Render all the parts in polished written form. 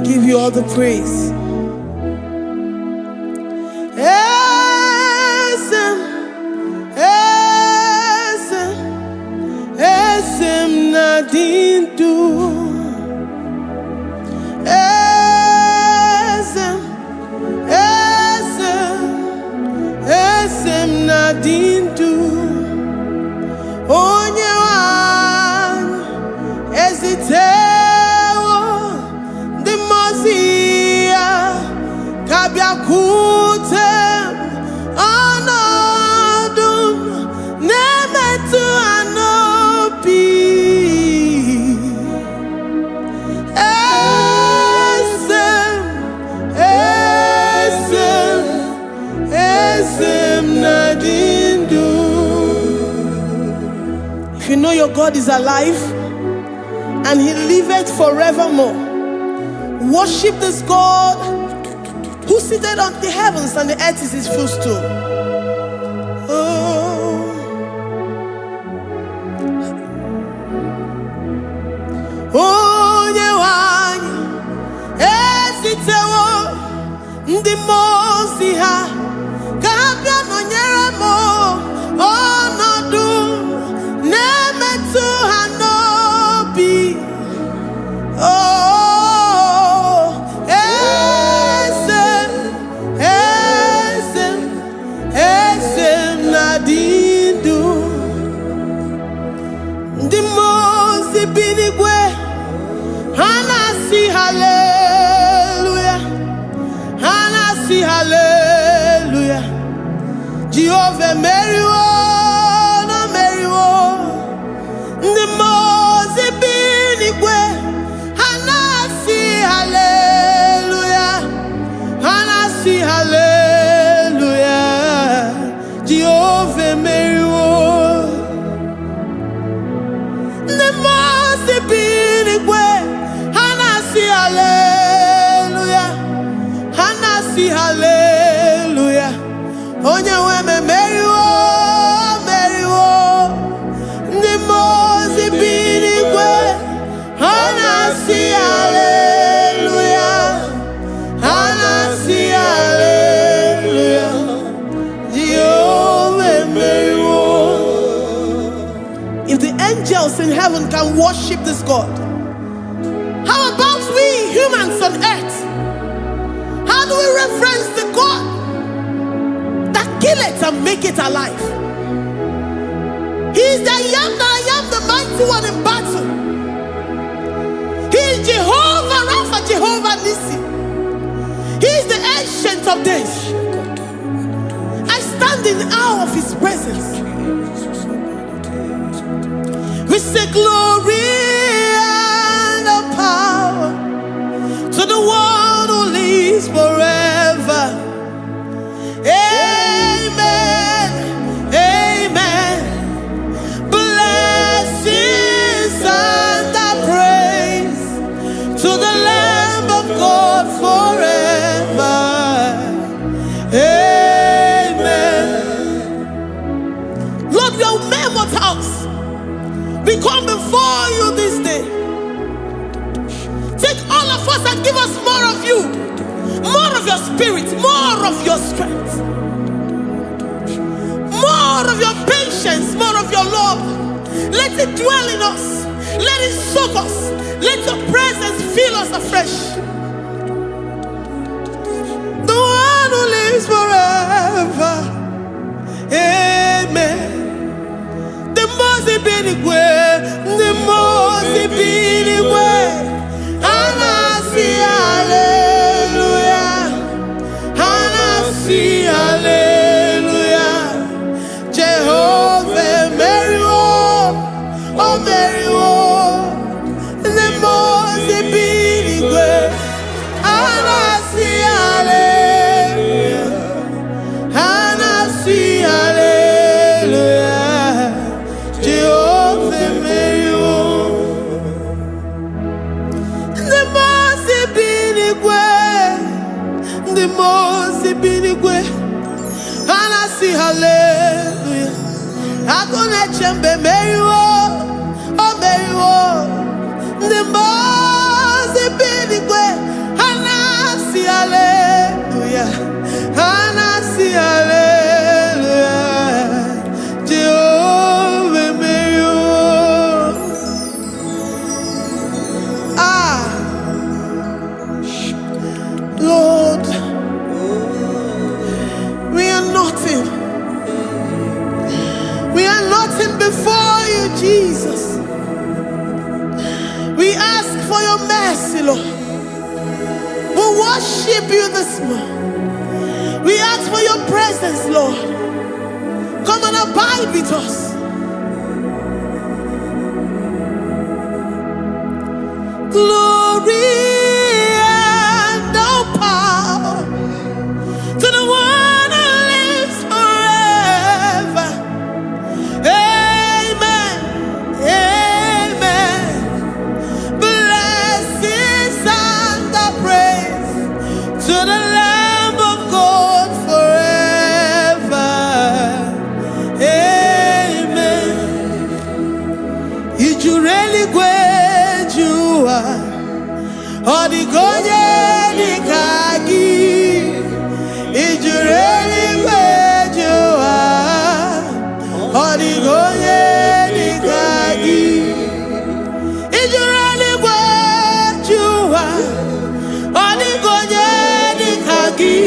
give you all the praise. Esem nadindu. Esem nadindu. Onye wan ezitewo di mozia kabia kutem anodum nemetu anopi. Esem nadindu. If you know your God is alive and he liveth forevermore, worship this God who seated on the heavens and the earth is his footstool. Oh, Nyewani, esitewo ndi mosi ha kabia no nyeremo onodu nemetu hanobi. Oh, esem nadindu. Ndi mosi binigwe hanasi hallelujah, hanasi hallelujah. Jehovah Meriwo, no Meriwo. The Mose binigwe hanasi hallelujah, hanasi hallelujah. Jehovah Meriwo. The Mose binigwe hanasi hallelujah, hanasi hallelujah. Onye weme Meriwo, Meriwo. The Mose binigwe hanasi hallelujah, hanasi hallelujah. Jehovah Meriwo. If the angels in heaven can worship this God, how about we humans on earth? How do we reference the God that kill it and make it alive? He is the I am, the mighty one in battle. He is Jehovah Rapha, Jehovah Nissi. He is the ancient of days. I stand in awe of his presence. We say glory and power to the one who lives forever. Amen, amen. Blessings and praise to the Lamb of God forever. Amen. Lord, we are mammoth house. We come before you this day. Take all of us and give us more of you, more of your spirit, more of your strength, more of your patience, more of your love. Let it dwell in us. Let it soak us. Let your presence fill us afresh. The one who lives forever. Amen. The Mose binigwe, the Mose binigwe. Hanasi hallelujah, hanasi hallelujah. Jehovah Meriwo, oh Meriwo. The Mose binigwe, hanasi hallelujah, hanasi hallelujah. Jehovah Meriwo. The Mose binigwe, hanasi hallelujah. Akone chembe Meriwo, oh Meriwo. The Mose binigwe, ask for your mercy, Lord. We worship you this morning. We ask for your presence, Lord. Come and abide with us. Glory and all power to the one who lives forever. Amen. Amen. Blessings and the praise to the Lamb of God forever. Amen. Did you really go? Odigonye dikagi, ijureli wejoa. Odigonye dikagi, ijureli wejoa. Odigonye dikagi,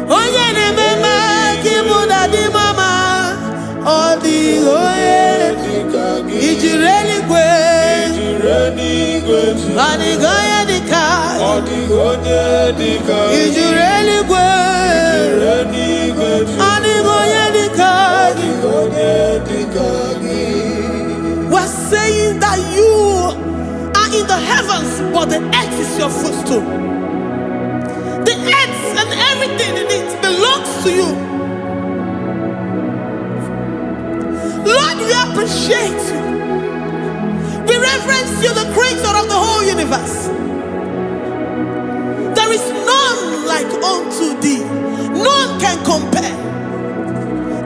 onye ne mema kimuda di mama. Odigonye dikagi, ijureli wejoa. Odigonye dikagi, odigonye dikagi, ijureli wejoa. Odigonye dikagi. We're saying that you are in the heavens, but the earth is your footstool. The earth and everything in it belongs to you. Lord, we appreciate you. We reverence you, the creator of the whole universe. There is none like unto thee. None can compare.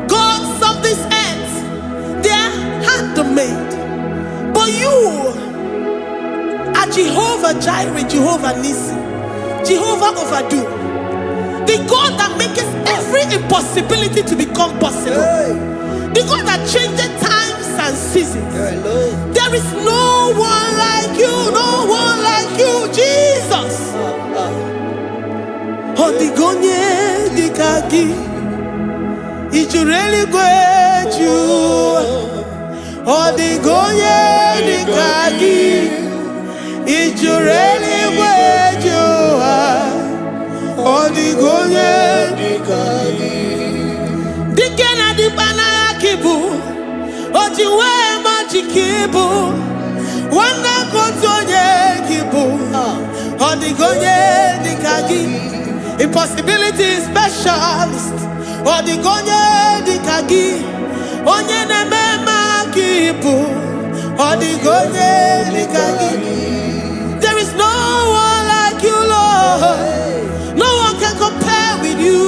Gods of this earth, they are handmade. But you are Jehovah Jireh, Jehovah Nissi, Jehovah Overdo. The God that makes every impossibility to become possible. The God that changes times and seasons. There is no one like you, no one like you, Jesus. Odigonye dikagi, ijureli wejoa. Odigonye dikagi, ijureli wejoa. Odigonye dikagi. Dikena dibana kibu, ojiwe majikibu. Wana kotonye kibu, odigonye dikagi. Impossibility specialist, odigonye dikagi. Onye nemema kibu, odigonye dikagi. There is no one like you, Lord. No one can compare with you.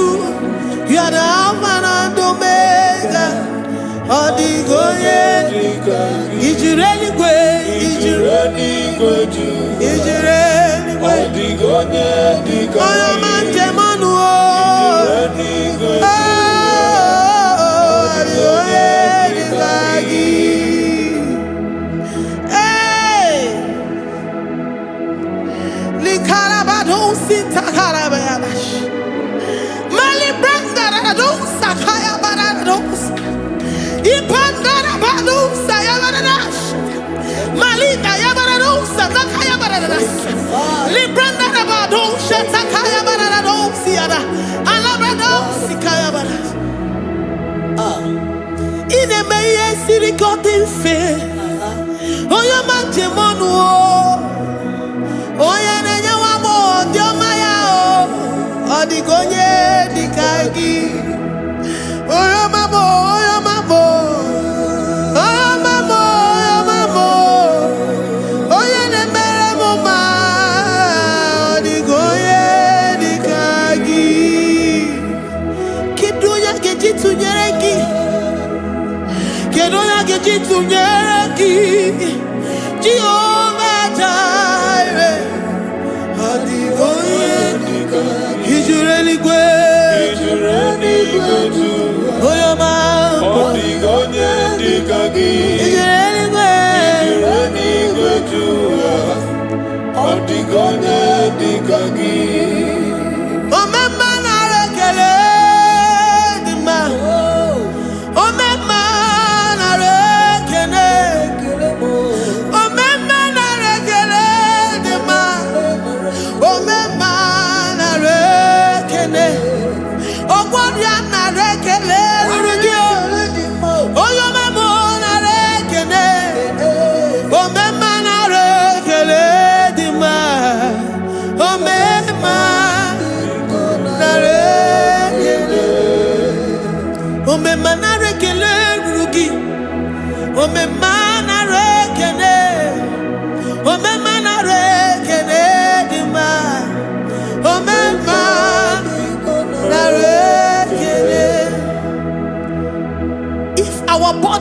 You are the Alpha and Omega. Odigonye dikagi. Ijureli ijureli odigonye dikagi. Oyamanje manuo. Odigonye dikagi. Hey, likarabado sitakarabayabash. Mali branda radosa kaya baradosa. Ipandara badosa yabaradosa. Malika yabaradosa nakaya baradosa. Libranda rabadosa takaya baradosa yada. Alabradosa kaya baradosa. Ine meye siri godin fe. Oya manje monuo. Oya nenya wamo diomaya o. Odigonye dikagi. Oya mamo, oya mamo. Oya mamo, oya mamo. Oya nemere moma. Odigonye dikagi. Kidunya gejitu nyereki. Kidunya gejitu nyereki. Jehovah Jireh. Odigonye dikagi. Ijureli wejoa. Oya mamo. Odigonye dikagi. Ijureli wejoa. Odigonye dikagi. Omema na rekele dima. Omema na rekele.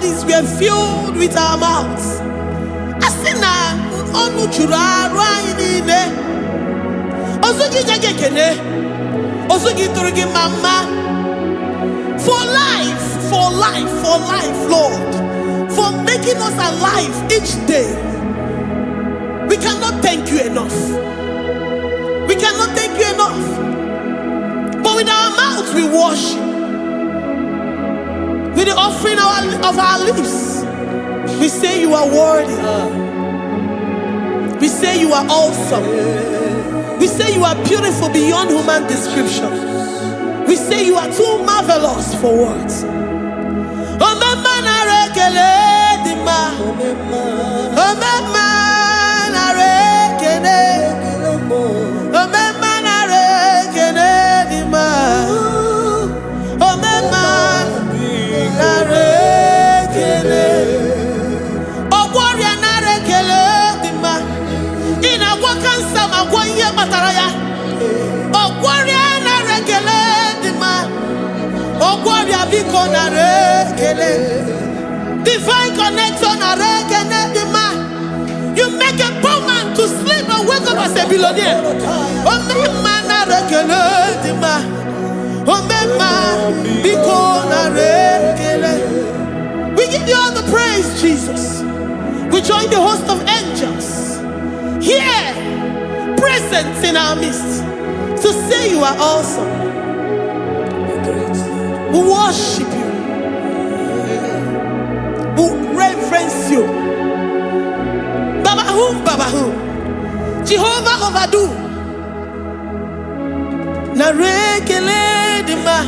bodies were filled with our mouths. Asina onu chura rainine. Osugi jagekene. Osugi turugi mama. For life, Lord. For making us alive each day. We cannot thank you enough. We cannot thank you enough. But with our mouths we worship. With the offering of our lips, we say you are worthy. We say you are awesome. We say you are beautiful beyond human description. We say you are too marvelous for words. Divine connection. You make a poor man to sleep and wake up as a billionaire. We give you all the praise, Jesus. We join the host of angels here, present in our midst, to say you are awesome. We worship you. We reverence you. Baba Jehovah overdo. Na rekele dima.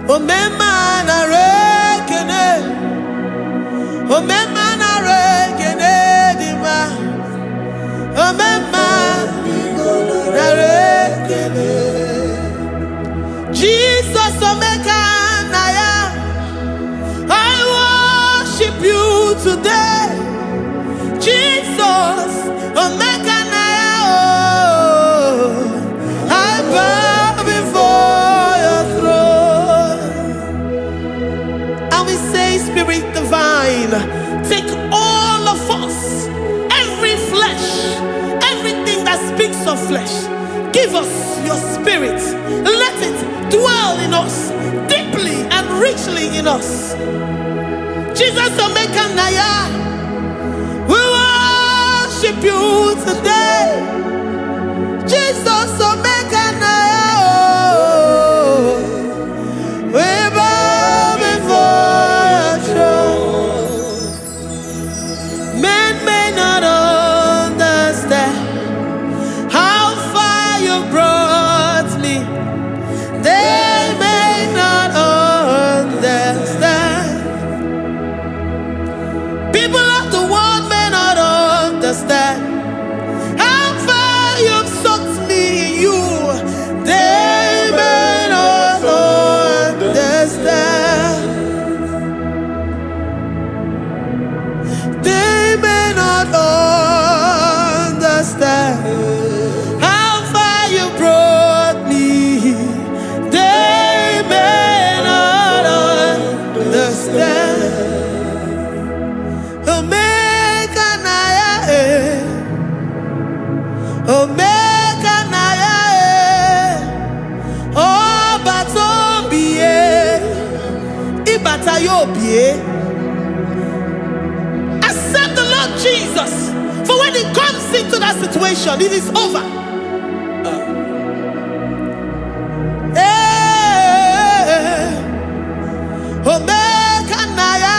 Omema na rekene. Omema na rekene dima. Omema na rekene. Jesus omeka naya. I worship you today. Jesus, omeka naya. I bow before your throne. And we say, Spirit divine, take all of us, every flesh, everything that speaks of flesh. Give us your spirit. Let it dwell in us, deeply and richly in us. Jesus, omeka naya. We worship you today. Jesus, omeka naya. We bow before your throne. Men may not understand how far you brought me. They may not understand. People of the world may not understand how far you've sucked me in you. They may not understand. They may not understand how far you brought me. They may not understand. Omeka naya, omeka naya, oh batobie, ibatayobie. Accept the Lord Jesus, for when He comes into that situation, it is over. Omeka naya,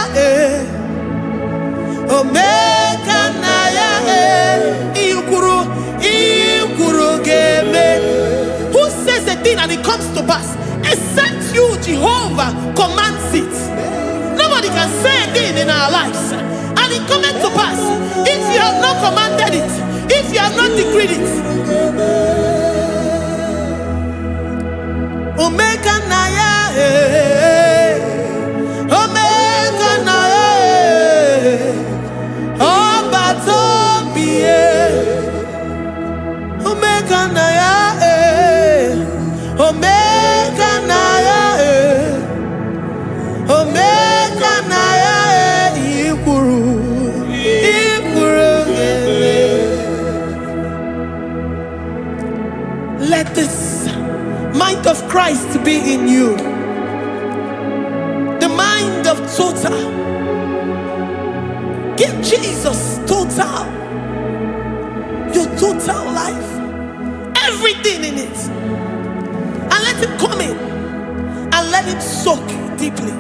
omeka naya, iukuru game. Who says a thing and it comes to pass? Except you, Jehovah, commands it. Nobody can say a thing in our lives and it comes to pass if you have not commanded it, if you have not decreed it. Omeka naya, omeka naya, oh batobie, omeka naya, omeka naya, omeka naya. Christ be in you. The mind of total. Give Jesus total. Your total life. Everything in it. And let him come in. And let him soak deeply.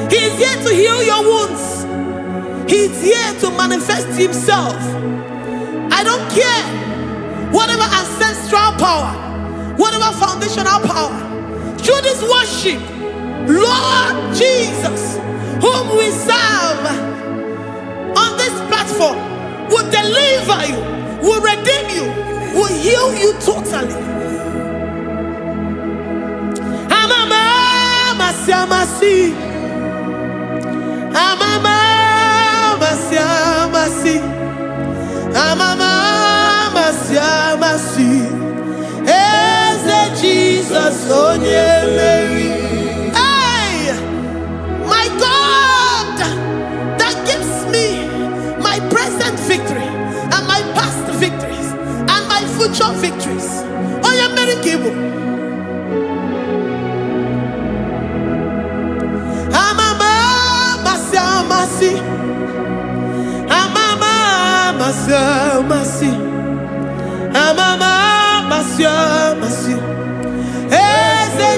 He is here to heal your wounds. He is here to manifest himself. I don't care. Whatever ancestral power, whatever foundational power, through this worship, Lord Jesus, whom we serve on this platform, will deliver you, will redeem you, will heal you totally. Jesus, oh yeah, Mary. Hey, my God, that gives me my present victory and my past victories and my future victories. Oh yeah, Mary Kibo. Amama masi, amama masi, amama masi.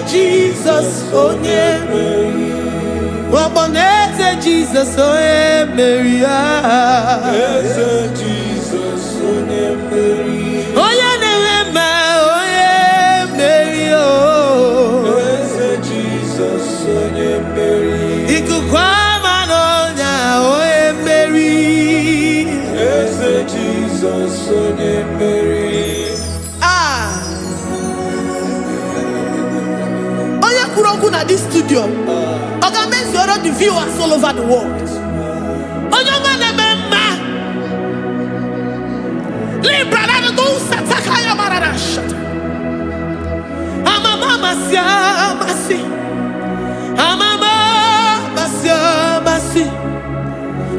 Jesus, oh yeah, Mary. Waboneze Jesus, oh yeah, Mary. Jesus, oh yeah, Mary. Oh yeah, Mary. Oh, Jesus, oh yeah, Mary. Ikukwama no nya, oh yeah, Mary. Jesus, oh yeah, Mary. At this studio, organize the viewers all over the world.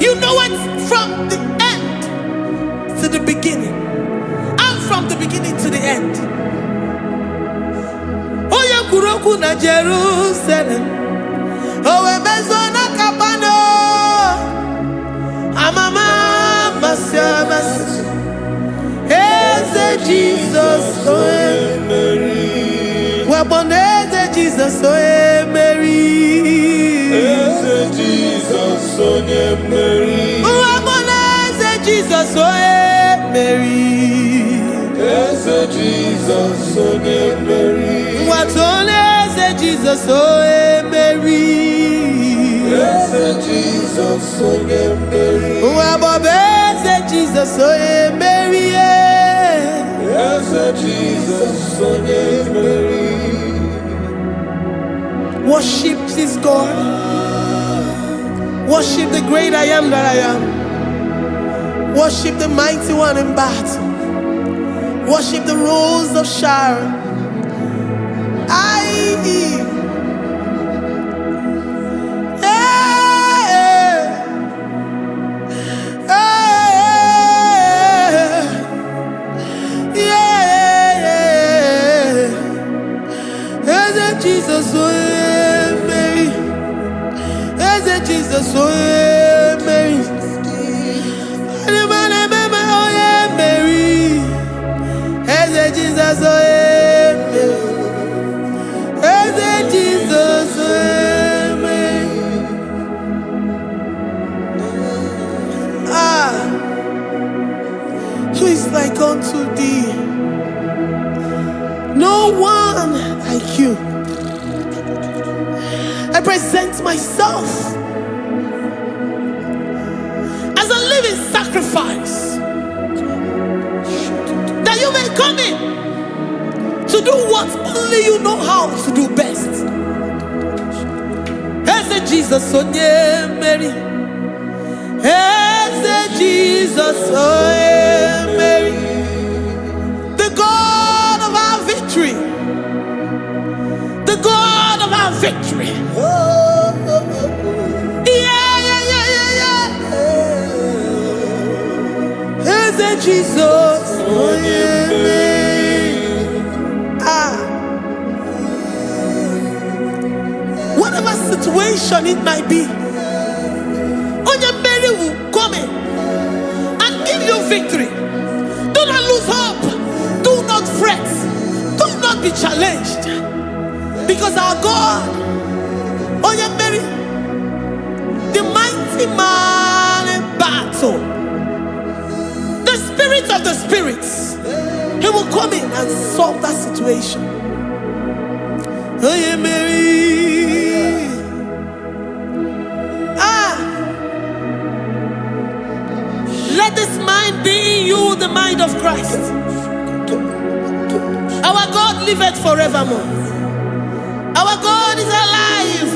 You know it from the end to the beginning, and from the beginning to the end. Kuroku na Jerusalem, oh Bezona Kapano, Amama Masiamas, Eze Jesus, oh Mary, Waboneze Jesus, oh Mary, Eze Jesus, oh Mary, Waboneze Jesus, oh Mary, Eze Jesus, oh Mary. What on is Jesus, oh Mary? Yes, Jesus, oh Mary. What is Jesus, oh Mary? Yes, Jesus, oh Mary. Worship this God. Worship the great I am that I am. Worship the mighty one in battle. Worship the rose of Sharon. Jesus, oh Mary, Jesus, oh Mary, Mary, Jesus, oh Jesus, Mary. Who is like unto thee? No one like you. I present myself as a living sacrifice, that you may come in to do what only you know how to do best. Eze Jesus, oh yeah, Mary. Eze Jesus, oh yeah, Mary. The God of our victory. The God of our victory. Eze Jesus, oh yeah, Mary. situation it might be, Onyemere will come in and give you victory. Do not lose hope. Do not fret. Do not be challenged. Because our God, Onyemere, the mighty man in battle, the spirit of the spirits, he will come in and solve that situation. Onyemere. Let this mind be in you, the mind of Christ. Our God liveth forevermore. Our God is alive.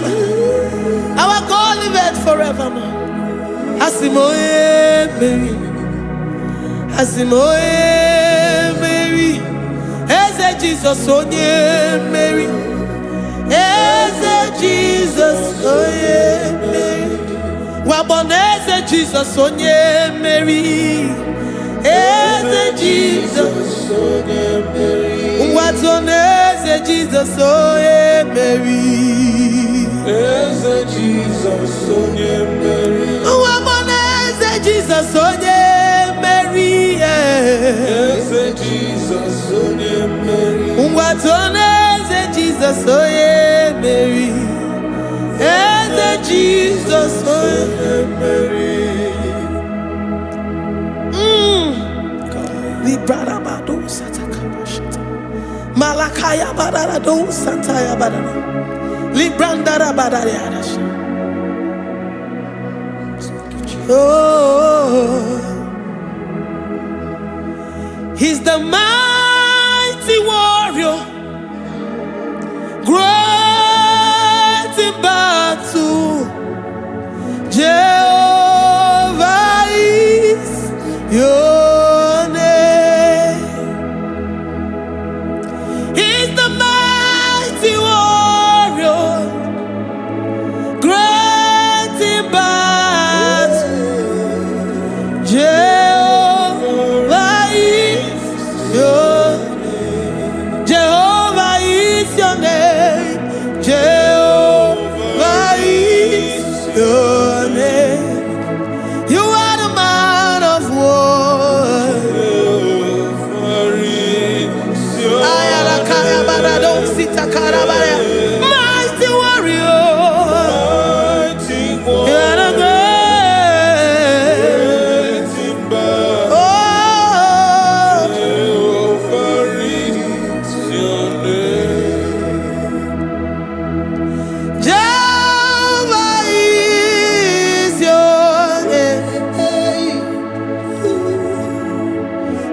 Our God liveth forevermore. Asimoye Mary. Asimoye Mary. Eze Jesus onye Mary. Eze Jesus onye Mary. Waboneze Jesus onye Mary. Eze Jesus onye Mary. Watoneze Jesus onye Mary. Eze Jesus onye Mary. Waboneze Jesus onye Mary. Eze Jesus onye Mary. Watoneze Jesus onye Mary. Eze Jesus onye Mary. Librarabado satakabashata. Malakaya bararado santaya barara. Librandara barariadash. Oh, he's the mighty warrior, great in battle. Jehovah is your name. He's the mighty warrior, great in battle. Jehovah is your name. Jehovah is your name. Jehovah is your name. You are the man of war. Mighty warrior. You are the great. Oh, Jehovah is your name. Jehovah is your name.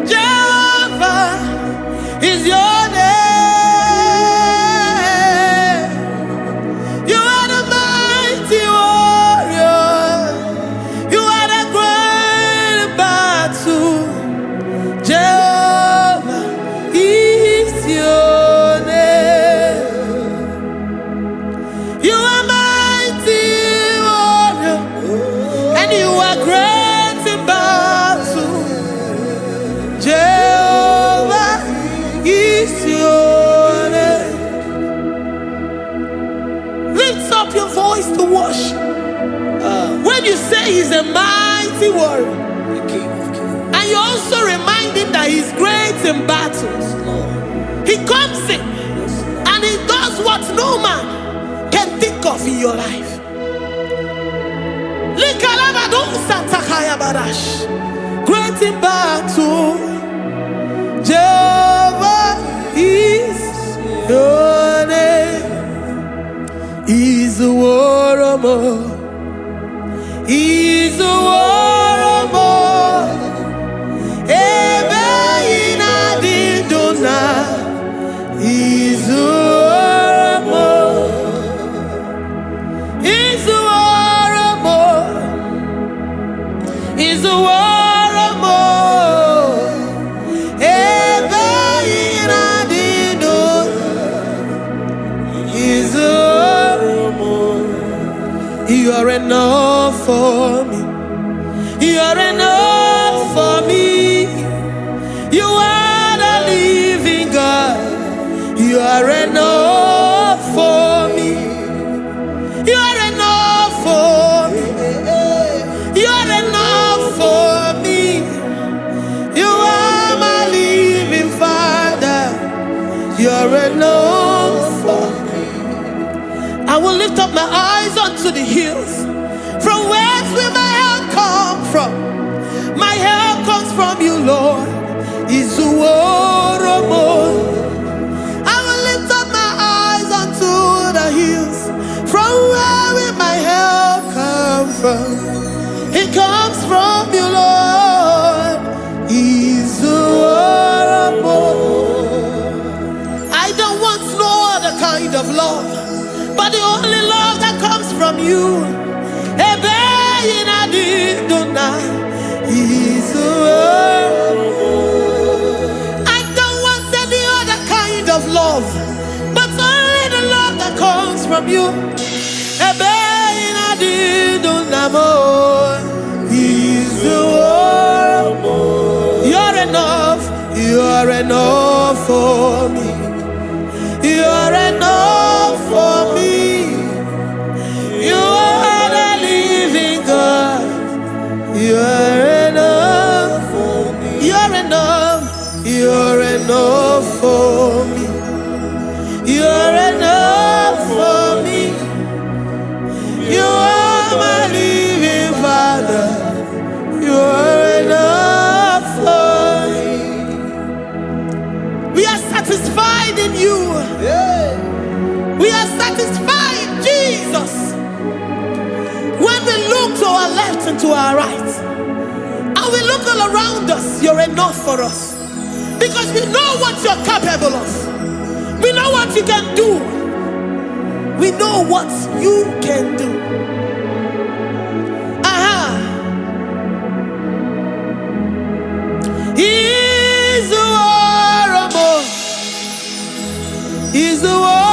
Jehovah is your name. You are the mighty warrior. You are the great battle. Jehovah is your name. You are mighty warrior, and you are great in battle. Jehovah is your name. Lift up your voice to worship. When you say he's a mighty warrior, and you also remind him that he's great in battles, he comes in and he does what no man can think of in your life. Great in battle, Jehovah is your name. He's a warrior. He's a warrior. Ebe ina didona. He's a warrior. He's a warrior. He's a warrior. Ebe ina didona. He's a warrior. You are enough for me. You are enough for me. You are the living God. You are enough for me. You are lift up my eyes unto the hills. From whence will my help come from? My help comes from you, Lord. I will lift up my eyes unto the hills. From where will my help come from? It comes from you, Lord. I don't want no other kind of love, but the only love that comes from you. I don't want any other kind of love, but only the love that comes from you. You're enough. You're enough for me. You're enough for me. You are the living God. You're enough for me. You're enough. You're enough for me. You're enough for me. You are my living Father. You're enough for me. We are satisfied in you. We are satisfied, Jesus. When we look to our left and to our right, and we look all around us, you're enough for us. Because we know what you're capable of. We know what you can do. We know what you can do. He's the war. He's the war.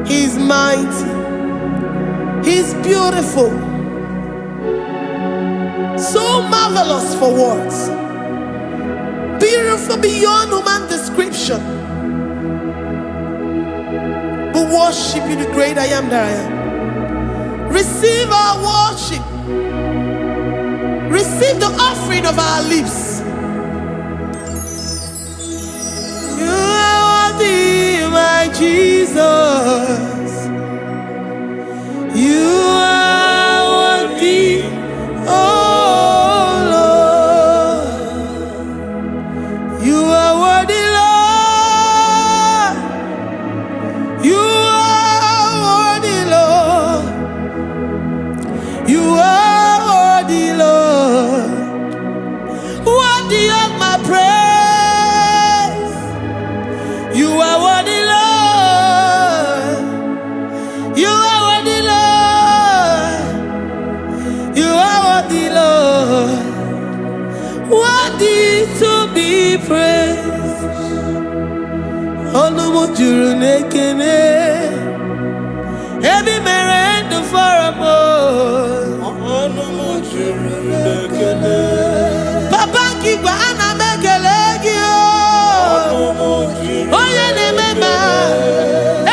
He's mighty. He's beautiful. So marvelous for words. Beautiful beyond human description. We worship you, the great I am that I am. Receive our worship. Receive the offering of our lips. You are worthy, my Jesus. You are worthy, oh Lord. You are worthy, Lord. You are worthy, Lord. You are worthy, Lord. Worthy of my praise. You are worthy, Lord. You are worthy, Lord. You are worthy, Lord. Worthy to be praised. Onumujuru nekene. Every merend for a more. Onumujuru nekene. Papa kigwa ana mekelegio. Oye ne mema.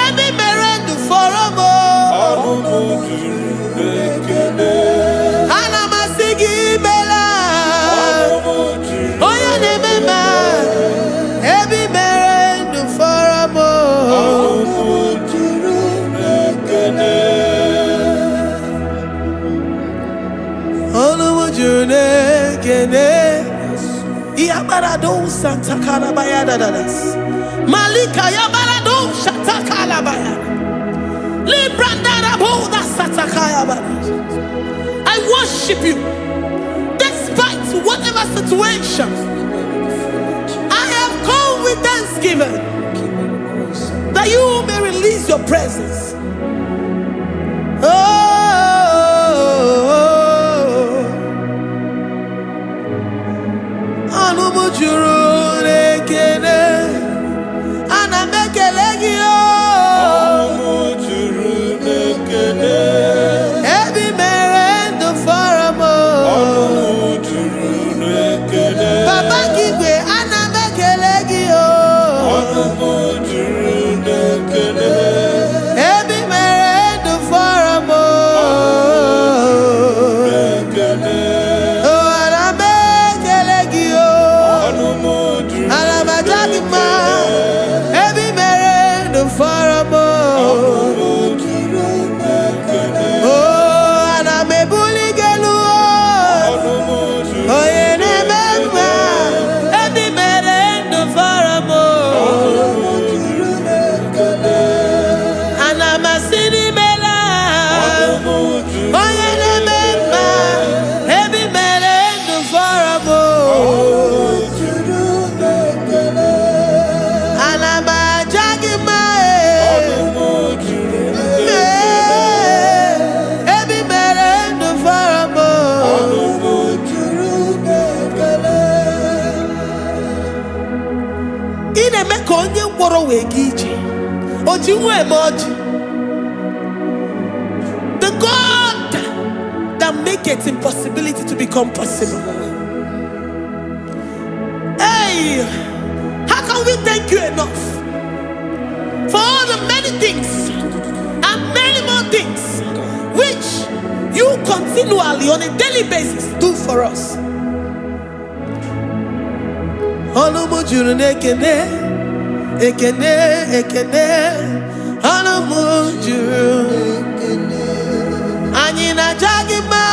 Every merend for a more. Onumujuru nekene. Ana masigi bela. Oye ne mema. Every merend for a more. Onumujuru nekene. Yabarado Santa Calabayada. Malika Yabarado Shata Calabaya. Librandara Boda Satakaya. I worship you despite whatever situation. I have come with thanksgiving that you may release your presence. The God that makes impossibility to become possible. Hey, how can we thank you enough for all the many things and many more things which you continually on a daily basis do for us? Ekene, ekene, anamujuru, anyina jagima,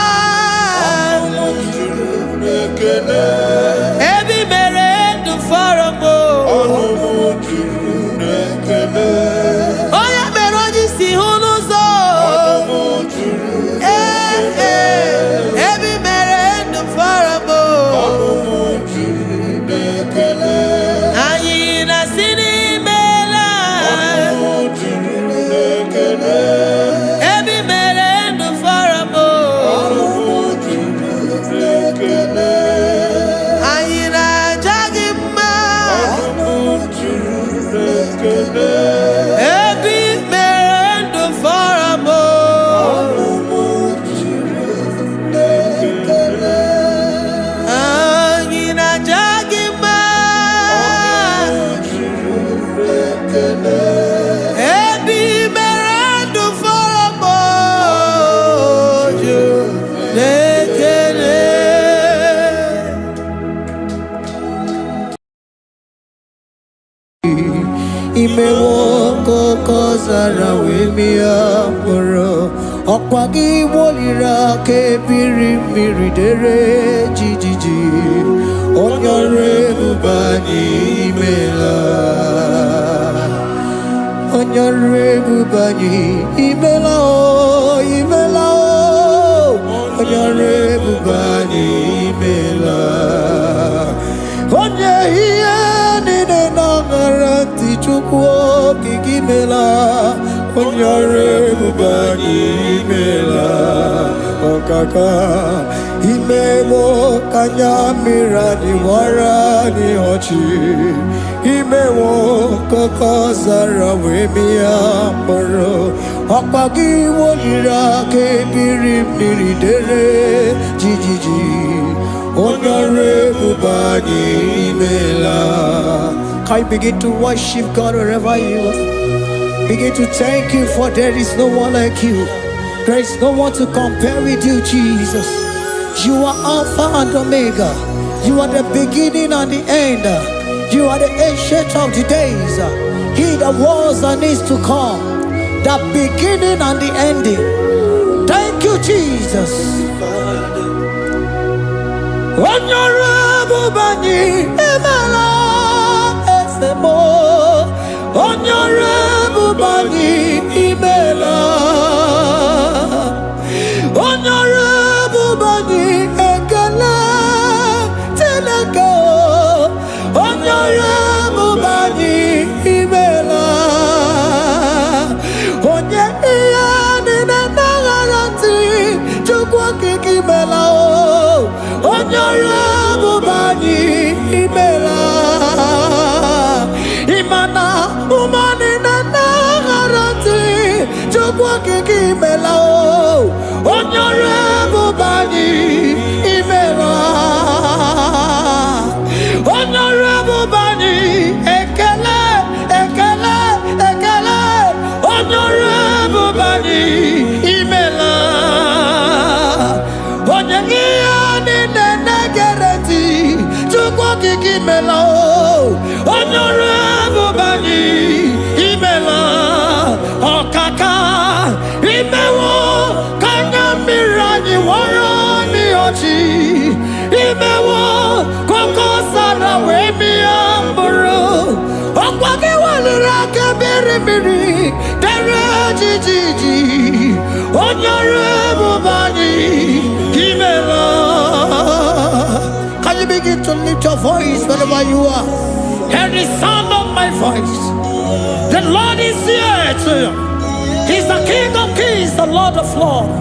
ebi mere du faramo, oya meroji si hunuzo, ebi mere du faramo. Kozara wemia poro okwagi wolira ke biri miridere jijiji onyore bubani imela onyore bubani imela o imela o onyore bubani imela onye hiye nine nangaranti chukwo kikimela onyore bubani imela okaka imemo kanyamira ni wara ni hochi imewo koko zara wemia moro okpagi wolira ke biri miridere jijiji onyore bubani imela. Can you begin to worship God wherever you are? Begin to thank Him, for there is no one like you. There is no one to compare with you, Jesus. You are Alpha and Omega. You are the beginning and the end. You are the ancient of the days. He that was and is to come. The beginning and the ending. Thank you, Jesus. Honorable Bani Emala Esemo. Honorable Bani Emela. Honorable Bani kiki mela o onyore bubani imela onyore bubani ekele ekele ekele onyore bubani imela onyengiya ni negereti chukwu kiki mela o onyore bubani imela okaka imewo kanya mirani warani ochi imewo koko sara we mi amburu okwake walira kabiri miri dere jijiji onyore bubani imela. Can you begin to lift your voice wherever you are? Hear the sound of my voice. The Lord is here to you. He's the King of Kings, the Lord of Lords.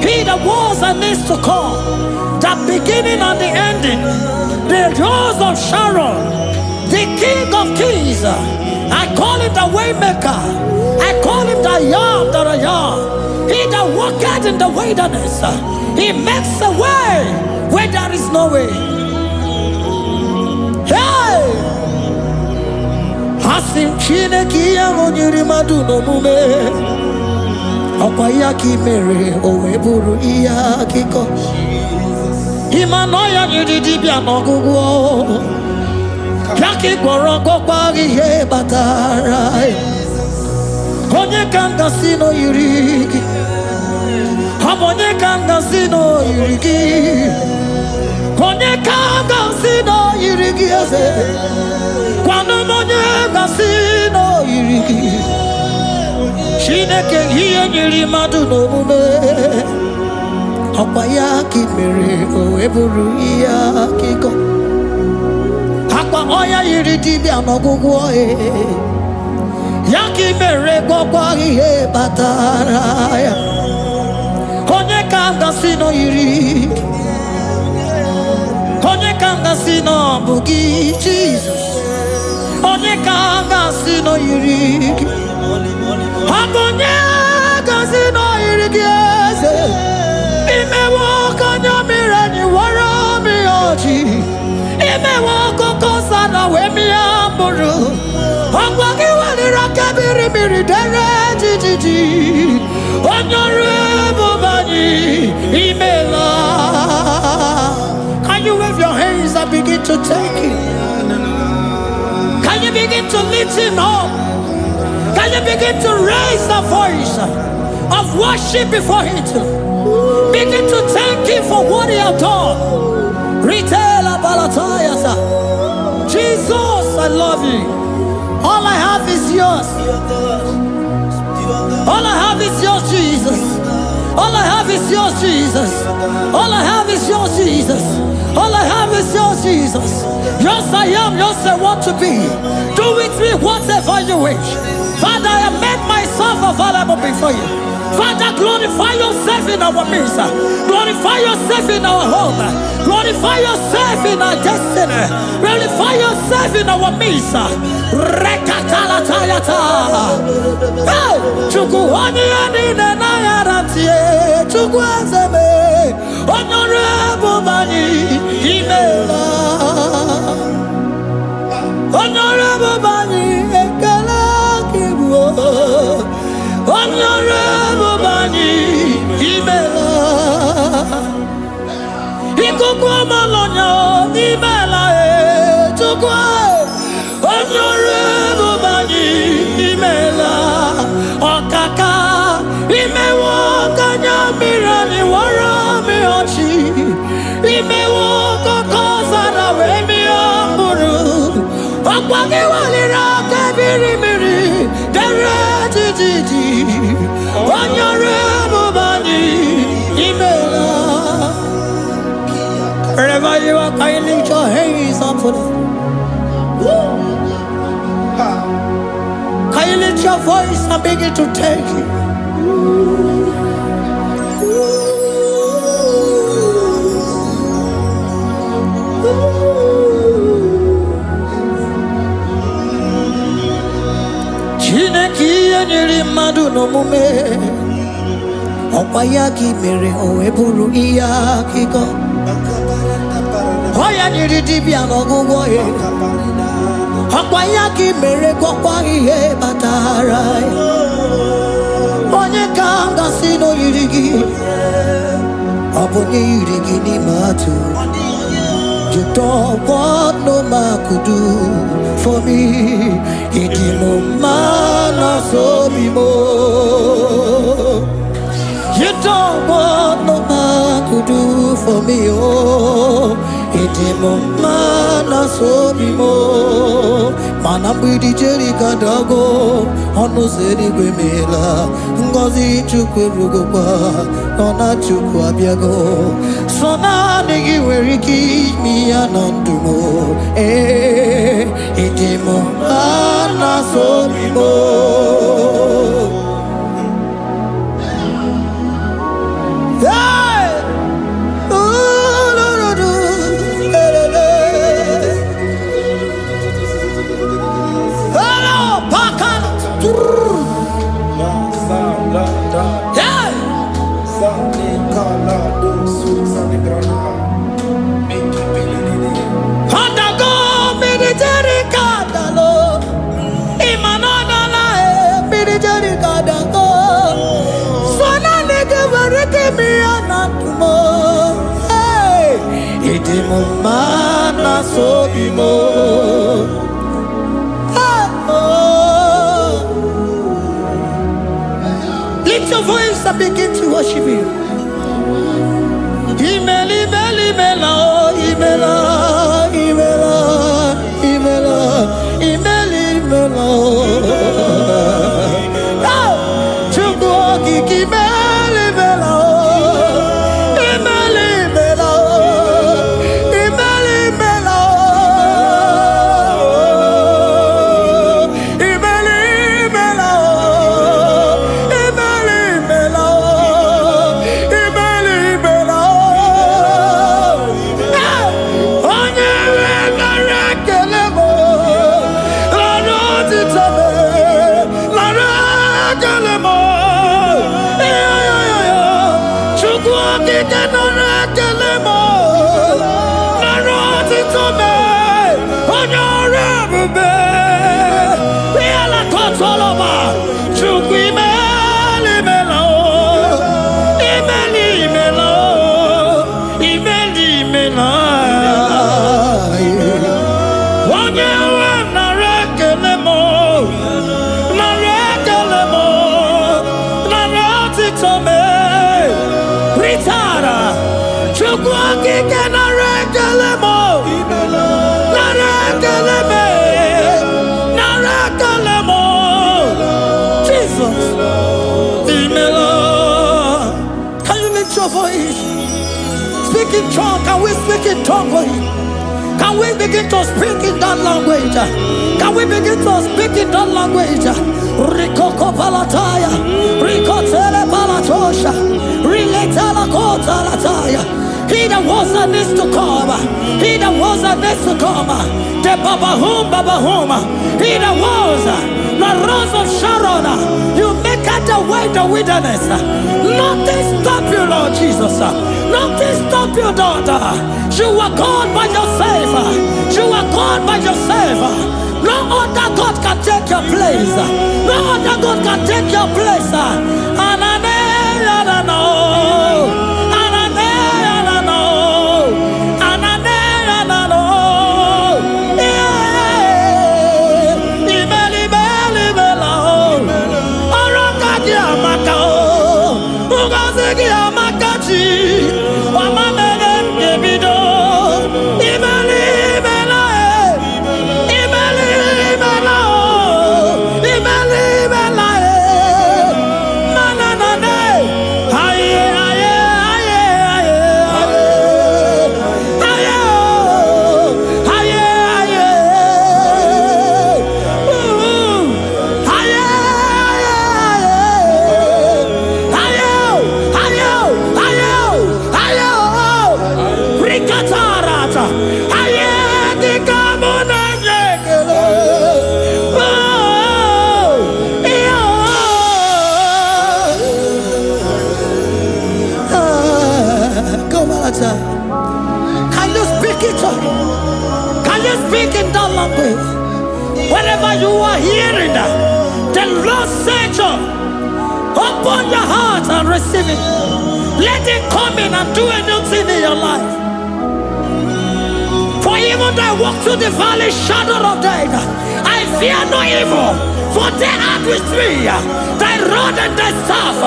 He that was and is to come, the beginning and the ending, the rose of Sharon, the King of Kings. I call him the Waymaker. I call him the Yam that I am. He that walketh in the wilderness, he makes a way where there is no way. Hey! Hasim Chineki Yamonyuri Maduno Mume Okwayaki Mere Oweburu Iyakiko Imanoya Yudibia Nogugo Yaki Goroko Kwagi He Batarai Konye Kanga Sino Yurigi Hamonye Kanga Sino Yurigi Konye Kanga Sino Yurigi Kwano monye kasino yiriki Shineke hiye nyiri madu no mume Akwaya kimere oweburu iya kiko Akwa oya yiriti bi anogugu oe Yaki mere kwa hiye bataraya Konye kanga sino yiriki Konye kanga sino bugi Jesus Onye kanga sino yiriki Akonye kanga sino yiriki eze Imewo kanya mirani wara miyoji Imewo koko sana we miyamburu Akwaki walira kabiri miri dere jijiji Onyore bubani imela. Can you wave your hands and begin to take it? Can you begin to lift him up? Can you begin to raise the voice of worship before him? Begin to thank him for what he has done. Retailer Balatayasa. Jesus, I love you. All I have is yours. All I have is yours, Jesus. All I have is yours, Jesus. All I have is yours, Jesus. All I have is yours, Jesus. Yours I am, yours I want to be. Do with me whatever you wish. Father, I have made myself available before you. Father, glorify yourself in our midst. Glorify yourself in our home. Glorify yourself in our destiny. Glorify yourself in our midst. Rekatalatayata. Hey! Chukwani anine na yaratie. Chukwazeme. Honorable Bani Imela. Honorable Bani Ekala Kibu. Honorable Bani Imela. Ikukwa Malonya Imela Chukwa. Honorable Bani Imela. Okaka Imewo Kanya Mirani Wara Miyochi Imewo Koko Sara we mi amburu Okwage walira kabiri miri dere jijiji Onyore bubani imela. Wherever you are, can you lift your hands up for them? Can you lift your voice and begin to take it? Chineki yeniri madu no mume Okwayaki mere oeburu iya kiko. Oya niridi no gugo ye. Okwayaki mere kokwa ihe batara. Onye kanga sino yirigi. Obonye yirigi ni matu. You don't want no man could do for me. It is no man so be more. You don't want no man could do for me. Oh, it is no man so be more. Manambi di Jerica Dago, Ono Zeri Bemela, Ngozi Chukwerugopa, Nona Chukwabiago, Sona Nigi Weriki, me Anandumo, Idimo, Anna Sobimo. Mana so bimo. Lift your voice and begin to worship Him. Imeli, meli, mela, imela, imela, imela, imeli, mela. Chukwuoki kimeli, mela. Speak in tongue. Can we speak in tongue for Him? Can we begin to speak in that language? Can we begin to speak in that language? Rikoko palataya, rikotele palatosha, riletala kota lataya. He that was and is to come. He that was and is to come. The Babahum, Babahum. He that was the rose of Sharon. You make out the way the wilderness. Nothing stop you, Lord Jesus. Nothing stop you, daughter. You are God by yourself. You are God by yourself. No other God can take your place. No other God can take your place. The Lord said, open your heart and receive it. Let it come in and do a new thing in your life. For even though I walk through the valley shadow of death, I fear no evil. For they are with me. Thy rod and thy staff,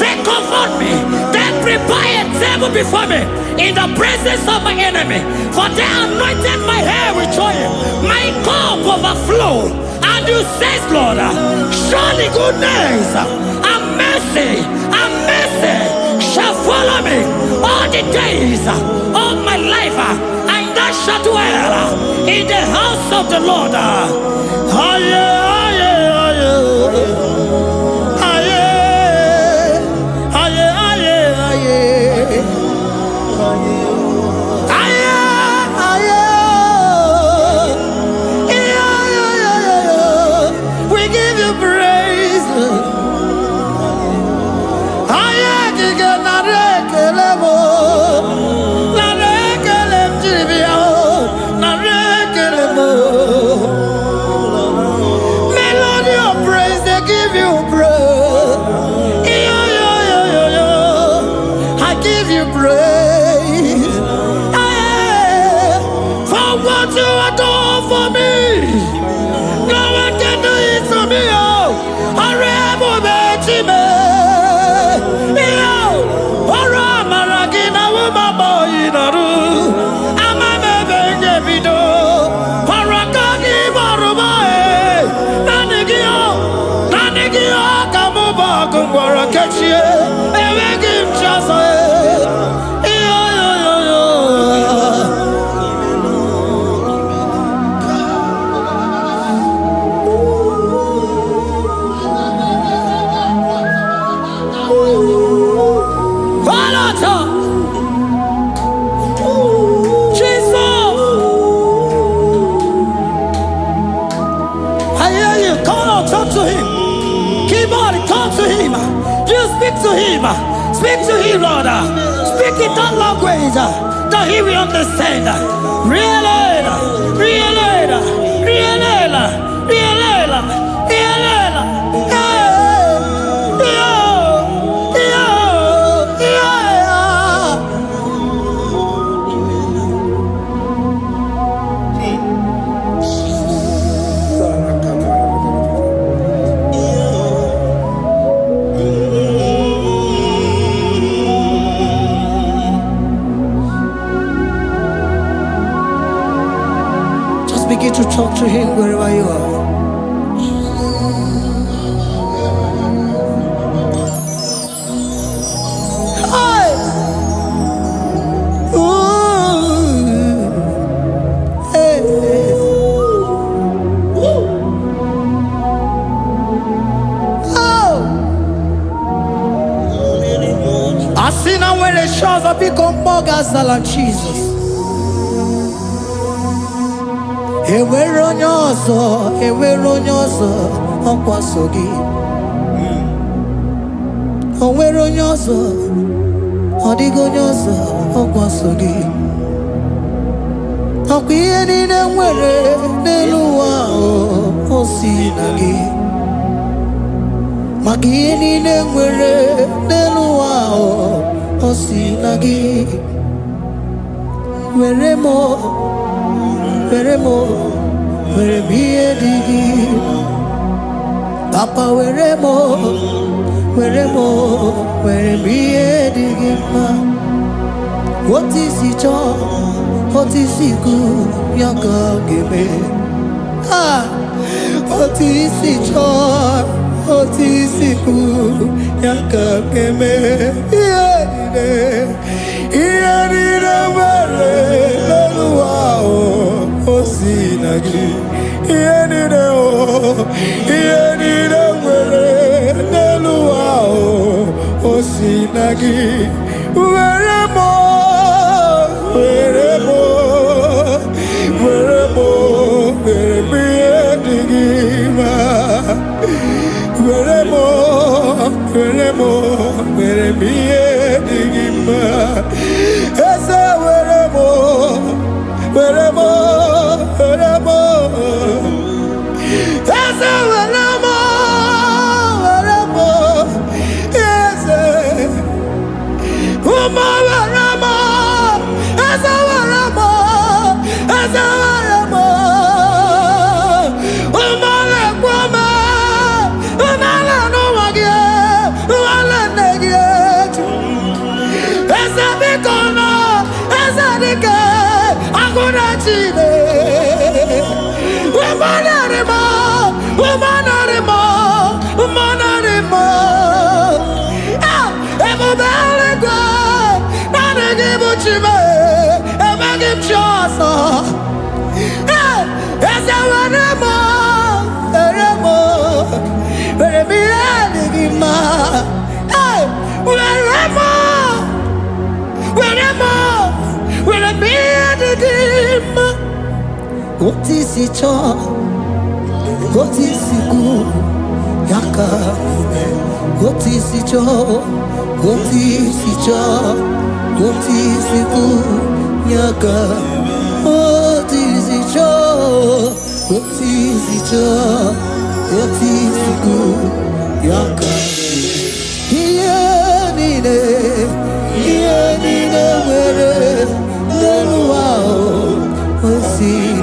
they comfort me. They prepare a table before me in the presence of my enemy. For they anointed my hair with oil. My cup overflow. And you say, Lord, surely goodness and mercy shall follow me all the days of my life. And I shall dwell in the house of the Lord. We give you praise. Melody of praise, they give you praise. I give you praise. For what you have done for me, no one can do it for me. Speak to him, Lord. Speak in that language that he will understand. Begin to talk to him wherever you are. Hey. Ooh. Hey. Oh. I see now where the shores have become more gassal than Jesus. Ewere onye ọzọ ọkwaso gị. O nwere onye ọzọ, ọ dịghị onye ọzọ ọkwaso gị. Ọkwa ihe niile nwere n'elu ụwa o si na gị. Maka ihe niile nwere n'elu ụwa o si na gị. Were m ihe dị gị. Papa were m ihe dị gị mma. Otu isi chọọ, otu isi kwu ya ka ọ ga-eme. Otu isi chọọ, otu isi kwu ya ka ọ ga-eme. Ihe niile nwere n'elu ụwa o si na gị. Ihe niile nwere n'elu ụwa o si na gị. Were m ihe dị gị mma. Were m ihe dị gị mma. Eze were m Eze were m What is it all? What is it good? Yaka. What is it all? What is it all? What is it good? Yaka. What is it all? What is it all? What is it good? Yaka. Here nine, where no wow. See.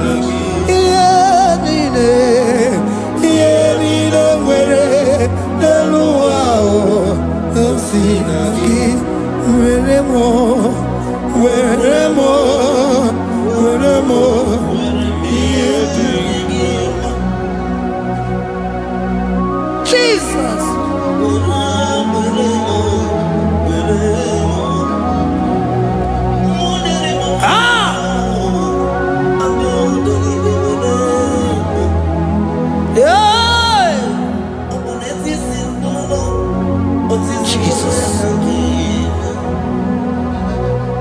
Jesus.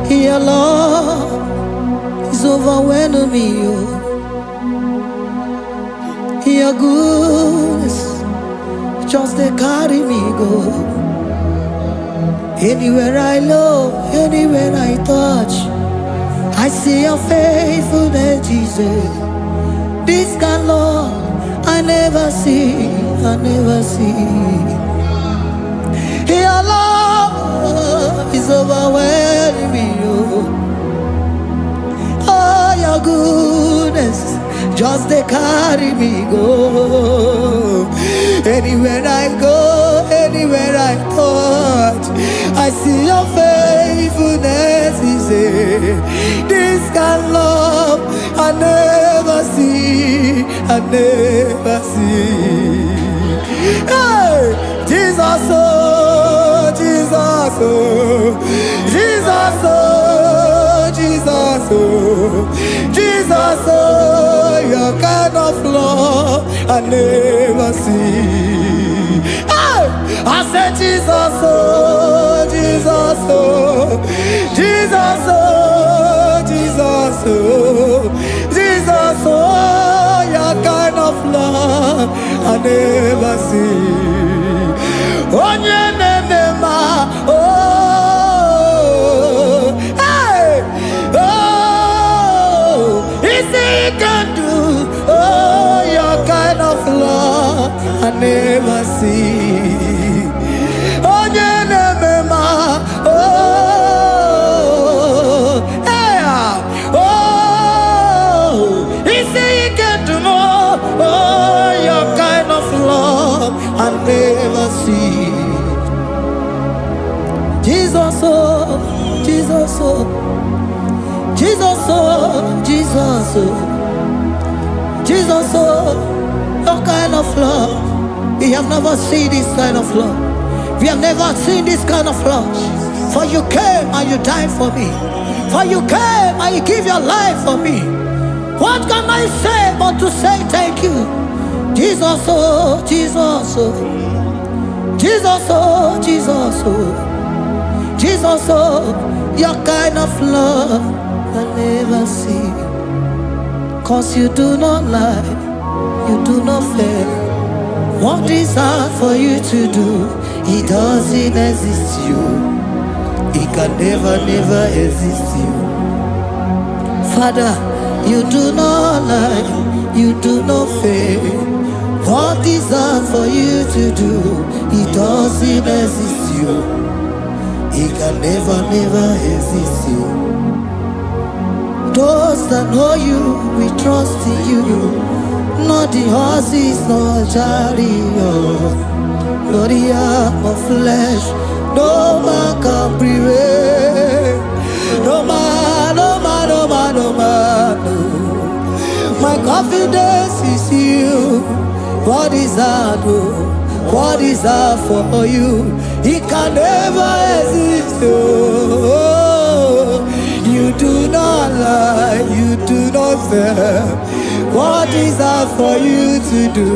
Your love is overwhelming me. Your goodness just they carry me go. Anywhere I look, anywhere I touch, I see your faithfulness, Jesus. This kind of love I never see, I never see. Your love is overwhelming me. Oh, your goodness just they carry me go. Anywhere I go, anywhere I touch, I see your faithfulness. This kind of love I never see, I never see. Hey, Jesus, oh, Jesus, oh, Jesus, oh, Jesus, oh, Jesus, oh, your kind of love I never see. Hey, I said Jesus, oh, Jesus, oh, Jesus, oh, Jesus, oh, Jesus, oh, your kind of love I never see. Oh, hey, oh, easy can do. Oh, your kind of love I never see. Oh, hey, oh, easy can do more. Oh, your kind of love I never see. Jesus, oh, Jesus, oh, Jesus, oh, Jesus, oh, Jesus, oh, your kind of love. We have never seen this kind of love. We have never seen this kind of love. For you came and you died for me. For you came and you give your life for me. What can I say but to say thank you? Jesus, oh, Jesus, oh, Jesus, oh, Jesus, oh. Jesus, oh, your kind of love I never see. 'Cause you do not lie, you do not fail. What is hard for you to do, it doesn't exist you. It can never, never exist you. Father, you do not lie, you do not fail. What is hard for you to do, it doesn't exist you. He can never, never exist you. Those that know you, we trust in you. Not the horses, not chariot, not the arm of flesh. No man can prevail. No man, no man, no man, no man. No. My confidence is you. What is that? What is that for you? He can never exist. Oh, you do not lie, you do not fail. What is that for you to do?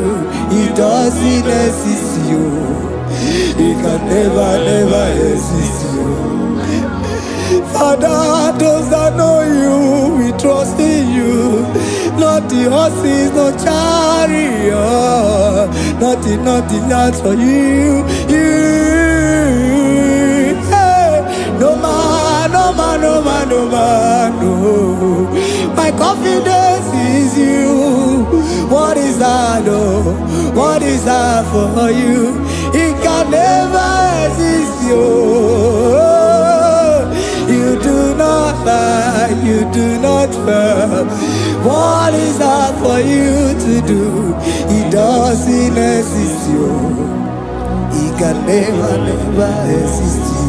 It doesn't exist you. It can never, never exist you. Father, those that know you, we trust in you. not the horses, no chariot, nothing that's for you. Hey, no man, no. My confidence is you. What is that, oh? What is that for you? It can never exist, you. You do not lie, you do not fail. What is that for you to do? It doesn't exist, you. It can never exist, you.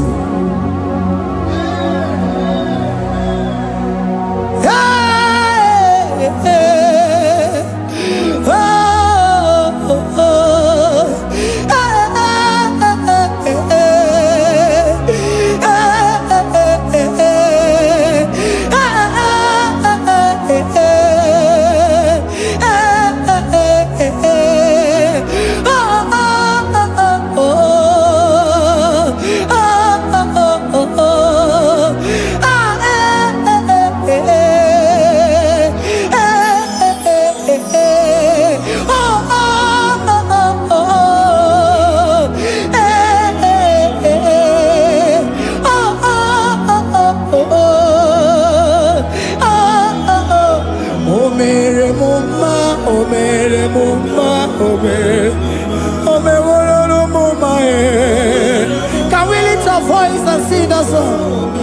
Can we lift our voice and sing that song?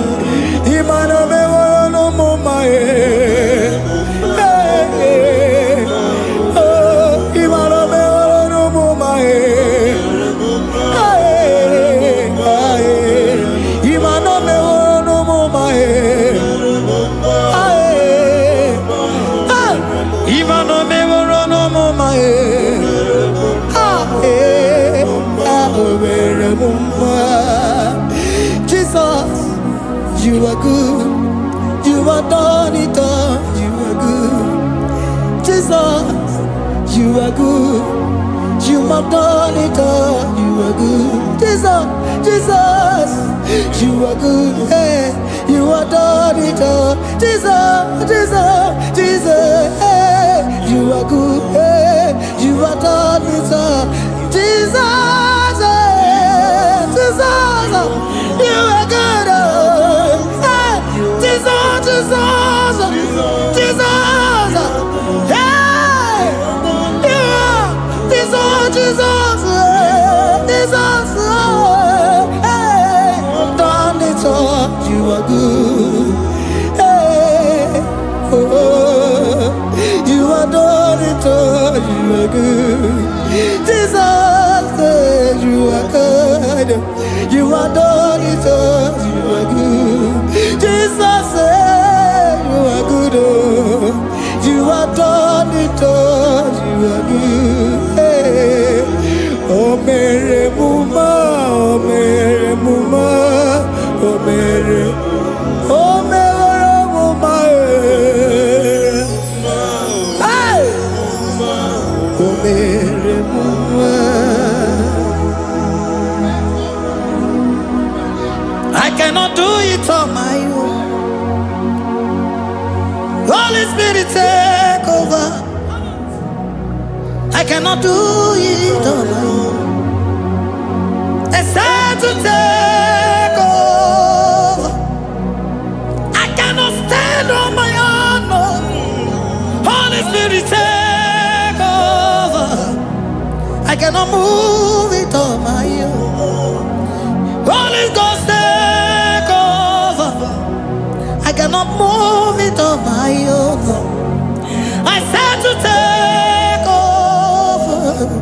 Jesus, you are good. You are done it all. You are good. Jesus, you are good. You have done it all. You are good. Jesus, you are good. Hey, you have done it all. Jesus, hey, you are good. Hey, you have done it all. Jesus, you are good. Hey, Jesus, hey, you are Jesus, hey, done it all. You are good. Hey, oh, you are done it all. You are good. Jesus, you are good. You are done it all. You are good. Jesus, you are good. Oh, you are done it all. You are good. Hey. Oh, Mary Muma, oh, Mary Muma, oh, Mary, oh, Mary Muma, hey, oh, Mary Muma. I cannot do it on my own. Holy Spirit, take over. I cannot do it on my own. It's time to take over. I cannot stand on my own. No. Holy Spirit, take over. I cannot move it on my own. Holy Ghost, take over. I cannot move it on my own. I said to take over.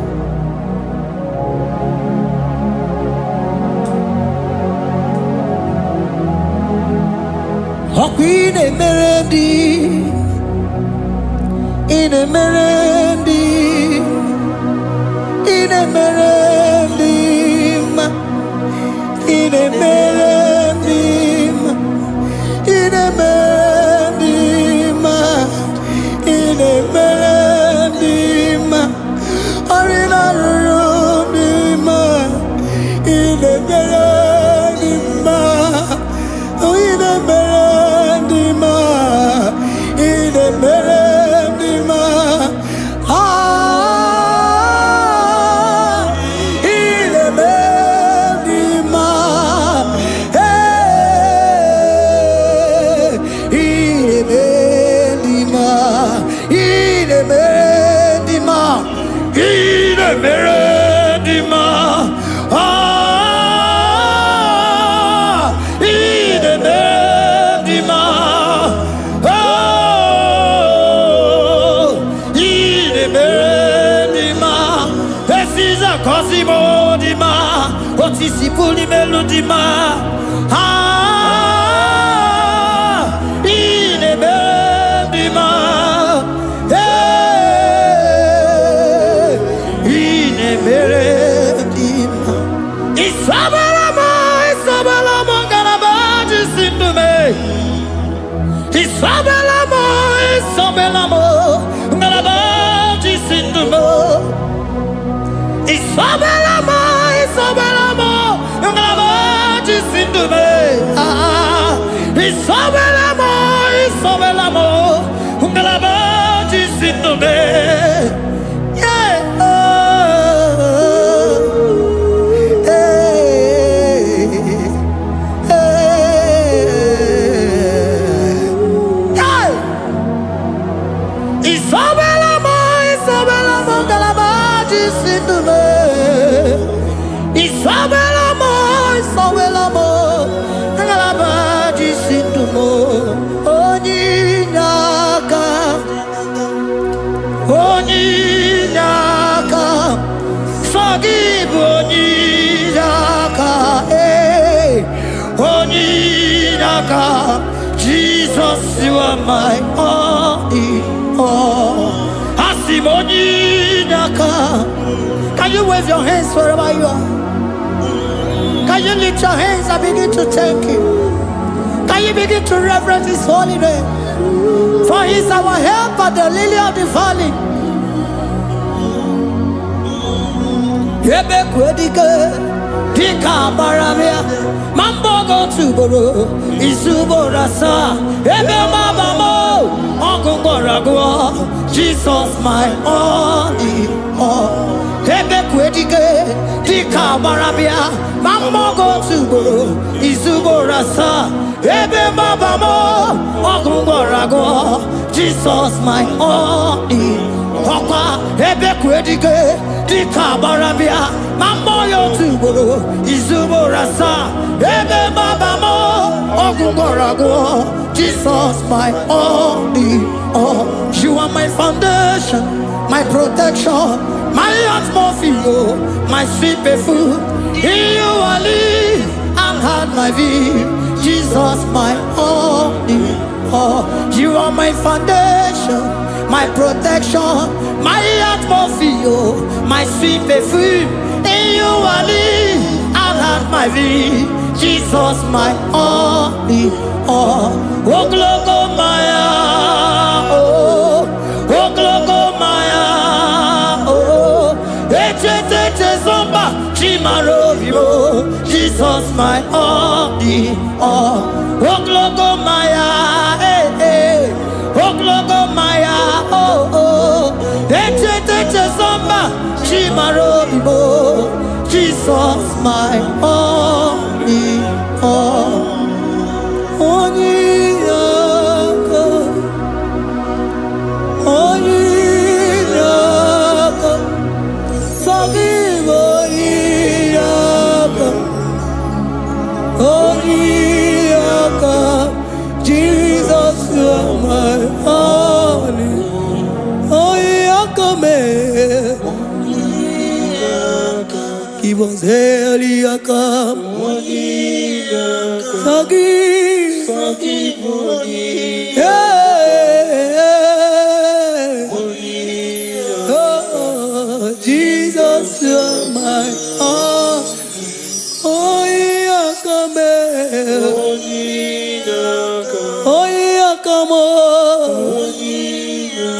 Oh, in a melody, in a melody, in a melody, in a melody, in a melody, in a melody, or in a room, in a melody, in a melody, in a melody, dima, otisi puli melodima. Ine bendima, ine bendima. Isabelamo, Isabelamo, galabaji sindume. Isabelamo, Isabelamo, galabaji sindume. Isabelamo, Isabelamo, galabaji sindume. Isabelamo, Isabelamo, galabaji sindume. Isabelamo, Isabelamo, galabaji sindumo. Onyinaka, onyinaka, forgive onyinaka, onyinaka. Jesus, you are my only all. Asim onyinaka. Can you wave your hands wherever you are? Can you lift your hands and begin to thank Him? Can you begin to reverence His holy name? For He is our help at the lily of the valley. Yebe kwedike, dika baramia, mambo go tuboro, isuborasa, ebe mabamo, ogungorago, Jesus my only all. Ebe kwedike, dika baramia, mambo go tuboro, isuborasa, ebe mabamo, ogungorago, Jesus my only all. Ebe kwedike, dika baramia, mambo yo tuboro, isuborasa, ebe mabamo, ogungorago, Jesus my only all. You are my foundation, my protection, my atmosphere, my sweet perfume. In you I live and had my being. Jesus my only all. You are my foundation, my protection, my atmosphere, my sweet perfume. In you I live and had my being. Jesus my only all. Oh glogo maya, oh glogo maya, oh eche zomba chimarovio. Jesus my only all. Oh glogo maya, oh glogo maya, oh eche zomba chimarovio. Jesus my only all. Onyinaka, onyinaka, forgive onyinaka, onyinaka. Jesus, you are my only. Onyinaka me, give us heliaka, forgive, forgive onyinaka. Oh, Jesus, you are my all. Onyinaka me, onyinaka mo,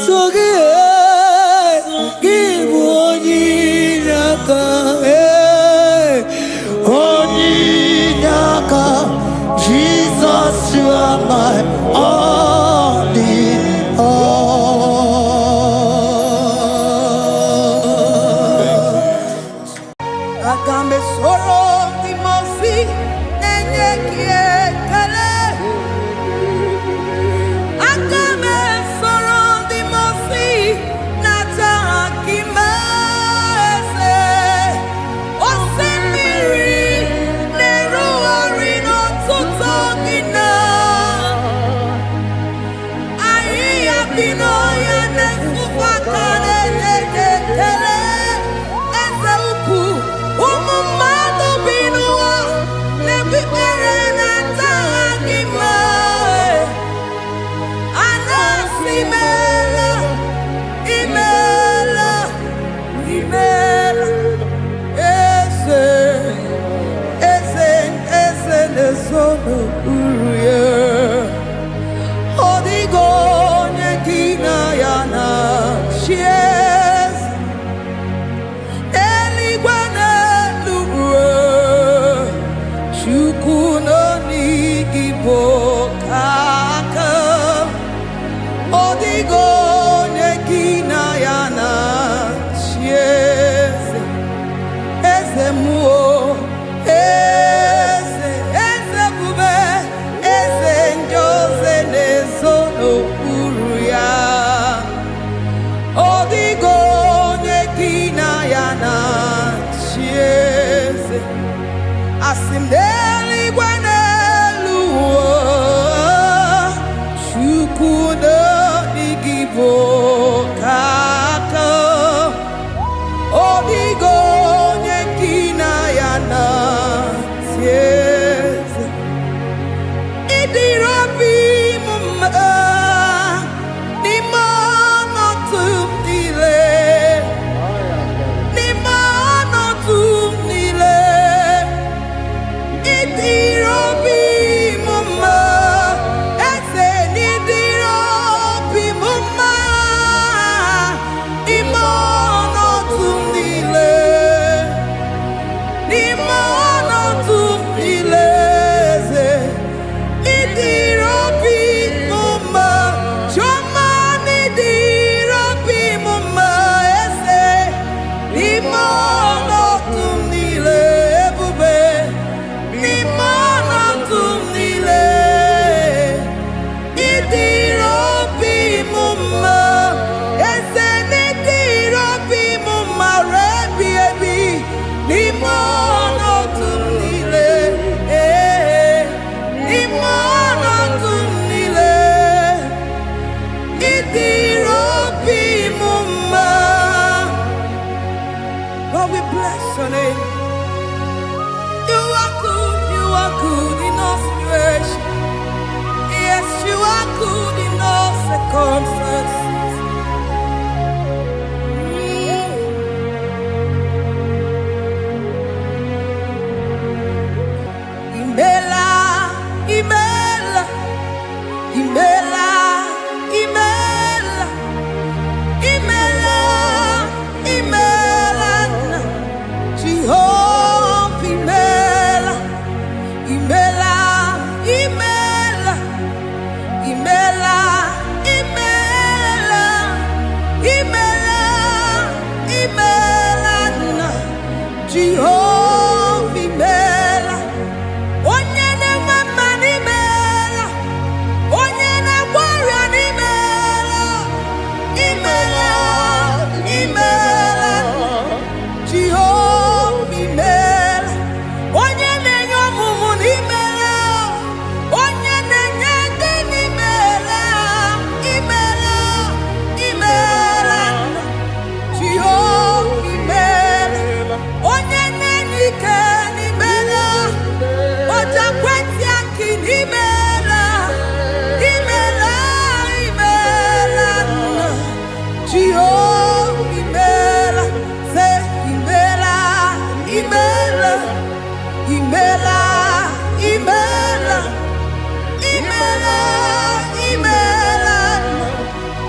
forgive onyinaka. Onyinaka, Jesus, you are my only all. Agambe soro timosi, nenye kiekele. Agambe soro timosi, nata akimese. Osemiri, neruari no tutogina. Aia pino ya nesufakane nekele. Eze upu, umu n'okpuru ọ dịghị onye gị na ya na-achị eze eluigwe n'elu Chukwu nọ n'IGBO aka ọ dịghị onye gị na ya na-achị eze eze mmụọ eze ebube eze ndị ozi na-ezo n'okpuru ya ọ dịghị onye gị na ya na-achị eze asị m n'eluigwe n'elu ụwa Chukwu nọ n'IGBO aka ọ dịghị onye gị na ya na-achị eze ịdịrị obi m mma n'ime ọnọdụ m niile n'ime ọnọdụ m niile ịdịrị obi m mma eze n'ịdịrị obi m mma n'ime ọnọdụ m niile n'ime ọnọdụ m niile eze ịdịrị obi m mma chiọma n'ịdịrị obi m mma eze n'ime ọnọdụ m niile ebube n'ime ọnọdụ m niile ịdịrị obi m mma eze n'ịdịrị obi m mma rebi ebi n'ime ọnọdụ m niile n'ime ọnọdụ m niile ịdịrị obi m mma. God, we bless your name. You are good in all situations. Yes, you are good in all circumstances. Imela, imela, imela, imela, imela, imela, Jehovah, imela, imela, imela, imela, imela, imela, imela, Jehovah, imela. Onye na-enwe mma n'imela, onye na-agwọ ọrịa n'imela, imela, imela, Jehova imela, onye na-enye ọmụmụ n'imela, onye na-enye ndị n'imela, imela, imela, Jehova imela, onye na-enye ike n'imela. Oja kwenti aki n'imela, imela, imela, Jehovah imela, say imela, imela, imela, imela, imela, imela,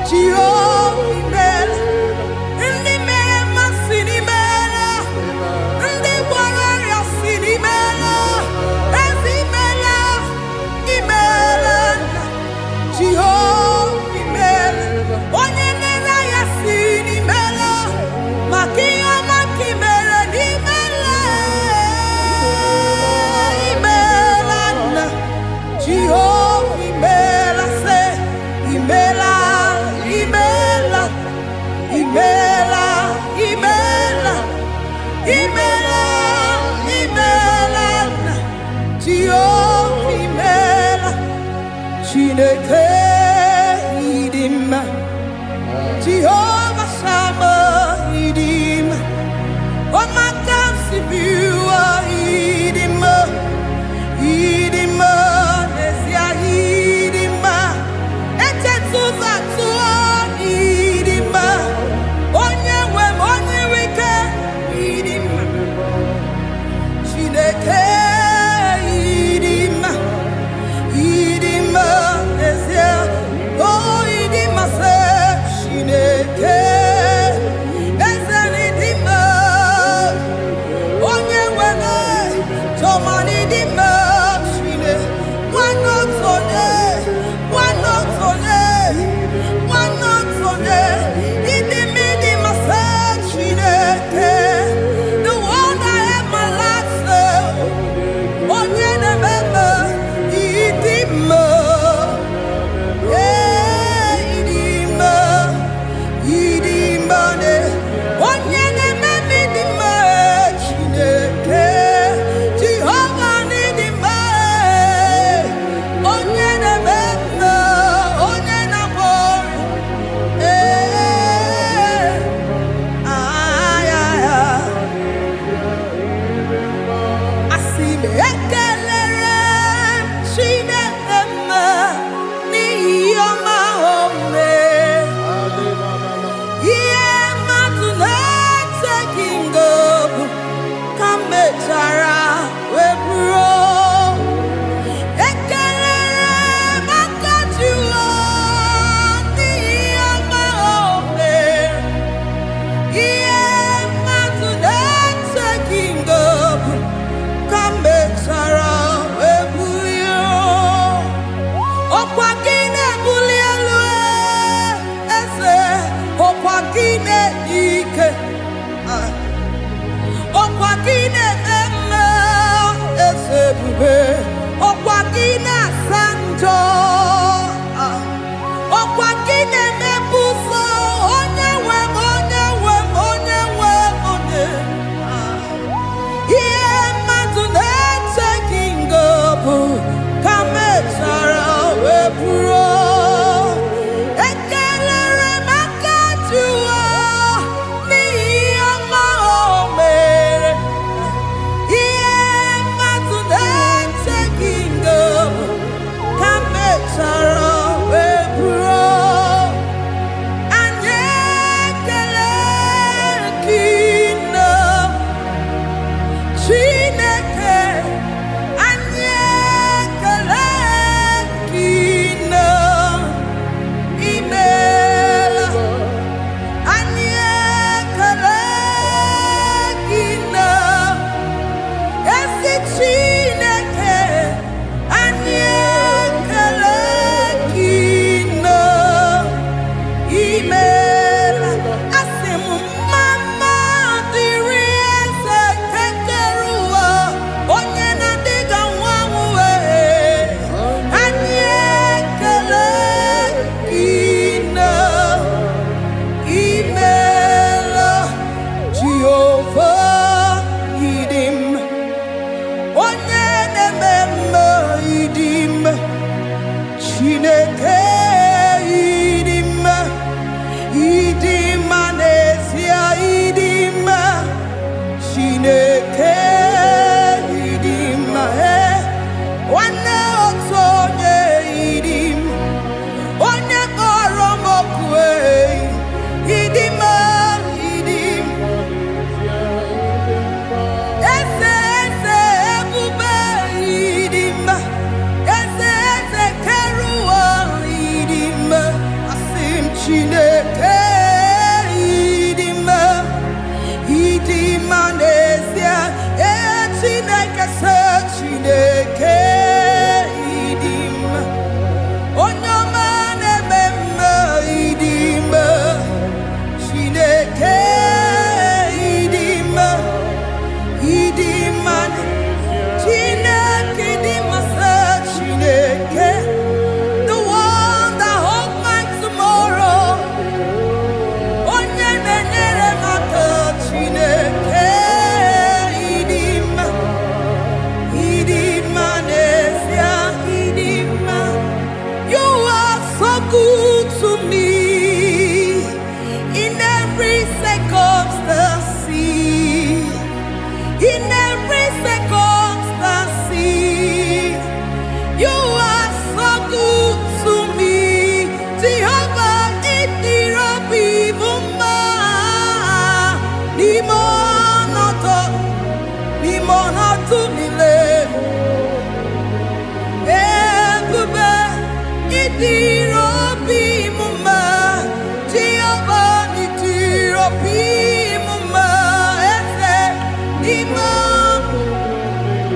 Jehovah imela, ndị mere mmasị n'imela, ndị gwara ọrịa si n'imela. Jehovah imela, onye na-ere ya si n'imela, maka ihe ọma ka imere n'imela, imela nna, Jehovah imela, se imela, imela, imela, imela, imela, imela nna, Jehovah imela. Chineke ịdị mma, Jehova Sama ịdị mma, ọmaka si biwa ịdị mma, ịdị mma n'ezie ịdị mma, echetụza tụọ ịdị mma, onye nwe m onye wike ịdị mma, Chineke ịdị mma.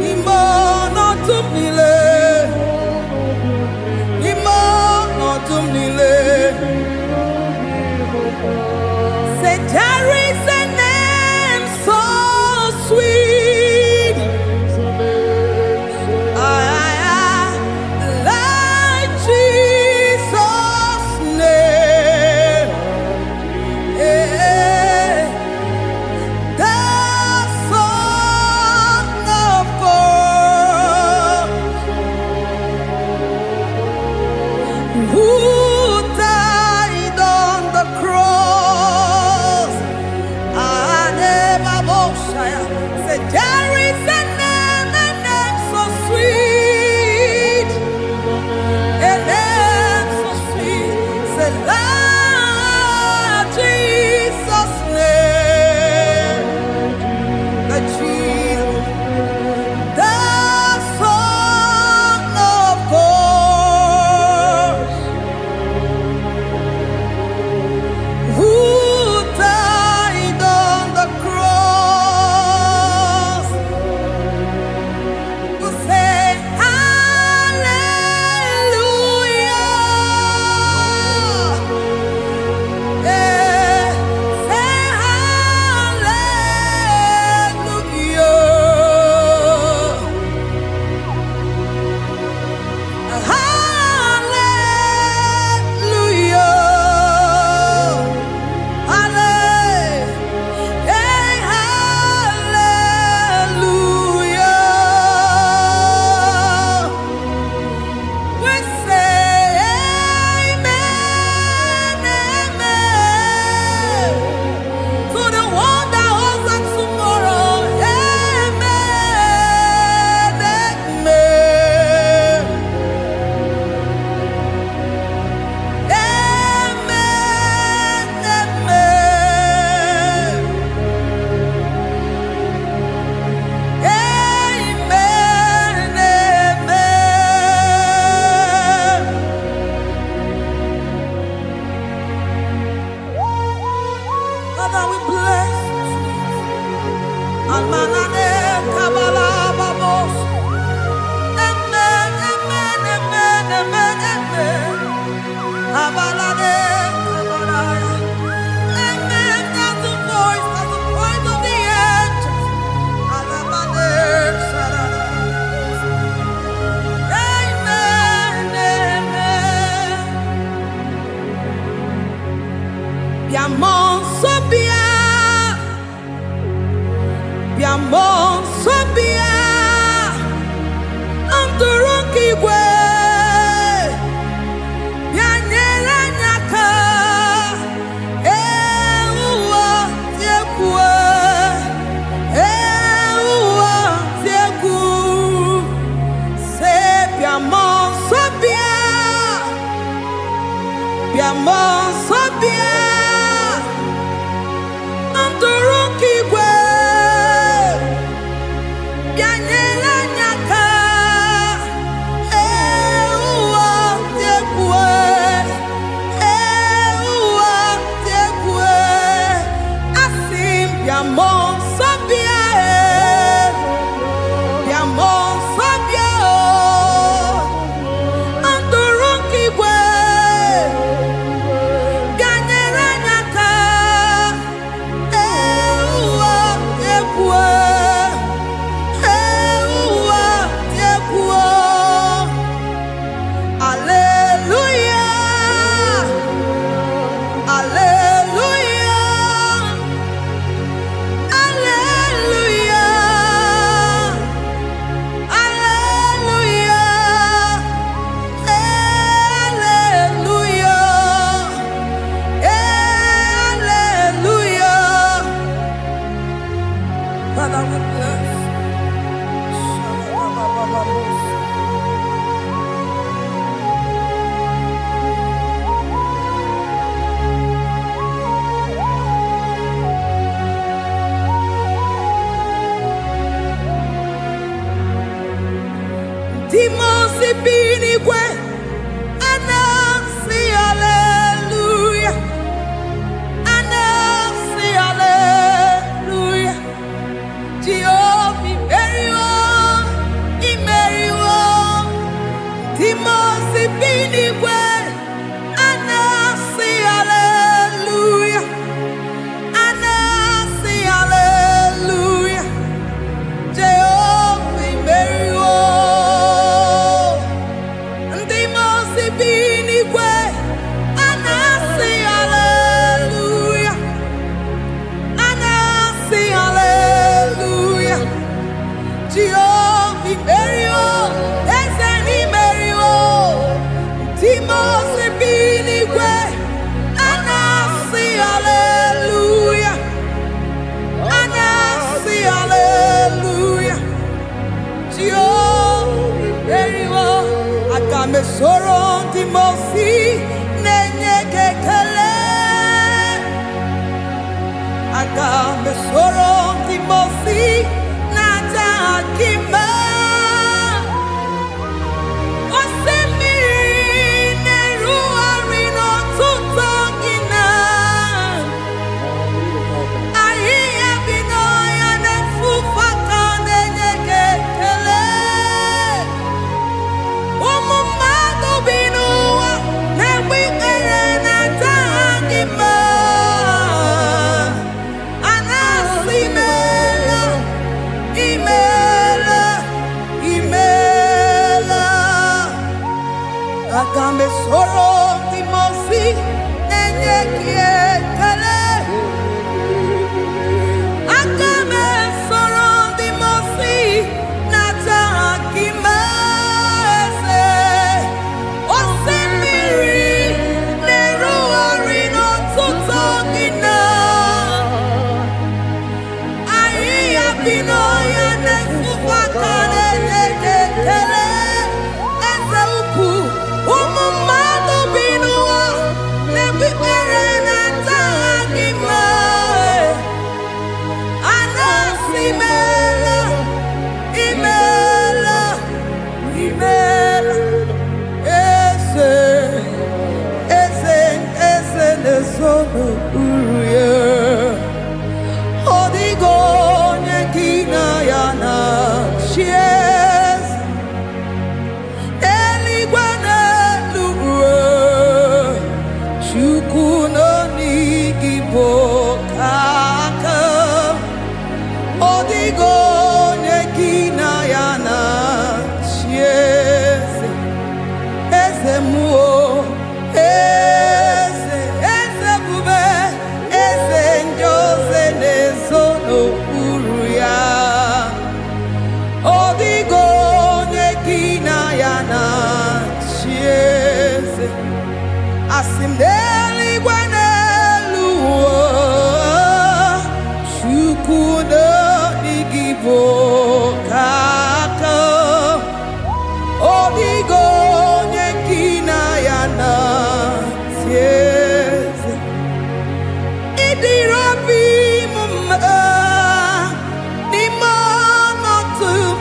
Nimo Di mono tu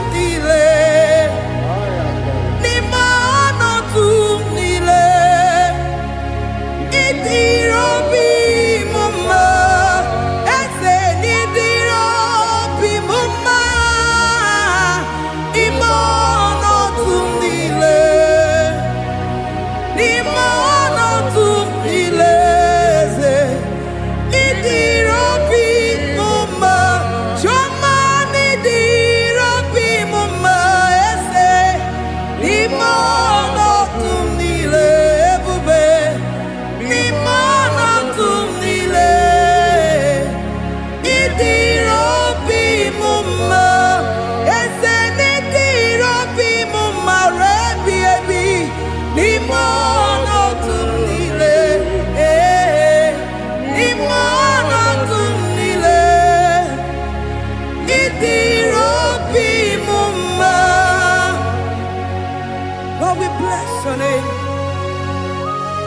your name.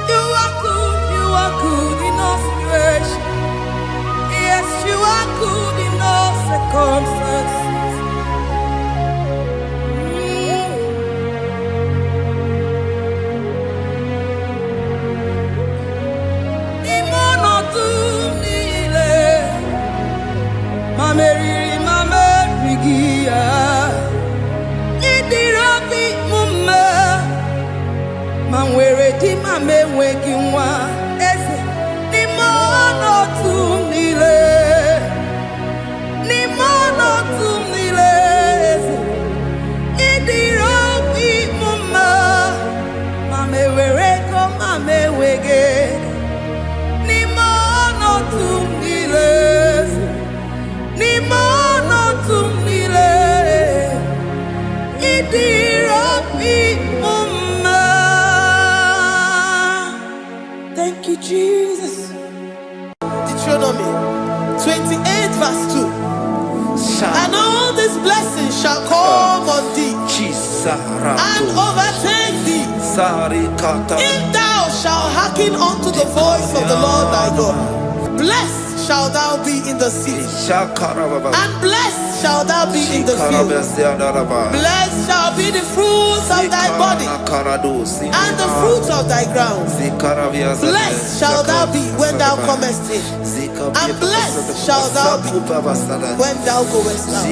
You are good in all situations. Yes, you are good in all circumstances. Thank you, Jesus. Deuteronomy 28 verse 2. And all these blessings shall come on thee and overtake thee if thou shalt hearken unto the voice of the Lord thy God. Blessed shall thou be in the city, and blessed shall thou be in the field. Blessed shall be the fruit of thy body, and the fruit of thy ground. Blessed shall thou be when thou comest in, and blessed shall thou be when thou goest out.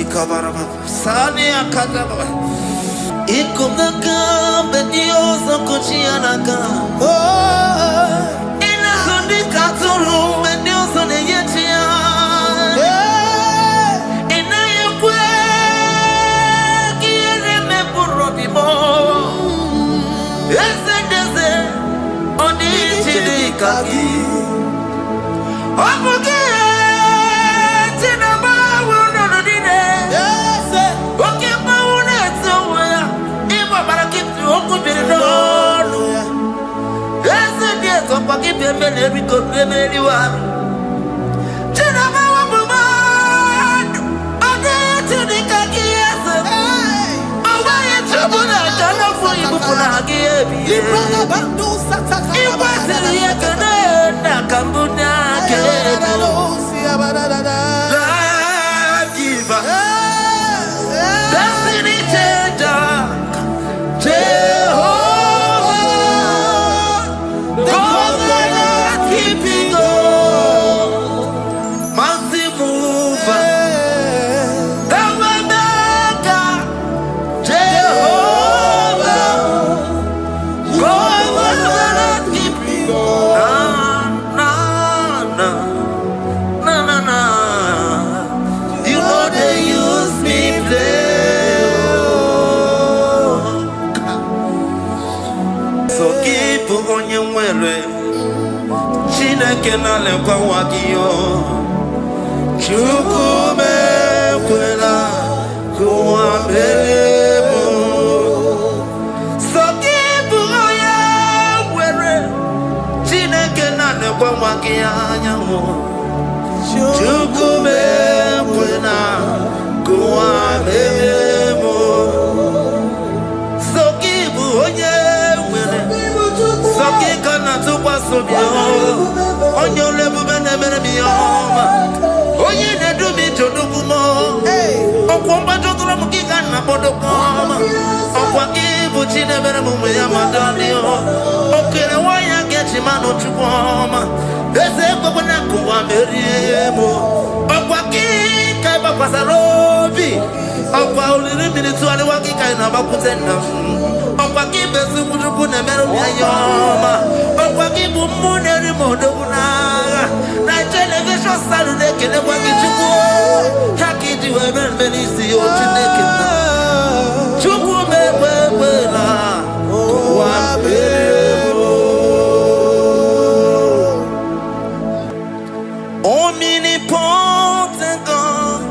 Omnipotent God,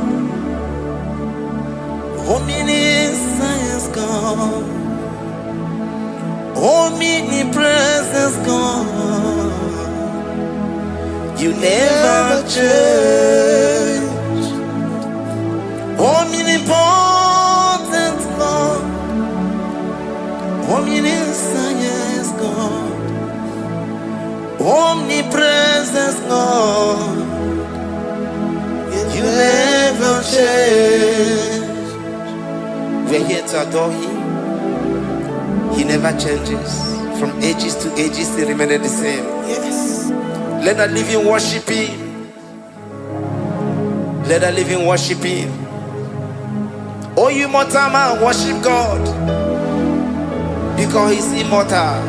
omniscience God, omnipresence God, you never change. Omnipotent God, omniscience We're here to adore him. He never changes. From ages to ages, he remains the same. Yes. Let the living worship him. Let the living worship him. Oh, you mortal man, worship God, because he's immortal.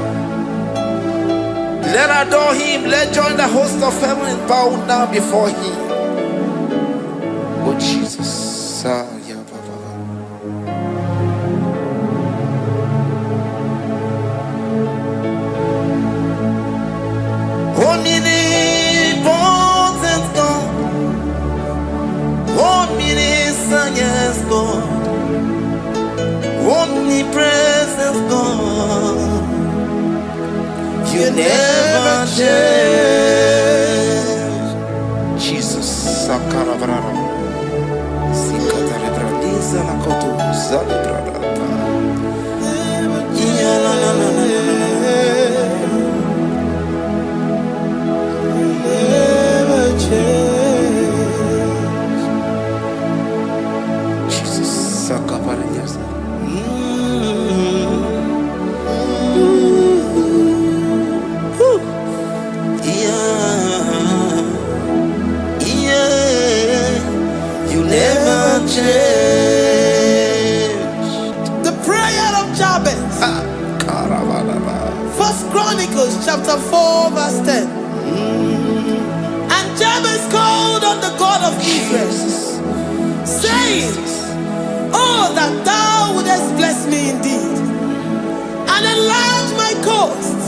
Let adore him. Let join the host of heaven and bow down before him. Oh, Jesus. Omnipotent God, omniscient yes God, omnipresent God, you never change. Jesus, Sakarabrara, Sikatalebradiza Nakoto, Zalibrada, Jesus, Sakaparias. You never change. The prayer of Jabez. First Chronicles chapter 4 verse 10. And Jabez called on the God of Israel, saying, oh, that thou wouldest bless me indeed, and enlarge my coast,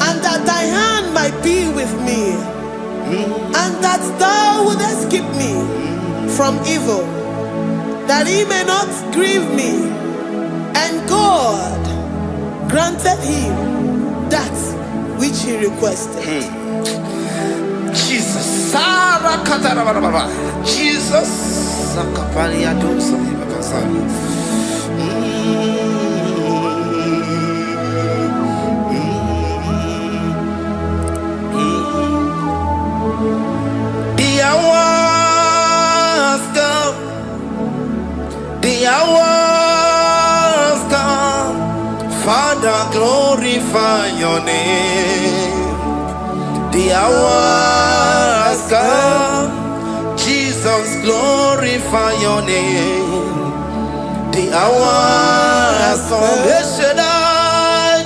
and that thy hand might be with me, and that thou wouldest keep me from evil, that he may not grieve me. And God granted him that which he requested. Jesus, Sarah Katarababa, Jesus, Sakaparia Dosa. The hours come, Father, glorify your name. The hours come, Jesus, glorify your name. The hours come, Yeshua,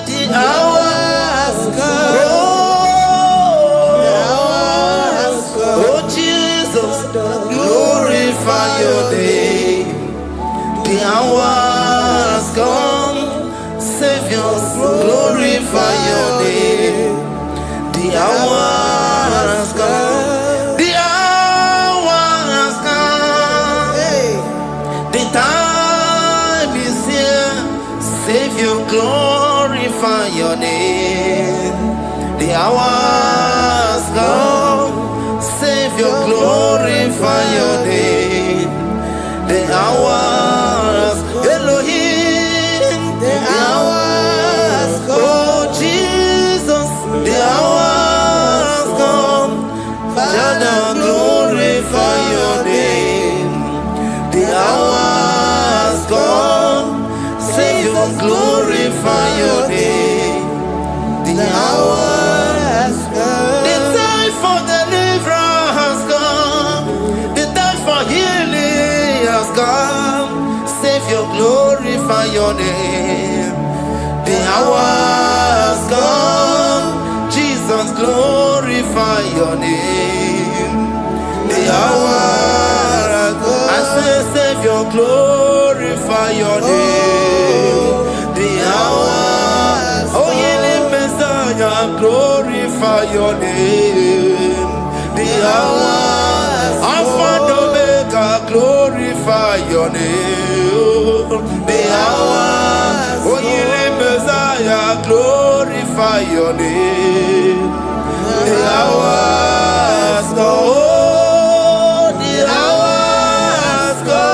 the hours come. Oh, Jesus, glorify your name. The hours come, Savior, glorify your name. The hours come, the hours come. The time is here, Savior, glorify your name. The hours come, Savior, glorify your name. The hours, Elohim, the hours come. Oh Jesus, the hours come. Father, glorify your name. The hours come. Savior, glorify your name. The hours come. The time for deliverance has come. The time for healing has come. Savior, glorify your name. The hours come. Jesus, glorify your name. The hours come. I say, Savior, glorify your name. The hours. Oh, healing Messiah, glorify your name. The hours. Alpha and Omega, glorify your name. The hours. Oh, healing Messiah, glorify your name. The hours go. Oh, the hours go.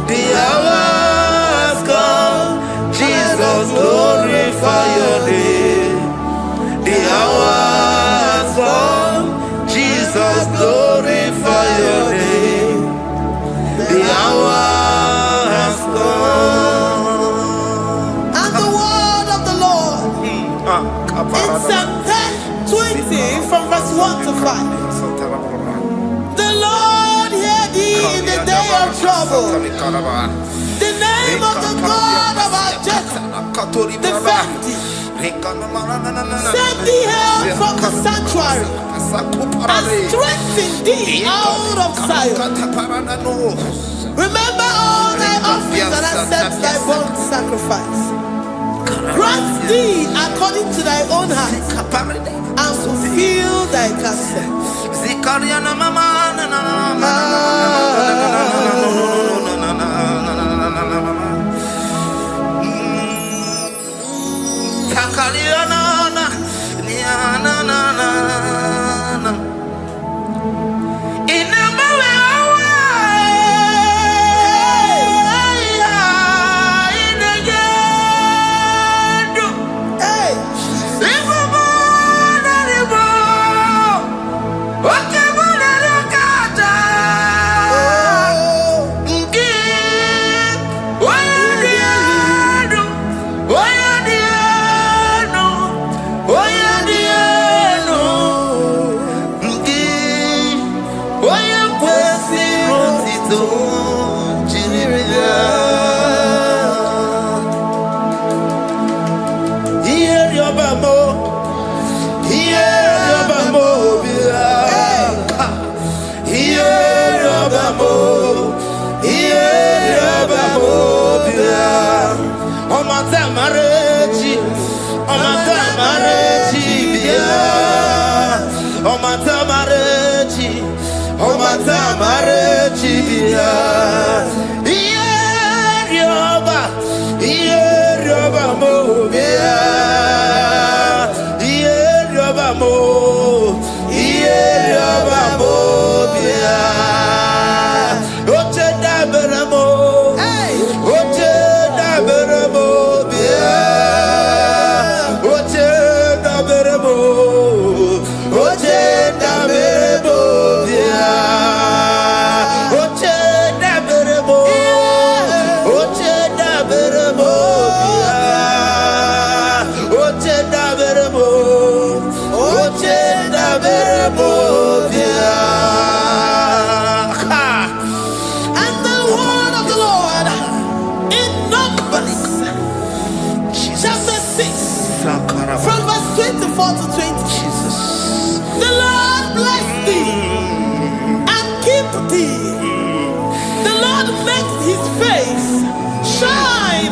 The hours come. Jesus, glorify your name. The hours come. Jesus, glorify your name. The hours 5. The Lord hear thee in the day of trouble. The name of the God of our Jacob defend thee. Send thee help from the sanctuary and strengthen thee out of Zion. Remember all thy offerings and accept thy burnt sacrifice. Grant thee according to thy own heart and fulfill thy counsel.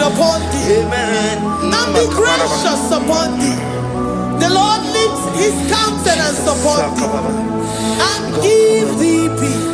Upon thee, amen, and be gracious upon thee. The Lord lifts his countenance upon thee and give thee peace.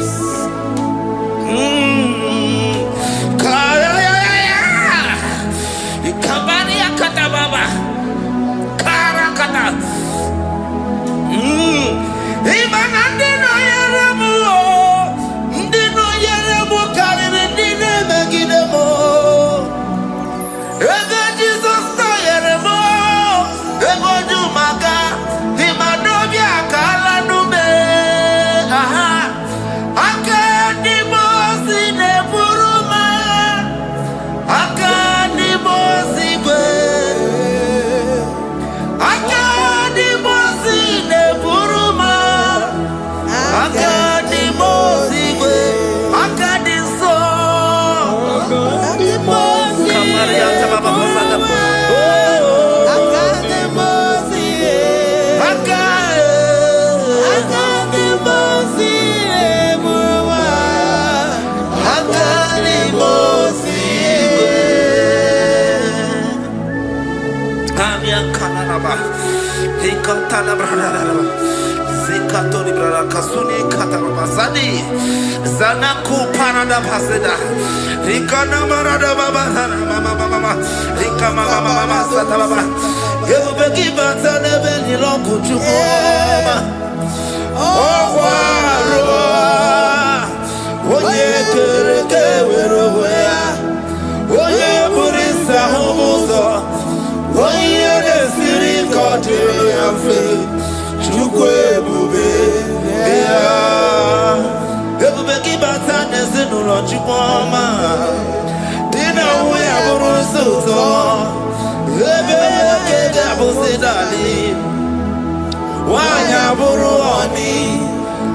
Wanya buruoni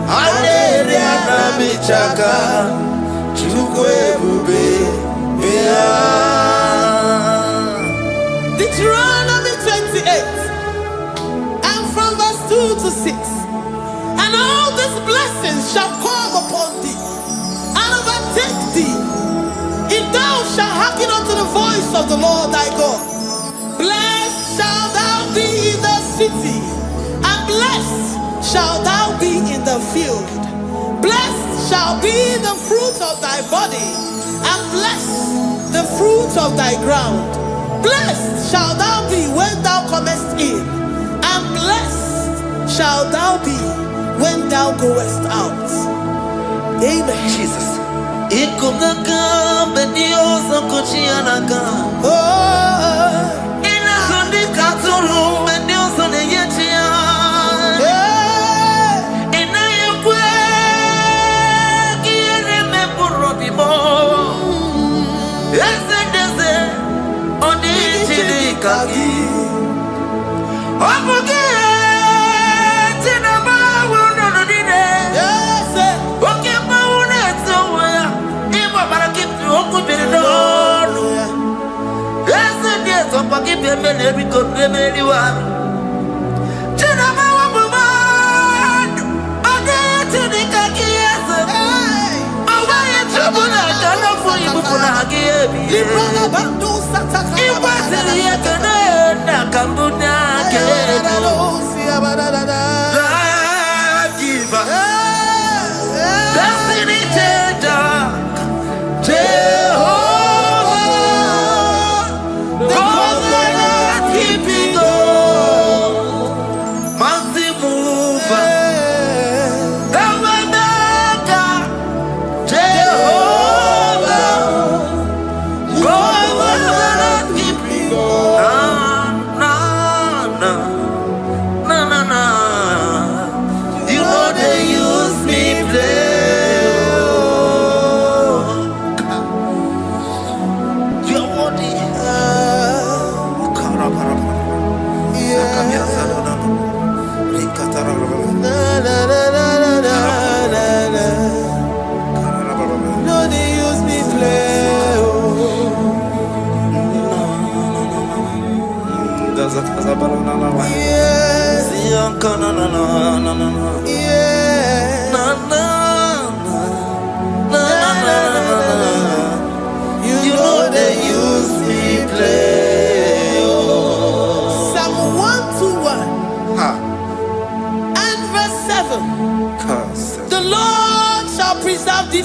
Adere anamichaka Chukwe bube Deuteronomy 28 and from verse 2 to 6. And all these blessings shall come upon thee and overtake thee if thou shalt hearken unto the voice of the Lord thy God. Blessed shalt thou be in the city, and blessed shalt thou be in the field. Blessed shall be the fruit of thy body, and blessed the fruit of thy ground. Blessed shalt thou be when thou comest in, and blessed shalt thou be when thou goest out. Amen. Jesus.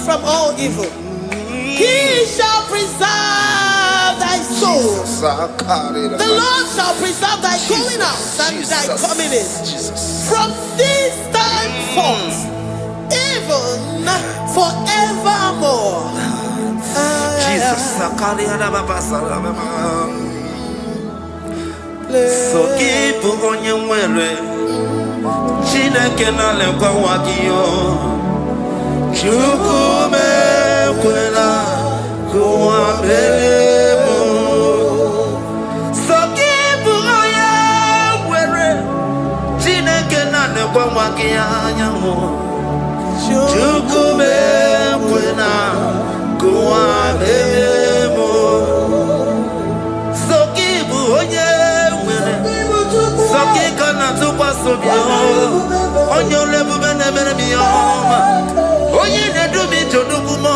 From all evil, he shall preserve thy soul. The Lord shall preserve thy going out and thy coming in from this time forth, even forevermore. Jesus. So keep on your way. Chineke na lekwa wagiyo. Chukume kwela kuambelemo Sokibu oya were Chineke na nekwa wakianya mo Chukume kwela kuambelemo Sokibu oya were Sokika na tukwa sobio Onyo lebu bene bene biyoma Oye ne do mi to do kumo.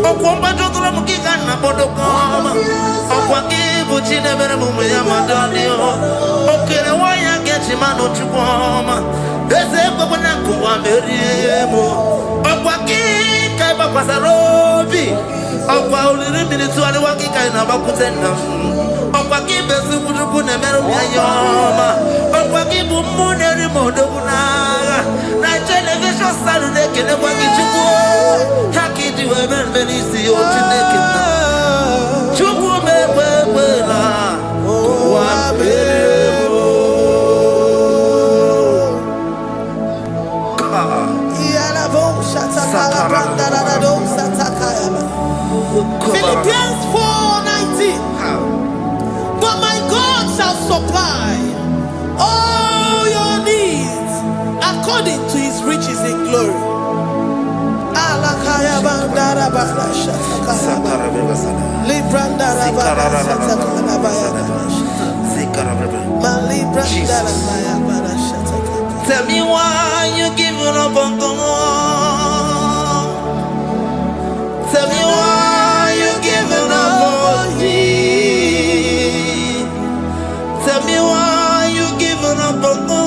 Okwomba to kula mukika na bodo koma. Okwaki buchi ne bere mumu ya madani o. Okere waya gechi mano chukoma. Ese kwa na kuwa meriemo. Okwaki kai ba kwasa robi. Okwa uliri militu ali waki kai na bakutenda. Okwaki besu kujuku ne meru ya yoma. Okwaki bumu ne rimodo kunaga. Na television Saturday kene kwa kichuku. Haki diwe benisi o chineke na. Chuku mekwela. Kwa beremo. Iyala bo shatakala brandara do satakaya. Philippians 4:19. But my God shall supply all your needs Tell me why you giving up on God. Tell me why you giving up on me. Tell me why you giving up on God.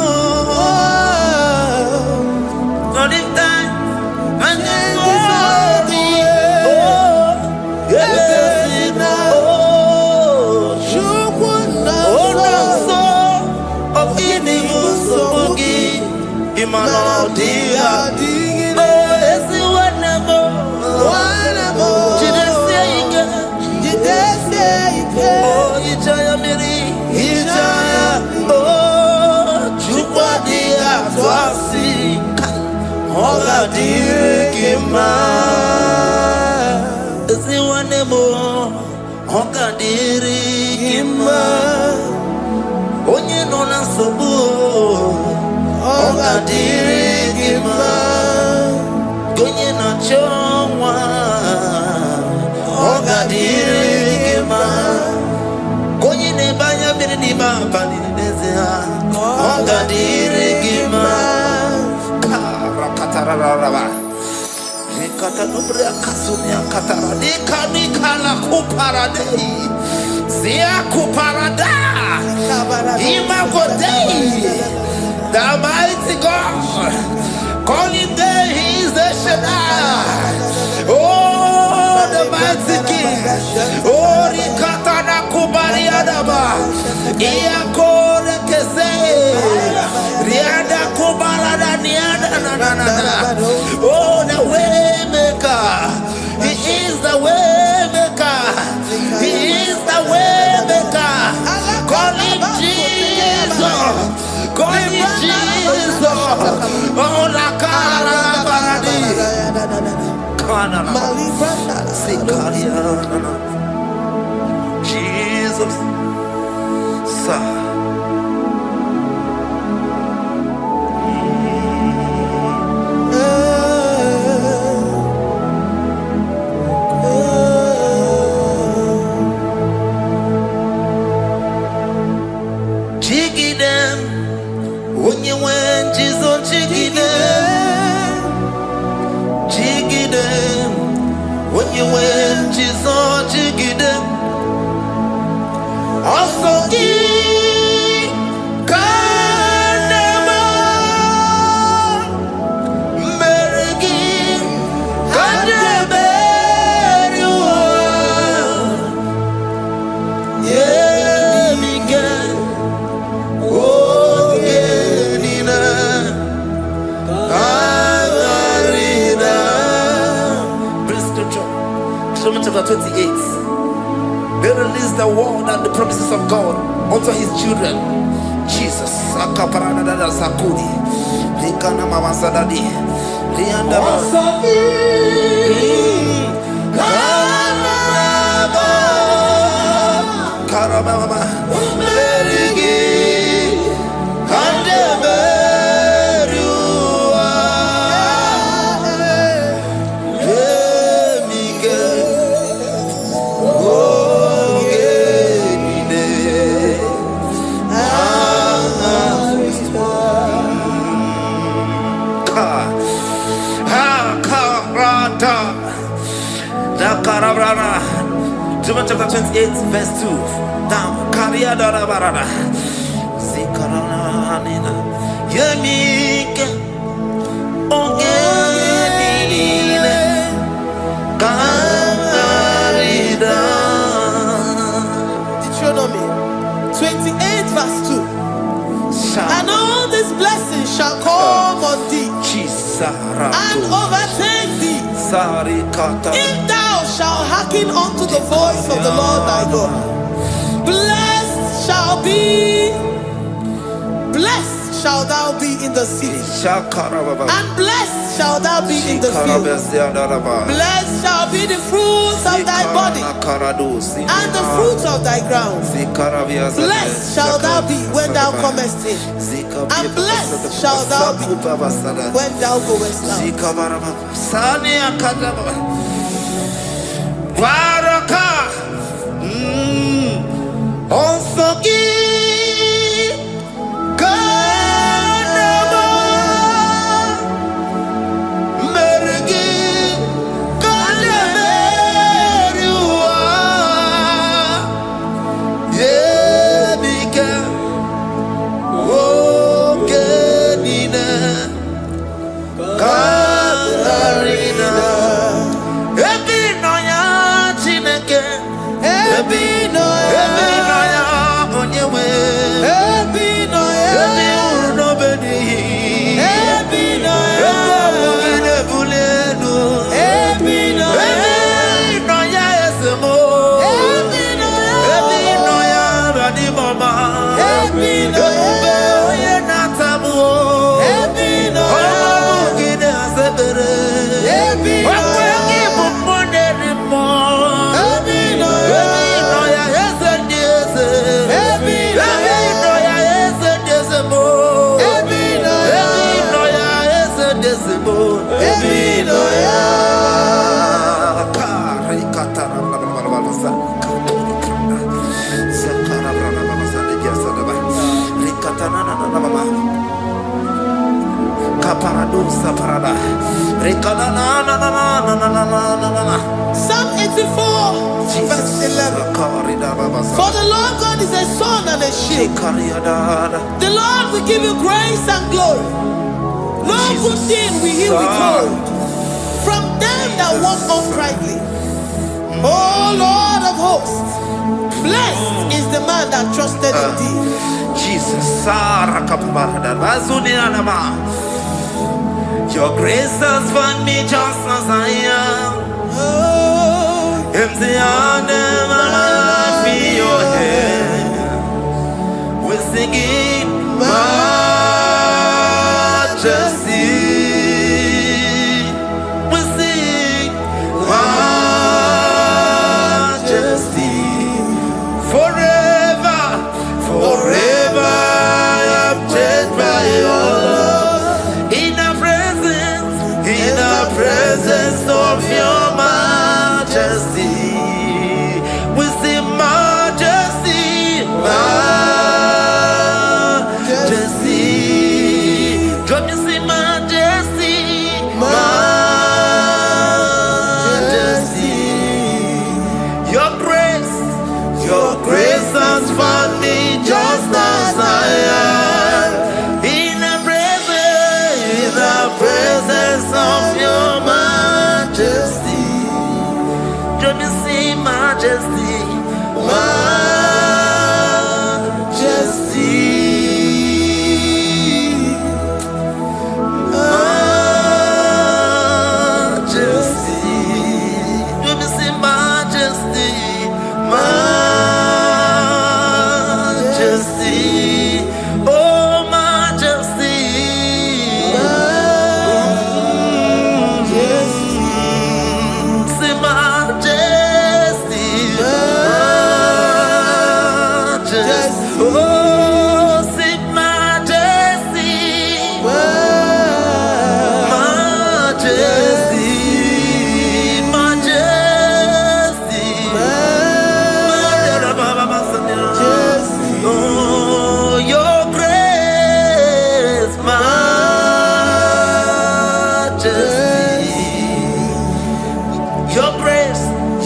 Not in time, and then worry. Oh, yes, oh, of giving so boogie. Imano dia, oh, let's see what number. Oh, Ijaya Miri, Ijaya, oh, Chupadia, Twasi, Hola Dirikima, is it one more? Hoga Dirikima, Onye Nona Sobu, Hoga Dirikima, Gonye Nachoma, Hoga Dirikima. Banya bini ba bani nezia onga dirigima kara katararaba nikata nubria kasunya katara nikala kuparadei zia kuparada imagodei the mighty God calling there he is the Shaddai. Oh, the mighty King. Oh, rikatana kubariadaba iakore kese riada kubalada niada na. Oh, the way maker. He is the way maker. He is the way maker. Call him Jesus. Call him Jesus. Oh, la cara baradi. Kana Jesus. Sa. Jiggy them when you went, Jesus, jiggy them. Jiggy them when you went, Jesus, jiggy them. Also, chapter 28. They release the word and the promises of God unto his children. Jesus. Akaparanada Sakudi. Likana Mama Sadadi. Lianda Karababa. Deuteronomy chapter 28 verse 2. Down. Karia dara barada. Zikarana nina. Yemike. Ogenine. Kamarida. Deuteronomy 28 verse 2. And all these blessings shall come on thee and overtake thee if thou shalt hearken unto the voice of the Lord thy God. Blessed shall thou be in the city, and blessed shall thou be in the field. Blessed shall be the fruits of thy body and the fruits of thy ground. Blessed shall thou be when thou comest in, and blessed shall thou be when thou goest out. Psalm 84, verse 11. For the Lord God is a sun and a shield. The Lord will give you grace and glory. No good thing will he withhold from them that walk uprightly. O Lord of hosts, blessed is the man that trusted in thee. Jesus, your grace has found me just as I am. Empty handed, my life in your hand. We're singing majesty. We sing majesty. Forever, forever I'm changed by your love. In the presence of your majesty, we see majesty, majesty. Come you see majesty, majesty. Your grace has found me just as I am. In the presence of your majesty, let me see majesty, majesty, majesty. Let me see majesty, majesty. Oh, majesty.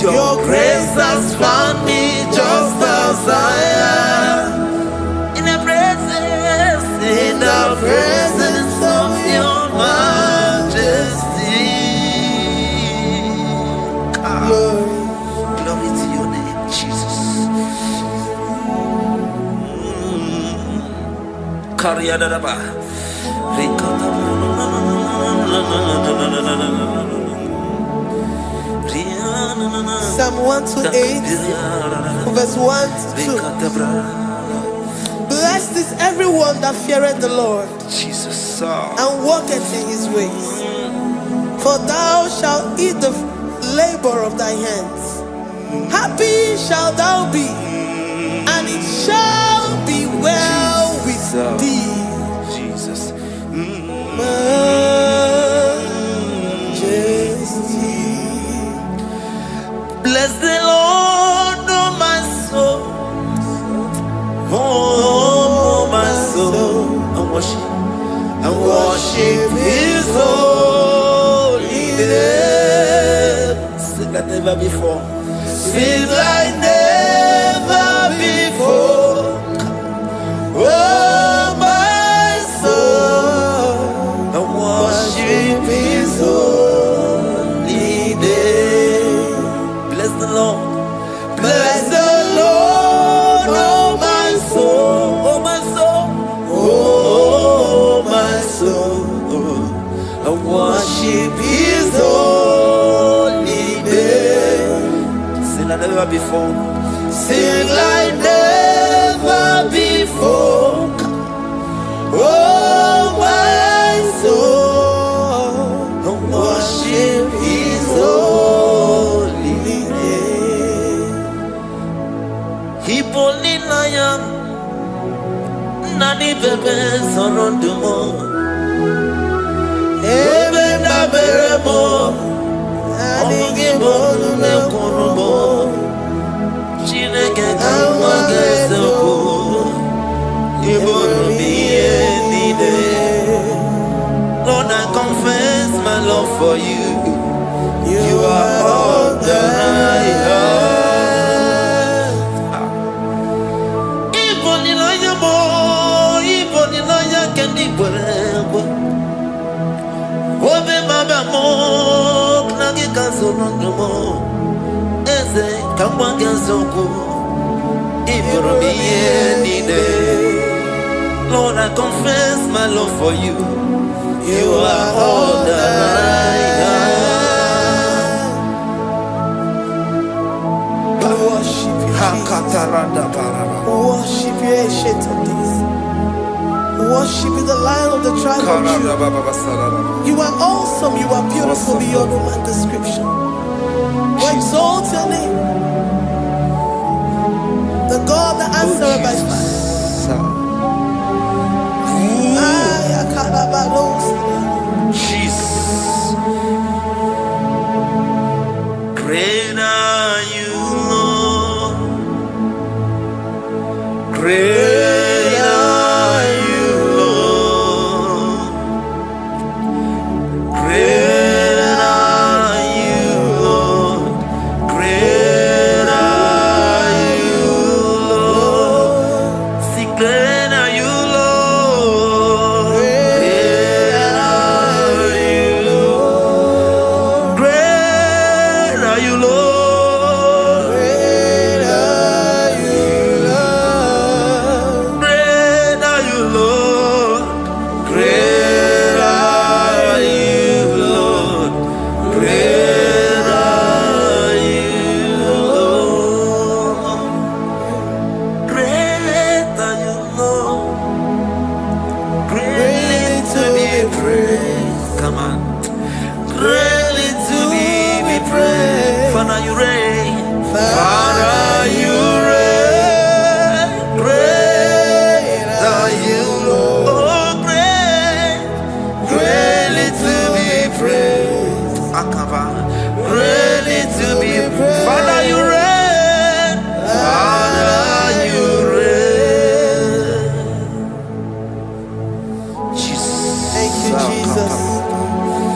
Your grace has found me just as I am. In the presence of your majesty. Glory to your name, Jesus. Psalm 128, verse 1 to 2. Blessed is everyone that feareth the Lord, Jesus, and walketh in his ways. For thou shalt eat the labor of thy hands. Happy shalt thou be, and it shall be well with thee. Jesus. Bless the Lord, oh my soul, oh my soul, and worship His holy name. Sing like never before. Sing like never before. Oh my soul, and worship His holy name. Bless the Lord. Bless the Lord, oh my soul, oh my soul, oh my soul, and worship His holy name. Sing like never before. Sing like never before. folk. Oh, my soul, worship His holy name. Hipolinaya Nani bebe sorondumo Ebe da beremo Omugibo nune kunumo Chineke kama gesoko Ibo numiye nide Lord, I confess my love for you. You are all that I have. Even in I can be well. Obe baba mo, nagi kazono mo. Eze kama gesoko. Ibo numiye nide. Lord, I confess my love for you. You are all that I have. Worship you, Jesus. Worship you, ancient of days. Worship you, the Lion of the tribe of Judah. You are awesome. You are beautiful beyond human description. We exalt your name, the God that answered by fire. Jesus, great are you, Lord. Great are you, Lord. Great are you, Lord. Great are you, Lord. See, great are you, Lord.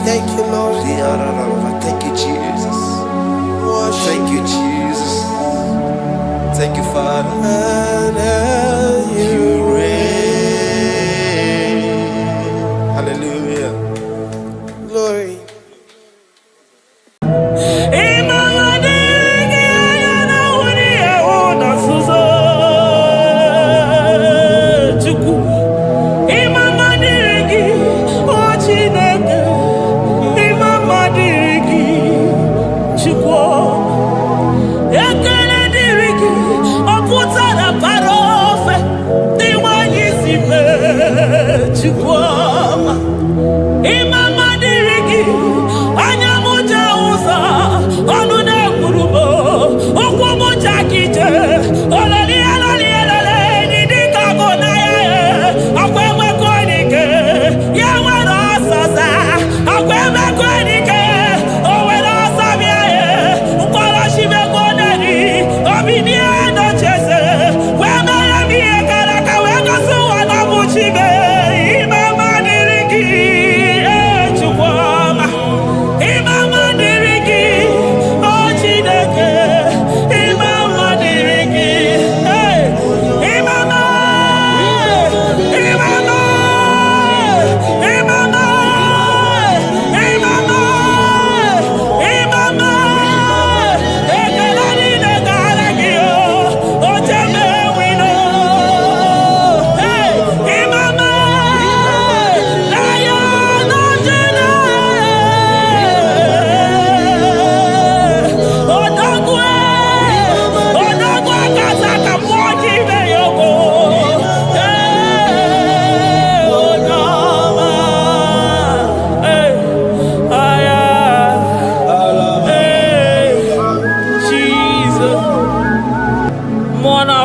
Thank you, Lord. Thank you, Jesus. Worship. Thank you, Jesus. Thank you, Father. You reign. Hallelujah. Glory. Put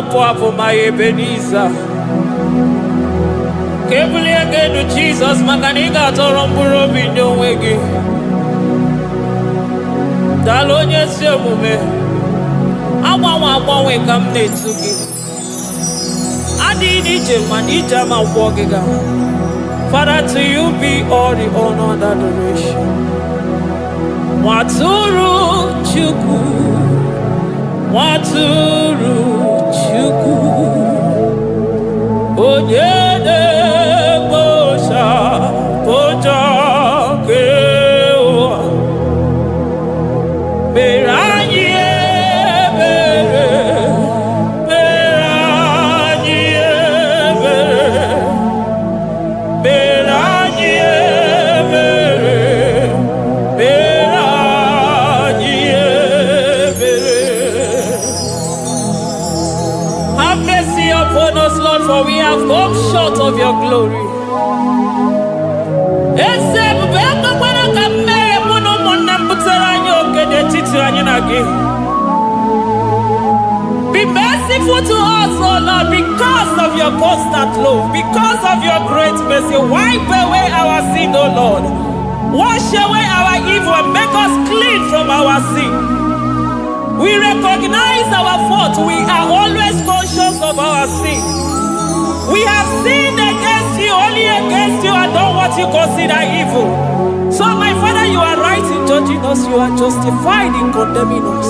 Poapo my Ebenezer. Kebuli again to Jesus, Makaniga Toromburo Bindo Wegi. Dalonya Semume. Awa we come to give. Adi Nijam Manijama Wogiga. Father, to you be all the honor and adoration. Waturu Chuku. Waturu Chuku. Onyede Bosha Boja Kewa. Beranye Bere. Beranye Bere. Beranye Bere. Beranye Bere. Have mercy upon us, Lord, for we have come short of your glory. Be merciful to us, O Lord, because of your constant love, because of your great mercy. Wipe away our sin, O Lord. Wash away our evil and make us clean from our sin. We recognize our fault. We are always conscious of our sin. We have sinned against you, only against you, and done what you consider evil. So, my Father, you are right in judging us. You are justified in condemning us.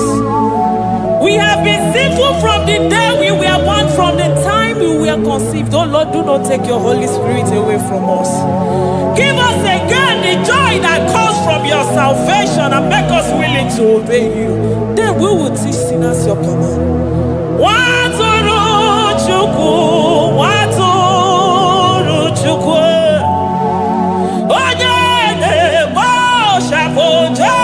We have been sinful from the day we were born, from the time we were conceived. Oh Lord, do not take your Holy Spirit away from us. Give us again the joy that comes from your salvation and make us willing to obey you. Then we will teach sinners your command. Waturu Chuku, Waturu Chuku. Onyede Bosha Boja.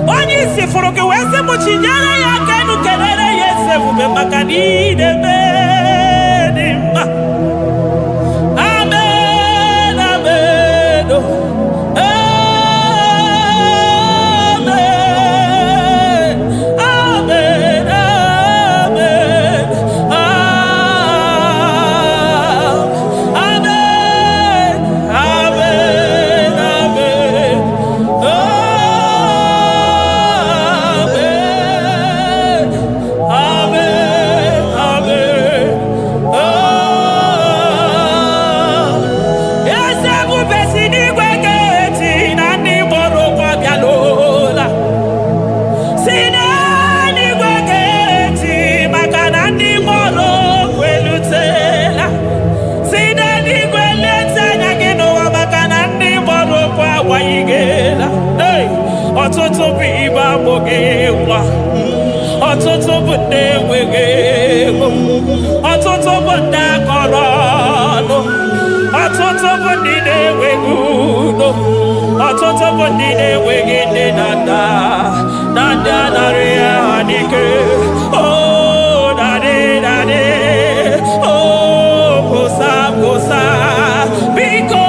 Onye isi furu gị wee sị m chinyere ya aka enu kelere ya eze ebube maka na ị na-eme dị mma. Amen, amen, amen, amen, amen, amen, amen. Amen, amen, amen. mogewa. Ọtụtụ bụ ndị enweghị ego. Ọtụtụ bụ ndị akọrọ ọnụ. Ọtụtụ bụ ndị na-enweghị udo. Ọtụtụ bụ ndị na-enweghị nne na nna. Na ndị anarị ya n'ike. Oh, daddy, daddy. Oh, kosa, kosa. Biko.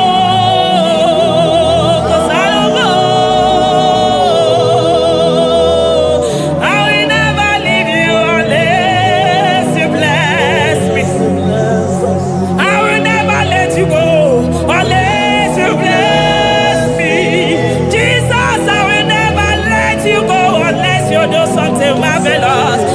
Marvelous.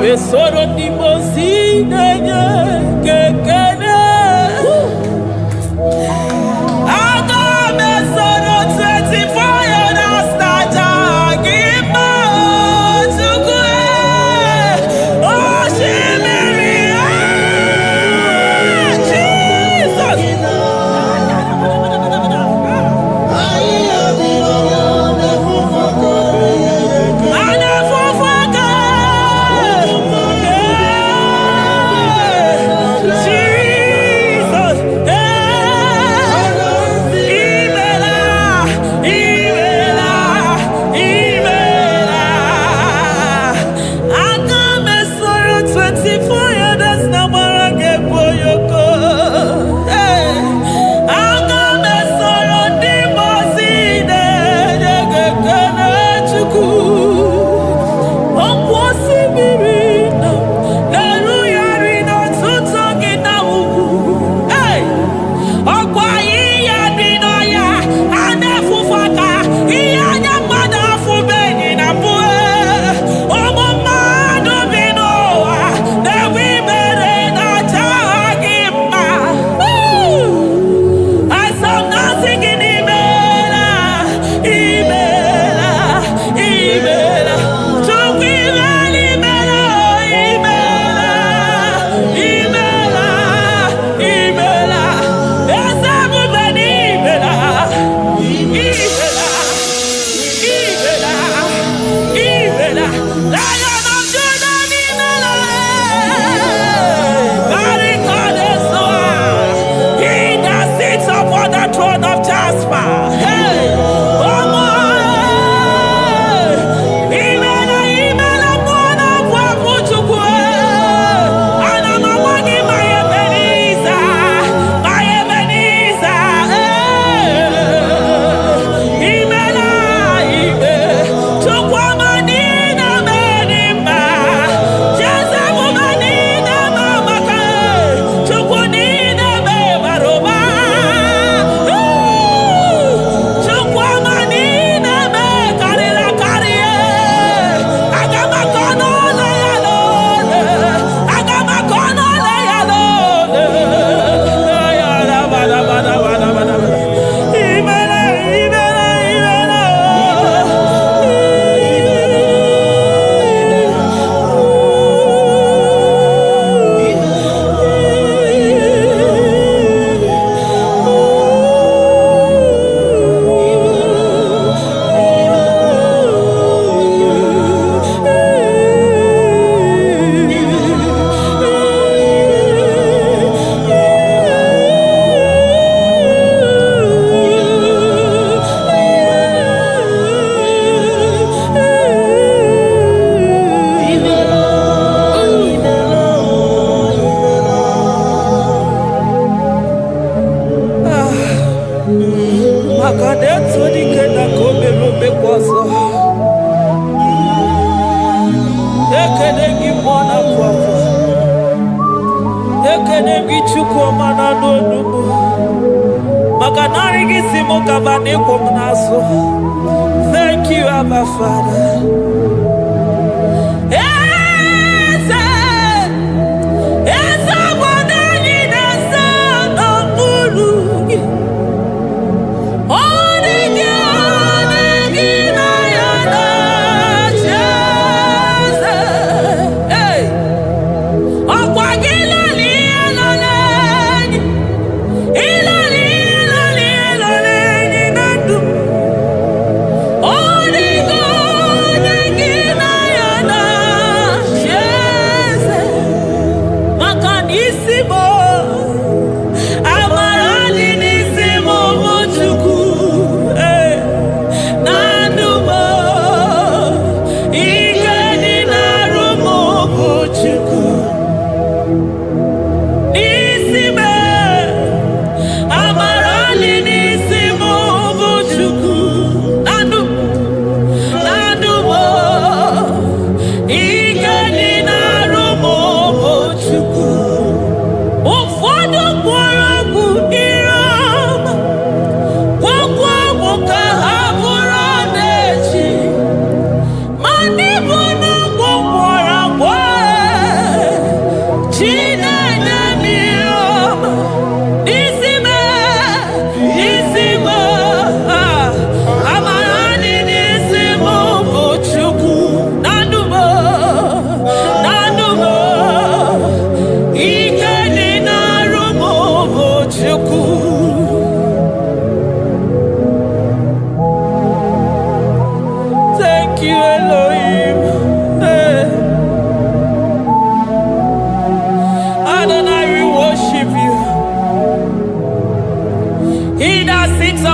we soro di mosi nenye kekene. Aga me soro 24 years staja gima chukwe. Oh shimiri Jesus. Thank you, Abba Father.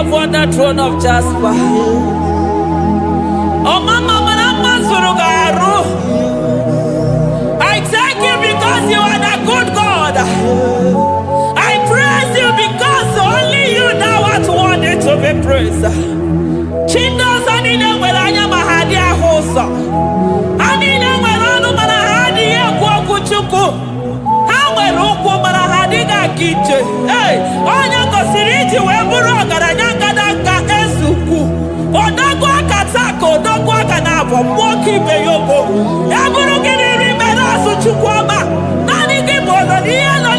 love on the throne of Jasper. Oh, Mama, I thank you because you are the good God. I praise you because only you know what wanted to be praised. Chindos anine welanya mahadi ahosa. Anine welanu mahadi ekwo kuchuku. Hawe rukwo mahadi ga kiche. Hey, onya kosiriti weburu ogaranya kadaka esuku. Odogwa katako, odogwa kanabo, mwoki beyobo. Eburu gini rimena suchukwama. Nani gibono, nielo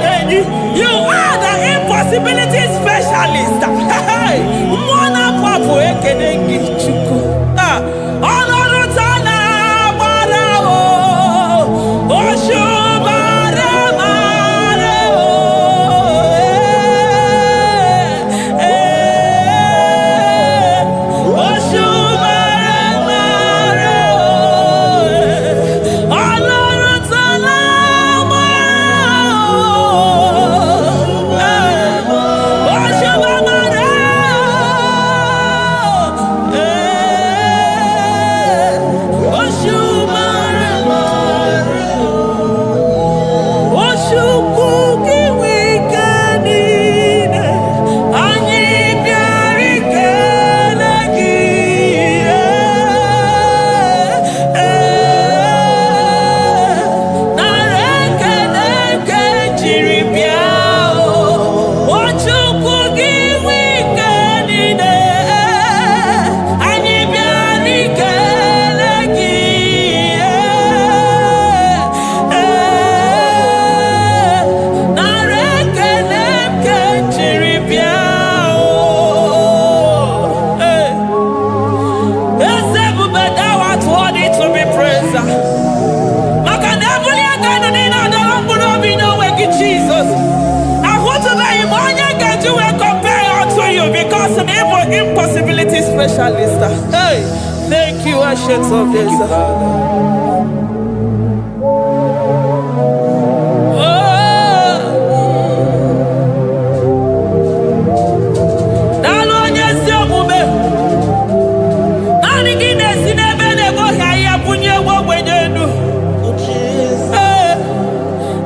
lenyi. You are the impossibility specialist. Hey, mwana papu ekene gichuku. Honoru tana barao, oshubara marao. Impossibility specialist. Hey, thank you, Ancient of Days.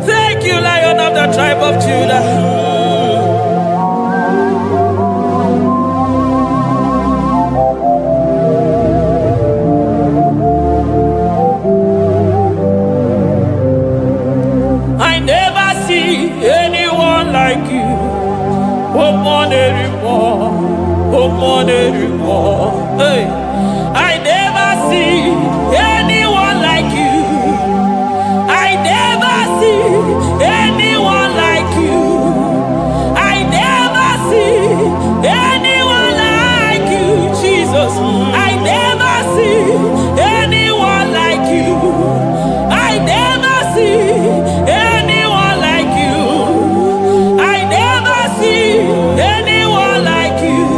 Thank you, Lion of the tribe of Judah. Hey, I never see anyone like you. I never see anyone like you. I never see anyone like you, Jesus. I never see anyone like you. I never see anyone like you. I never see anyone like you.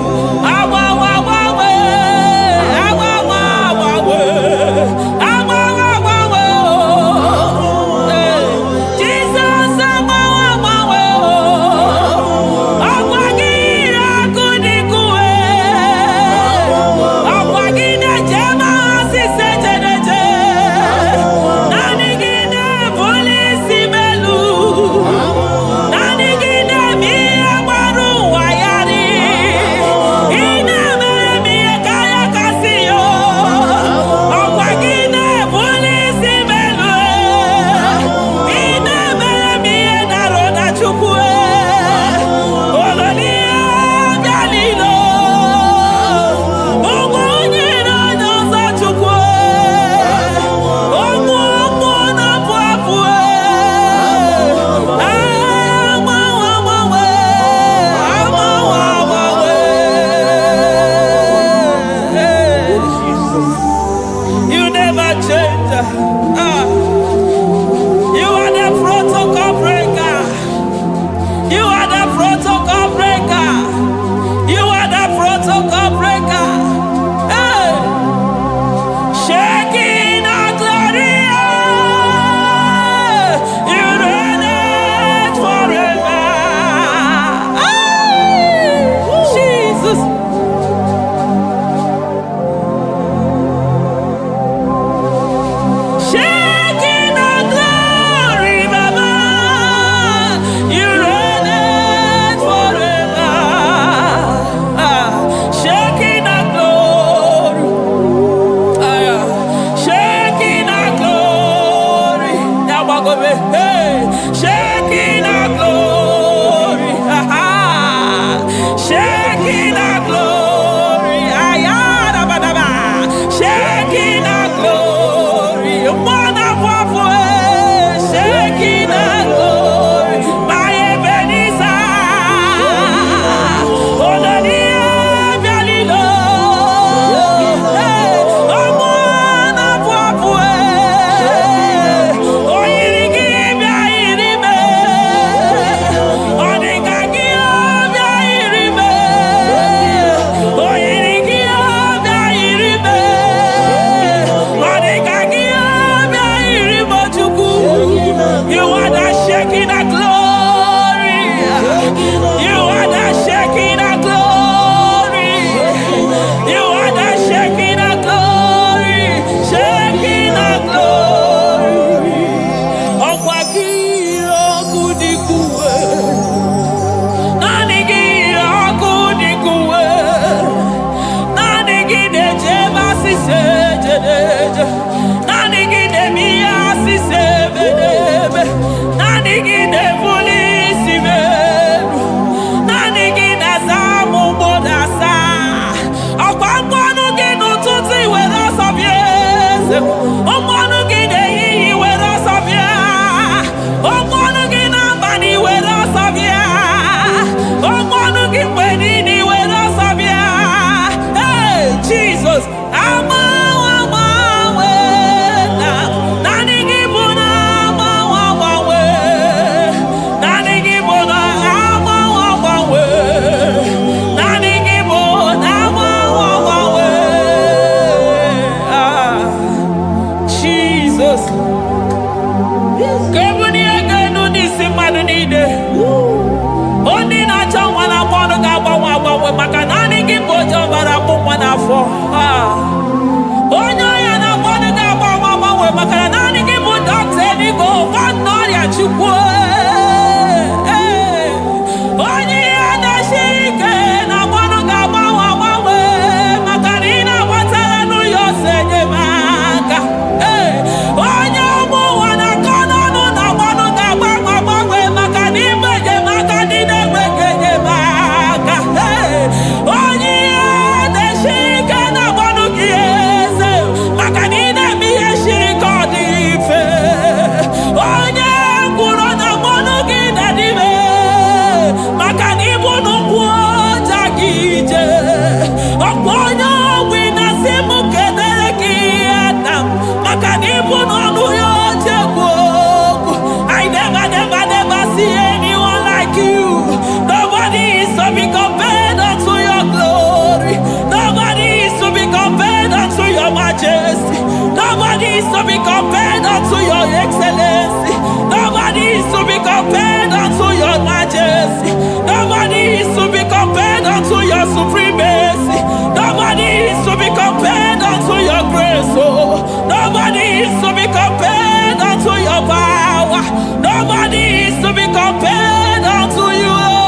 Nobody is to be compared unto your excellency. Nobody is to be compared unto your majesty. Nobody is to be compared unto your supremacy. Nobody is to be compared unto your grace. Oh, nobody is to be compared unto your power. Nobody is to be compared unto you, Lord.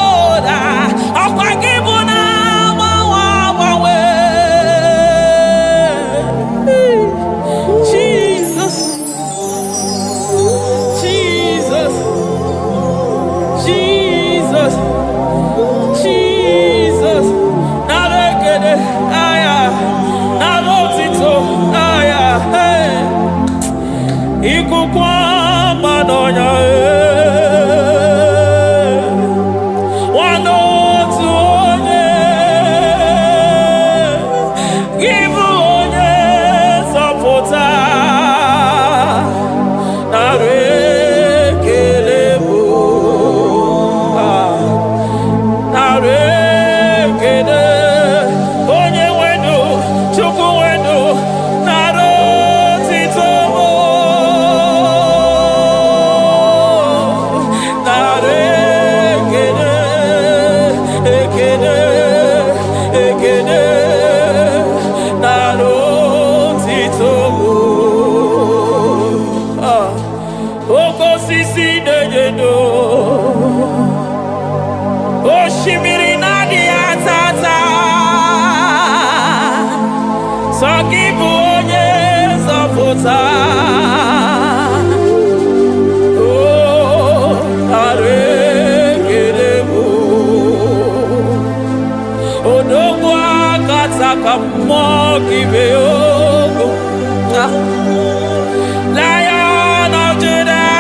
Lion of Judah,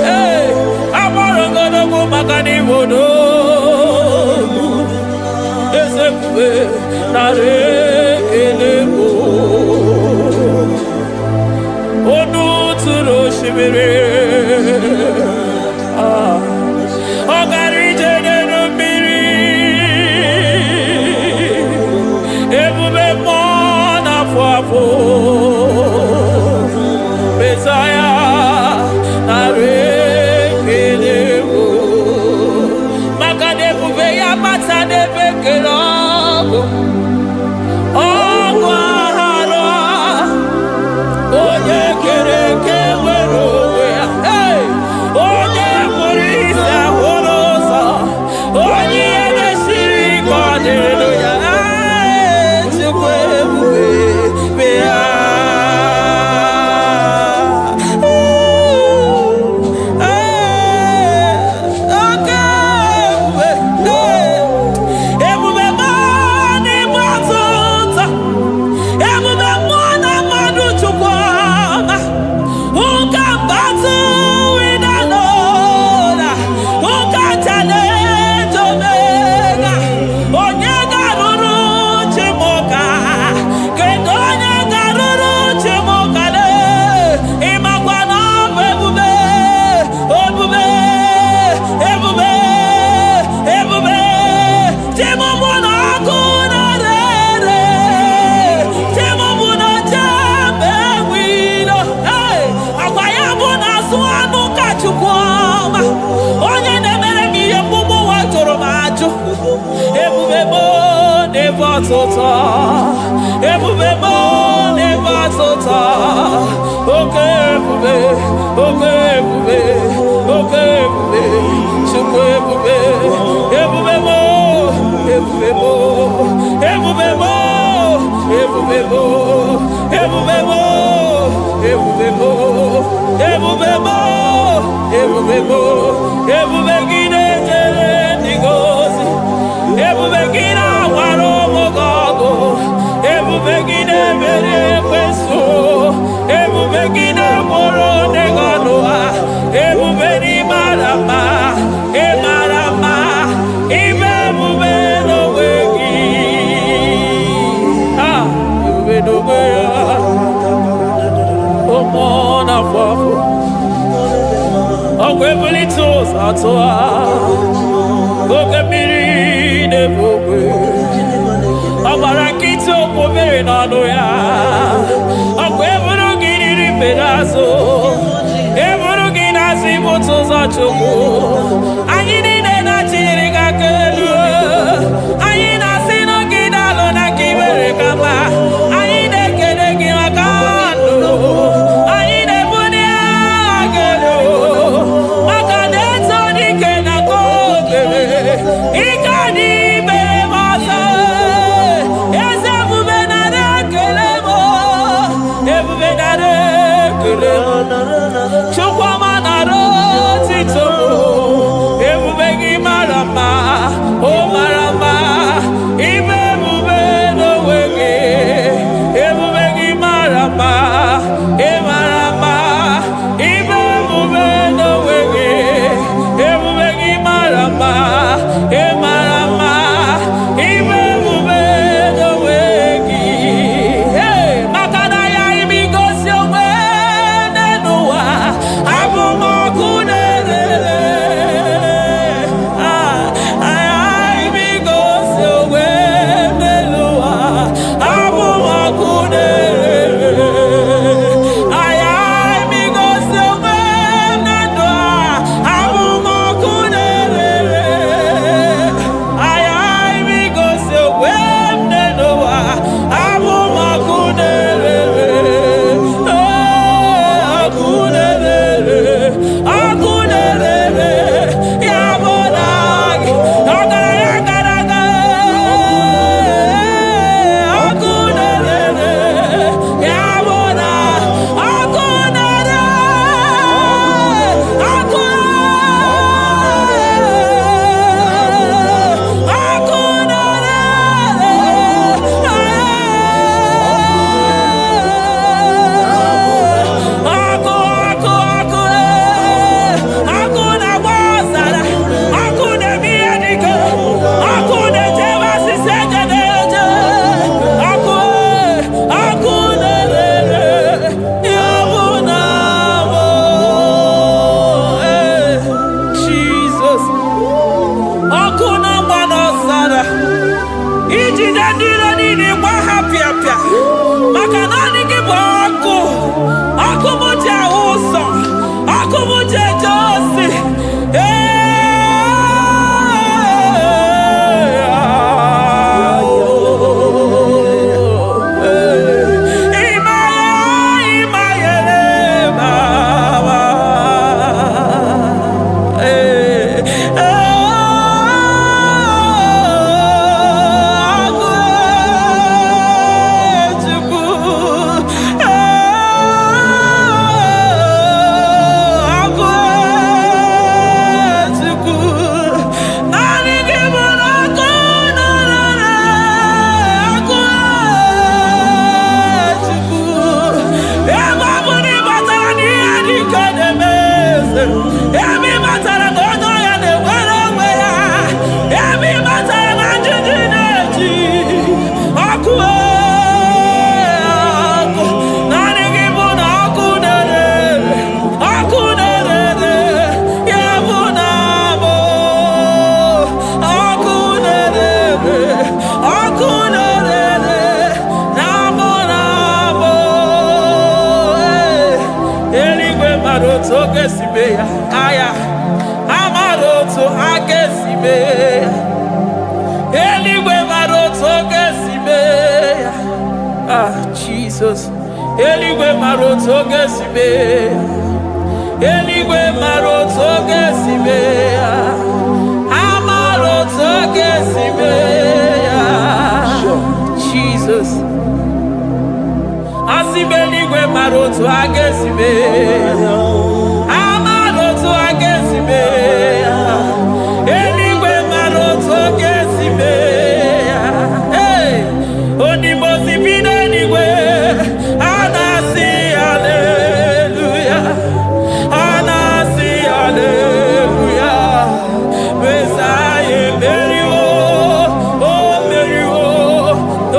hey, Amorogodogo Magani Wodo, Ezekwe, Nare Kelebo, Onu Turo Shibere. Never Sota, okay, look at me, Abarakito, Pover, Noya, Aguevogini, Pedazo, Evogina, Zibotos, Achomo, I need a Natiriga, I need a Sinogina, Lonaki, Kama, I need a Kedegimagano, I need a Bunia, Makadeto, Nikenako, Ikadi, Bemasa. Aya, Amaroto, Agesibe, Eliwe Maroto, Gesibe. Ah, Jesus, Eligwe maroto gesibe. Eligwe maroto gesibe. Amaroto gesibe. Jesus. Asibeligwe maroto agesibe. Amaroto agesibe. Eligwe maroto gesibe. Hey, onimosipine eligwe. Anasi hallelujah. Anasi hallelujah. Messiah Merio. Oh Merio.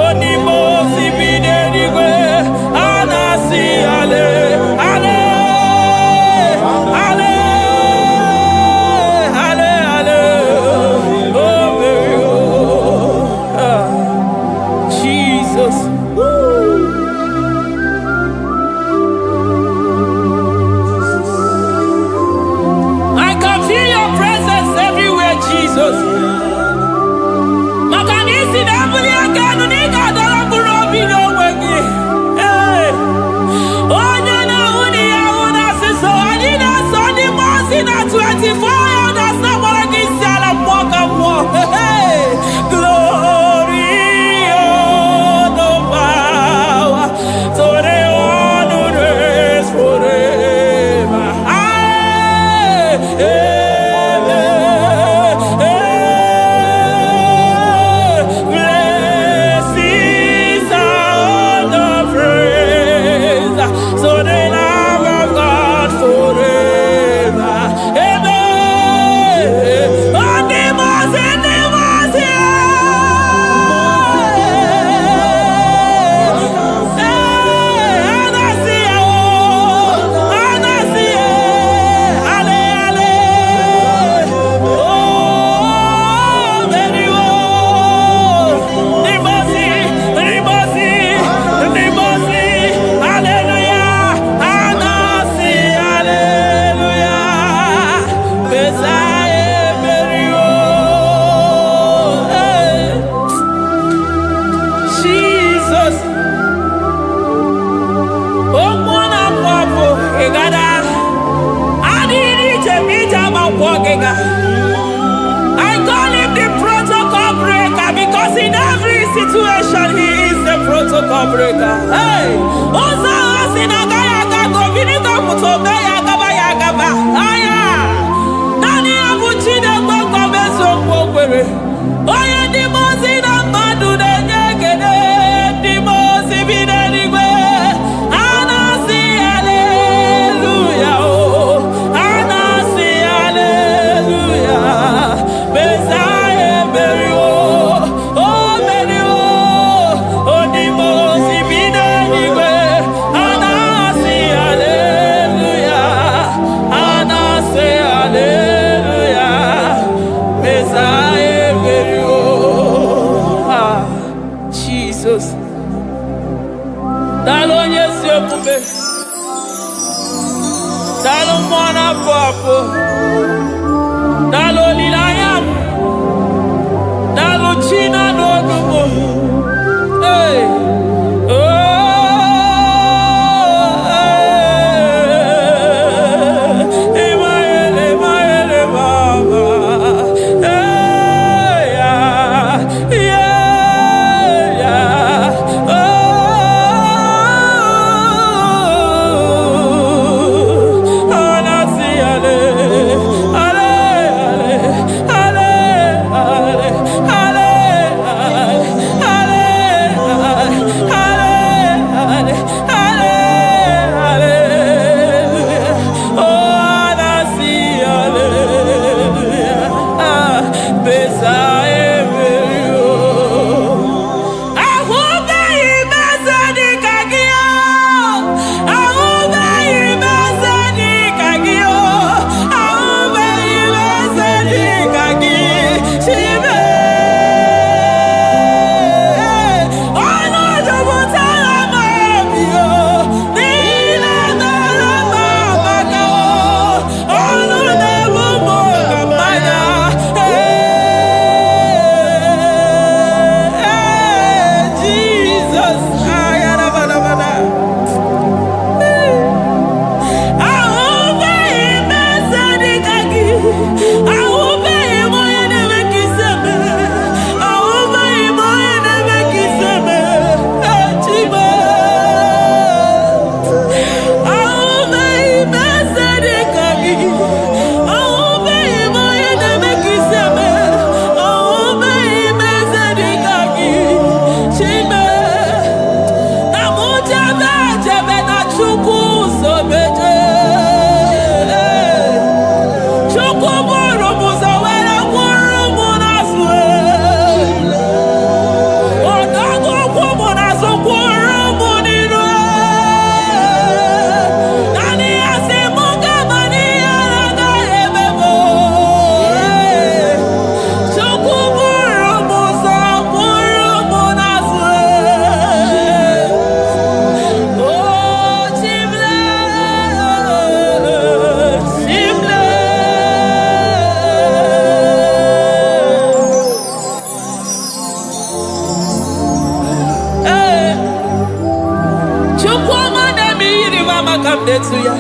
Onimosipine eligwe. Anasi hallelujah. I call him the protocol breaker because in every situation he is the protocol breaker. Hey, also sinagaya gago viniko mutogaya gaba ya gaba. Aya, nani abuchide gbogbo beso gbogbere. Oye di mozi na madu de nyegede, di mozi bidenigwe. Anasi hallelujah, oh, anasi hallelujah. Messiah Merio, oh Merio, oh di mozi bidenigwe. Anasi to ya.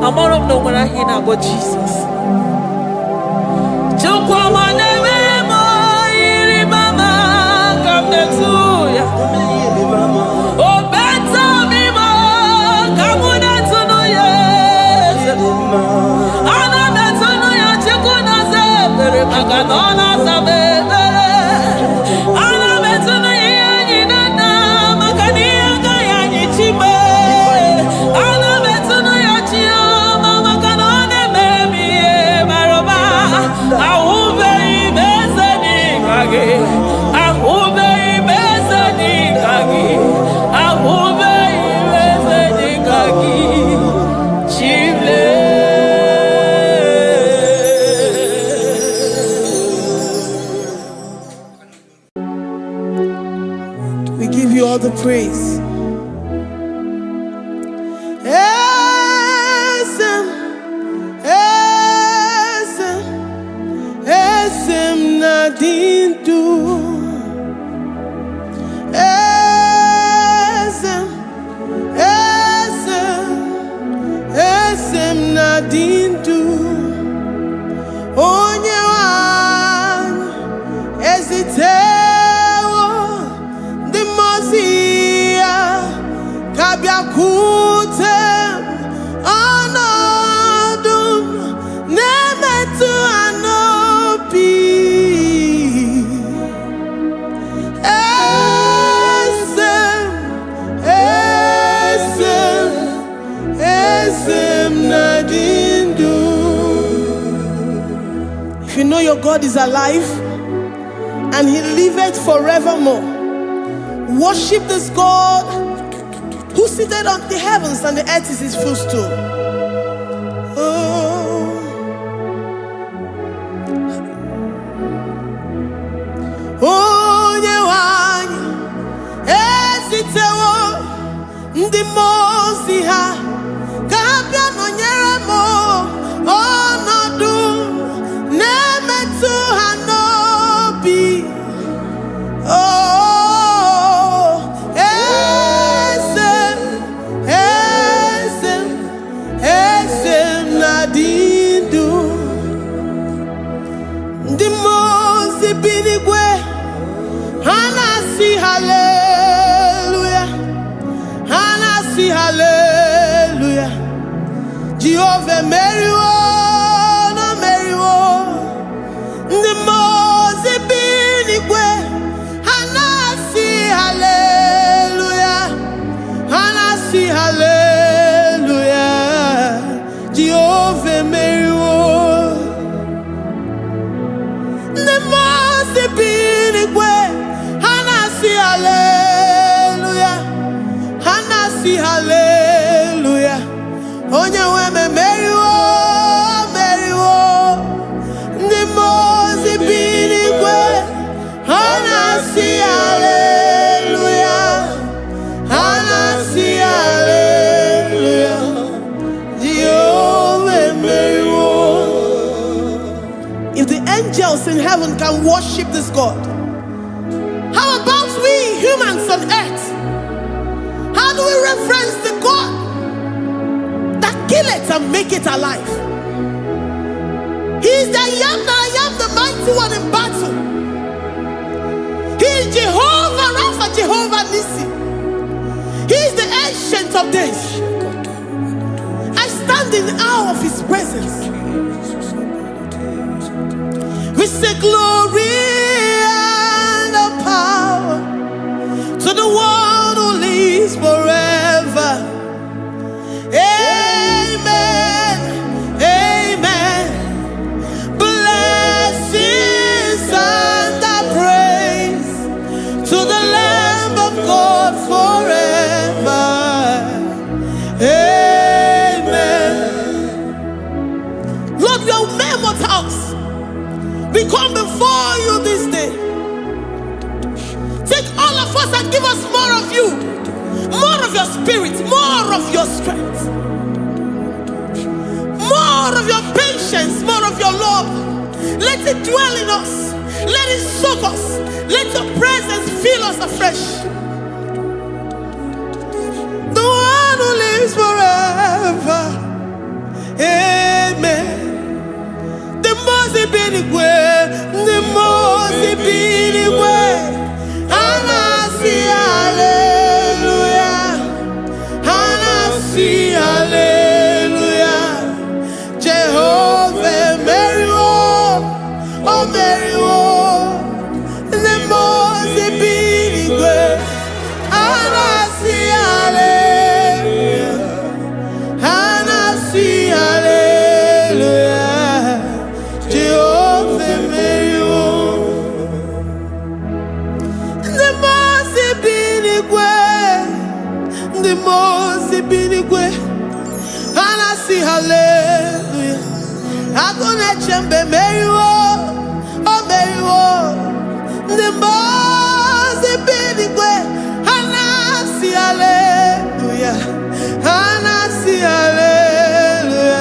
I'm all of no when I hear about Jesus. We give you all the praise. Esem nadindu. Esem nadindu. Onyewan ezitewo dimozia kabiakutem anadum nemetu anopi. Esem nadindu. If you know your God is alive and he liveth forevermore, worship this God who seated on the heavens and the earth is his footstool. Oh. Onyewanyi esitewo ndi mozi ha kabia nonyere mo onodu nemetu hanobi. Oh, esem nadindu. Ndi mozi binigwe hanasi hallelujah, hanasi hallelujah. Jehovah meriwo no meriwo. Ndi mozi binigwe hanasi hallelujah, hanasi hallelujah. Jehovah meriwo. Ndi mozi binigwe hanasi hallelujah, hanasi hallelujah. Onye weme meriwo, meriwo. Ndi mozi binigwe hanasi hallelujah, hanasi hallelujah. Jehovah meriwo. If the angels in heaven can worship this God, how about we humans on earth? How do we reference the God that kill it and make it alive? He is the I am, the mighty one in battle. He is Jehovah Rapha, Jehovah Nissi. He is the ancient of days. I stand in awe of his presence. We say glory and power to the one who lives forever. Amen, amen. Blessings and praise to the Lamb of God forever. Amen. Lord, we are mammoth house. We come before you this day. Take all of us and give us more of you, more of your spirit, more of your strength, more of your patience, more of your love. Let it dwell in us. Let it soak us. Let your presence fill us afresh. The one one who lives forever. Amen. The most big way, the most big way. And I see hallelujah. And I see hallelujah. Jehovah, Mary, oh Mary, the most big way. And I see hallelujah. And I see hallelujah. Jehovah, Mary, the most big way. The most big way. And I see hallelujah. I'm gonna chamber Mary, oh Mary, the most big way. And I see hallelujah. And I see hallelujah.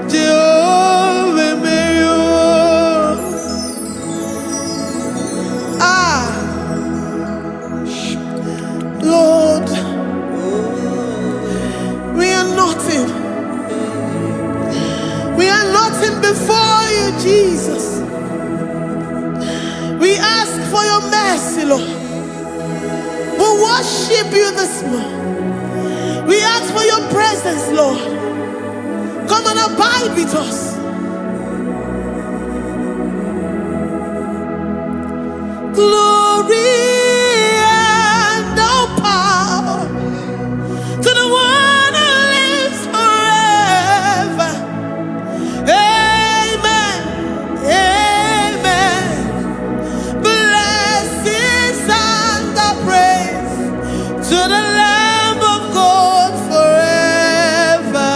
Jehovah Mary, Lord, we are nothing. We are nothing before you, Jesus. We ask for your mercy, Lord. We worship you this morning. We ask for your presence, Lord. Come and abide with us. Glory and all power to the one who lives forever. Amen. Amen. Blessings and the praise to the Lamb of God forever.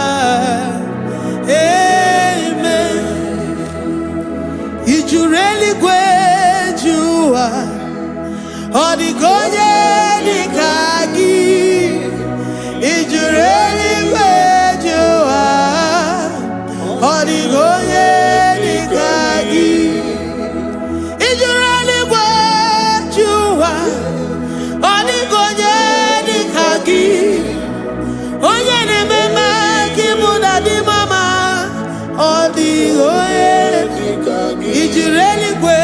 Amen. You really great you are. Odigonye dikagi. You really great you are. Odigonye dikagi. You really great you are. Odigonye dikagi. Onye ne mema kimuda di mama. Odigonye dikagi. You really great.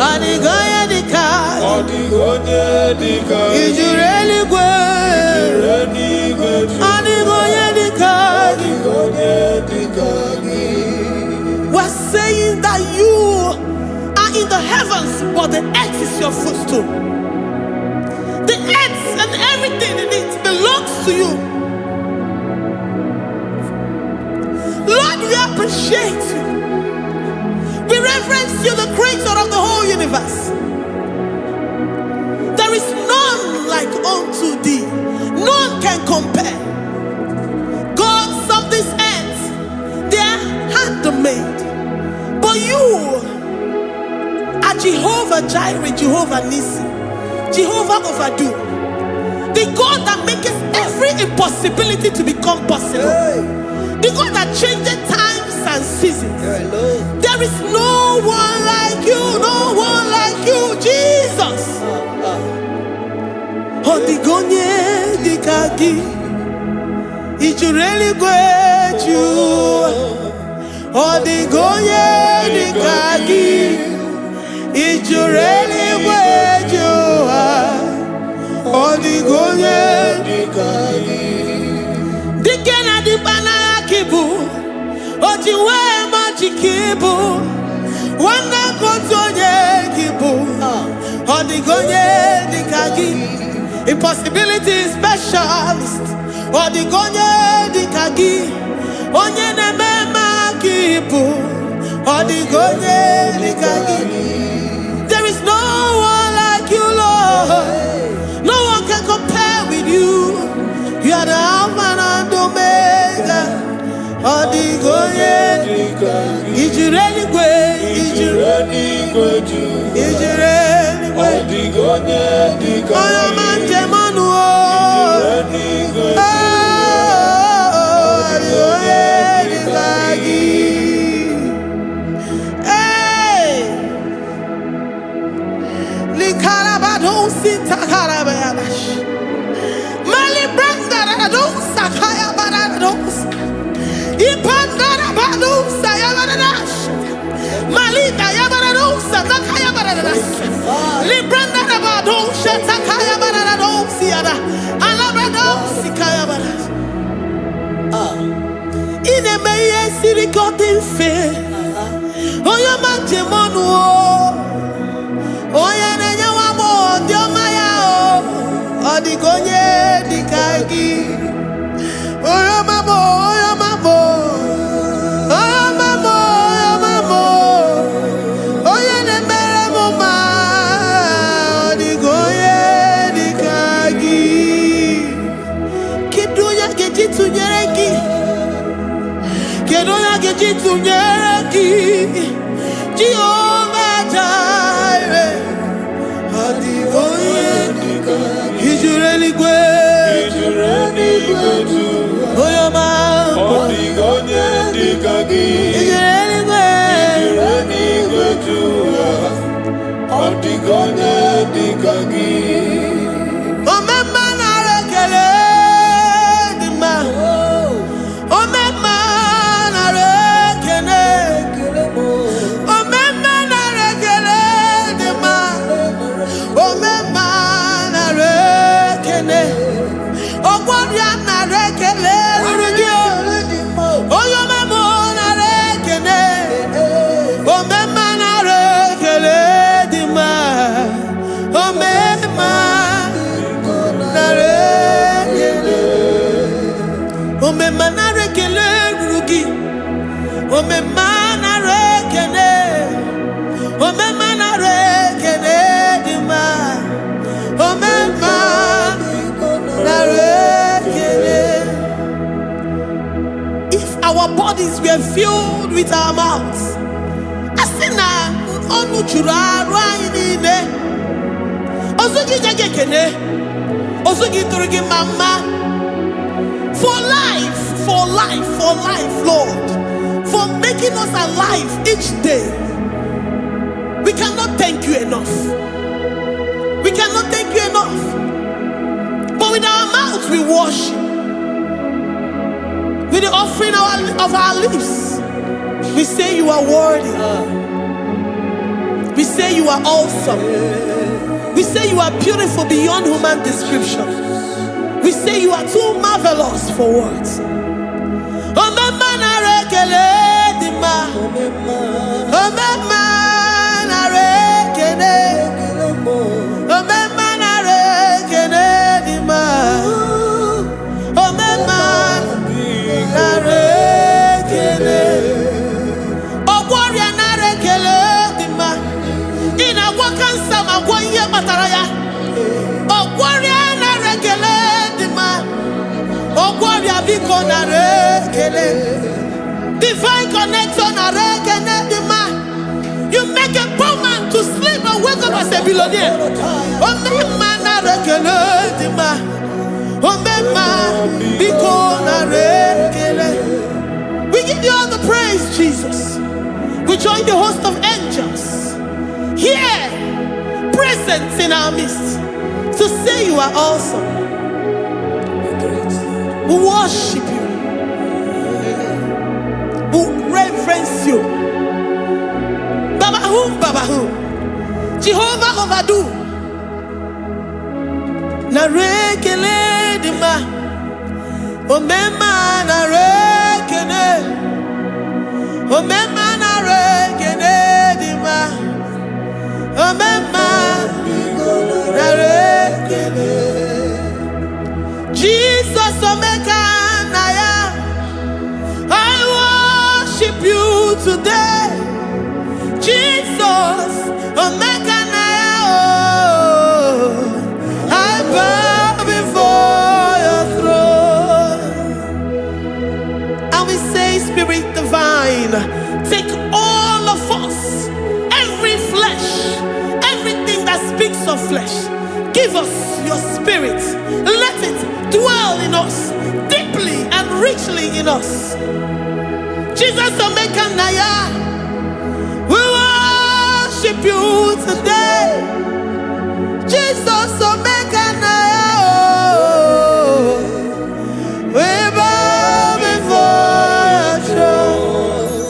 Odigonye dikagi. Odigonye dikagi. You really great. Odigonye dikagi. We're saying that you are in the heavens, but the earth is your footstool. The earth and everything in it belongs to you. Lord, we appreciate you. We reverence you, the creator of the whole universe. There is none like unto thee. None can compare. Gods of this earth, they are handmade. But you are Jehovah Jireh, Jehovah Nissi, Jehovah Overdo. The God that makes every impossibility to become possible. The God that changes times and seasons. There is no one like you, no one like you, Jesus. Odigonye dikagi. You really great you. Odigonye dikagi. You really great you. Odigonye dikagi. Dikena dipana kibu. Ojiwe majikibu. Wana kotonye kibu. Odigonye dikagi. Impossibility specialist. Odigonye dikagi. Onye nemema kibu. Odigonye dikagi. There is no one like you, Lord. No one can compare with you. You are the Alpha and Omega. Odigonye dikagi. Is you really great? Is you really great? Is you really great? Odigonye dikagi. Oh, man, Jemanu. Yabaradousa, Yabaradash. Malita, Yabaradousa, Takaya Baradas. Libranda Rabadosha, Takaya Baradosiada. Alabradosi, Kaya Baradas. In a Maya City, got in fair. Oh, your Mantimonu. Oh, Yanawamo, Diomaya. Oh, the Gonye, the Kagi. Oh, your Mamo, oh, your Mamo. Oh, your Mamo, oh, your Mamo. Oh, Yanamama. Oh, the Gonye, the Kagi. Kiduya Gejitu Yereki. Kedoya Gejitu Yereki. Jehovah Jireh. Is you really good? Oh, your mom. Is you really good? Oh, my man, I reckon. Oh, my man, I reckon. Oh, my man, I reckon. Oh, my man, I reckon. Oh, what you are reckon. Oh, your mama, I reckon. Oh, my man, I reckon. Oh, my man, I reckon. Oh, my man, I reckon. Oh, my man, I reckon. Oh, my man, I reckon. Oh, my man, I reckon. If our bodies were filled with our mouths, asina onu chura rainine. Osugi jagekene. Osugi turugi mama. For life, Lord. For making us alive each day. We cannot thank you enough. We cannot thank you enough. But with our mouths we worship. With the offering of our lips, we say you are worthy. We say you are awesome. We say you are beautiful beyond human description. We say you are too marvelous for words. Oh, my man, I reckon. Oh, my man, I reckon. Oh, my man, I reckon. Oh, my man, I reckon. Oh, warrior, I reckon. In a wakan sama, 1 year bataraya. Oh, warrior, I reckon. Oh, warrior, Biko, I reckon. Divine connection, I reckon. You make a poor man to sleep and wake up as a billionaire. Oh, man, I reckon. Oh, man, because I reckon. We give you all the praise, Jesus. We join the host of angels here, present in our midst, to say you are awesome. We worship you. We reverence you. Babahum. Jehovah overdo. Na rekele dima. O mema na rekele. O mema na rekele dima. O mema na rekele. Jesus omeka na ya. I worship you today. Jesus, Omega now, I bow before your throne. And we say, Spirit divine, take all of us, every flesh, everything that speaks of flesh, give us your spirit. Let it dwell in us, deeply and richly in us. Jesus, Omega Naya, we worship you today. Jesus, Omega Naya, we bow before your throne.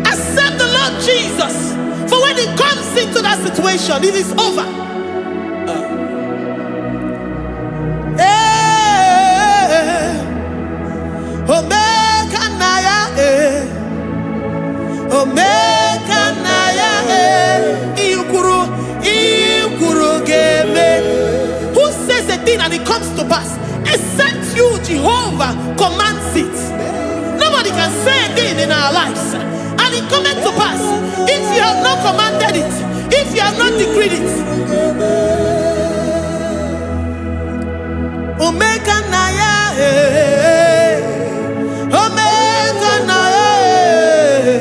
Accept the Lord Jesus. For when He comes into that situation, it is over. Omega Naya, Omega Naya, Ikuru Game. Who says a thing and it comes to pass? Except you, Jehovah, commands it. Nobody can say a thing in our lives and it cometh to pass if you have not commanded it, if you have not decreed it. Omega Naya, Omega Naya,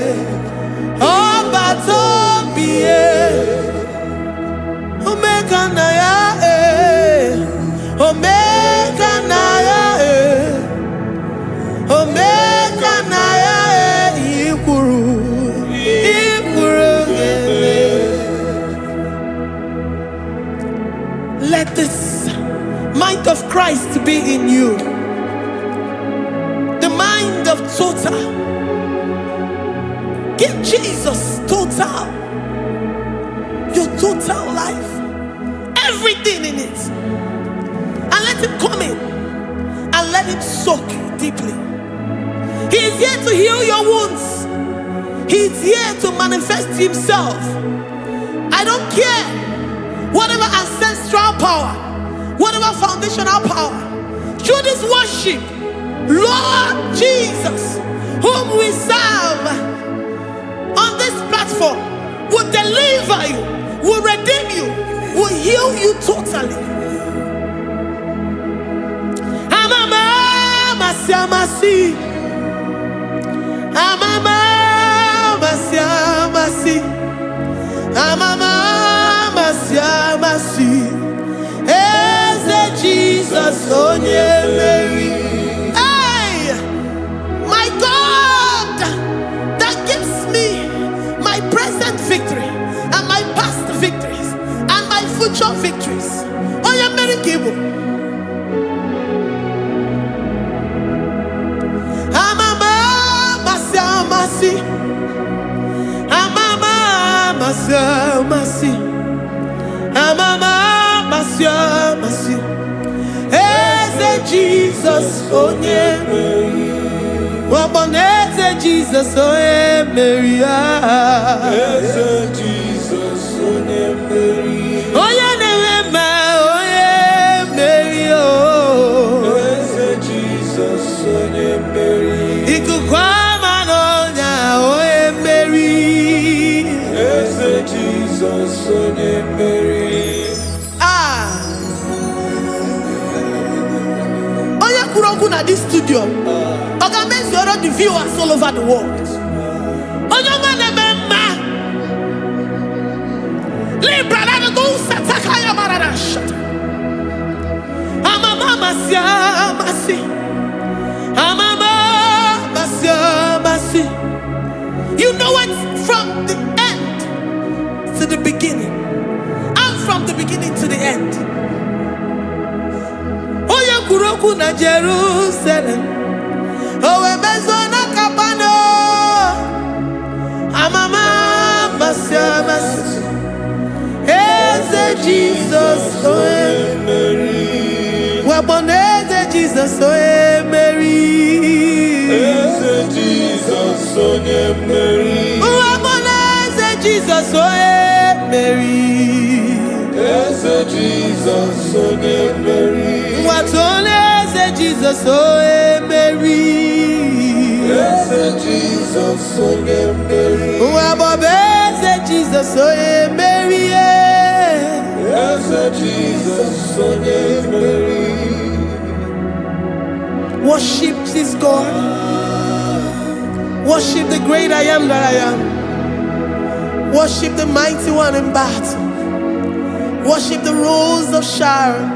Obatobie, Omega Naya, Omega Naya, Omega Naya, Ikuru. Let this mind of Christ be in you. The mind of total. Give Jesus total. Your total life. Everything in it. And let Him come in. And let Him soak deeply. He is here to heal your wounds. He is here to manifest Himself. I don't care. Whatever ancestral power, whatever foundational power, through this worship, Lord Jesus, whom we serve on this platform, will deliver you, will redeem you, will heal you totally. Amama Masiamasi, Amama Masiamasi, Amama Masiamasi, Eze Jesus onye Mary. Hey, my God, that gives me my present victory and my past victories and my future victories. Onye Mary Kibu. Amama Masiamasi, Amama Masiamasi, Amama Masiamasi, Eze Jesus onye Mary. Waboneze Jesus onye Mary. Eze Jesus onye Mary. Onye Nehema onye Mary. Eze Jesus onye Mary. Ikukwama n'onya onye Mary. Eze Jesus onye Mary. At this studio, organize the viewers all over the world. You know it from the end to the beginning, and from the beginning to the end. Kuroku na Jerusalem, owe mezona kapano, amama masiamasi, Eze Jesus oe Mary, waboneze Jesus oe Mary, Eze Jesus oe Mary, waboneze Jesus oe Mary, Eze Jesus oe Mary. Watoleze Jesus oe Mary. Eze Jesus oe Mary. Wabobeze Jesus oe Mary. Eze Jesus oe Mary. Worship this God. Worship the great I am that I am. Worship the mighty one in battle. Worship the rose of Sharon.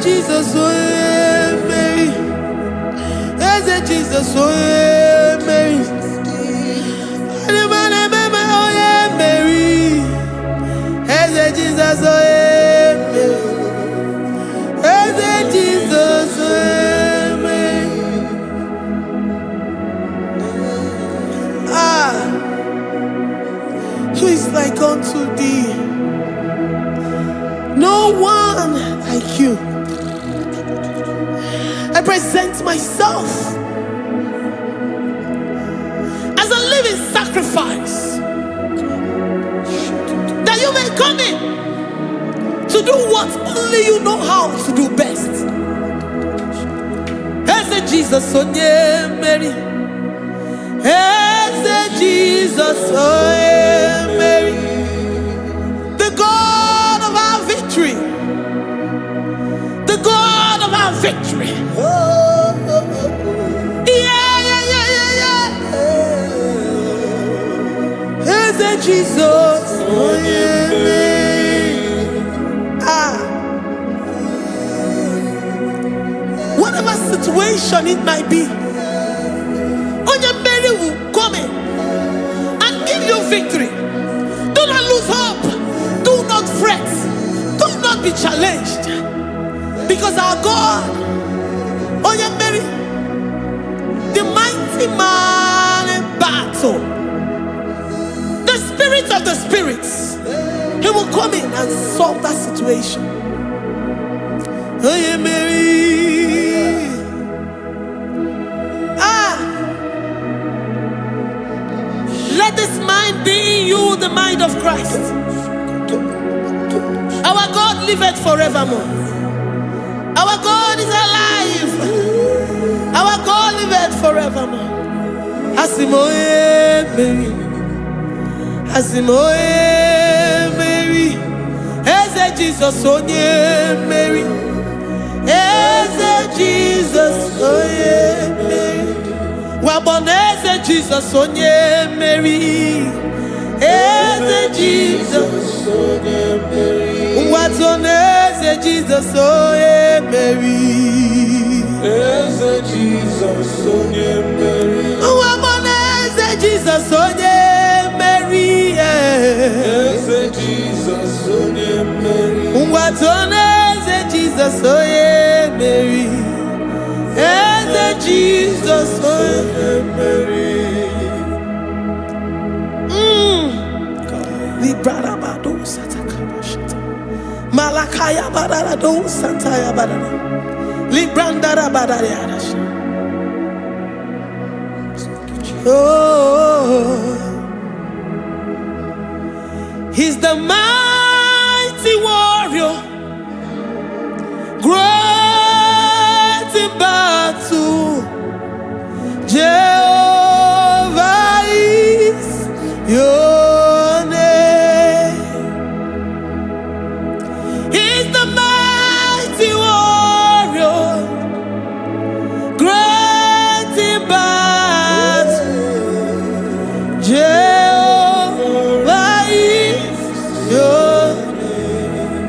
Jesus, Mary. Jesus, oh yeah, Mary. Oh yeah, Mary. Hey, Jesus, oh yeah, Mary. Hey, Jesus, oh yeah, Mary. Who is like unto thee? No one like you. I present myself as a living sacrifice, that you may come in to do what only you know how to do best. As a Jesus, oh yeah, Mary. As a Jesus, oh yeah, Mary. The God of our victory. The God of our victory. As a Jesus, oh yeah, whatever situation it might be, Mary will come in and give you victory. Do not lose hope. Do not fret. Do not be challenged. Because our God, Mary, the mighty man in battle, the spirit of the spirits, he will come in and solve that situation. Mary. Let this mind be in you, the mind of Christ. Our God liveth forevermore. Our God is alive. Our God liveth forevermore. Asimoye Mary. Asimoye Mary. Eze Jesus onye Mary. Eze Jesus onye Mary. Waboneze Jesus onye Mary. Eze Jesus onye Mary. Watoneze Jesus onye Mary. Eze Jesus onye Mary. Waboneze Jesus onye Mary. Eze Jesus onye Mary. Watoneze Jesus onye Mary. Eze Jesus onye Mary. Librarabado satakabashata. Malakaya bararado santaya barara. Librandara barariadash. Oh, he's the mighty warrior, great in battle. Jehovah is your name. He's the mighty warrior, great in battle. Jehovah is your name.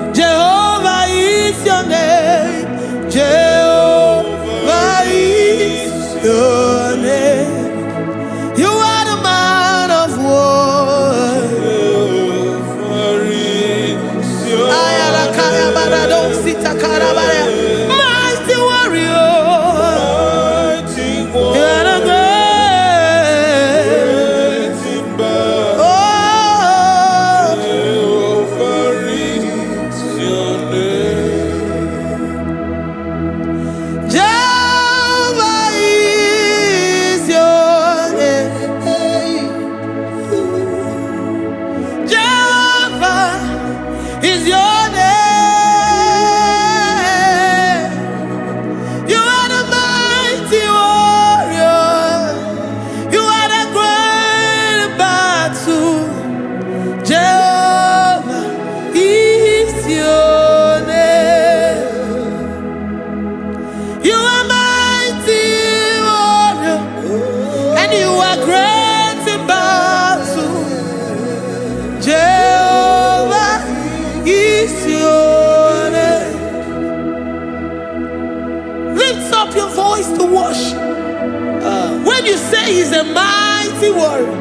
say he's a mighty warrior.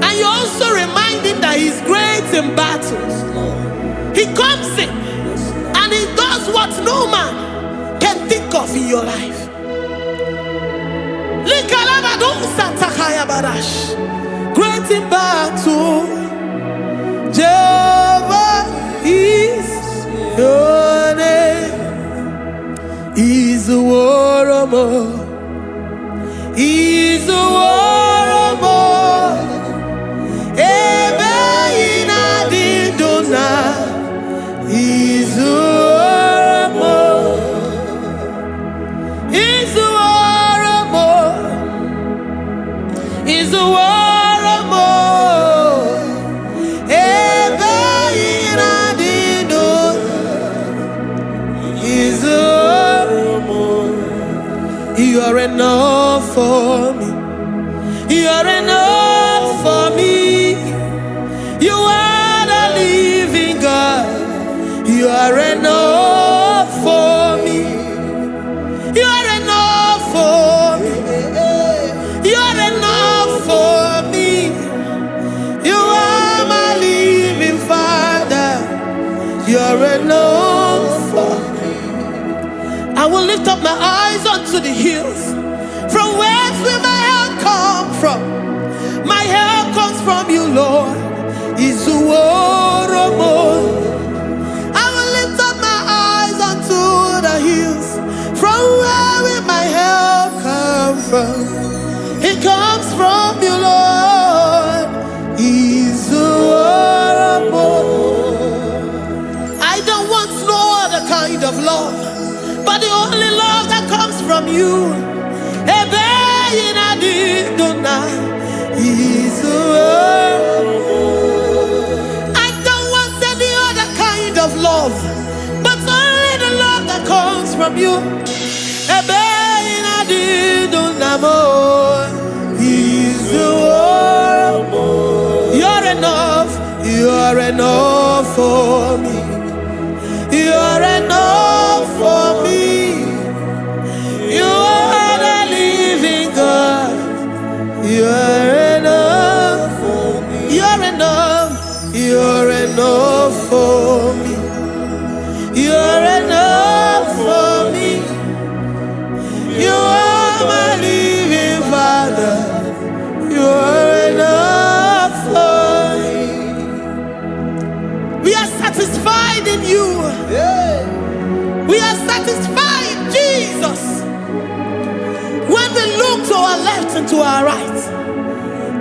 And you also remind him that he's great in battles. He comes in and he does what no man can think of in your life. Great in battle, Jehovah is your name. He's a warrior. He's a warrior. Ebe ina didona. He's a warrior. He's a warrior. He's a warrior. Ebe ina didona. He's a warrior. You are enough for me. You are enough for me. You are the living God. You are enough for me. You are enough for me. You are enough for me. You are my living Father. You are enough for me. I will lift up my eyes unto the hills. From whence will my help come from? My help comes from you, Lord. Is the word of God. I will lift up my eyes unto the hills. From where will my help come from? It comes from you, Lord. Is the word of God. I don't want no other kind of love, but the only love that comes from you. I don't want any other kind of love, but only the love that comes from you. You're enough. You're enough for me. You're enough for me. You are the living God. You're enough for me. You're enough. You're enough for me. You're enough for me. You are my living Father. You're enough for me. We are satisfied in you. We are satisfied in Jesus. When we look to our left and to our right,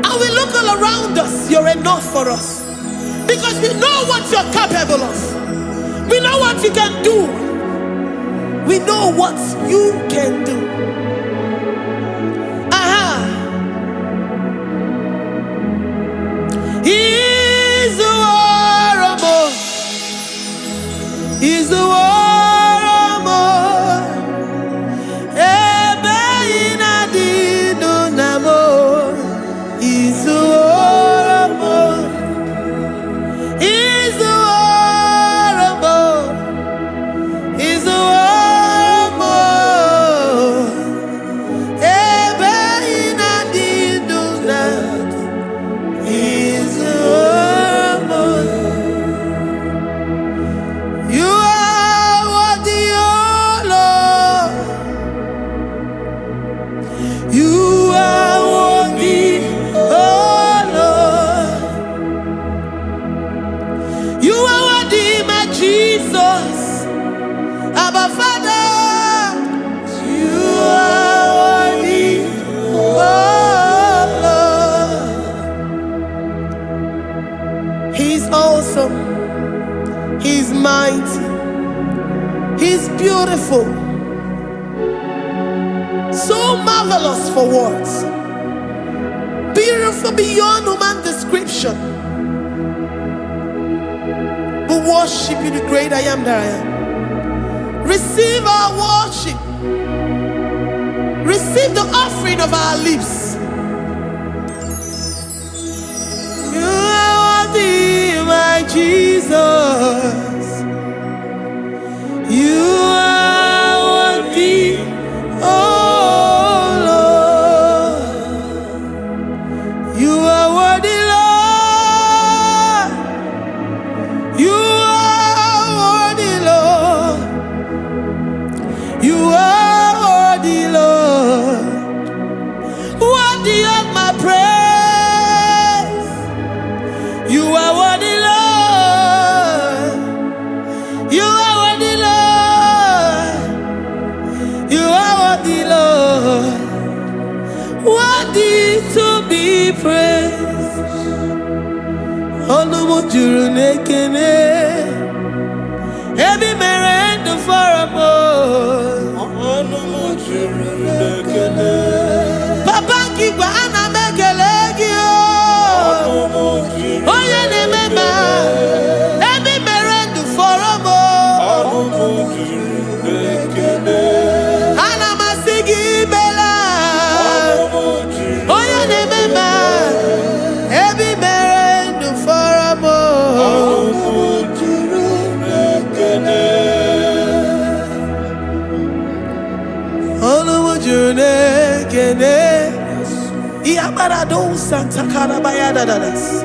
and we look all around us, you're enough for us. Because we know what you're capable of. We know what you can do. We know what you can do. He's the warrior. He's the warrior. He's mighty. He's beautiful. So marvelous for words. Beautiful beyond human description. We worship you, the great I am that I am. Receive our worship. Receive the offering of our lips. You are worthy, my Jesus. You are worthy, oh Lord. worthy of my praise. You are worthy, Lord. You are worthy, Lord. You are worthy, Lord. Worthy to be praised. Olumu juru nekene. Every merendo for a Papa Kigwa ana mekelegio. Oye ne mema. Every merendo for a Ana masigi bela. Oye ne mema. Every merendo for a Yabarado Santa Calabaya dadas.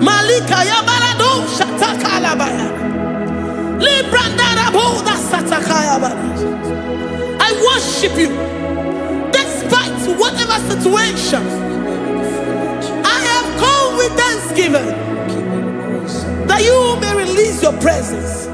Malika Yabarado Shata Calabaya. Librandara Boda Satakaya. I worship you despite whatever situation. I have come with thanksgiving that you may release your presence.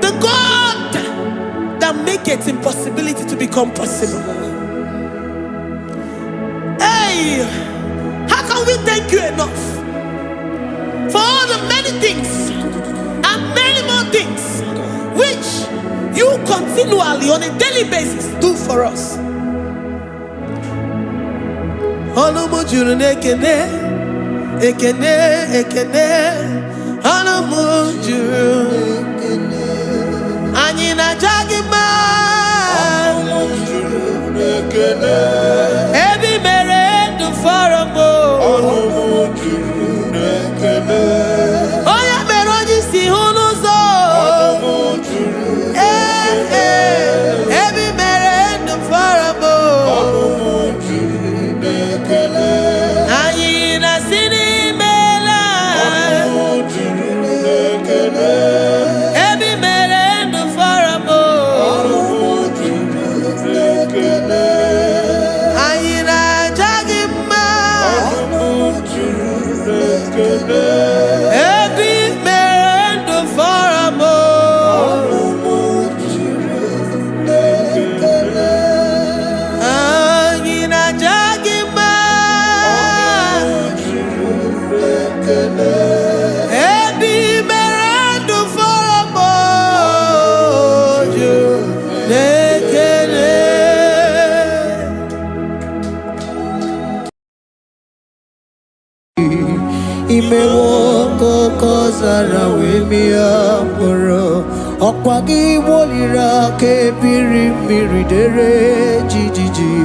The God that makes impossibility to become possible. Hey, how can we thank you enough for all the many things and many more things which you continually on a daily basis do for us? Ekene, Anamujuru, Anina Jagima, Ebi Merendo Faramo, Oya Meroji Sihonozo, Ebi Merendo Faramo, Anina Sini. Imewoko kozara wemia moro Okwagi wolira ke biri miridere jijiji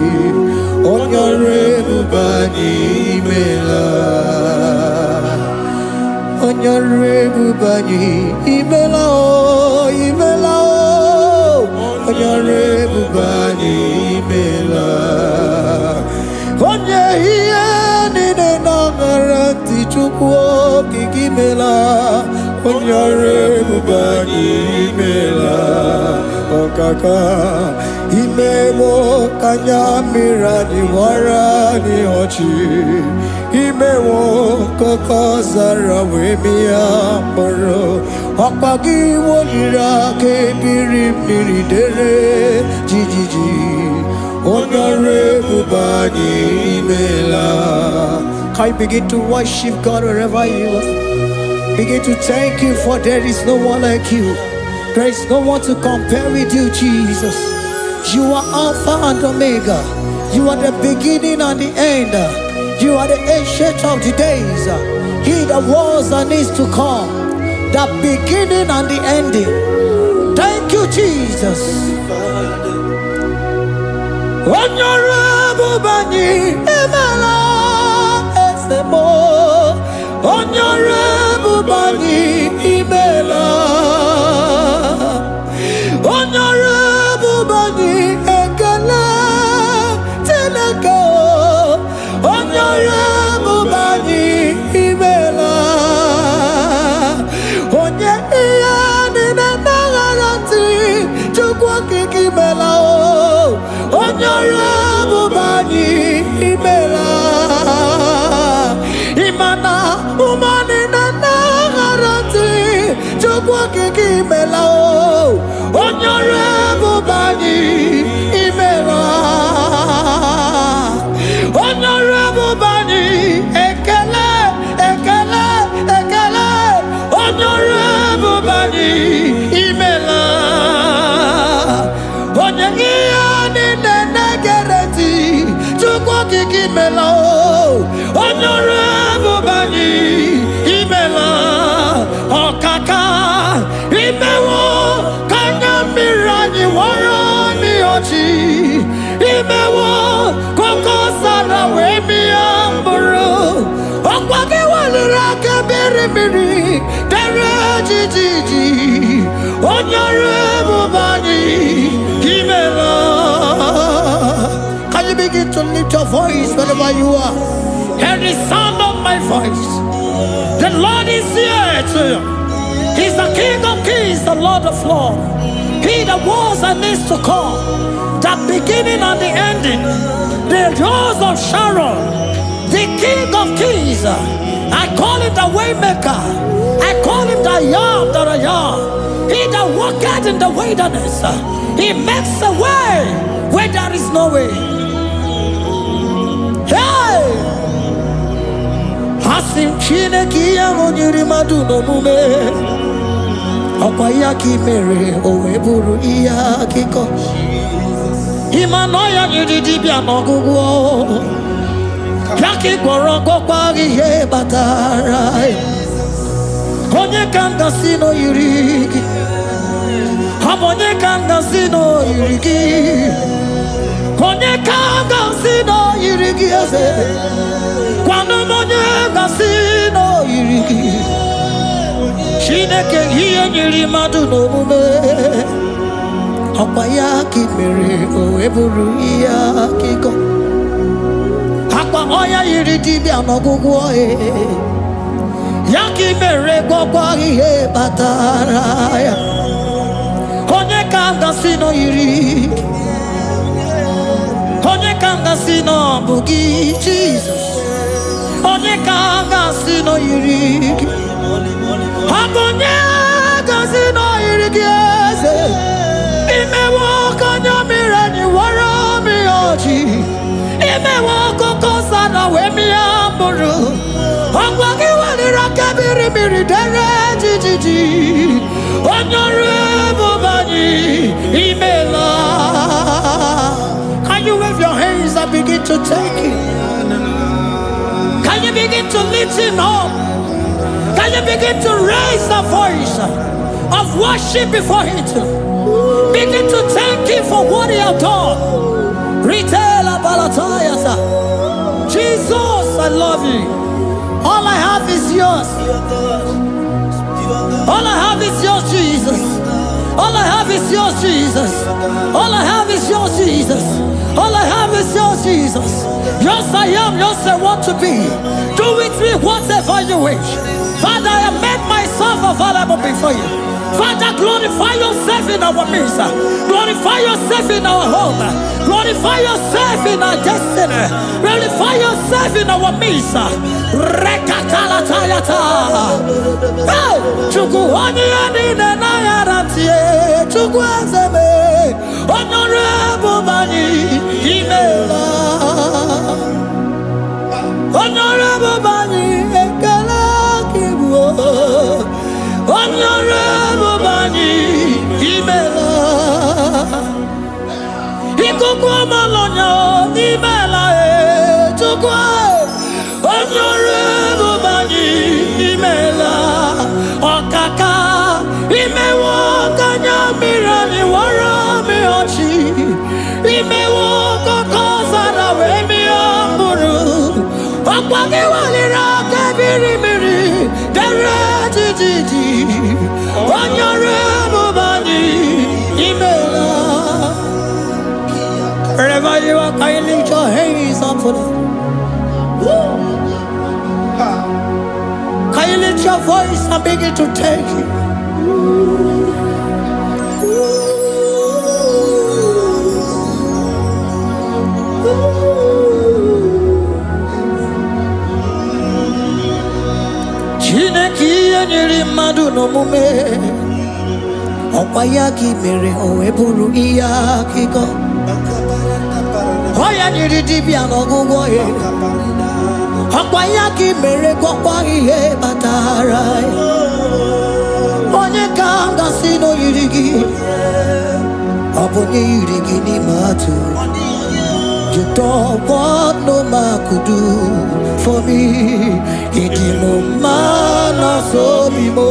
Onyore bubani imela Onyore bubani imela o imela o Onyore bubani imela nine nangaranti chukwu kikimela onyare bubani mela okaka imemo kanyamira ni wara ni ochi imemo koko zara wemia moro okpagi wolira ke biri dere jijiji onyare bubani mela. Can you begin to worship God wherever you are? Begin to thank Him, for there is no one like you. There is no one to compare with you, Jesus. You are Alpha and Omega. You are the beginning and the end. You are the ancient of the days. He that was and is to come. The beginning and the ending. Thank you, Jesus. Honorable Bani Emela. Honorable Bani Imela, Honorable Bani Ekala Teleko, Honorable Bani Imela, Onye Iyani Nangarati Chukwa Kikimela, Honorable Bani Imela. Imana umani na nagarati chukwa kikimela o Honorable Bani Imela, Honorable Bani Ekele Ekele Ekele, Honorable Bani Imela, Onyangiani na nagarati chukwa kikimela o Honorable Bani Imela, Okaka Imewo Kanyamirani Warani Ochi Imewo Koko Sara Wemi Amburu Okwake Waliraka Biri Dere Jiji Honorable Bani Imela. Can you begin to lift your voice wherever you are? Hear the sound of my voice. The Lord is here to you. He's the King of Kings, the Lord of Lords. He that was and is to come, the beginning and the ending, the rose of Sharon, the King of Kings. I call him the Waymaker. I call him the Yam that I am. He that walketh in the wilderness, he makes a way where there is no way. Hey! Hasim chine kiya monyuri maduno mume Okwaya kimere owe buru iya kiko Imanoya nyidibia nogugo Yaki gorogo kwagi ye batara Onye kanga sino yurigi Hamonye kanga sino yurigi Onye kanga sino yurigi Kwano monye gasino yiriki Shineke hiye nyiri madu no mume Okwaya kimere oeburu iya kiko Akwa oya yiri dibia nogugu oe Yaki mere gwagwa ihe batara ya Onye kanga sino yiriki Onye kanga sino bugi Jesus Onye kanga sino yiriki Abonye kanga sino yiriki eze Imewo kanya mirani wara mi oji Imewo koko sana we mi amburu Angwagi walira kebiri dere jijiji Honorable Bani Imela. Can you wave your hands and begin to take it? Can you begin to lift him up? Can you begin to raise the voice of worship before him? Begin to thank him for what he has done. Retailer Balatayasa. Jesus, I love you. All I have is yours. All I have is yours, Jesus. All I have is yours, Jesus. All I have is yours, Jesus. All I have is yours, Jesus. Yours I am, yours I want to be. Do with me whatever you wish. Father, I have made myself available before you. Father, glorify yourself in our midst. Glorify yourself in our home. Glorify yourself in our destiny. Glorify yourself in our midst. Rekatalatayata. Hey! Chukwani anine na yarantie. Chukwazeme. Honorable Bani Imela. Honorable Bani Ekala Kibu. Honorable Bani Imela. Ikukwa Malonya Imela Chukwa. Honorable Bani Imela. Okaka Imewa Kanya Mirani Warami Ochi. Imewa Kokosara Wemi Amburu. Okwaki Walira Kabiri Miri. Dere Titi. Honorable Bani Imela. Wherever you are, can you lift your hands up for them? Can you lift your voice and begin to take it? Chineki anyiri madu no mume. Okwayaki mere oweburu iya kiko. Oya nyiri dibia no gugo ye. Okwayaki mere kokwa ihe batara. Onye kanga sino yirigi. Obonye yirigi ni matu. You don't want no man could do for me. Idimo mana so bimo.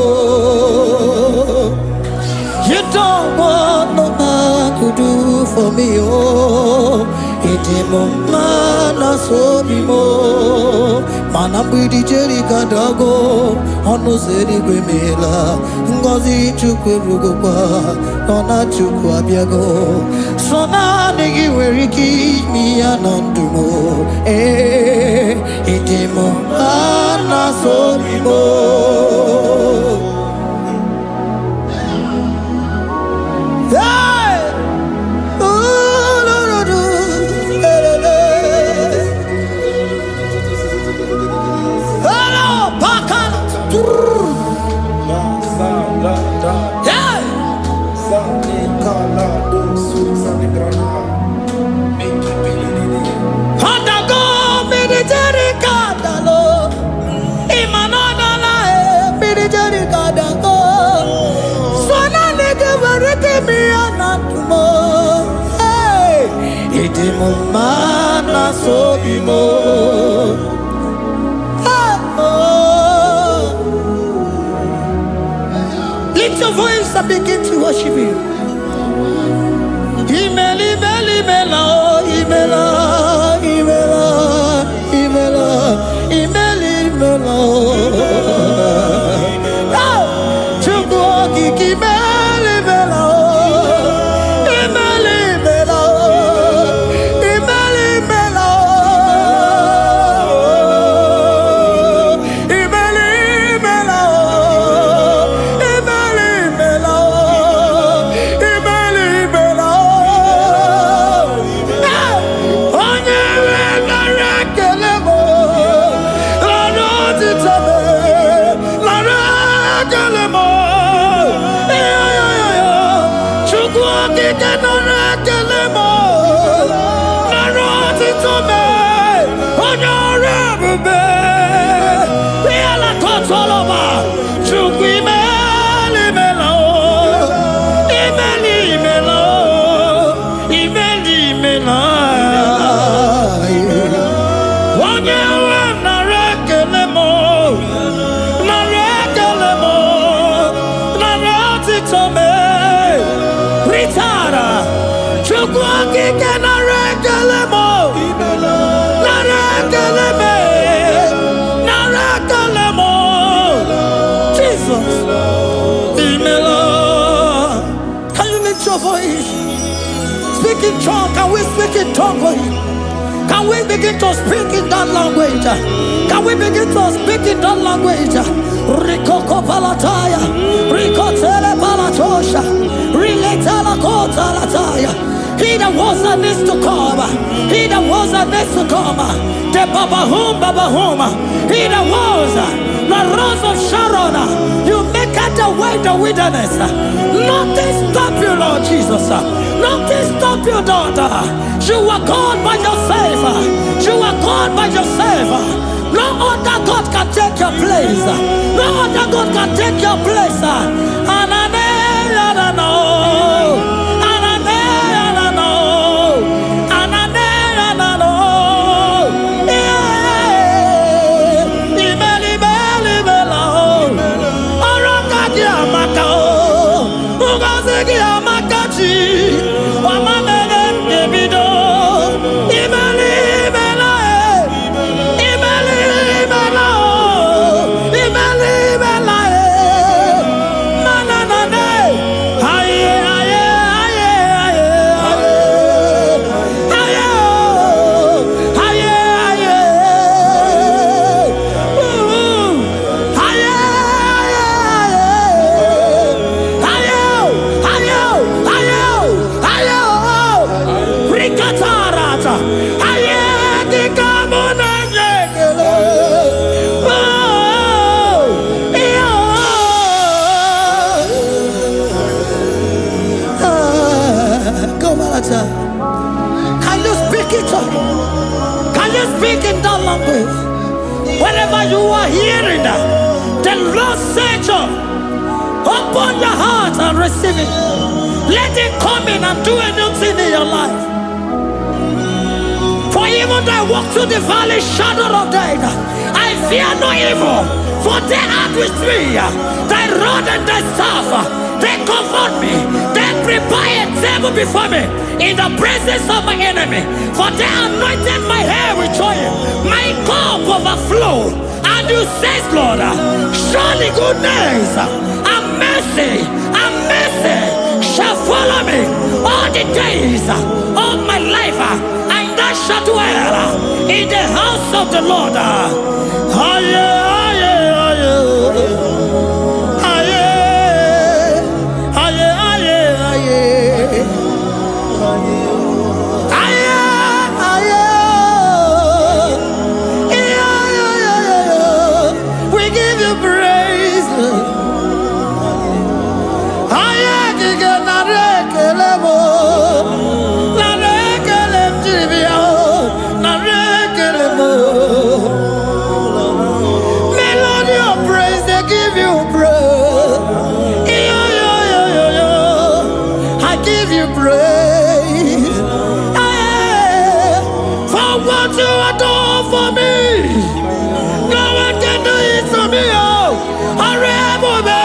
You don't want no man could do for me. Oh, idimo mana so bimo. Manambidi jerika dago. Ono zeri gwemela. Ngozi chukwe rugokwa. Nona chukwa biago. Sona negi weriki mi anandumo. Idimo mana so bimo. Mana so bimo. Lift your voice and begin to worship Him. Imeli, imeli, imela, imela, imela, imela, imeli, imela. Chukwu kiki imeli, imela. speak in tongue? Can we speak in tongue for him? Can we begin to speak in that language? Can we begin to speak in that language? Rikoko palataya, rikotele palatosha, riletala kotalataya. He that was and needs to come. He that was and needs to come. The Babahum. He that was the rose of Sharon. You make it the way the wilderness. Nothing stop you, Lord Jesus. Nothing stop you, daughter. You are God by yourself. You are God by yourself. No other God can take your place. No other God can take your place. Can you speak it? Can you speak in that language? Whenever you are hearing that, the Lord said, open your heart and receive it. Let it come in and do a new thing in your life. For even though I walk through the valley shadow of death, I fear no evil. For they are with me. Thy rod and thy staff, they comfort me. They prepare a table before me in the presence of my enemy. For they anointed my hair with oil. My cup overflow. And you say, Lord, surely goodness and mercy shall follow me all the days of my life. And I shall dwell in the house of the Lord. We give you praise. Melody of praise, they give you praise. I give you praise. For what you are doing for me, no one can do it for me. I remember me.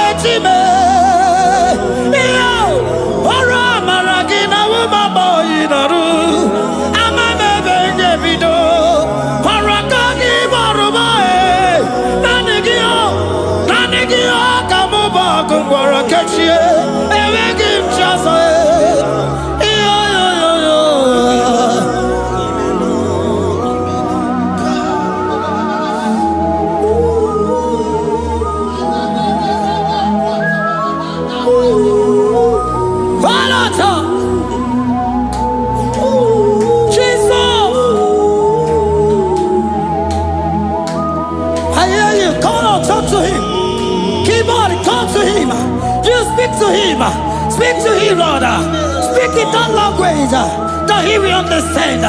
Speak to him, Lord. Speak in that language that he will understand.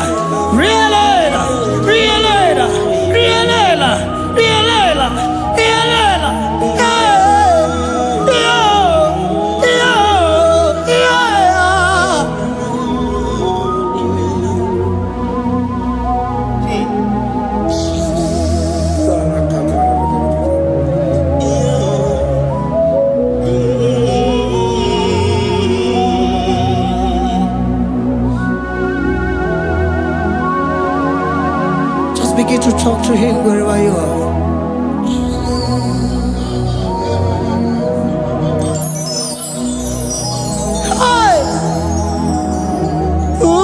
Begin to talk to him wherever you are. Hi. Ooh.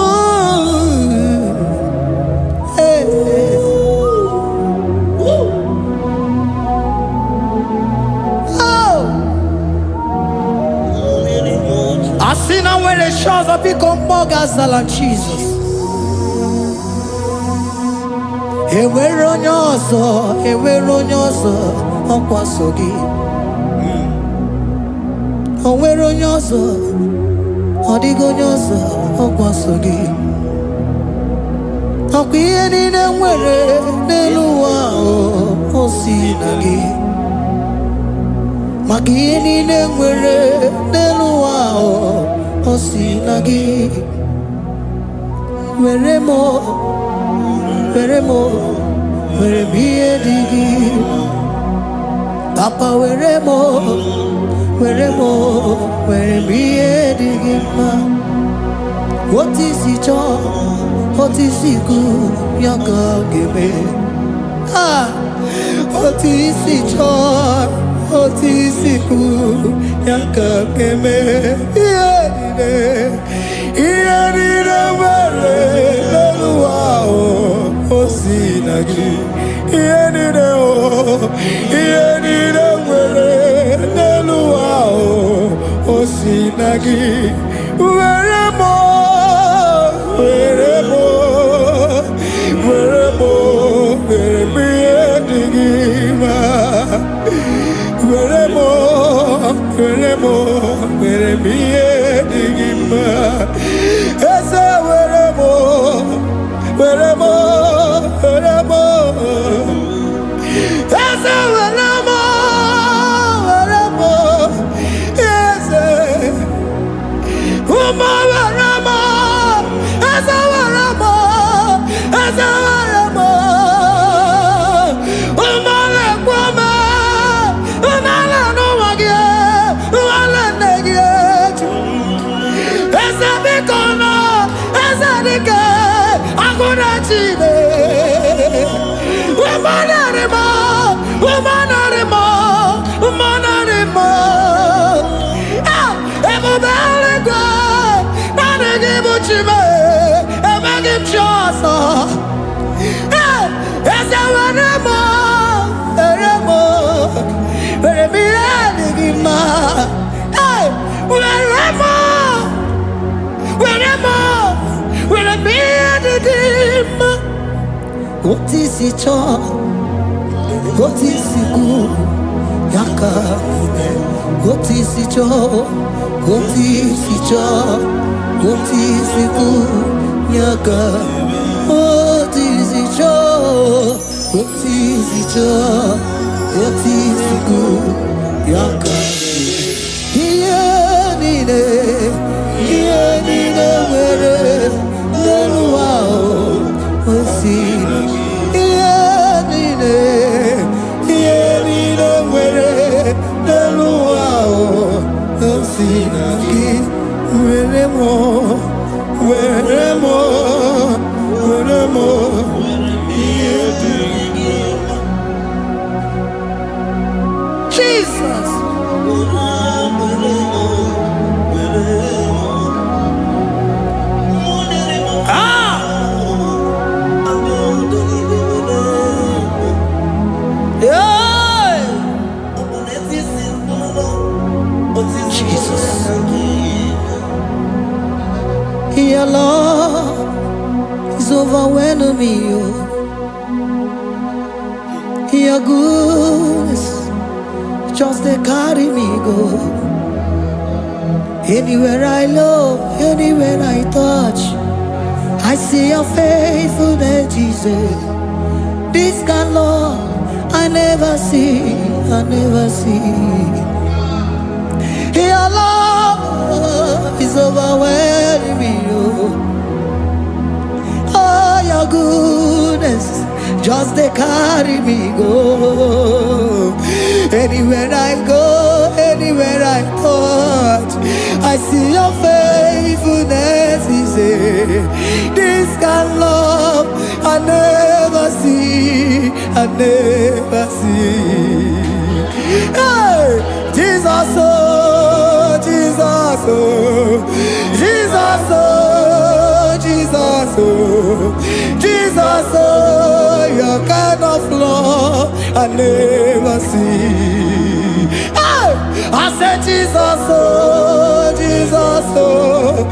shots of Icombo Gazalan Jesus. Eweronyoso, Okwasogi. Oweronyoso, Odigonyoso, Okwasogi. Okwieni Nwere, Neluwa, Osinagi. Magieni Nwere, Neluwa, Osinagi. Weremo, were me digi. Papa were me digi ma. What is it all? What is it good? Yaka give ah. What is it all? What is it good? Yaka give Osinagi, Osinagi, what is it all? What is it good? Yaka, what is it all? What is it all? What is it good? Yaka, what is it all? What is it all? What is it good? Yaka, Jesus. Your love is overwhelming me. Your goodness just they carry me go. Anywhere I look, anywhere I touch, I see your faithfulness, Jesus. This kind of love I never see, I never see. Your love is overwhelming me. Oh, your goodness just they carry me go. Anywhere I go, anywhere I touch, I see your faithfulness. This kind of love I never see, I never see. Hey, Jesus, oh, Jesus, oh, Jesus, oh, Jesus, oh, Jesus, oh, your kind of love I never see. Hey, I said Jesus, oh, Jesus, oh,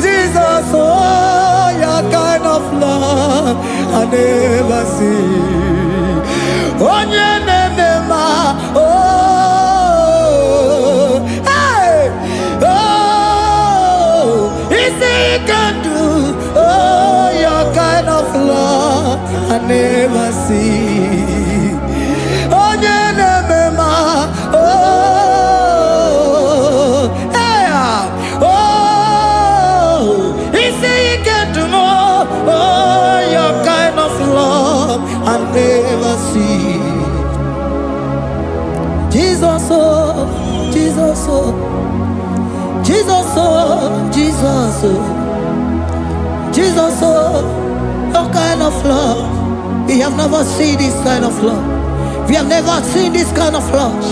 Jesus, oh, your kind of love I never see. Oh, hey, oh, it's he can do. Oh, your kind of love I never see. Oh, I never see. Jesus, oh, Jesus, oh, Jesus, oh, Jesus, oh, Jesus, oh, your kind of love. We have never seen this kind of love. We have never seen this kind of love.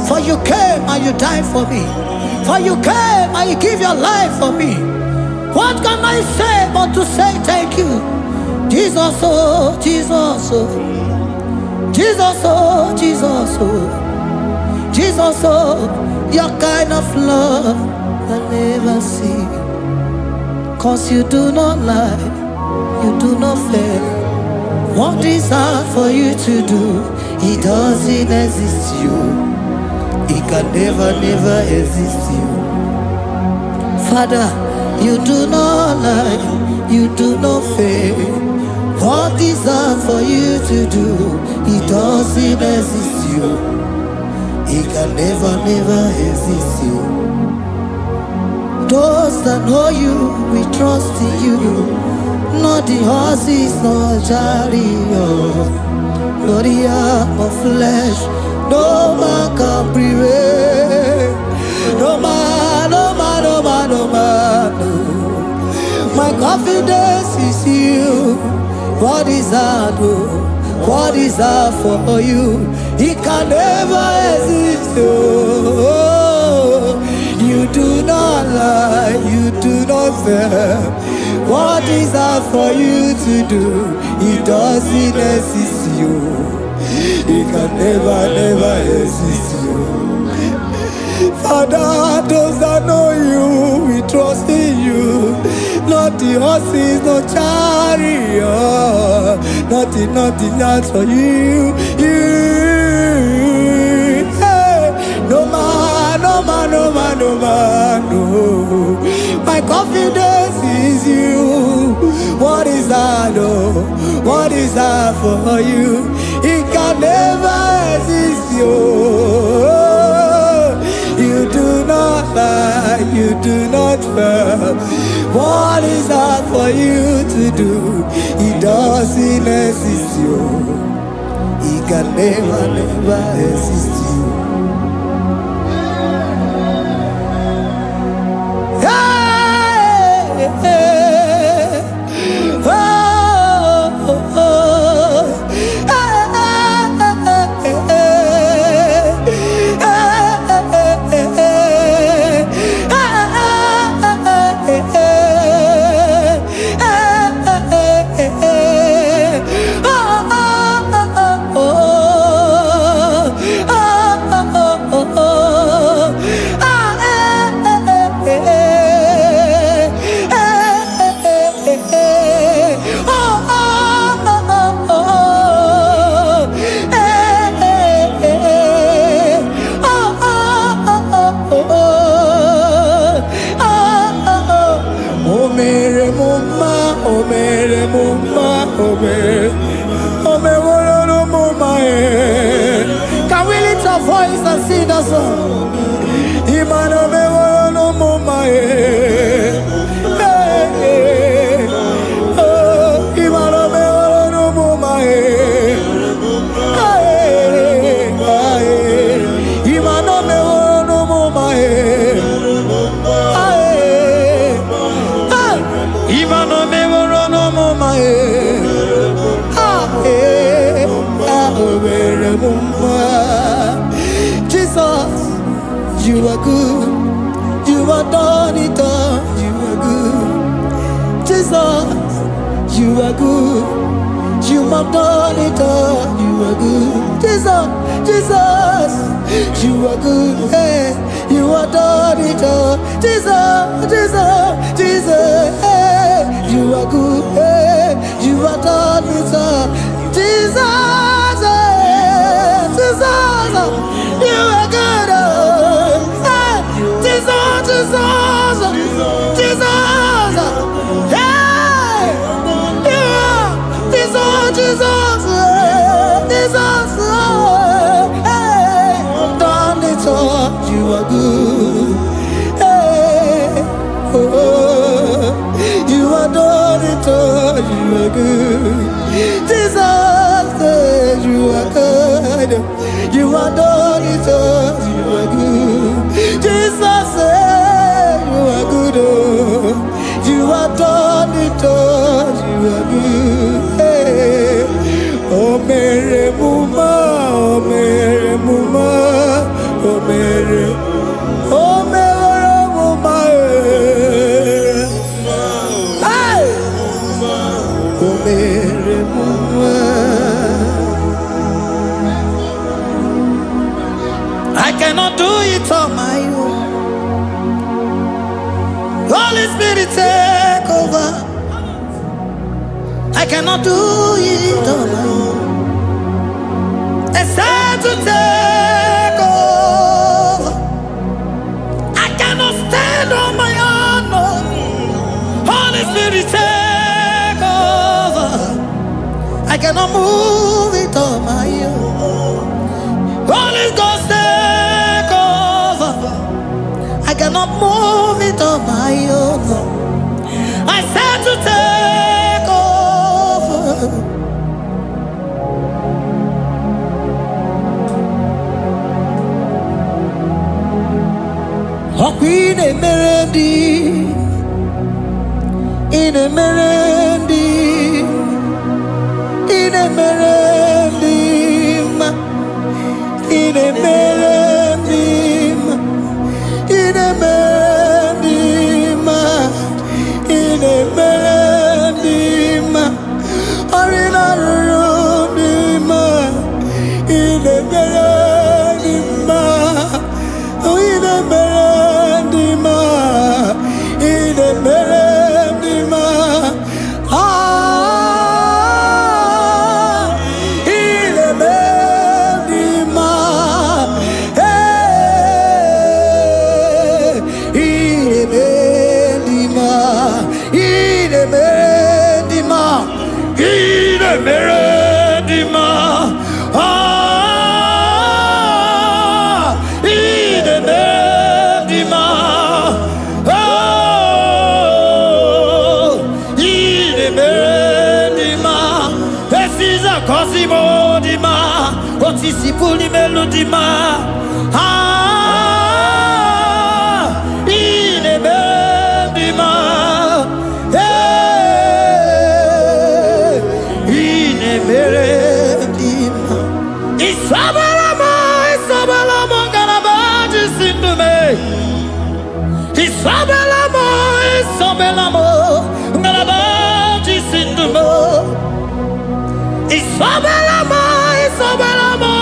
For you came and you died for me. For you came and you give your life for me. What can I say but to say thank you? Jesus, oh, Jesus, oh, Jesus, oh, Jesus, oh, Jesus, oh, your kind of love I never see. 'Cause you do not lie, you do not fail. What is hard for you to do, it doesn't exist you. It can never, never exist you. Father, you do not lie, you do not fail. What is hard for you to do, it doesn't exist you. It can never, never exist you. Those that know you, we trust in you. Not the horses, nor chariot, nor the arm of flesh. No man can prevail. No man, no man, no man, no man, no. My confidence is you. What is hard, oh? What is hard for you? It can never exist, oh. You do not lie, you do not fail. What is hard for you to do? It doesn't exist you. It can never, never exist you. Father, those that know you, we trust in you. Not the horses, no chariot. Nothing else for you. Hey, no man, no man, no man, no man, no. My confidence is you. What is hard, oh? What is hard for you? It can never exist you. You do not lie, you do not fail. What is hard for you to do? It doesn't exist you. It can never, never exist you. Hey, hey, oh, oh, oh. Can we lift our voice and sing that song? Jesus, you are good. You are done it all. You are good. Jesus, you are good. You have done it all. You are good. Jesus, Jesus, you are good. Hey, you have done it all. Jesus, Jesus, Jesus, hey, you are good. Hey, you have done it all. Jesus, hey, Jesus, you are good. Hey, Jesus, Jesus, Jesus, hey, you are Jesus, Jesus, Jesus, hey, done it all. You are good. Hey, oh, you are done it all. You are good. Jesus, you are good. You are done it all. You are good. Jesus, you are good. Oh, you are done it all. You are good. Hey, oh, Mary Muma, oh, Mary Muma, oh, Mary, oh, Mary Muma, hey, oh, Mary Muma. I cannot do it on my own. Holy Spirit, take over. I cannot do it on my own. It's time to take over. I cannot stand on my own. No. Holy Spirit, take over. I cannot move it on my own. Holy Ghost, take over. I cannot move it on my own. I said to take over. In a melody, in a melody, in a melody, in a melody, in a melody, in a melody, or in a room, in a melody, oh, in a melody, in a melody, ah, in a melody, hey, in a melody, in a melody, in a melody, ah, in a melody, oh, in a melody, this is a cosimo dima, what is the fully melody, ah, in a melody, hey, in a melody, Isabelamo, Isabelamo, Garabaji, Sindume, Isabelamo, Isabelamo, Garabaji, Sindume, Isabelamo, Isabelamo,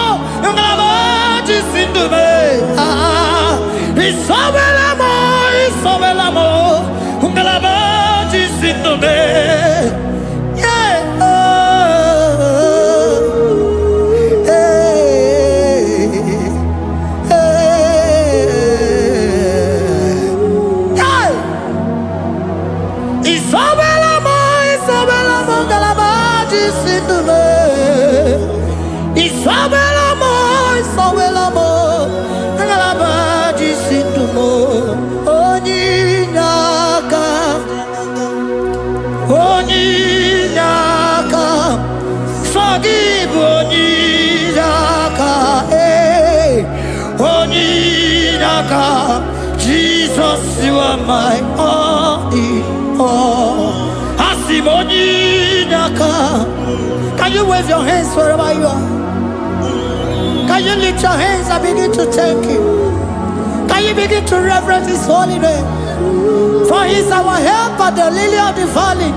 Garabaji, Sindume, ah, Isabelamo, Isabelamo, Garabaji, Sindume, yeah, Isabelamo, Isabelamo, Garabaji, Sindume, Isabelamo, Isabelamo, Garabaji, Sindume, Onyinaka, Onyinaka, forgive Onyinaka, hey, Onyinaka, Jesus, you are my only all. Asim Onyinaka. Can you wave your hands wherever you are? Can you lift your hands and begin to thank Him? Can you begin to reverence His holy name? For He is our help at the lily of the valley.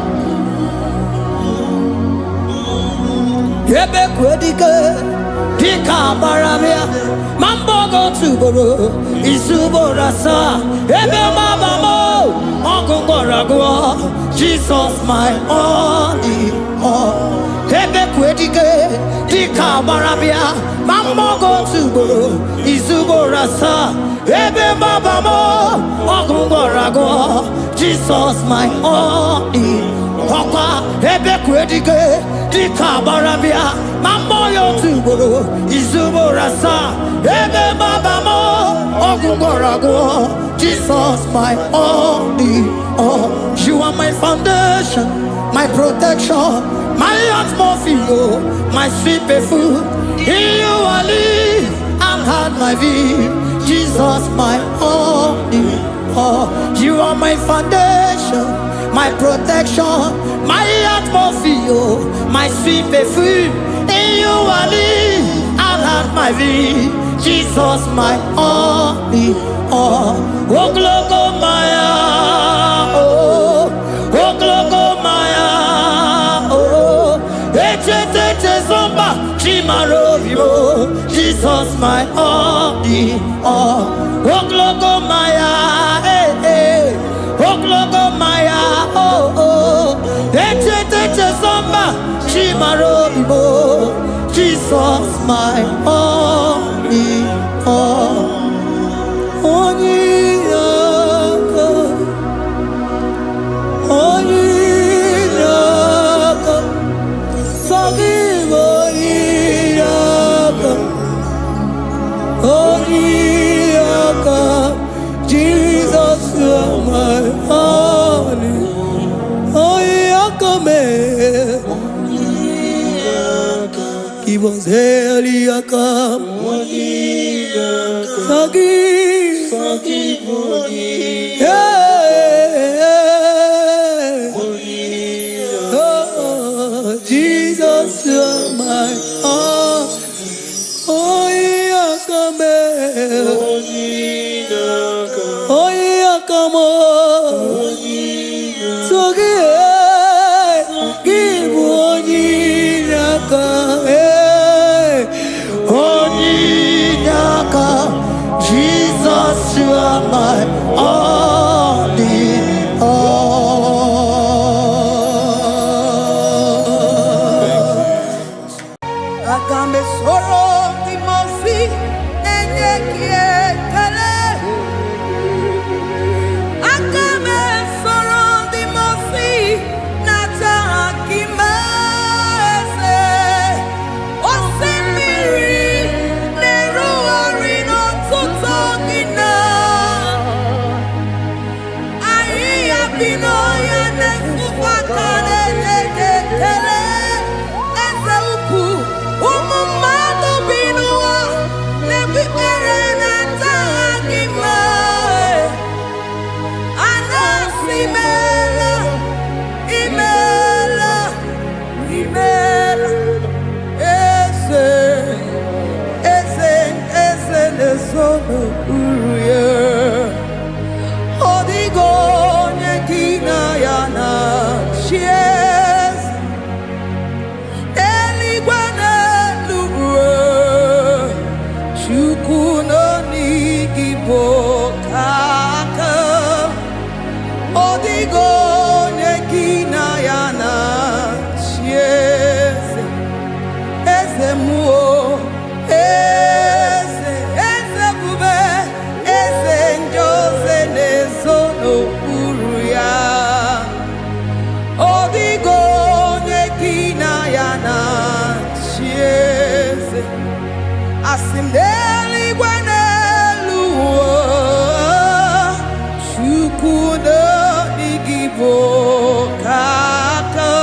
Ebe kwedike dika baramia mambogo tuboro isuborasa ebe mabamo ogungorago Jesus my only all. Ebe kwedike dika baramia mambogo tuboro isuborasa ebe mabamo ogungorago Jesus my only Papa ebe kwedike dika barabia mamboyo tuboro izuborasa ebe babamo ogungorago Jesus my only all. You are my foundation, my protection, my atmosphere, my sweet perfume. In you I live and had my vie. Jesus my only all. You are my foundation, my protection, my atmosphere, my sweet perfume. In you I live and have my vie. Jesus my only all. Oh glogo maya, oh glogo maya, oh eche zomba chimaro vivo. Jesus my only all. Oh glogo maya, oh glogo maya, oh eche zomba chimaro vivo. Jesus my only all. Jesus, you are my only. Give us Eliakam. Forgive. Oh, Jesus, you are my all. Oh, Yakame. Oh, Yakamo. So give Onyinaka. Onyinaka. Jesus, you are my only all. Agambe soro imofi enyekie kale. Agambe soro imofi nata akimese. Osemiri neruari no tutogina. Aia bino ya nesufakane lekele. Asimdeli gwanelu chukuno igibo kaka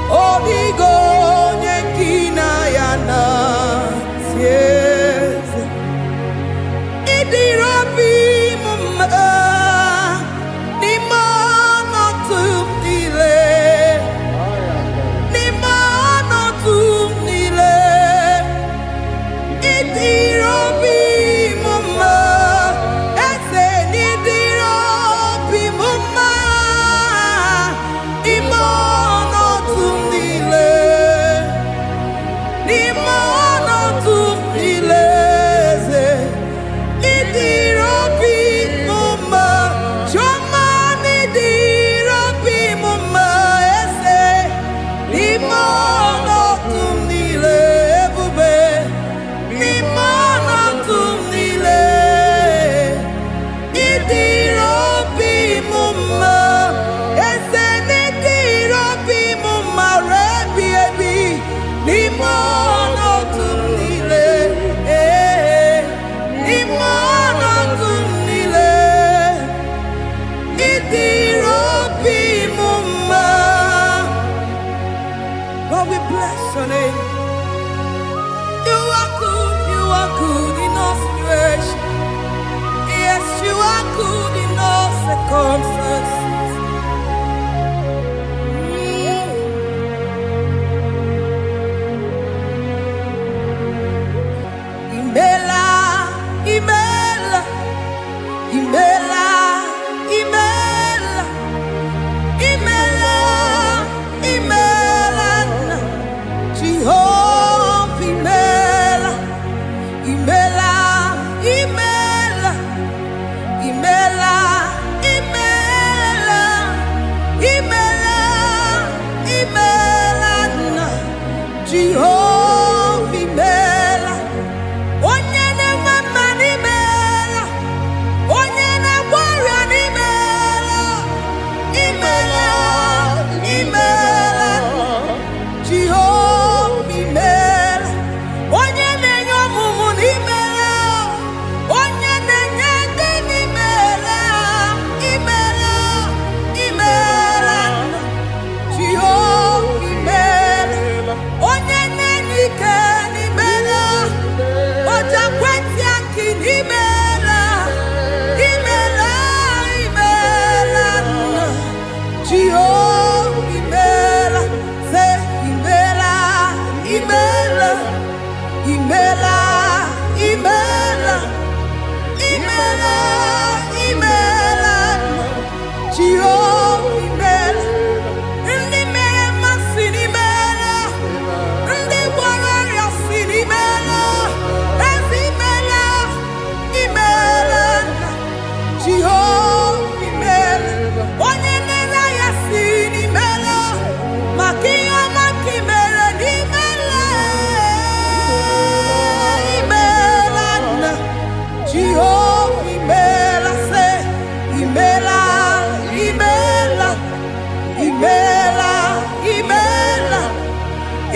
obigo nyekina yana sieze idirobi mumma ni mono tumile ni mono tumile good in all circumstances. Imela, Imela, Imela, Imela, Imela, Imela, Jehovah, Imela, Imela, Imela, Imela, Imela, Imela, Imela, Jehovah, Imela. Onyene mama ni mela, onyene warrior ni mela, imela, imela, Jehovah imela, onyene nyomumu ni mela, onyene nyende ni mela, imela, imela, Jehovah imela, onyene nike ni mela. Oja kweti akini imela, imela, imela, Jehovah imela, say imela, imela, imela, imela, imela, imela, Jehovah imela, ndi mema sini imela, ndi warrior sini imela. Jehovah imela, onyene ya sini imela, makia makimela ni imela, imela, Jehovah imela, say imela, imela, imela, imela,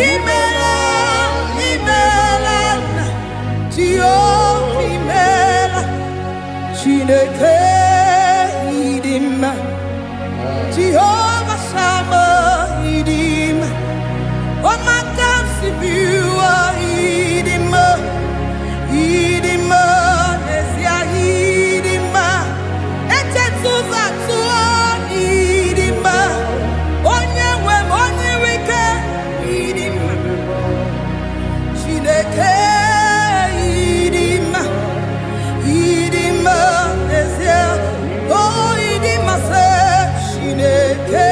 imela, imela, Jehovah imela. Chineke idima, Jehovah Shammah idima, Omakamsi biwa idima, idima, Nesia idima, Etetuza tuo idima, Onyewe onyewike idima, Chineke idima. Idima, Nesia, oh Idima, say Shineke,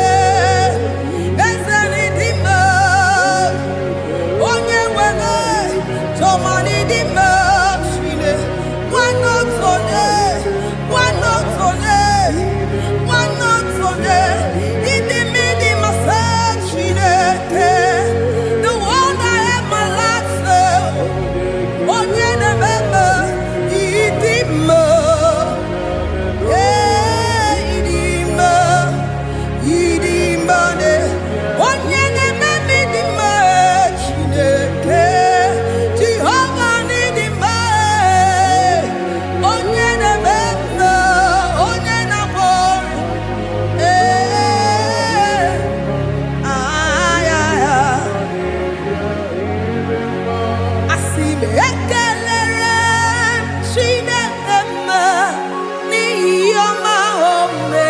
Ezanidima, Onyewene, Tomani Dima, Shine, one not on Idima, say Shineke, the one I have my life, say, Onyenebebe. Idima, Idima, Idima, onyene memi dima, Chineke, Jehovah nidima, onyene memi, onyene bori, asime ekelere, Chineke ni yoma home.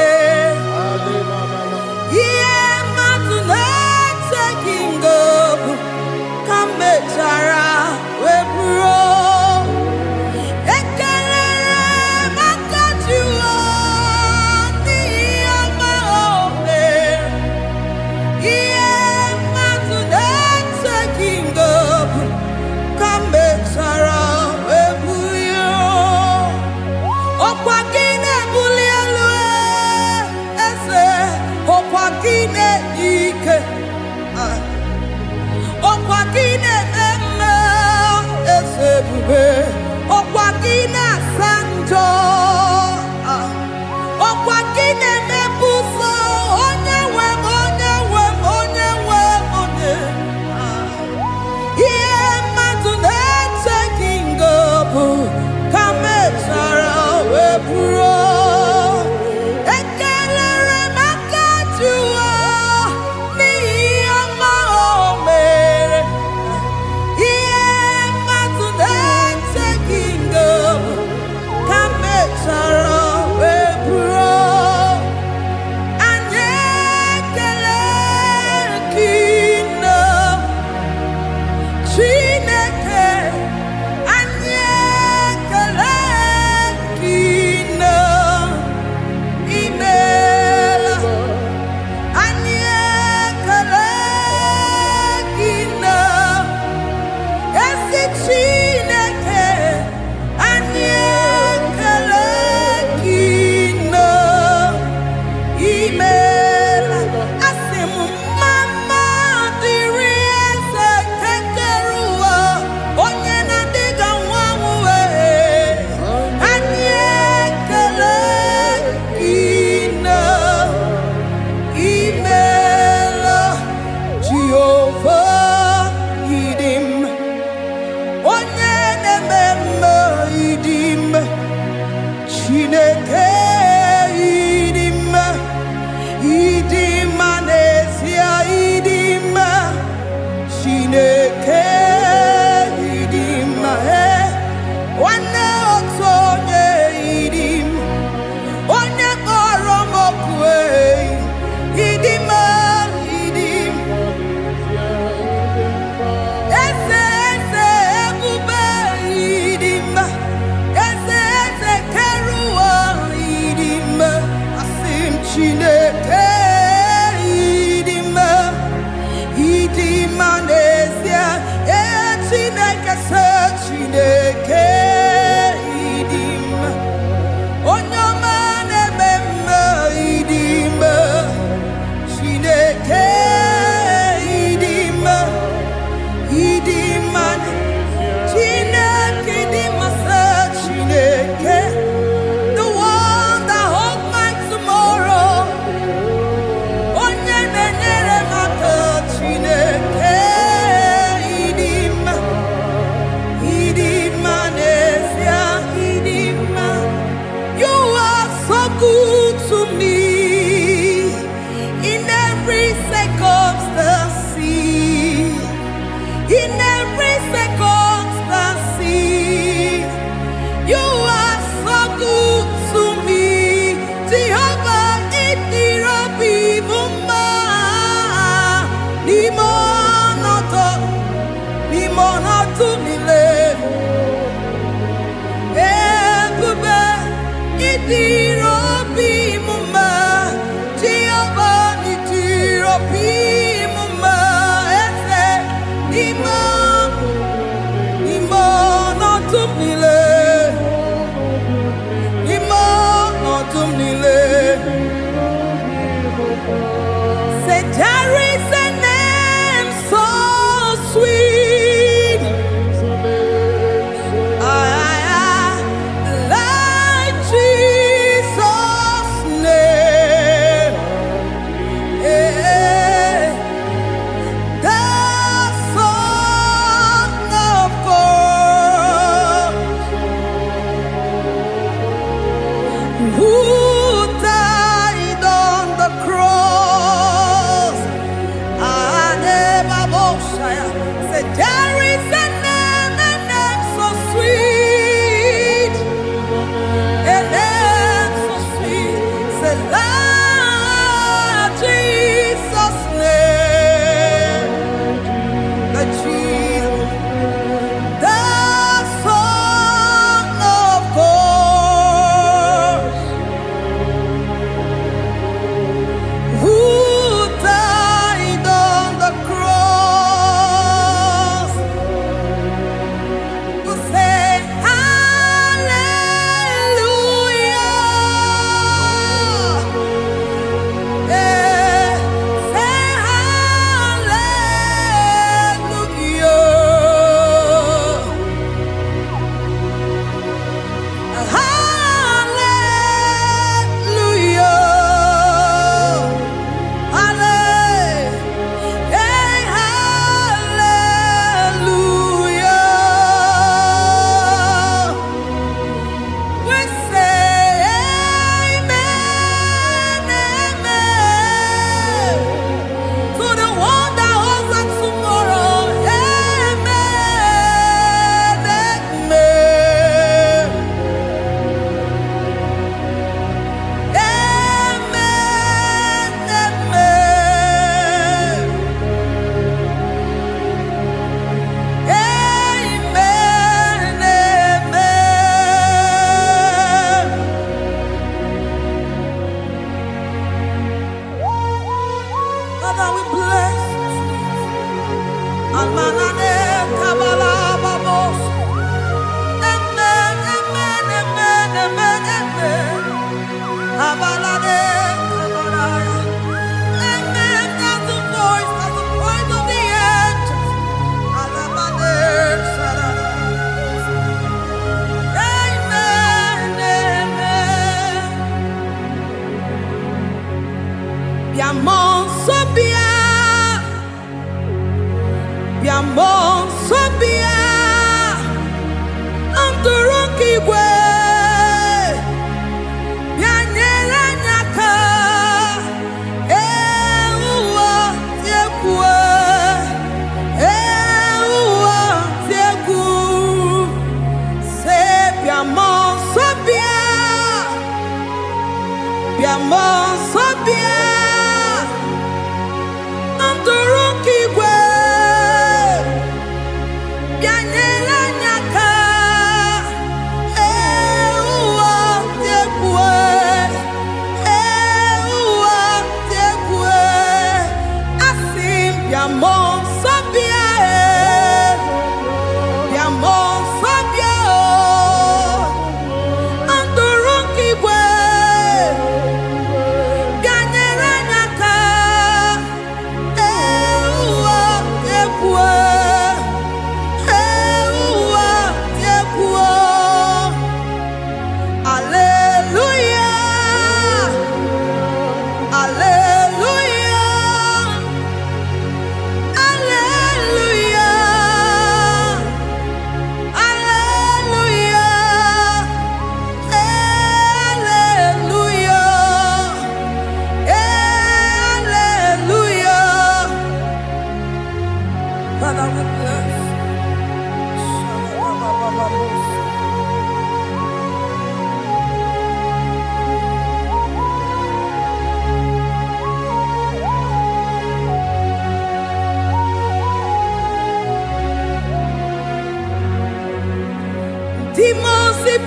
Yeah, matuna taking up, come chara webro. Ekelere makatu ni yoma home. Yeah, matuna taking up, come chara webro. Okwakine bulielue, ese okwakine ike, okwakine eme, ese bube, okwakine sanjo, okwakine mebuso, onyewe, onyewe, onyewe, onye. Yeah, matune taking up, come chara webro. Ekelere makatu.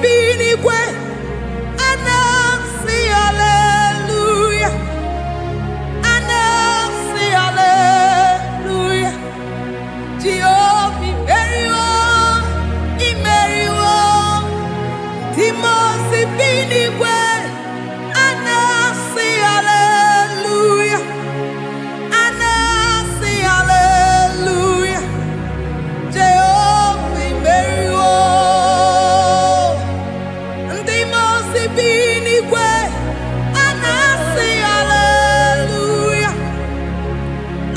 binigwe anasi hallelujah, anasi hallelujah. Jehovah imeriwo, Timosi binigwe anasi hallelujah, anasi hallelujah. Jehovah imeriwo, Timosi binigwe anasi hallelujah,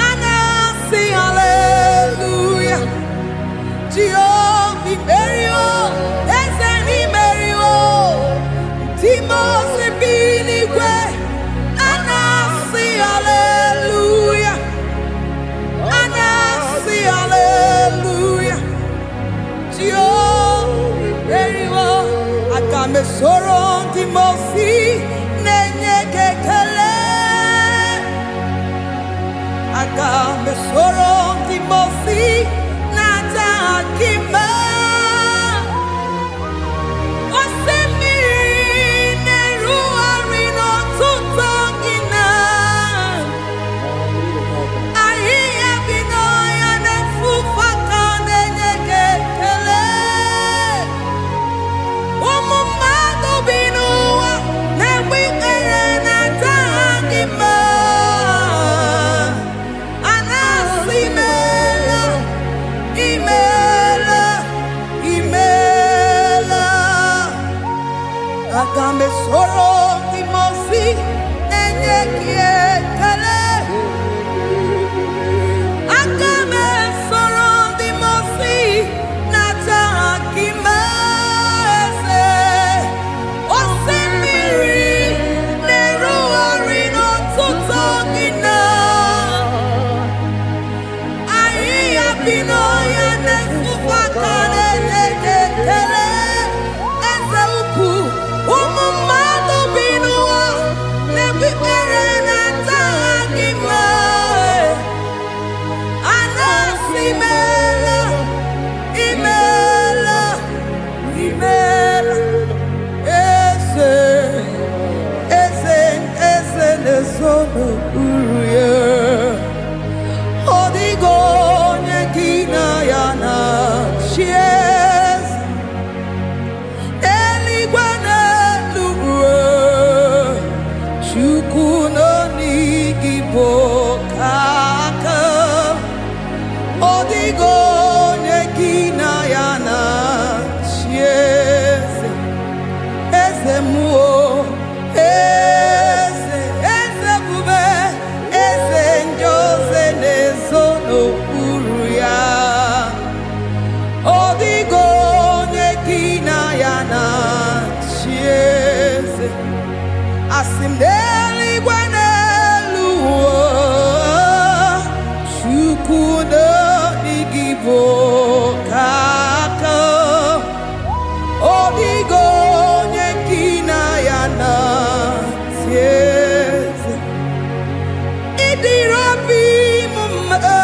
anasi hallelujah. Jehovah imeriwo, Ezeni imeriwo, Timosi binigwe anasi hallelujah, anasi hallelujah. Jehovah imeriwo, akame soro Timosi nenye kekele, akame soro Timosi nata akima. Akame soro Timosi nenye kiekele, akame soro Timosi nata akima ese, osimiri neru orino tutogina, ayi abino ya nesufakane nekekele. Asimdeli gwanelu, shukudo igibo kaka, odigo nyekina yana tieze, idirobi mumma,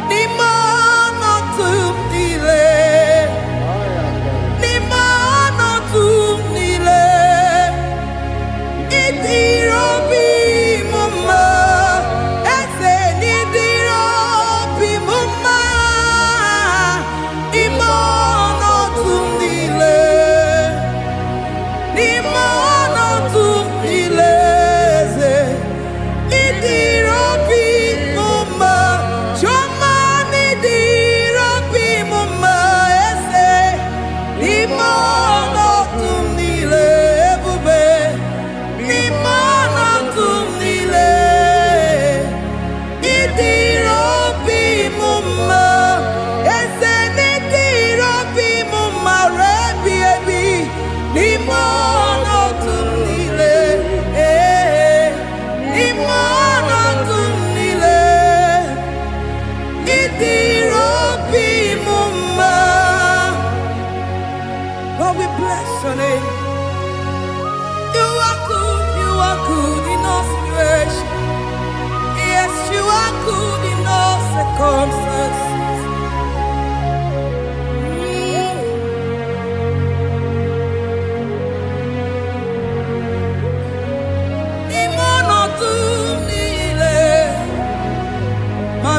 nimono tumdile, nimono tumdile. Idirobi mumma, eze nidirobi mumma, imono tumdile, imono tumdile, idirobi mumma.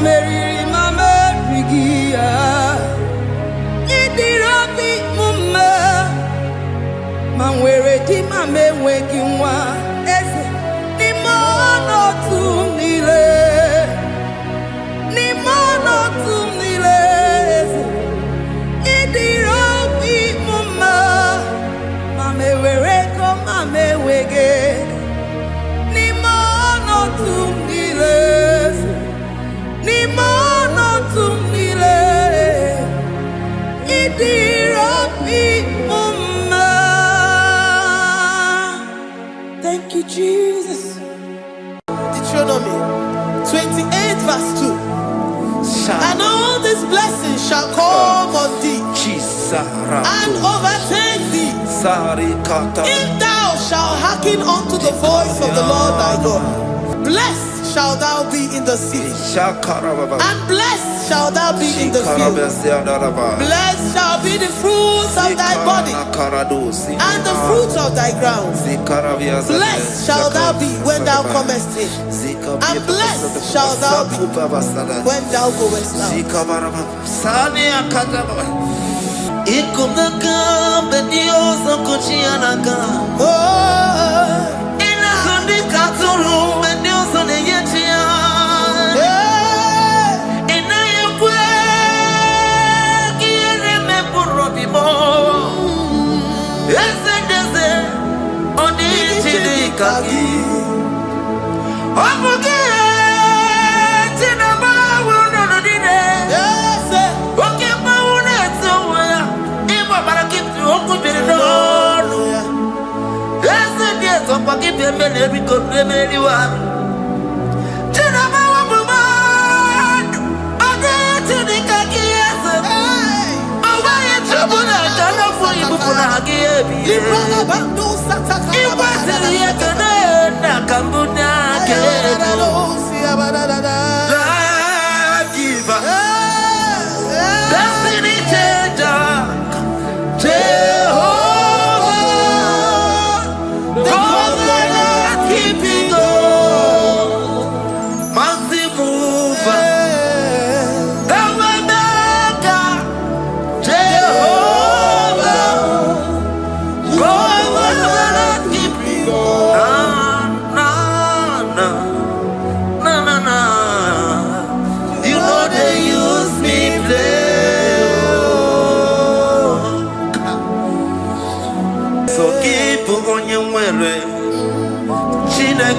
mameri mamerigia Idirobi mumma Manwere di mameweki nwa Eze ni mono tumnile Ni mono tumnile Idirobi mumma Mamewere ko mamewege Ni mono tumnile Ni mono tumnile Idirobi mumma. Thank you, Jesus. Deuteronomy 28 verse 2. And all these blessings shall come on thee and overtake thee if thou shalt hearken unto the voice of the Lord thy God. Blessed shalt thou be in the city, and blessed shalt thou be in the field. Blessed shall be the fruit of thy body, and the fruit of thy ground. Blessed shalt thou be when thou comest in, and blessed shalt thou be when thou goest out.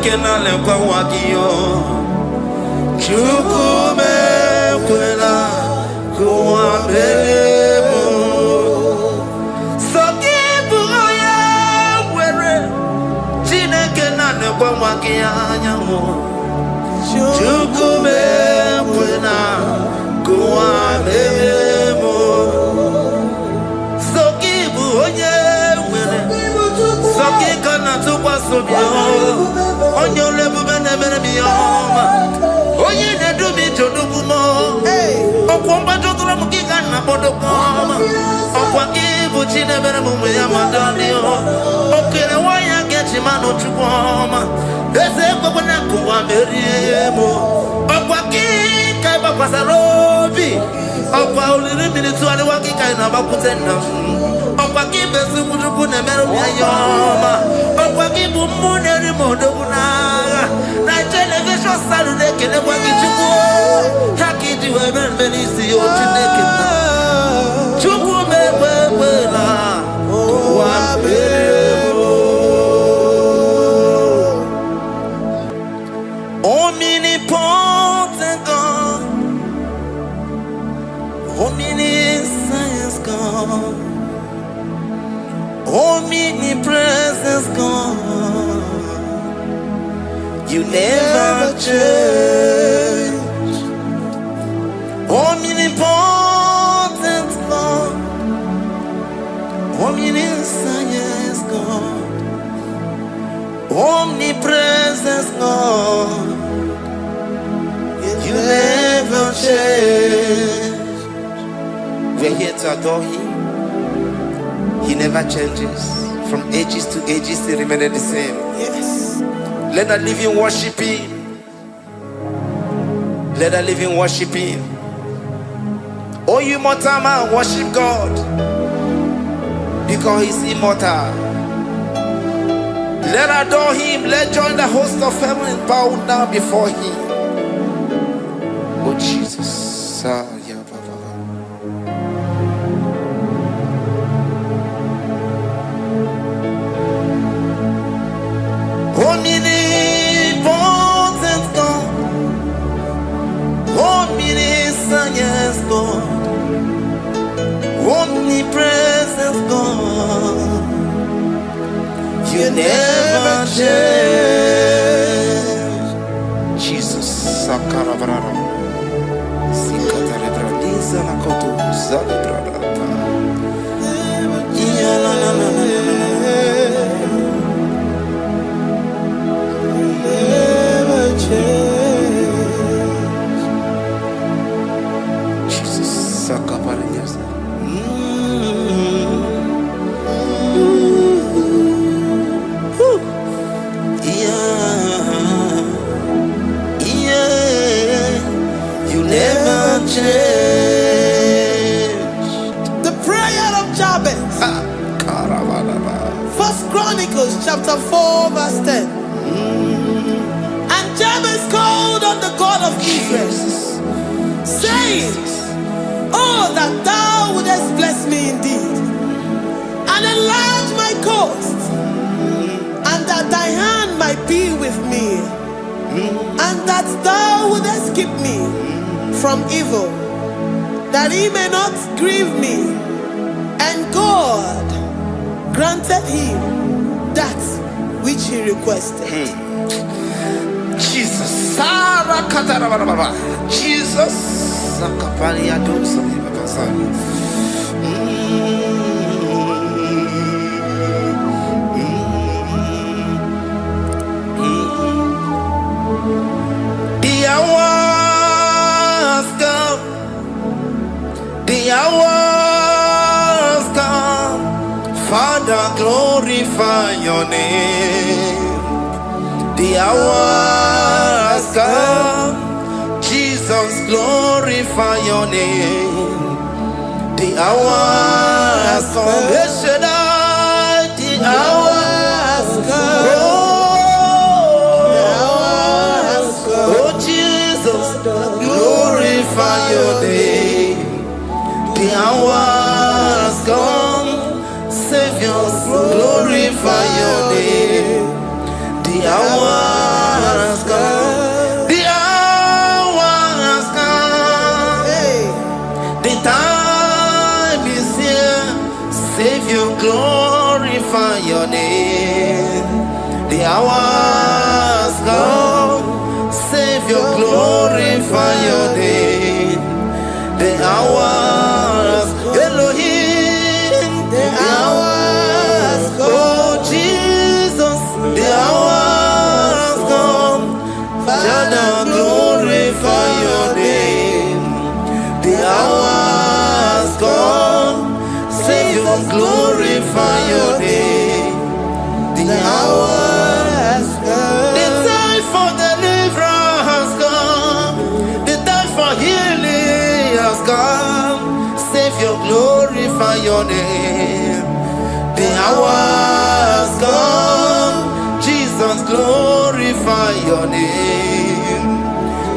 Kenale kwa wakio chukume kwela kuambelemo sokibu oya were chine kenale kwa wakia nyamo chukume kwela kuambelemo sokibu oya were sokikana tukwa sobio Onyo lebu bene bene biyoma Oye ne dumi jodugu mo Okwamba jotura mukika na bodo koma Okwa kibu chine bene mumu ya madani Okere waya gechi mano chukoma Eze kwa wana kuwa meriemo Okwa kika iba kwa sarobi Okwa uliri minituani wakika inabakutena Okwa kibe sukujuku ne meru ya yoma Okwa kibu mune rimodo kunaga Na television Saturday kene kwa kichuku Haki jiwe menisi yotineke na Chuku mewewela Kwa meremo Omnipotent God Omniscience God Omnipresence God You never change Omnipotent God Omniscience God Omnipresence God You never change We're here to adore Him. He never changes. From ages to ages, He remained the same. Yes. Let that living worship Him. Let the living worship him. Oh, you mortal man, worship God, because he's immortal. Let adore him. Let join the host of heaven and bow down before him. Oh Jesus. Omnipotent God, omniscient God, omnipresent God, you never change. Jesus. Sakarabrara. Sikatarebradiza nakoto zalebrada. Yeah, la la la la. Jesus, Sakaparias. You never change. The prayer of Jabez. First Chronicles chapter 4 verse 10. And Jabez called on the God of Israel, saying, oh, that thou wouldest bless me indeed, and enlarge my coast, and that thy hand might be with me, and that thou wouldest keep me from evil, that he may not grieve me. And God granted him that which he requested. Jesus. Jesus. The hours come. Father, glorify your name. The hours come. Jesus, glorify your name. The hours come. The hours come. Oh, Jesus, glorify your name. The hours come. Savior, glorify your name. The hours come. The hours come. The time is here. Savior, glorify your name. The hours come. Savior, glorify your name. The hours, Elohim. The hours come. Oh Jesus, the hours come. Father, glorify your name. The hours come. Savior, glorify your name. The hours come. The time for deliverance has come. The time for healing has come. Savior, glorify your name. The hours come. Jesus, glorify your name.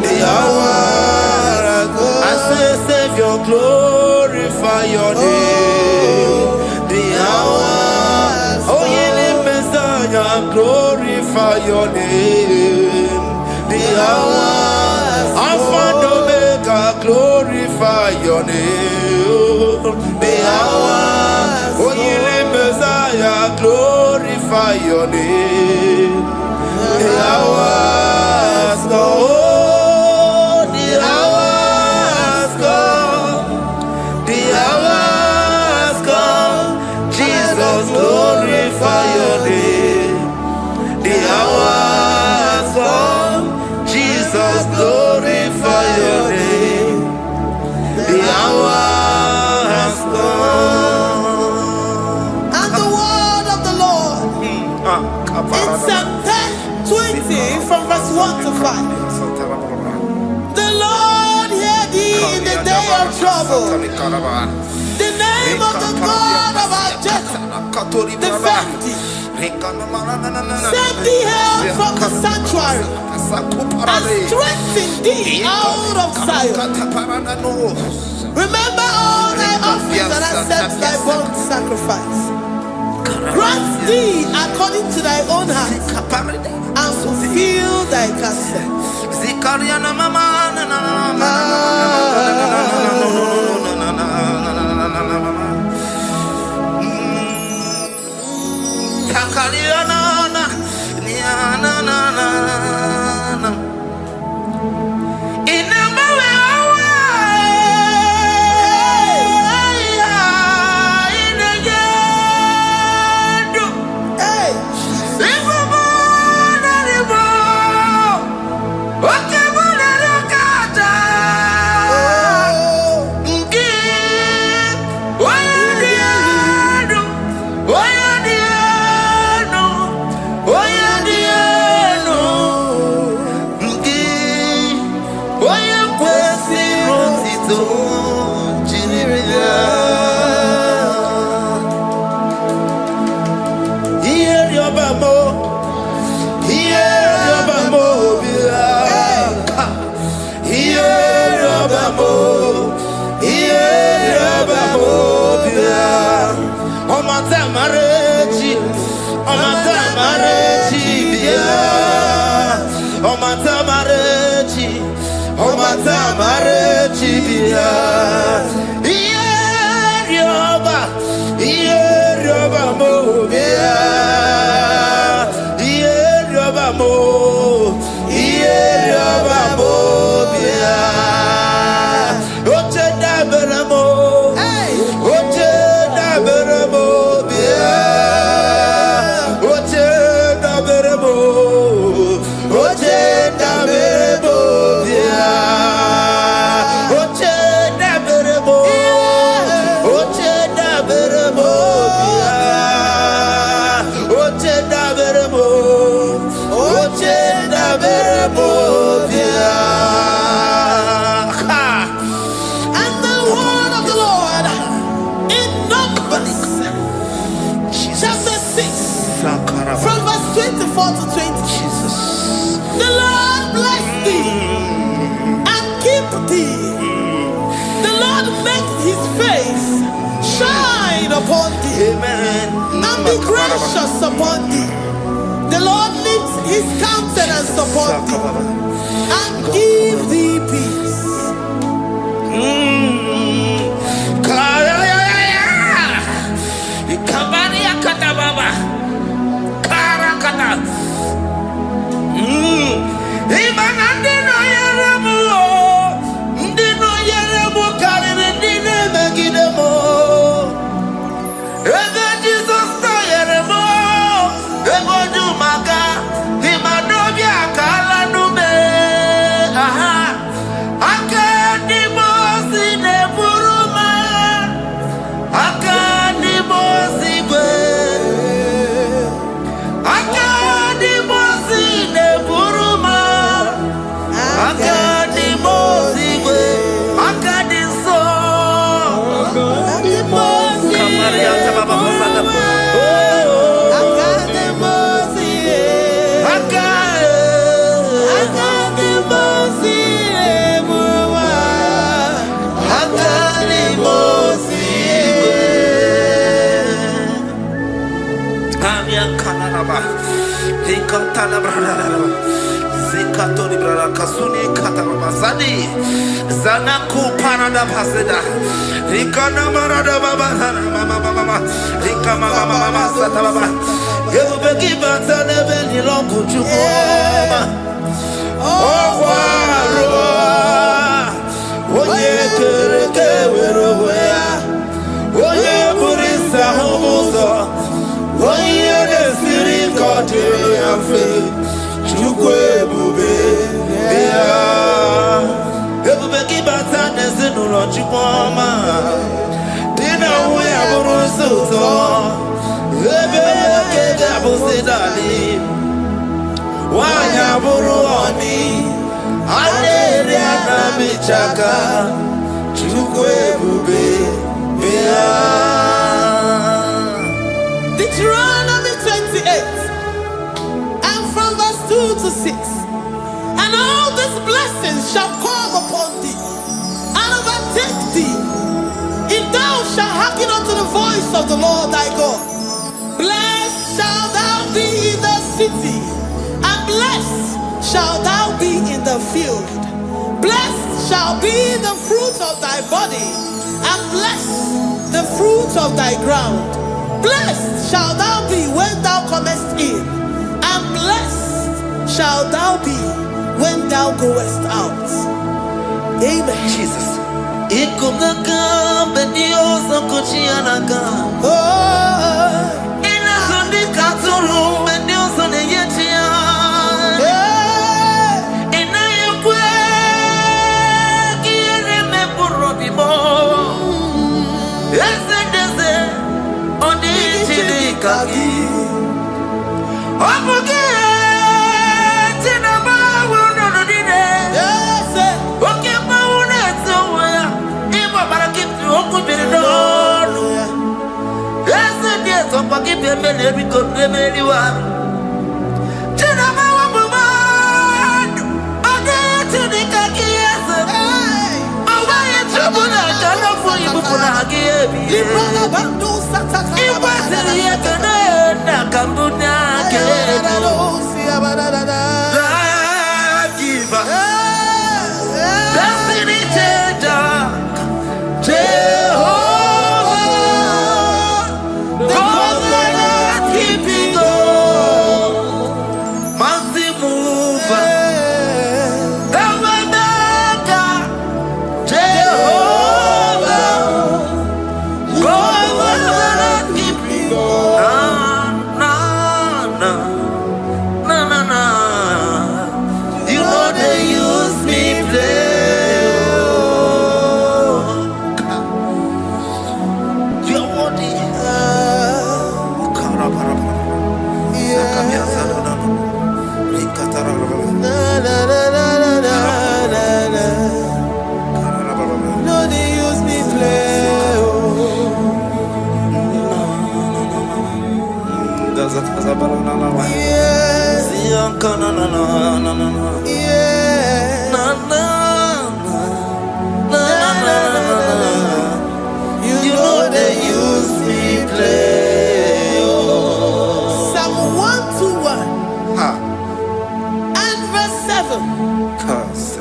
The hours come. I say, Savior, glorify your name. The hours. Oh, ye Messiah, glorify your name. The hours. Alpha and Omega, glorify your name. The hours. Oh, ye Messiah, glorify your name. The hours go. The hours come. The hours come. Jesus, glorify your name. The hours come. Jesus, glorify your name. The hours come. And the word of the Lord in Psalm 20 from verse 1 to 5. The Lord of trouble. The name of the God of our Jacob defend thee. Send thee help from the sanctuary and strengthen thee out of Zion. Remember all thy offerings and accept thy burnt sacrifice. Grant thee according to thy own heart and fulfill thy counsel. Upon thee, amen, and be gracious upon thee. The Lord lifts his countenance upon thee and give thee peace. Zanaku parada paseda. Rikana marada baba mama. Rikama mama sata baba. You begi batane beni longu chukoma. Oh waro. Oye kereke weroya. Oye burisa homuso. Oye desiri kote yafe. Chukwe bube. Everybody but I didn't know what you want. Dinner we have a so. Everybody get up and say, why have a roni? I did a bichaka. Deuteronomy 28 and from verse 2 to 6. And all these blessings shall come upon thee and overtake thee, if thou shalt hearken unto the voice of the Lord thy God. Blessed shalt thou be in the city, and blessed shalt thou be in the field. Blessed shall be the fruit of thy body, and blessed the fruit of thy ground. Blessed shalt thou be when thou comest in, and blessed shalt thou be when thou goest out. Amen. Jesus.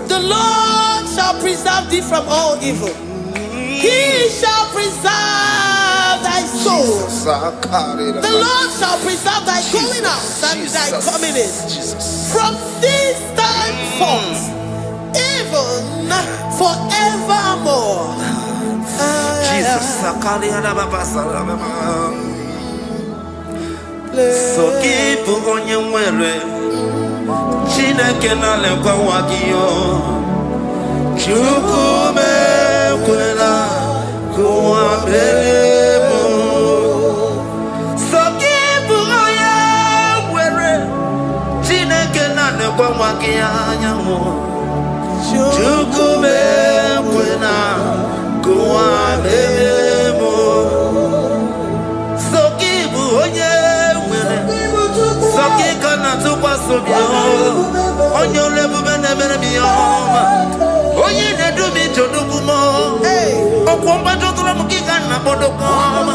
The Lord shall preserve thee from all evil. He shall preserve thy soul. The Lord shall preserve thy going out and thy coming in from this time forth, even forevermore. Jesus. So keep on your way. Chineke na lekwa wagiyo Chukume kwela kuwa belemo Sokibu oya were Chineke na lekwa wagiya nyawo Chukume kwela kuwa belemo Sokibu oya were Sokika na tupa sobio Onyo lebu bene bene miyoma Oye ne du mi chodukumo Okwamba chotula mukika na bodokoma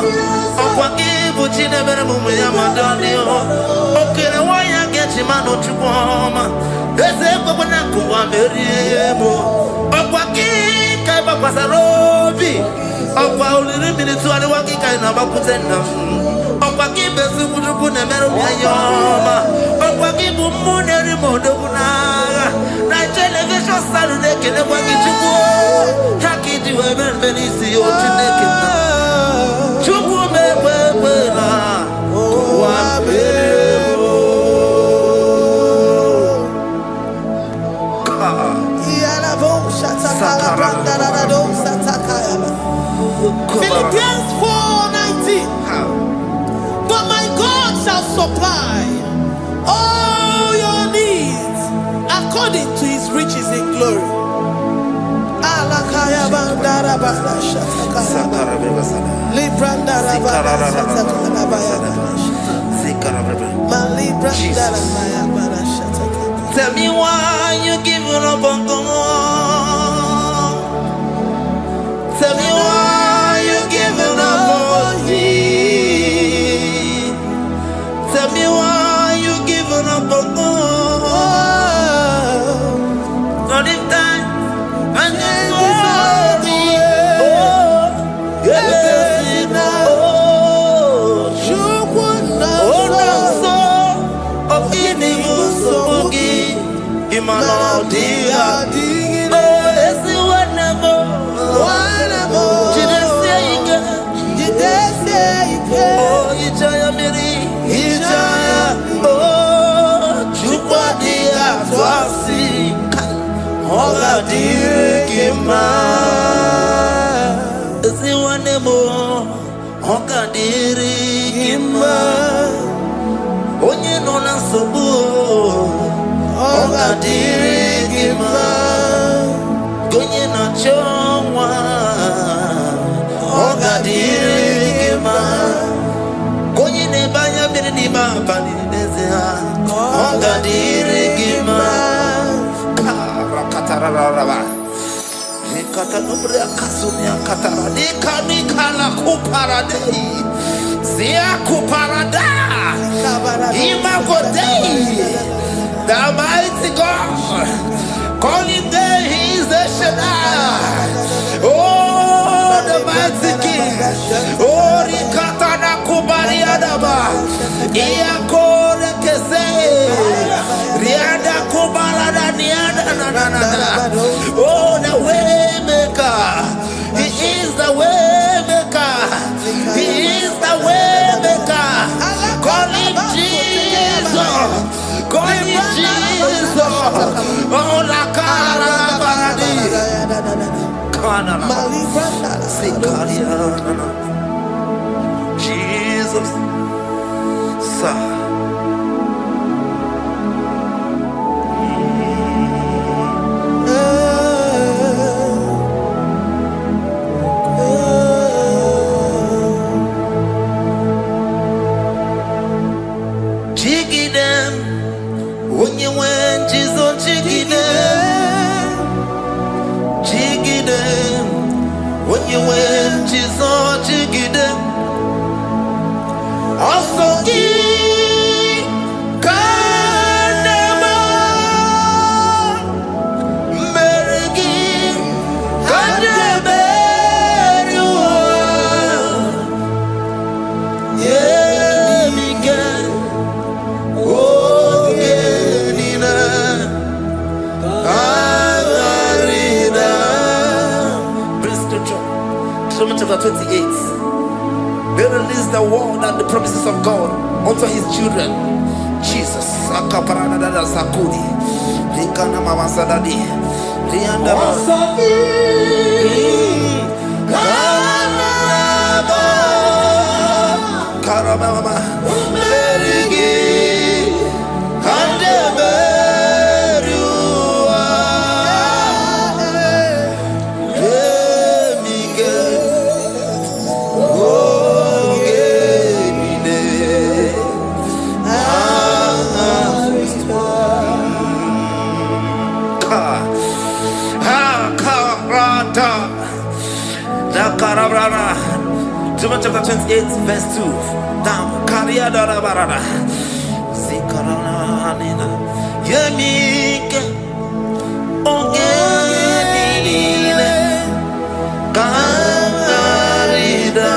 Okwa kibu chine bene mumu ya madalio Okere waya gechi mano chukoma Eze kwa wana kuwa meriemo Okwa kika iba kwa sarobi Okwa ulirimi ni tuwali wakika inabakutenda Okwa kibesu kutuku ne meru miyoma Okwa kibu mune modo kunaga na television Saturday kene kwa kichuku haki diwe benisi yo chineke na chuku mewe na wa bebo yala bo shataka brandara do sataka Philippians 4:19 But my God shall supply all your needs according to his riches in glory. Alakaya bandara Tell me why you giving up on God. Tell me why you giving up on me. Tell me why you giving up on God. Not in time and then glory. Oh, yeah, oh, so of inimu so Imano dia, oh, esi whatever, oh, Ijaya Miri, Ijaya, oh, Chupa dia, Twasi, Hoga dirigima, esi whatever, Hoga dirigima, onye nona sobu. Oga dirigima, gonye na chongwa. Oga dirigima, gonye ne banya bini ni mapani nezea. Oga dirigima, karakatara. Nikata nubria kasumia katara. Nikala kuparadei, zia kuparada, imagodei. The mighty God, call him there, he is the Shaddai. Oh, the mighty King. Oh, Rikatana Kubariadaba. Iakore Kese. Riada Kubalada Niada. Oh, the way maker. He is the way maker. He is the way maker. Call him Jesus. God is Jesus. Oh, la cara paradi. Kana. Jesus. Sa. When you went, Jesus, jiggy them. When you went, Jesus, jiggy them. Also, chapter 28. They release the word and the promises of God unto his children. Jesus. Akaparanada Sakudi. Likana Mama Sadadi. Lianda Karababa. Chapter 28, verse 2. Down. Karia Dara Barada. Zikarana Nina. Yemike. Ogenine. Kangarida.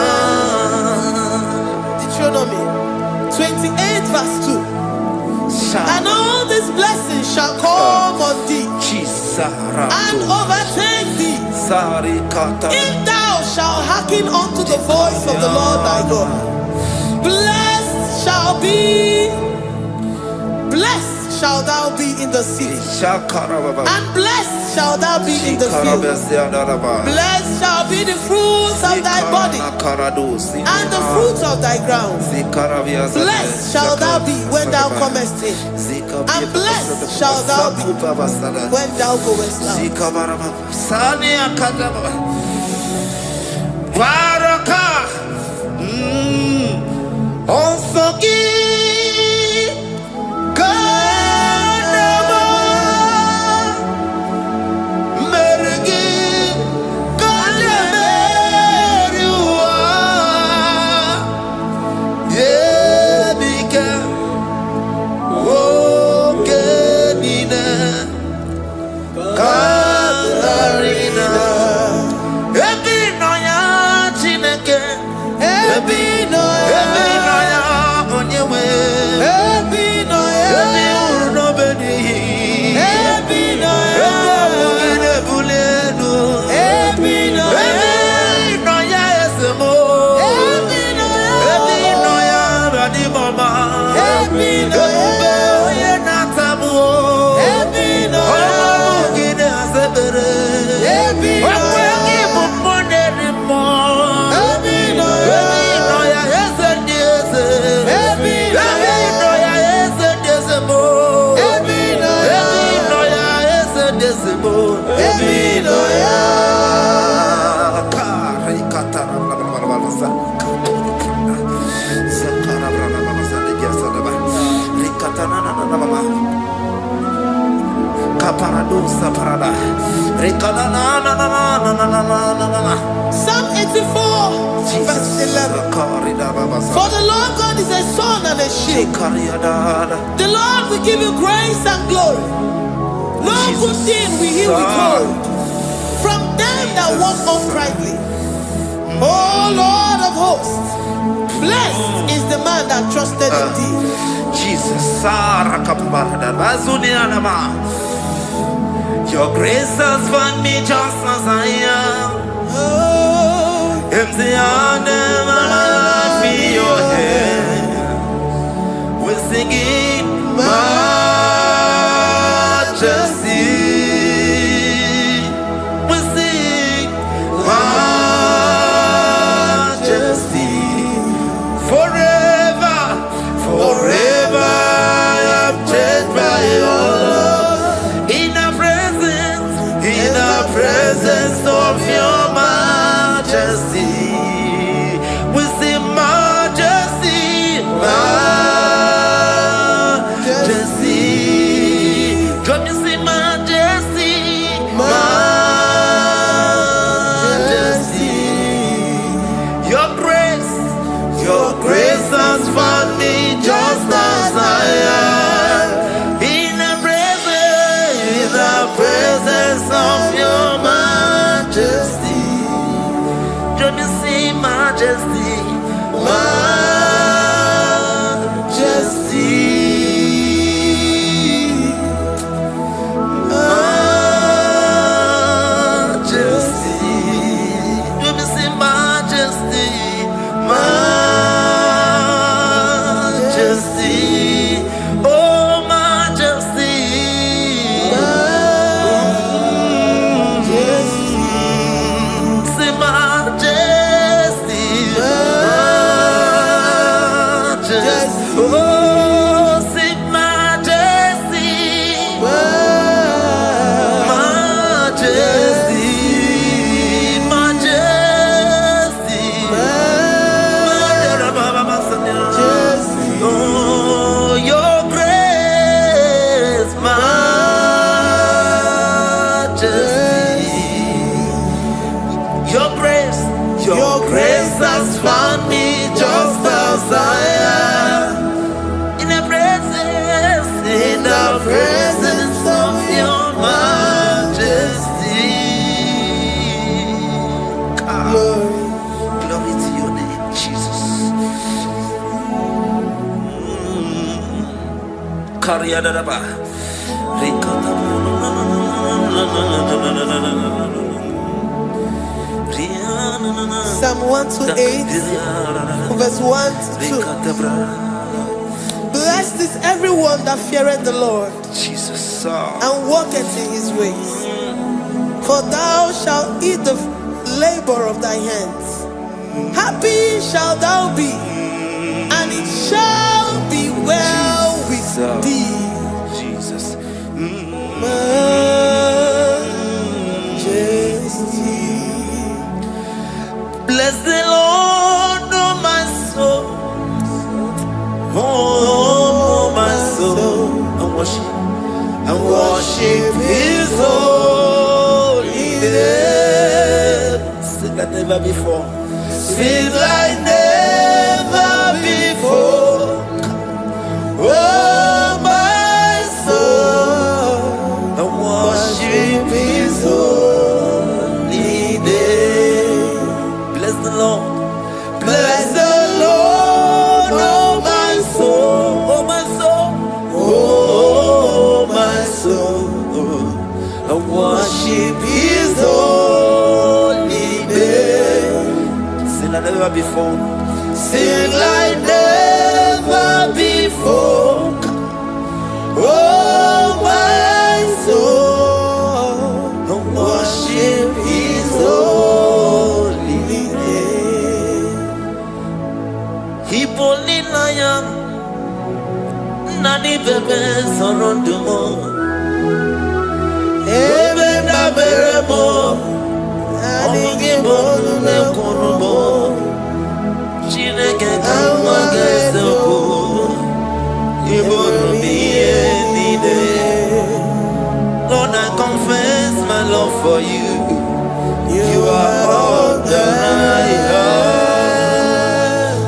Deuteronomy 28, verse 2. And all these blessings shall come on thee and overtake thee. If thou shalt hearken unto the voice of the Lord thy God, blessed shall thou be in the city, and blessed shall thou be in the field. Blessed shall be the fruits of thy body, and the fruits of thy ground. Blessed shall thou be when thou comest in, and blessed shall thou be when thou goest out. Baraka. Onsoki. Kanama. Mergi. Kanameriwa. Yebika. Okenina. Katarina. Ebinoya Chineke. Ebinoya Onyewe. Ebinoya Ebinobedi. Ebinoya Ebugine Bulenu. Ebinoya Esemo. Ebinoya Radimama. Ebinoya Natamu. Ebinoya Asebere. Wakwegi Mumoneri Mo. Ebinoya Esediese. Ebinoya Esediese Mo. Ebinoya Esediese Mo. Ebinoya Kari Katara Blablabla. Sakara Blablabla. Ligiasadaba. Rikatana Nana. Kaparadosa Parada. Rikanana. Psalm 84, verse 11. For the Lord God is a sun and a shield. The Lord will give you grace and glory. No good thing will he withhold from them that walk uprightly. O Lord of hosts, blessed is the man that trusted in thee. Jesus, your grace has found me just as I am. Empty handed, my life in your hand. We're singing majesty. We sing majesty. Forever, forever I'm changed by your love. In the presence of your majesty. We sing majesty, majesty. Come you sing majesty, majesty. Your grace has found me just as I am. In the presence of your majesty. Come you sing majesty, majesty. Majesty. Come you sing majesty, majesty. Oh majesty. Say majesty, majesty. Oh, say majesty, majesty, majesty, majesty. Oh, your grace, majesty. Your grace has found me just as I am. In the presence of your majesty. Glory to your name, Jesus. Kariadaba. Psalm 128, verse 1 to 2. Blessed is everyone that feareth the Lord, Jesus, and walketh in his ways. For thou shalt eat the labor of thy hands. Happy shalt thou be, and it shall be well with thee. Jesus. Majesty. Blessed never before. Sing like never before. Oh, my soul, I worship His holy name. Bless the Lord. Bless the Lord, oh my soul, oh my soul, oh my soul. I worship His holy name. Sing like never before. Sing like never before. Oh my soul, I worship His holy name. Hipoli nayam nani bebe sorondumo. Ebe na beremo IGBO ne konumo. Chineke kama gesoko ibonu miye nide. Lord, I confess my love for you. You are all that I have.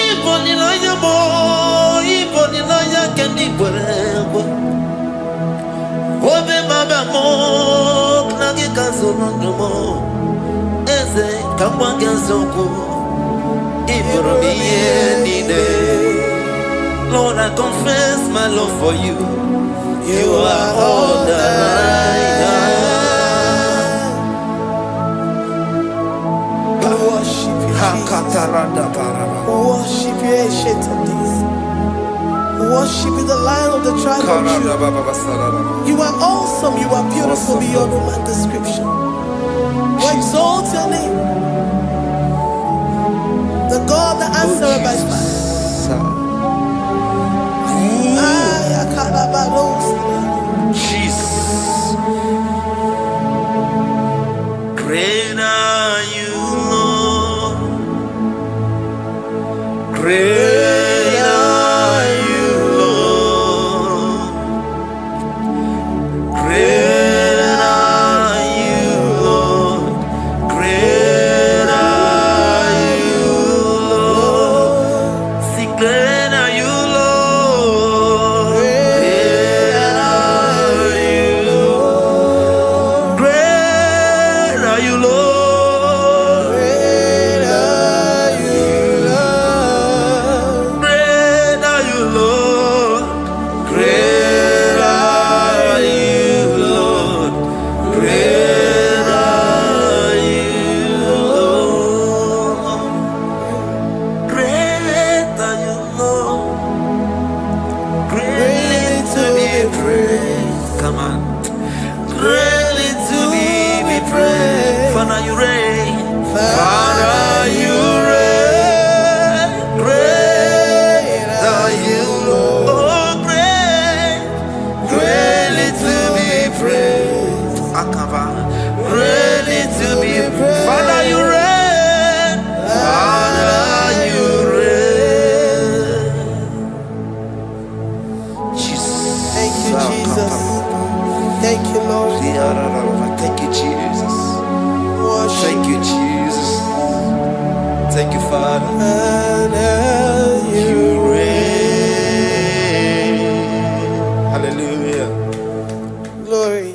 Iboni naya mo, iboni naya kendi bwerebo. Obe mama mo, knagi kazono mo. Eze kama gesoko ibonu miye nide. Lord, I confess my love for you. You are all that I have. We worship you, Jesus. We worship you, ancient of days. We worship you, the Lion of the tribe of Judah. You are awesome. You are beautiful beyond human description. We exalt your name, the God that answers by fire. Jesus, great are you, Lord. Great are you, Lord. Great are you, Lord. Great are you, Lord. See, great are you, Lord. Great are you, Lord. Great are you, Lord. Great are you, Lord. Great are you, Lord. Great are you, Lord. Great are you, Lord. Great are you, Lord. Greatly to be praised. Come on. Greatly to be praised. Father, you reign. Father, you reign. Great are you, Lord. Oh, great. Greatly to be praised. Akaba. Greatly to be praised. Father, you reign. Father, you reign. Jesus. Thank you, Jesus. Thank you, Lord. Thank you, Jesus. Worship Thank you, Jesus. Thank you, Father. You reign. Hallelujah. glory.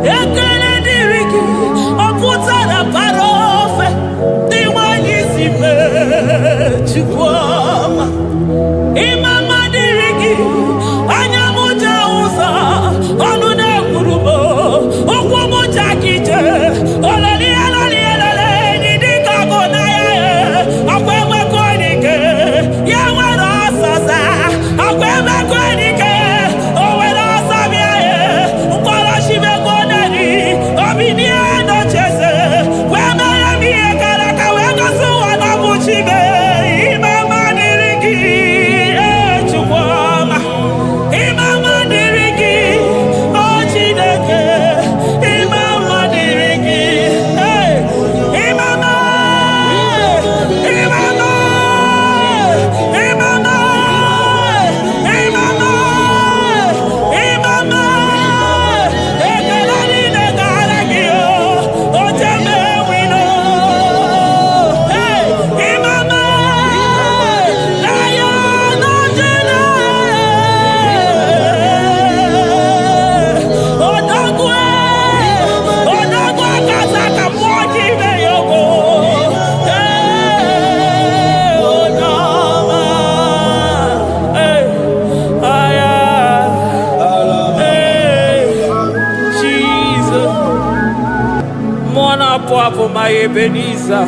Ekele dirigi, oputa na parofe. help, my Ebenezer.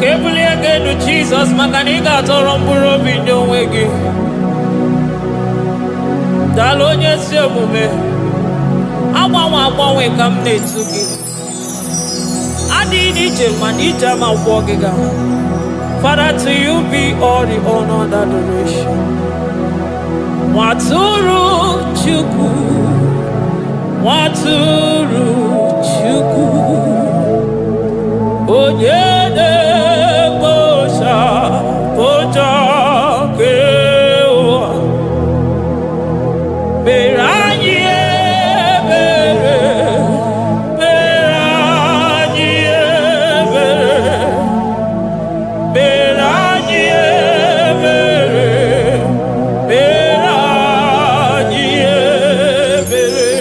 Carefully again to Jesus, Makaniga Toromburo Bindo Wegi. Dalonya Semume. I come near to you. I did it, man, each time I'm walking out. Father, to you be all the honor and adoration. Waturu Chuku, Waturu Chuku, Onyede Bosha, Boja Kewa, Beranye Bere, Beranye Bere, Beranye Bere, Beranye Bere.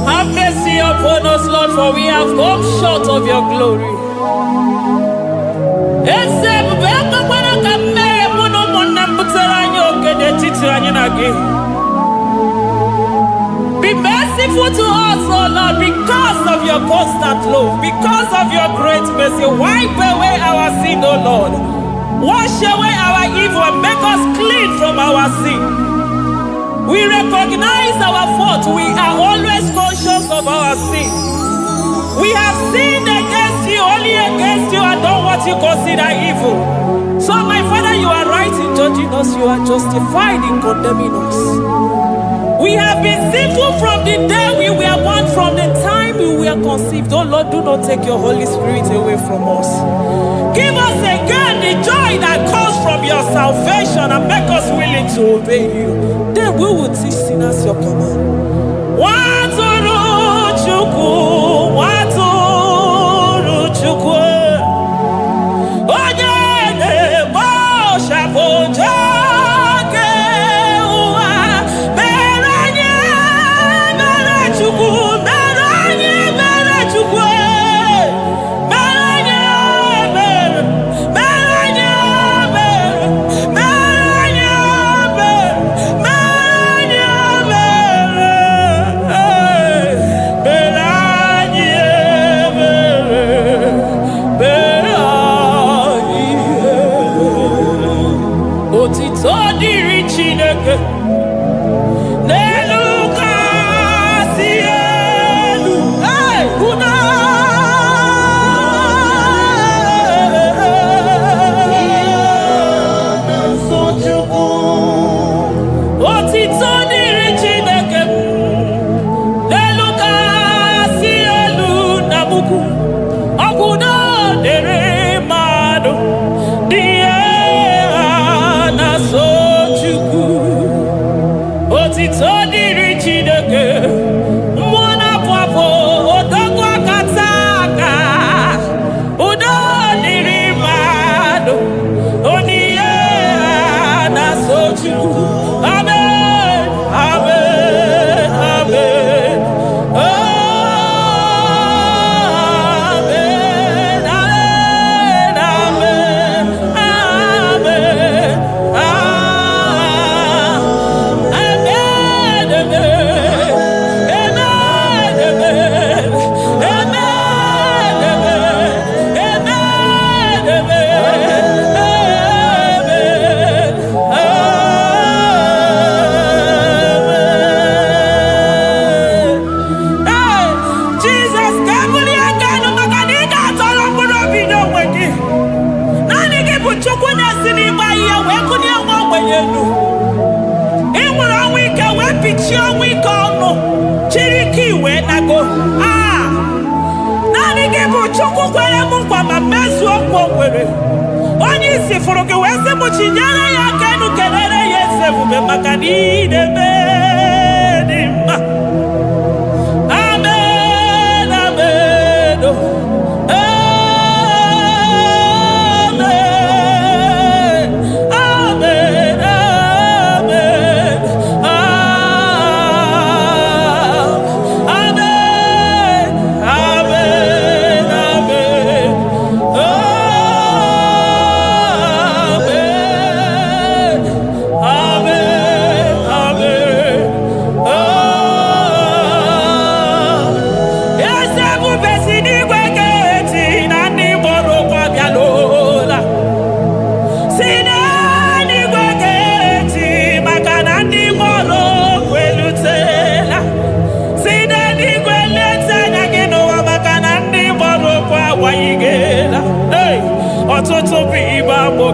Have mercy upon us, Lord, for we have come short of your glory. Be merciful to us, O Lord, because of your constant love, because of your great mercy. Wipe away our sin, O Lord. Wash away our evil and make us clean from our sin. We recognize our fault. We are always conscious of our sin. We have sinned against you, only against you, and done what you consider evil. So, my Father, you are right in judging us. You are justified in condemning us. We have been sinful from the day we were born, from the time we were conceived. Oh Lord, do not take your Holy Spirit away from us. Give us again the joy that comes from your salvation and make us willing to obey you. Then we will teach sinners your command. Waturu Chuku, Waturu Chuku. Amen.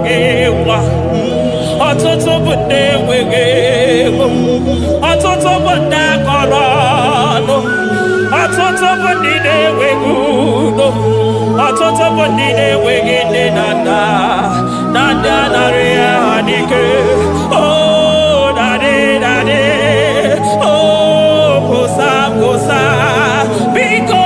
enweghị nwa. Ọtụtụ bụ ndị enweghị ego. Ọtụtụ bụ ndị akọrọ ọnụ. Ọtụtụ bụ ndị na-enweghị udo. Ọtụtụ bụ ndị na-enweghị nne na nna. Na ndị anarị ya ha n'ike. Oh, daddy, daddy. Oh, kosa, kosa. Biko.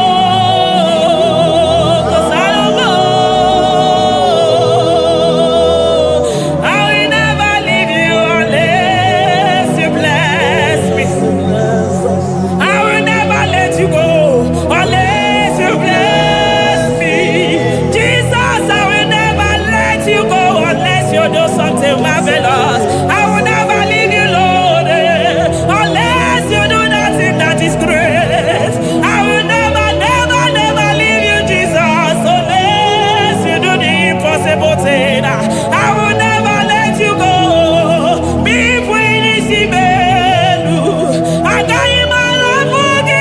Marvelous. I will never leave you, Lord, unless you do nothing that is great. I will never, never, never leave you, Jesus, unless you do the impossible thing. I will never let you go. Me when you see me, I got you my love for you.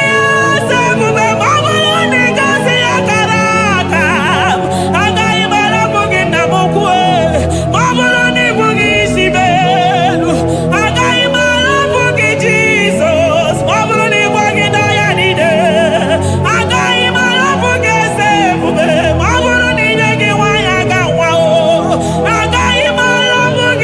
I got you my love for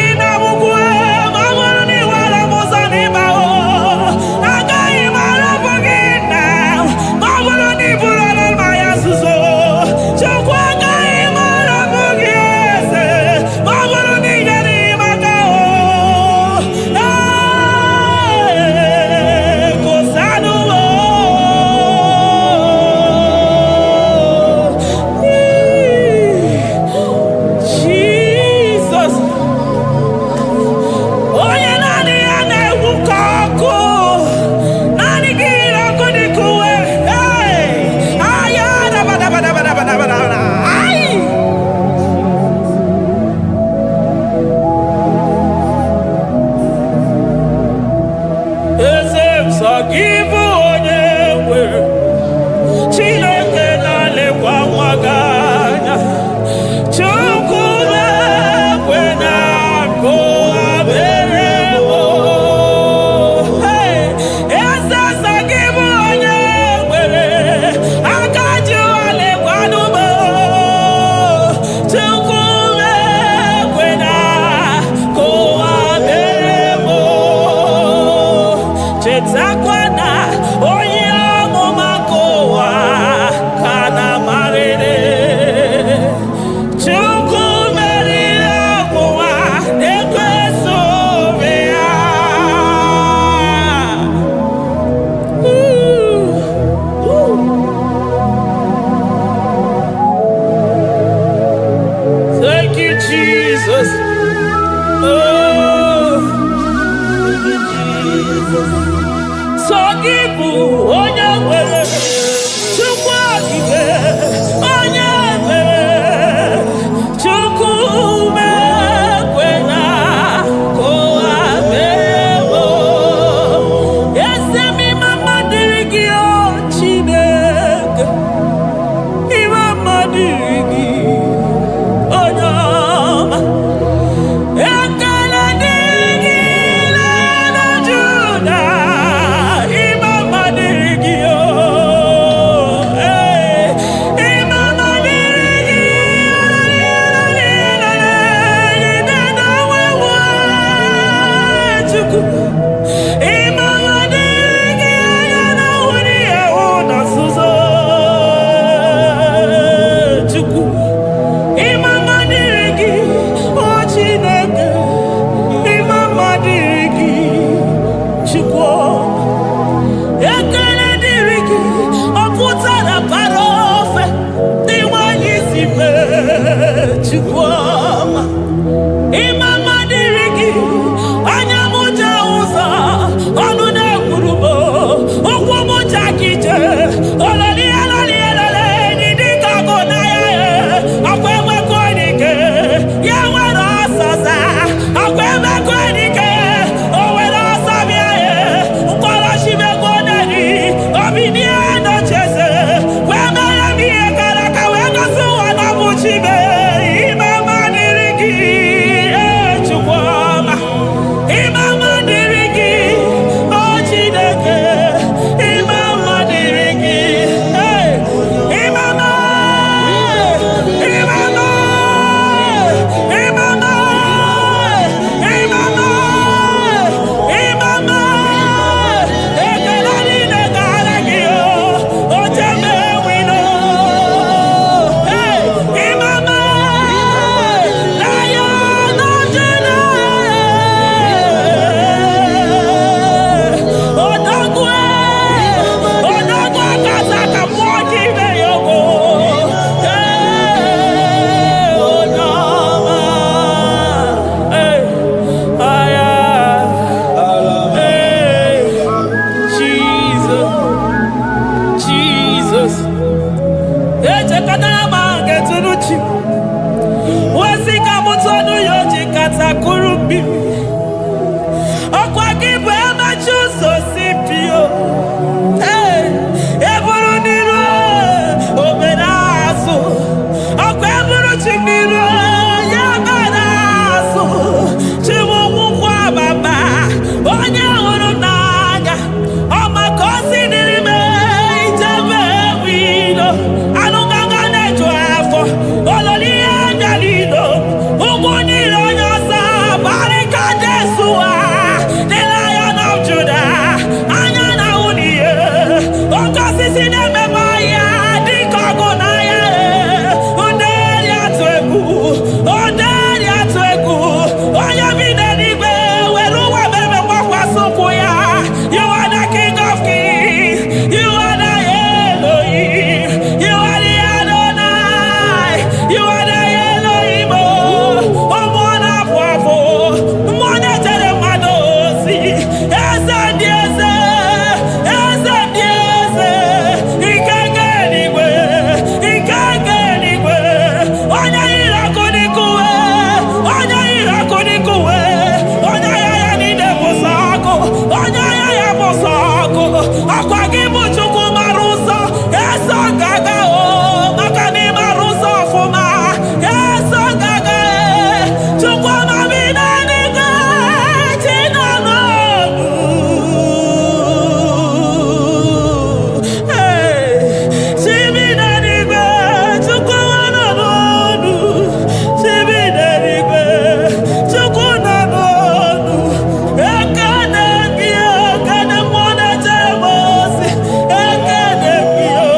mi. Ọkwa gị bụ emachi ụzọ si pio. Eburu n'iru obere azụ. Ọkwa eburu chi n'iru ya bara azụ. Chi bụ nwụkwọ ababa onye hụrụ n'anya. Ọ maka o si dịrị m ijebe ewido. Anụ gaga na-eju afọ ololi ya bịalilo. Ụgbọ niile onye ọzọ barịka Jesua. The Lion of Judah, anya na uniye. Oke osisi na-ememe ya dịka ọgụ na ya. Nderi atụ egwu, nderi atụ egwu. Onye bi n'eluigwe were ụwa meme gbakwasị ụkwụ ya. You are the King of Kings. You are the Elohim. You are the Adonai. You are the Elohim. Ụmụ na-apụ apụ. Mmụọ na-echere mmadụ ozi. Eze dị eze. Eze dị eze. Ike nke eluigwe. Ike nke eluigwe. Onye yiri ọkụ dịka uwe. Onye yiri ọkụ dịka uwe. Onye agha ya niile bụ sọ ọkụ. Onye agha ya bụ sọ ọkụ. Ọkwa gị bụ Chukwu mara ụzọ. Eso gaga o. Maka na ị mara ụzọ ọfụma. Eso gaga e. Chukwu amabi n'eluigwe. Chi nọ n'ọnụ. Chi bi n'eluigwe. Chukwu nọ n'ọnụ. Chi bi n'eluigwe. Chukwu nọ n'ọnụ. Ekene gị o. Kene mmụọ na-echere m ozi. Ekene gị o.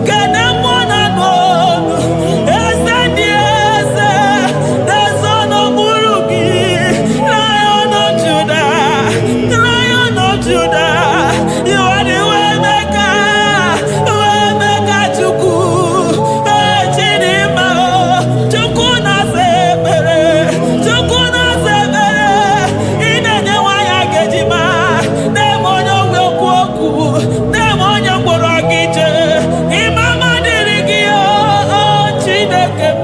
Kene mmụọ nọ n'ọnụ. Eze dị eze. Eze n'okpuru gị. Lion of Judah. Lion of Judah. You are the way maker. Way maker Chukwu. Chidimma o. Chukwu na-asa ekpere. Chukwu na-asa ekpere. Ị na-enye nwanyị agejima. Na-eme onye ogwe okwu okwu. Na-eme onye mkpọrọ gị jee. Ịmama dịrị gị o Chineke m.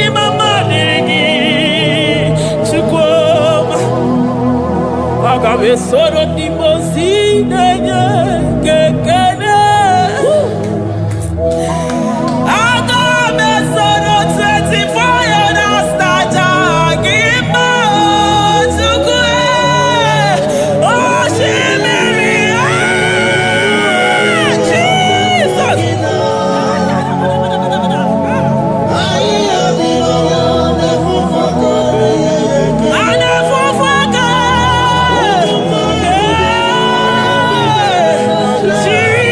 Ịmama dịrị gị Chukwu ọma. Aga m esoro ndị mozi na-enye gị ekele. Aga m esoro 24 elders na-aja gị mma o Chukwu osimiri Jesus. Anya fufu aka. Jesus.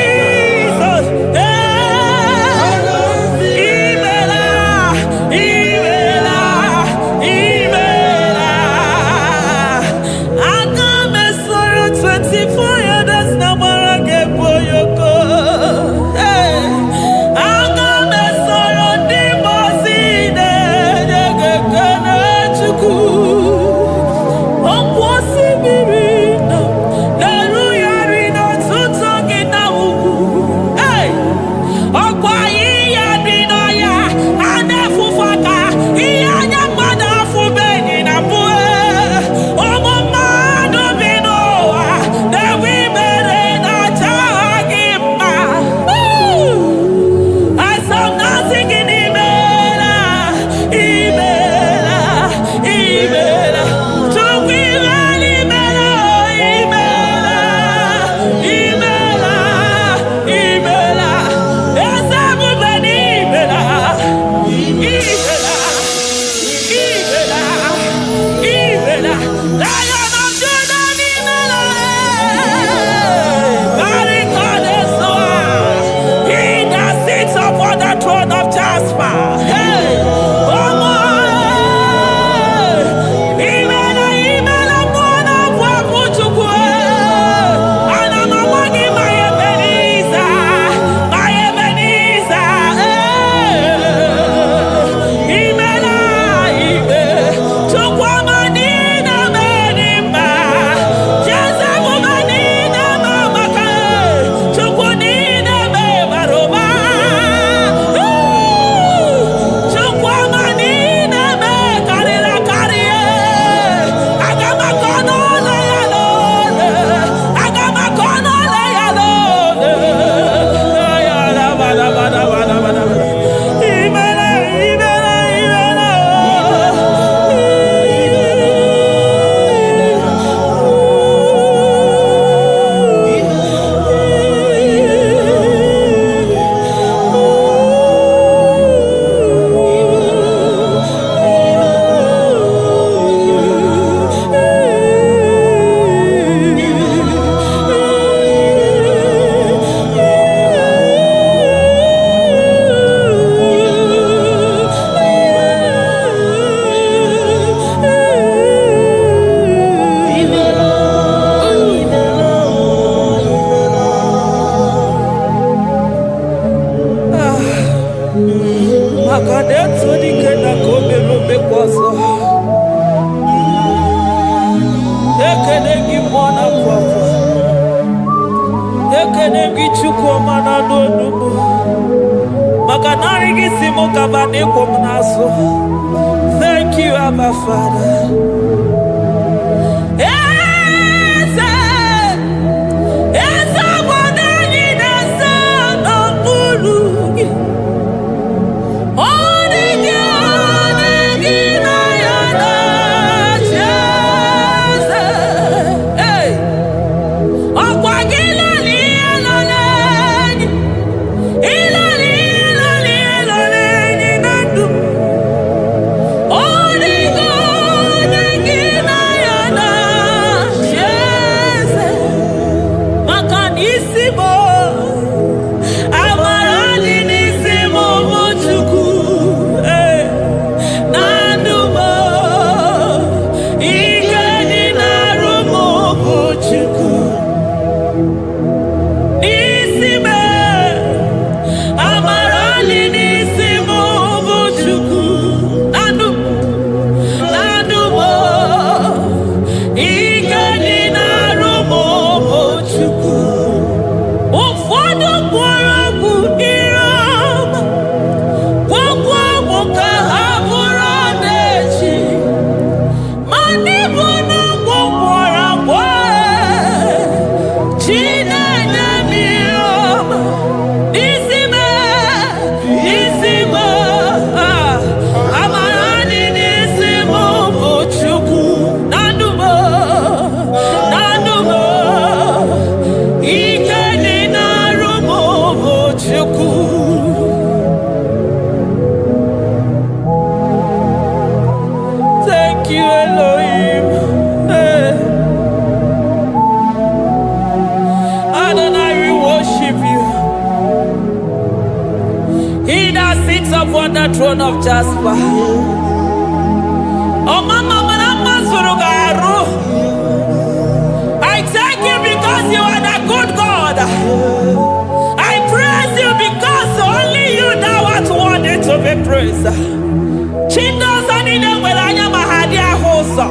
Thank you, Abba Father. Upon the throne of Jasper. Oh, Mama, I thank you because you are the good God. I praise you because only you thou art worthy to be praised. Chindos anine welanya mahadi ahosa.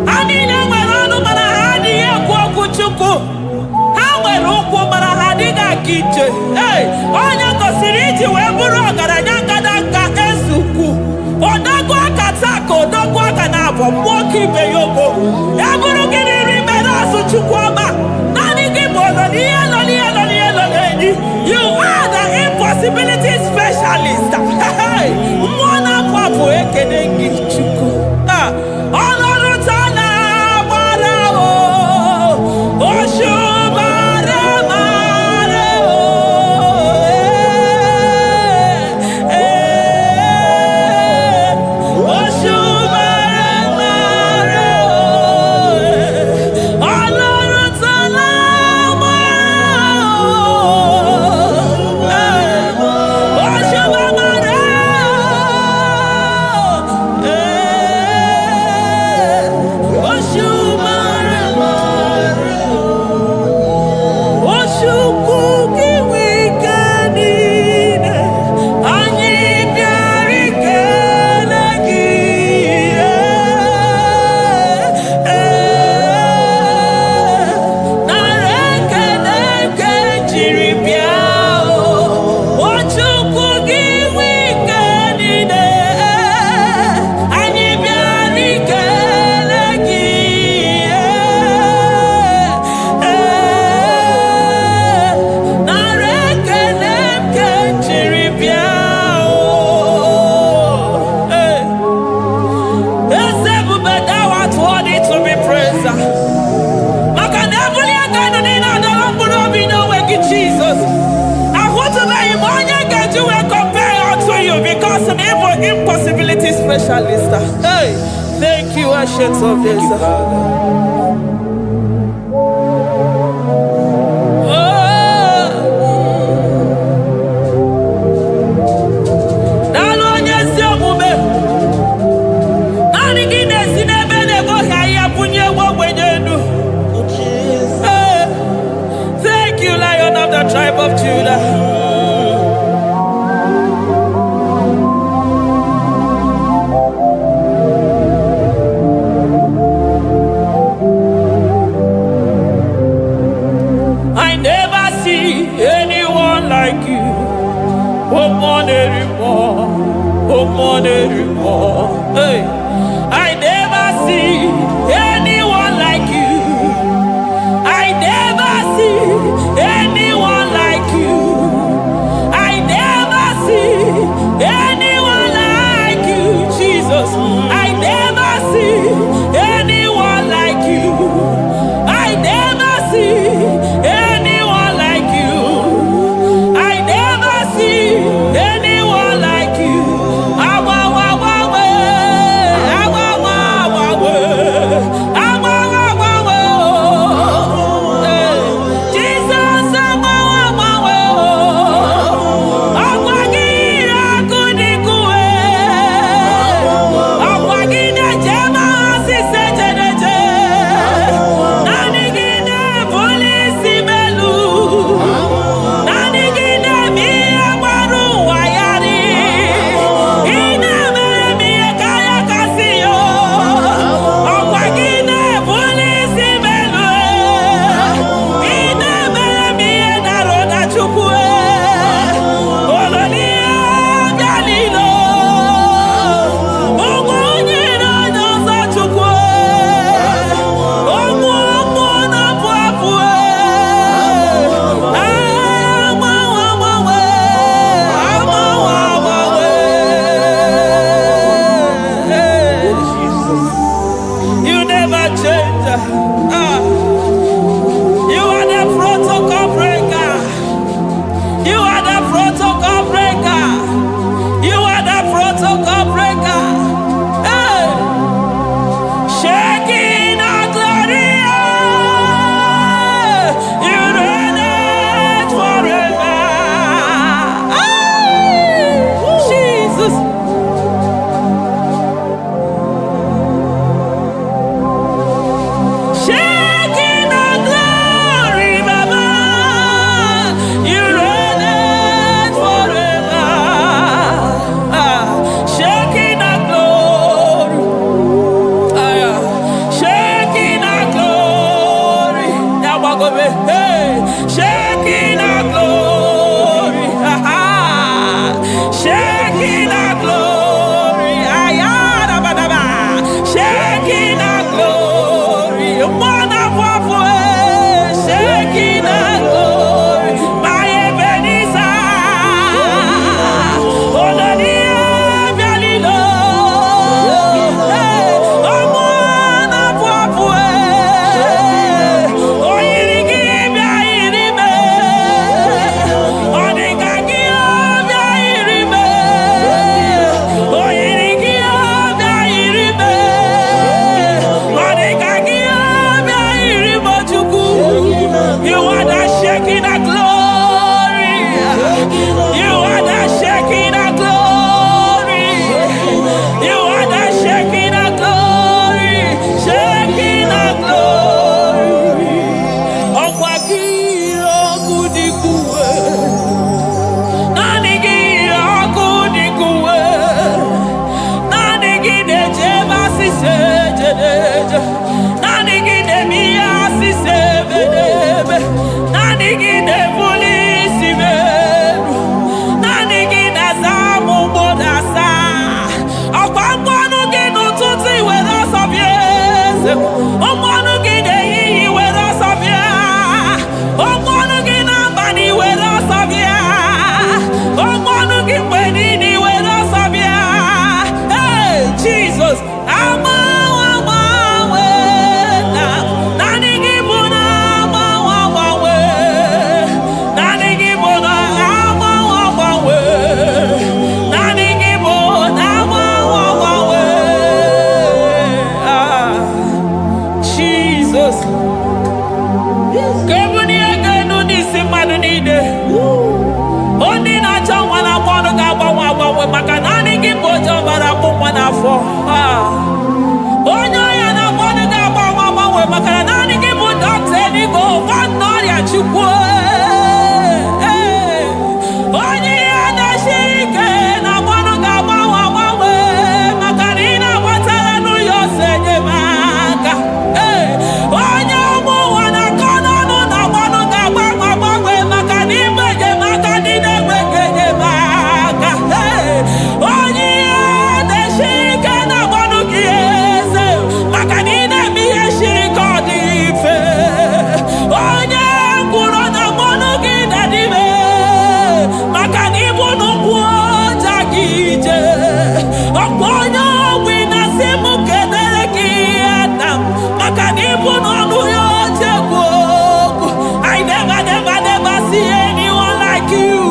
Anine welanu manahadi ekwo kuchuku. Hawe rukwo manahadi ga kije. Hey, onya kosiriji weburu ogaranya kadaka esuku. Odagwa katako, odagwa kanabo, mwoki beyoko. Eburu gini rimera suchukwama. Nani gibono nielo leni. You are the impossibility specialist. Hey, mwana papu ekenengi chuku. Olorutana barao. Oshubare mareo. Oshubare mareo. Olorutana mareo. Oshubare impossibility specialist. Hey, thank you, Ancient of Days. Thank you, Lion of the tribe of Judah. Shekinah glory, Shekinah glory, ayadabadaba, Shekinah glory, wonderful, Shekinah glory, my Ebenezer, Olodia Galilo, you are the Shekinah glory. You are the Shekinah glory. You are the Shekinah glory. Shekinah glory. Okwakiro kudikuwe. Nanigiro kudikuwe. Nanigide jeba sisejedeje. Nanigide miya sisebedebe. Nanigide polisi beru. Nanigide zamu bodasa. Okwamwanu ginu tuti wera sabiese. Omwanu gide yiyi wera sabia. Omwanu gina bani wera sabia. Omwanu gimbenini wera sabia. Hey, Jesus. Jesus. Kebuni aganu nisimanu nide. Oni na changwana mwana gawa makanani kibojo barabu mwanafo. Onyo ya na mwana gawa makanani kibojo tenigo wanori achukwe. Onyi ya na shirike na mwana gawa makanina watala nuyo senye maka. Onyo mu wana kono na mwana gawa makanimbe je makanine wekenye maka. Onyi ya na shirike na mwana kiese makanine miye shirika dife. Onye kuro na mwana kidadime makanibu nukuoja kije. Oponyo wina simu kedere kiadam makanibu nuyo chekwoku. I never see anyone like you.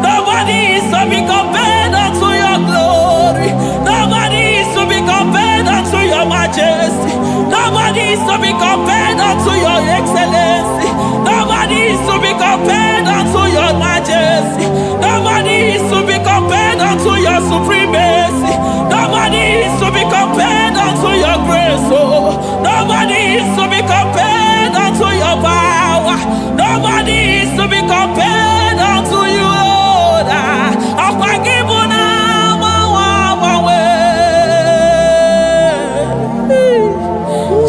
Nobody is to be compared unto your glory. Nobody is to be compared unto your majesty. Nobody is to be compared unto your excellency. Nobody is to be compared unto your majesty. Nobody is to be compared unto your supremacy. Nobody is to be compared unto your grace. Oh, nobody is to be compared unto your power. Nobody is to be compared unto you, Lord.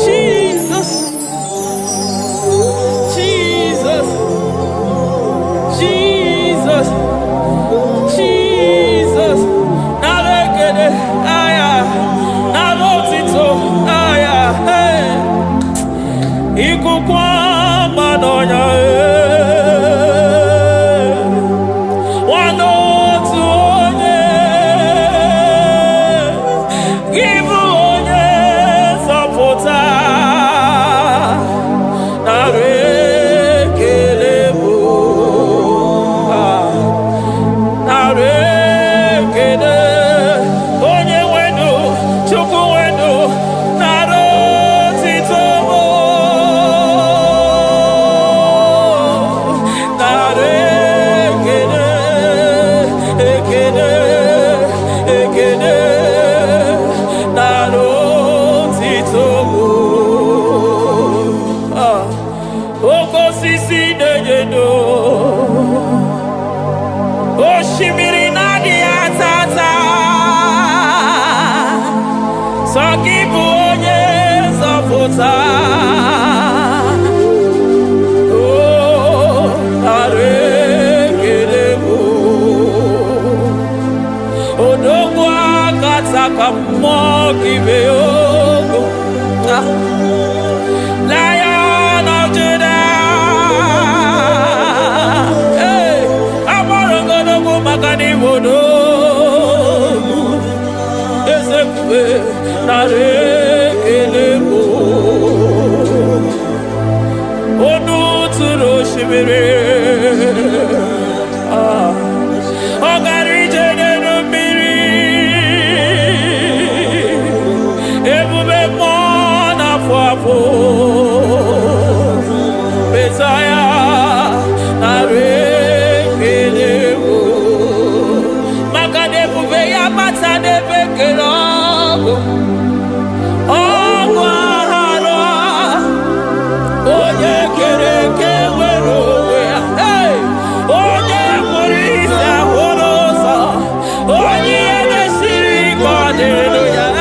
Jesus, Jesus, Jesus, Jesus. Nalekede, aya, nalotito, aya, hey. Ikukwa madonya, Lion of Judah, hey, I'm gonna go Magani Wodo, Ezekiel, Narekelebo, Onu Turo Shimere, Ogari Jene Miri, Ebube Mona Fafo, Messiah, Narekelebo, Makade Bube Yamata de Bekelabo, Ogwahara, Oye Kereke Werowe, hey, Oye Morisa Horosa, Oye Neshiri Hallelujah,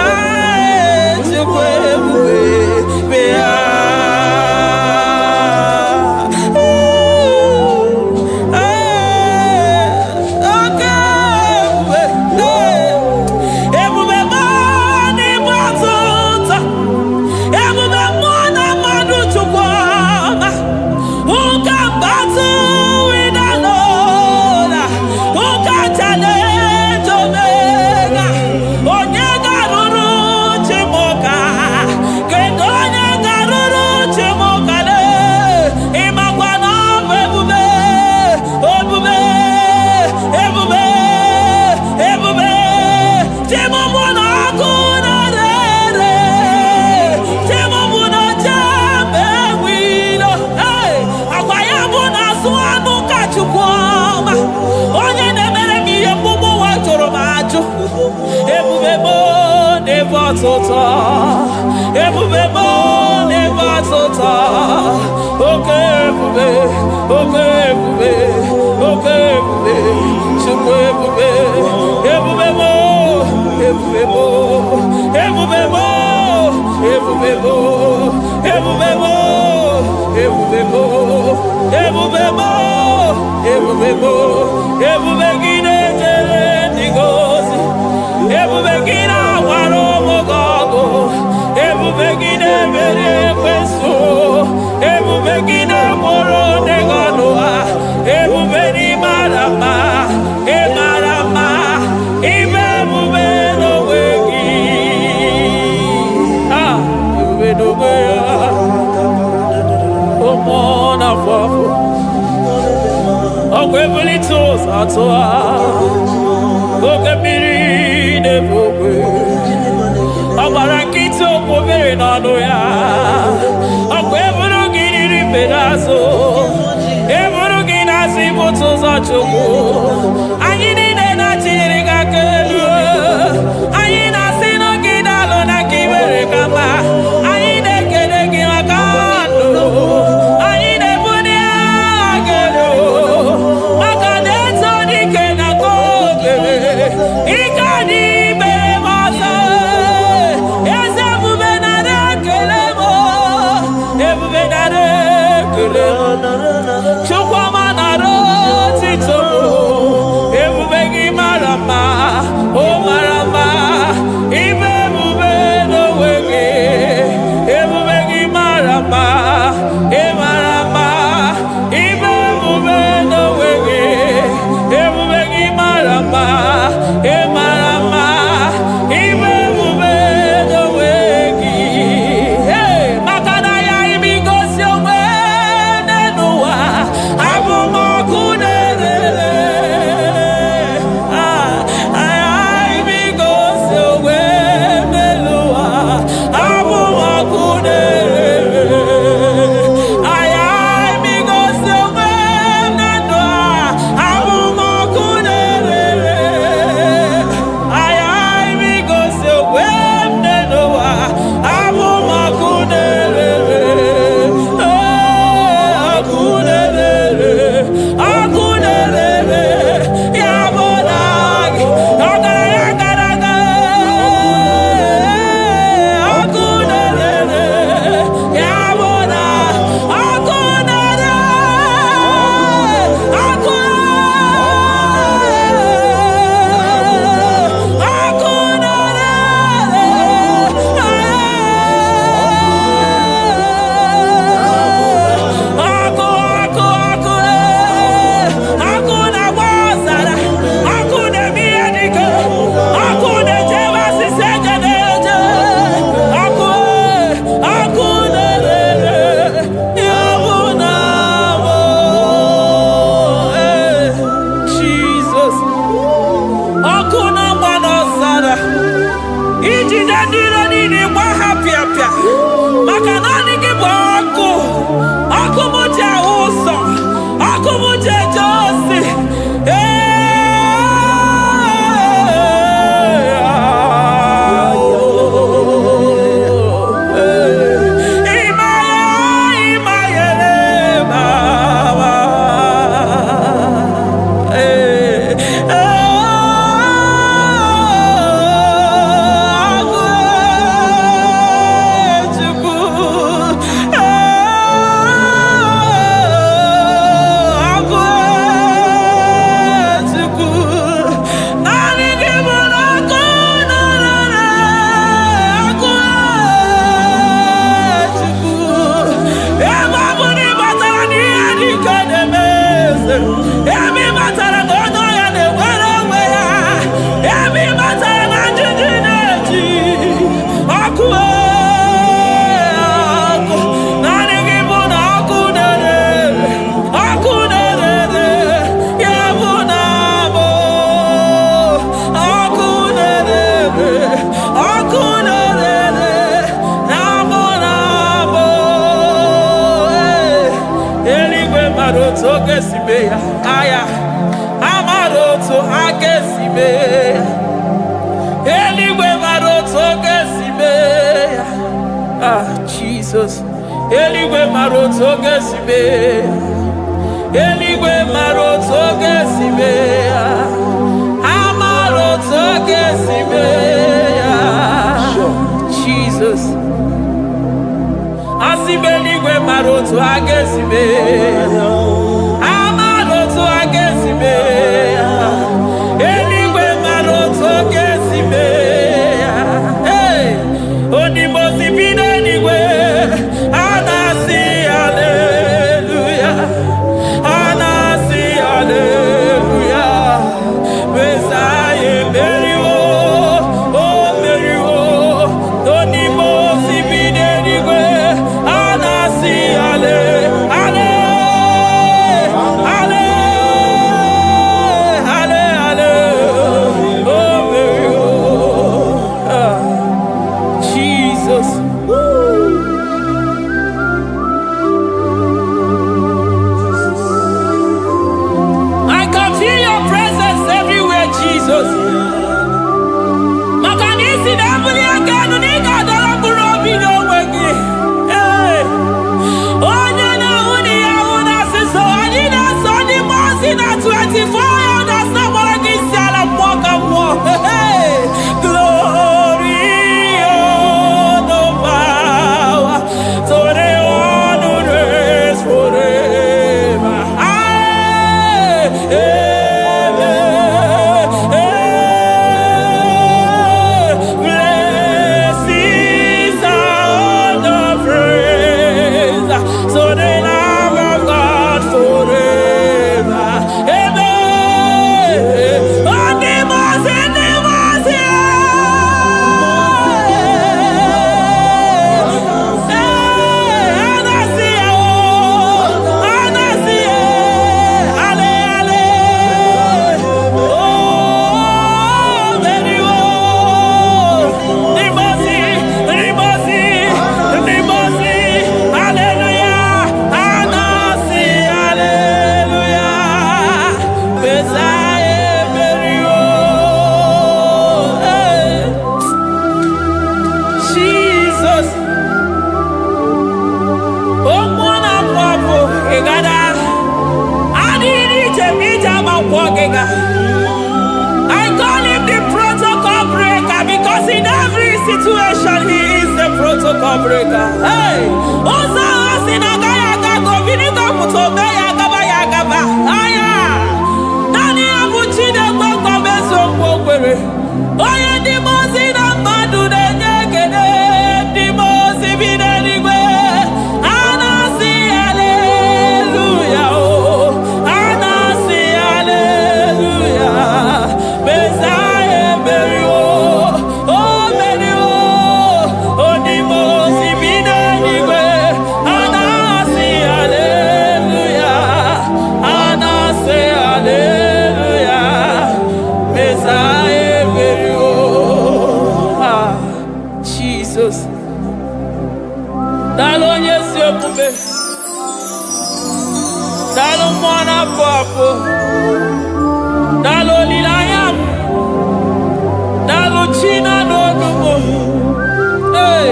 Kelemo. maroto gesibeya. Aya. Amaroto agesibeya. Eligwe maroto gesibeya. Ah, Jesus. Eligwe maroto gesibeya. Eligwe maroto gesibeya. Amaroto gesibeya. Jesus. Asibeligwe maroto agesibeya. Amaroto agesibeya. Eligwe maroto gesibeya. Hey, onimosi bidenigwe. Anasi hallelujah. Anasi hallelujah. Messiah Meriwo, oh Meriwo. Onimosi bidenigwe. Anasi hallelujah. I call him the protocol breaker because in every situation he is the protocol breaker. Hey, Osa Osina Gaya Go Vinica Mutobe Yagaba Yagaba. Aya, Nani Abuchina Go Beso Pogre. Oya Dimosina Madu de Negede, Dimosi Binanigwe. Anasi hallelujah. Anasi hallelujah. Messiah Meriwo, oh Meriwo, oh Dimosi Binanigwe. Anasi hallelujah. Anasi hallelujah. Messiah Meriwo. Ah, Jesus. Dalo nyesi okube. Dalo mwana papo. Dalo lilayam. Dalo china nogumo. Hey.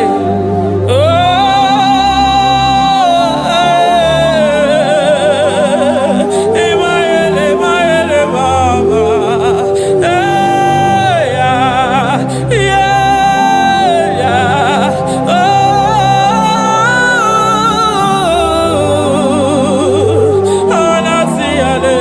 Oh. Emaele baba. Hey yeah. Yeah. Oh. Anasi ale.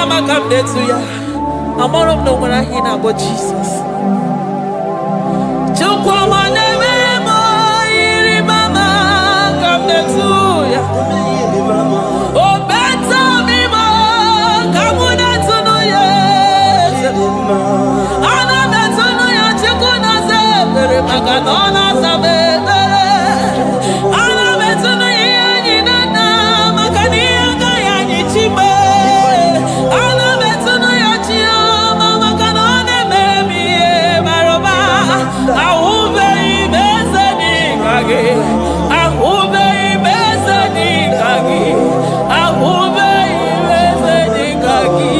mama come there to ya. I'm all of no when I hear about Jesus. Chukwama neme mo iri mama come there to ya. Oh better me mo come there to no ya. Ana better no ya chukuna se pere maganona sabe. Ana better no ya ni na magania ga ya ni chibe. Ana better no ya chia mama kanone baby baroba. Ahube ibezeni kage. Ahube ibezeni kage. Ahube ibezeni kage.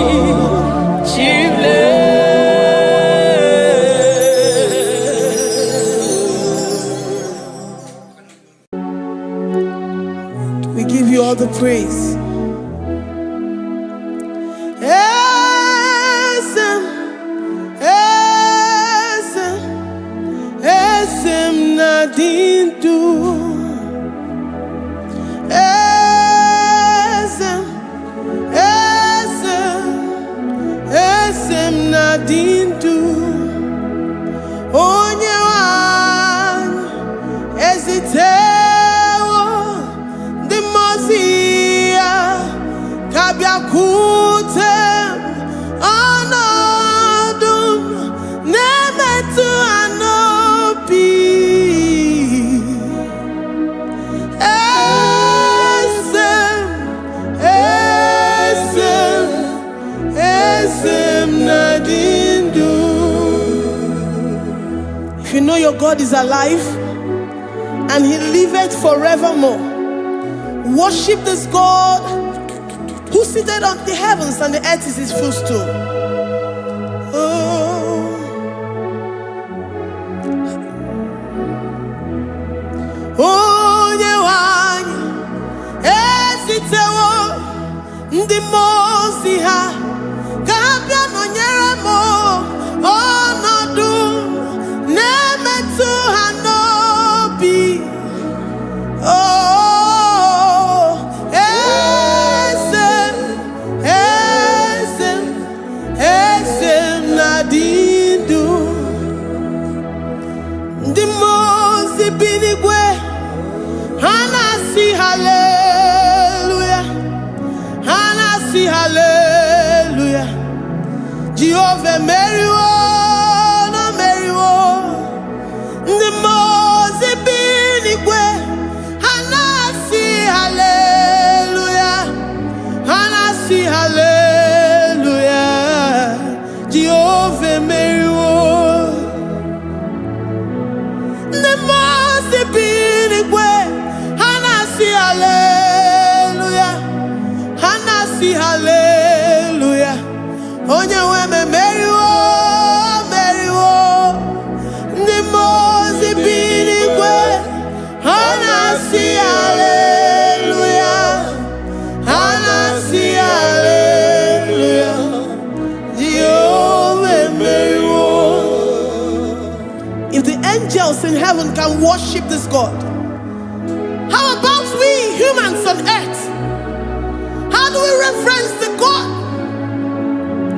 Chile. We give you all the praise. Esem nadindu. Esem nadindu. Onye wan ezitewo the Mosiah kabia kutem anadum nemetu anopi esem nadindu. If you know your God is alive and he liveth forevermore, worship this God who seated on the heavens and the earth is his footstool. Onye wanyi esitewo ndị mozi ha kabia nonyere mo ọnọdụ na-emetụ ha n'obi. Esem nadindu. Ndị mozi binigwe hanasi hallelujah, hanasi hallelujah. Jehovah meriwo na meriwo. Ndị mozi binigwe hanasi hallelujah, hanasi hallelujah. Jehovah meriwo. Ndị mozi binigwe hanasi hallelujah, hanasi hallelujah. Onye weme meriwo, meriwo. Ndị mozi binigwe hanasi hallelujah, hanasi hallelujah. Jehovah meriwo. If the angels in heaven can worship this God, how about we humans on earth? How do we reference the God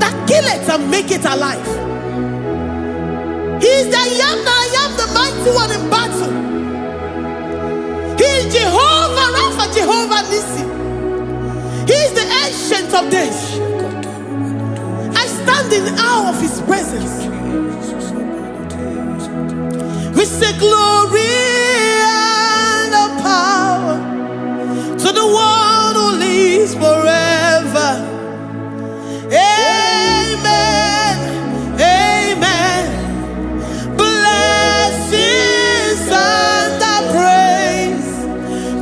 that kill it and make it alive? He is the I am, the mighty one in battle. He is Jehovah Rapha, Jehovah Nissi. He is the ancient of days. I stand in awe of his presence. We say glory and the power to the one who lives forever. Amen, amen. Blessings and the praise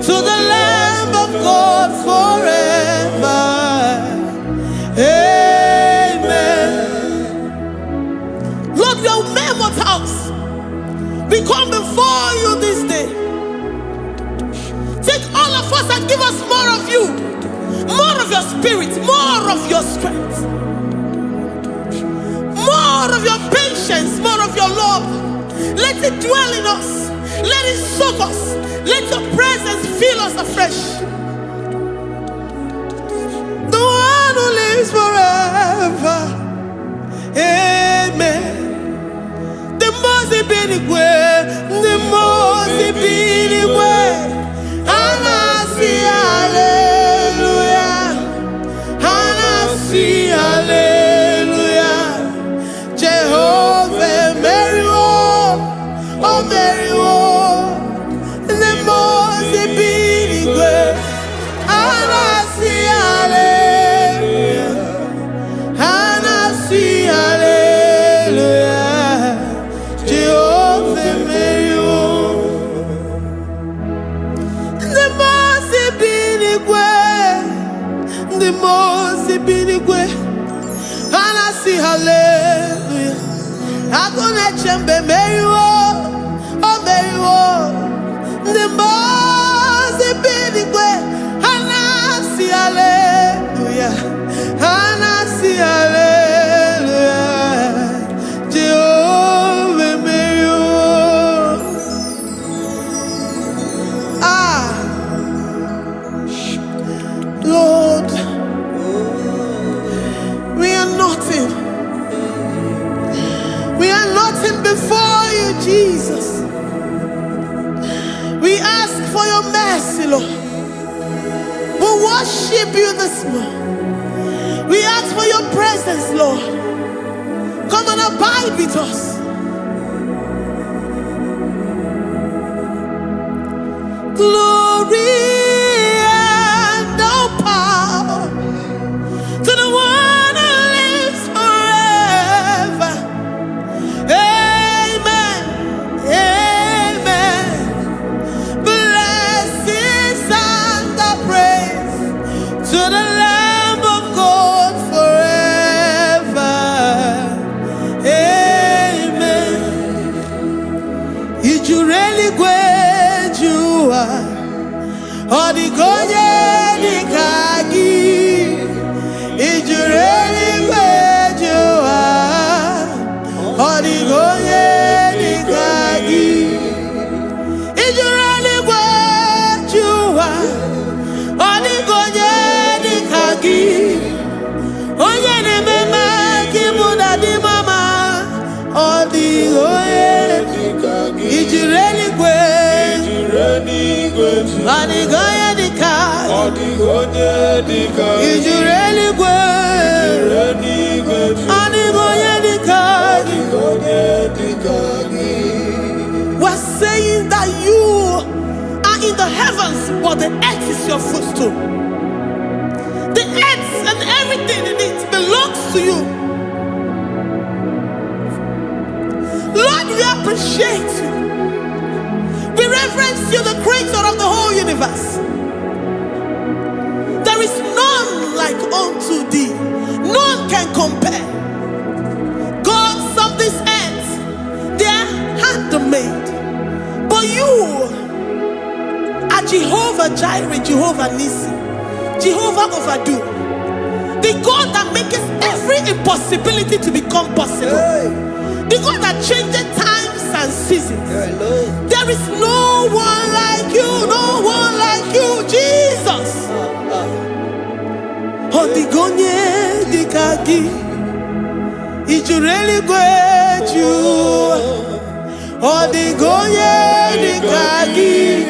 to the Lamb of God forever. Amen. Lord, we are mammoth house. We come before you this day. Take all of us and give us more of you, more of your spirit, more of your strength, more of your patience, more of your love. Let it dwell in us. Let it soak us. Let your presence fill us afresh. The one who lives forever. see hallelujah. I'm gonna chamber Mary, oh Mary, the most big way. And I see hallelujah. And I see hallelujah. Jehovah Mary, Lord, we are nothing. We are nothing before you, Jesus. We ask for your mercy, Lord. We worship you this morning. We ask for your presence, Lord. Come and abide with us. Glory and all power to the one who lives forever. Amen. Amen. Blessings and the praise to the Lamb of God forever. Amen. Did you really great you are? Odigonye dikagi, ijureli kwejuwa. Odigonye dikagi, ijureli kwejuwa. Odigonye dikagi, onye ne mema kibuda di mama. Odigonye dikagi, ijureli kwejuwa. Odigonye dikagi, ijureli kwejuwa. Odigonye dikagi. We're saying that you are in the heavens, but the earth is your footstool. The earth and everything in it belongs to you. Lord, we appreciate you. We reverence you, the creator of the whole universe. There is none like unto thee. None can compare. Gods of this earth, they are handmade. But you are Jehovah Jireh, Jehovah Nissi, Jehovah Overdo. The God that makes every impossibility to become possible. The God that changes times and seasons. There is no one like you, no one like you, Jesus. Odigonye dikagi, ijureli kweju. Odigonye dikagi,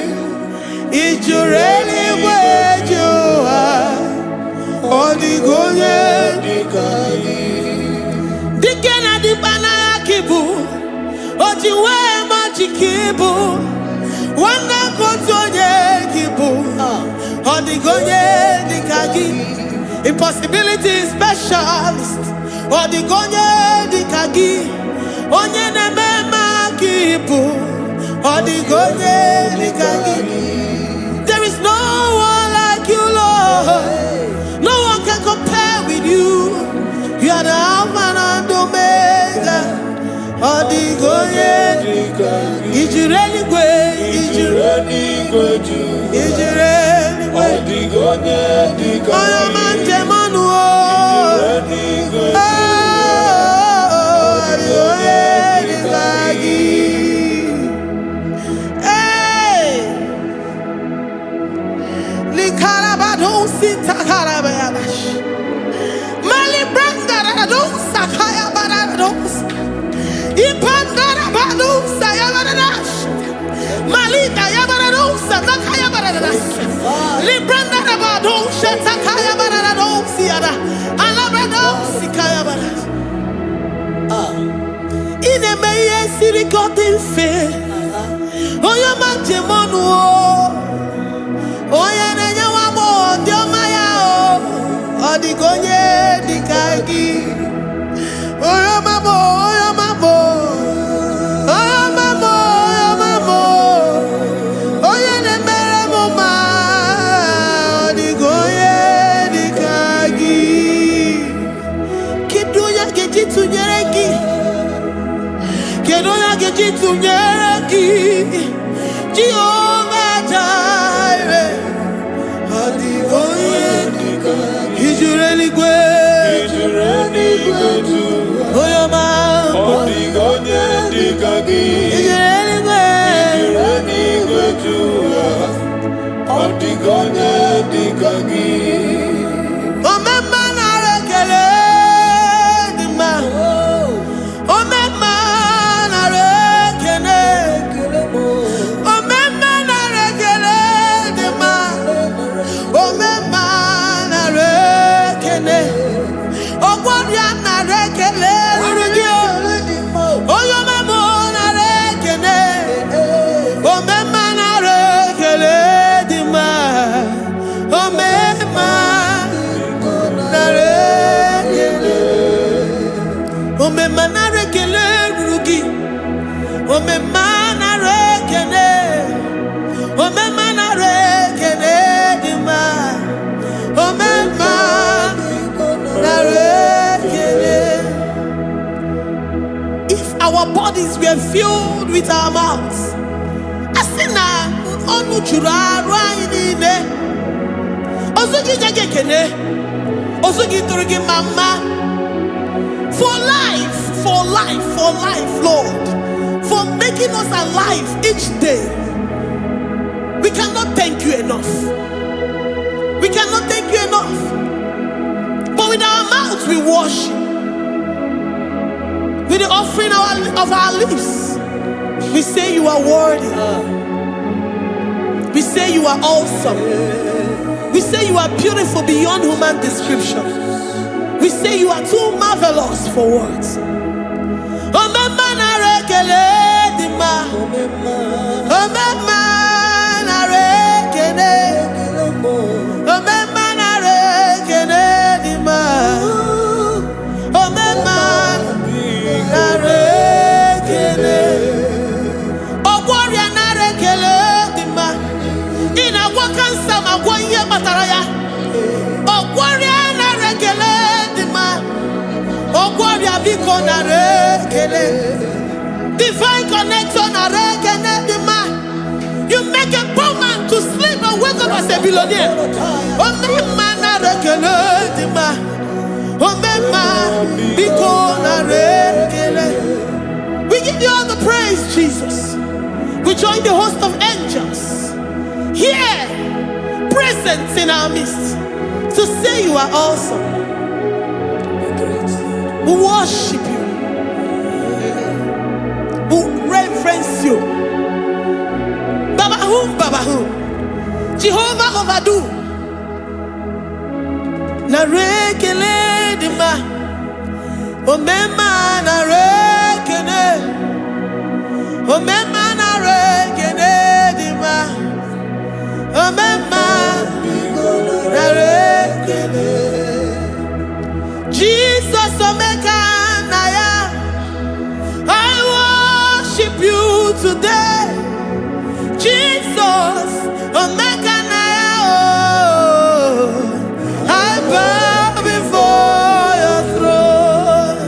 ijureli kweju. Odigonye dikagi. Dikena dibana kibu, ojiwe majikibu. Wana kotonye kibu, odigonye dikagi. Impossibility specialist. Odigonye dikagi. Onye nemema kibu. Odigonye dikagi. There is no one like you, Lord. No one can compare with you. You are the Alpha and Omega. Odigonye dikagi. Ijureli kwe, ijureli kwe, ijureli kwe. Odigonye dikagi. Oyomanje manuo. Ijureli kwe. Odigonye dikagi. Hey, likarabado sitakarabayabash. Malibranda do sakaya barados. Ipandara bado sayabarash. Malika yabarados sakaya baradas. Libranda bado shatakaya barados siara. Alabrados sikaya baradas. Ine meye sirikotin fe. Oya majemonu. Oya nenya wamo diomaya o. Odigonye dikagi. Oya mamo, oya mamo. Oya mamo, oya mamo. Oya nemere moma. Odigonye dikagi. Kiduya tunyereki. Kedoya geji tunyereki. Jehovah Jireh. Adigoye. Ijureli gwe. Oyoma. Odigonye dikagi. Ijureli gwe. Odigonye dikagi. Omema na rekele dima. Omema na rekele. Omema na rekele dima. Omema na rekele. Ogwaria na rekele rugio. Oyoma mo na rekele. Omema na rekele dima. Omema na rekele. Omema na rekele rugi. Omema na rekele. Omema na rekele dima. Omema na rekele. If our bodies were filled with our mouths, asina onu chura rainine. Osugi jage kene. Osugi turugi mama. For life, Lord. For making us alive each day. We cannot thank you enough. We cannot thank you enough. But with our mouths we worship. With the offering of our lips, we say you are worthy. We say you are awesome. We say you are beautiful beyond human description. We say you are too marvelous for words. Omema na rekele dima. Omema na rekele. Omema na rekele dima. Omema na rekele. Ogwaria na rekele dima. Ina wakansa magwanye mataraya. Ogwaria na rekele dima. Ogwaria biko na rekele. Divine connection na rekele dima. You make a poor man to sleep and wake up as a billionaire. Omema na rekele dima. Omema biko na rekele. We give you all the praise, Jesus. We join the host of angels here, present in our midst, to say you are awesome. We worship you. We reverence you. Babahum. Jehovah overdo. Na rekele dima. Omema na rekele. Omema na rekele dima. Omema na rekele. Jesus omeka na ya. I worship you today. Jesus omeka na ya. Oh, I bow before your throne.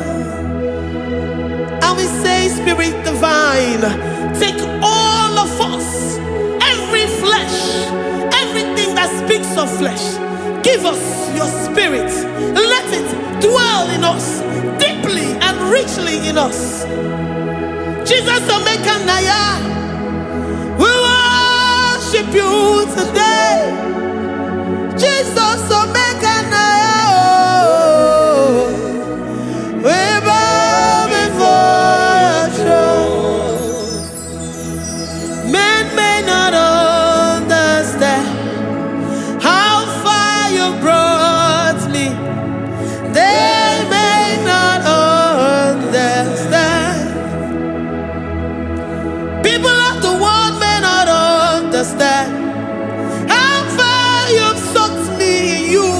And we say, Spirit divine, take all of us, every flesh, everything that speaks of flesh. Give us your spirit. Let it dwell in us, deeply and richly in us. Jesus Omeka Naya, we worship you today. Jesus Omeka Naya, oh, we bow before your throne. Men may not understand how far you brought me. They may not understand. People of the world may not understand how far you've sucked me in you.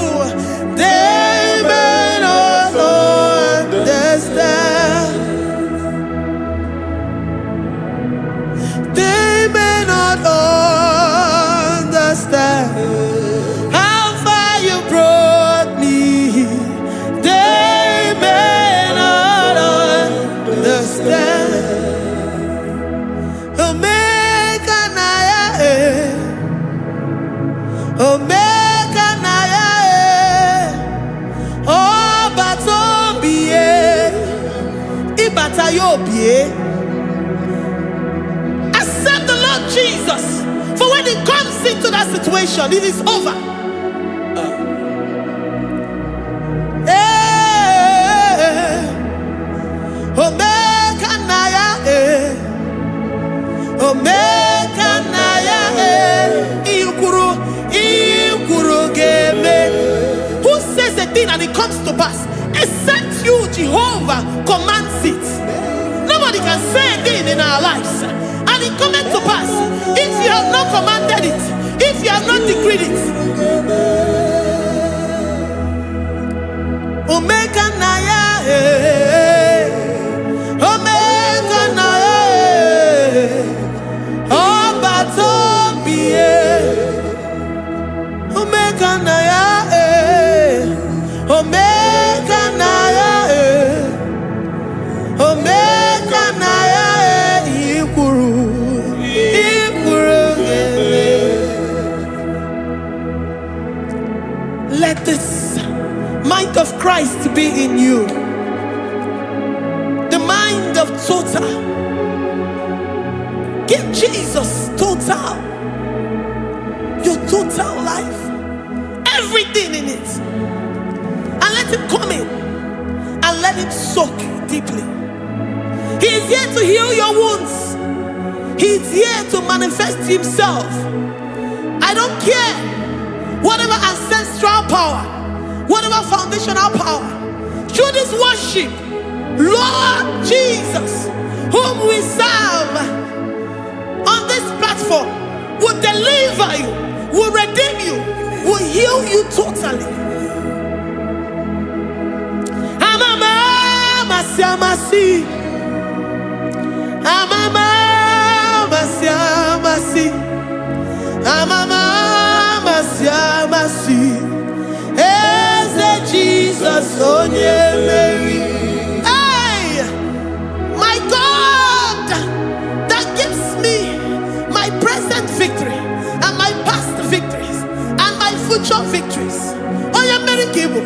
Accept the Lord Jesus. For when He comes into that situation, it is over. Omega Naya, Omega Naya, Ikuru Game. Who says a thing and it comes to pass? Except you, Jehovah, commands it. Nobody can say a thing in our lives and it comes to pass if you have not commanded it, if you have not decreed it. Omega Naya, Omega Naya, Obatobie, Omega Naya, Omega Naya, Omega Naya, Ikuru. Let this mind of Christ be in you. The mind of total. Give Jesus total. Your total life. Everything in it. And let Him come in. And let Him soak deeply. He is here to heal your wounds. He is here to manifest Himself. I don't care. Whatever ancestral power, whatever foundational power, through this worship, Lord Jesus, whom we serve on this platform, will deliver you, will redeem you, will heal you totally. Amama Siamasi, Amama Siamasi, Amama Siamasi, Eze Jesus onye Mary. Hey, my God, that gives me my present victory and my past victories and my future victories. Onye Mary Kibo.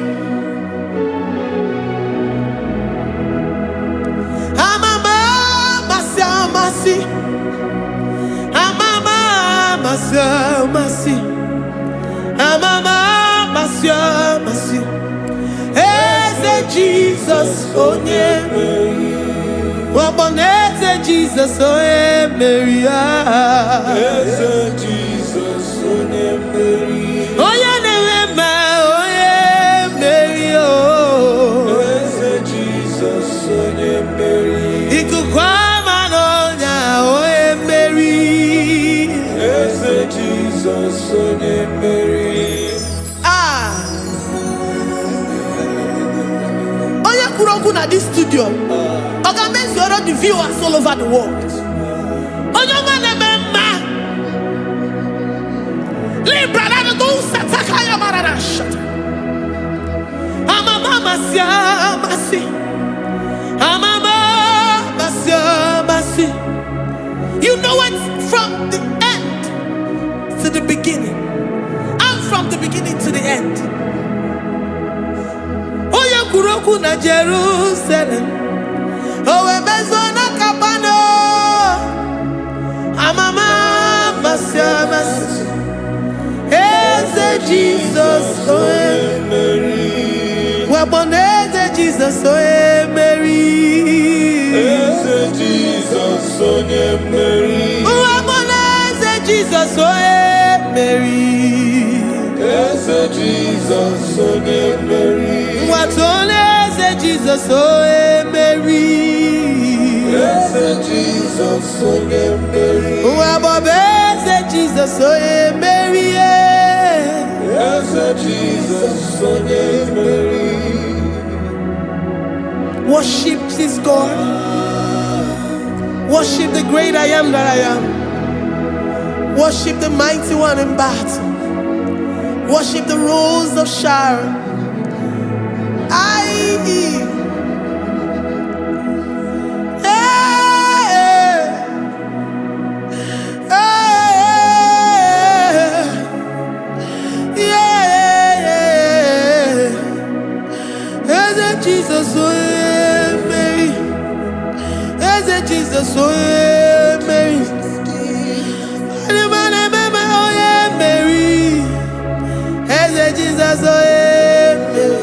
Amama Siamasi, Amama Siamasi. Amama Masi, Eze Jesus onye Mary. Waboneze Jesus onye Mary. Eze Jesus onye Mary. Oye Newema onye Mary. Eze Jesus onye Mary. Ikukwama nonya onye Mary. Eze Jesus onye Mary. At this studio, organize your own viewers all over the world. You know it from the end to the beginning, and from the beginning to the end. Kuroku na Jerusalem, Owebezona Kapano, Amama Masiamas, Eze Jesus oe Mary, Waboneze Jesus oe Mary, Eze Jesus oe Mary, Waboneze Jesus oe Mary, Eze Jesus oe Mary. What only Jesus oh Mary. Yes, Jesus oh Mary. Wabobeze Jesus oh Mary. Yes, Jesus oh Mary. Worship this God. Worship the great I am that I am. Worship the mighty one in battle. Worship the rose of Sharon. Jesus, oh Mary, Eze Jesus, oh yeah, Mary. Oh yeah, Mary. Eze Jesus, oh yeah, Mary.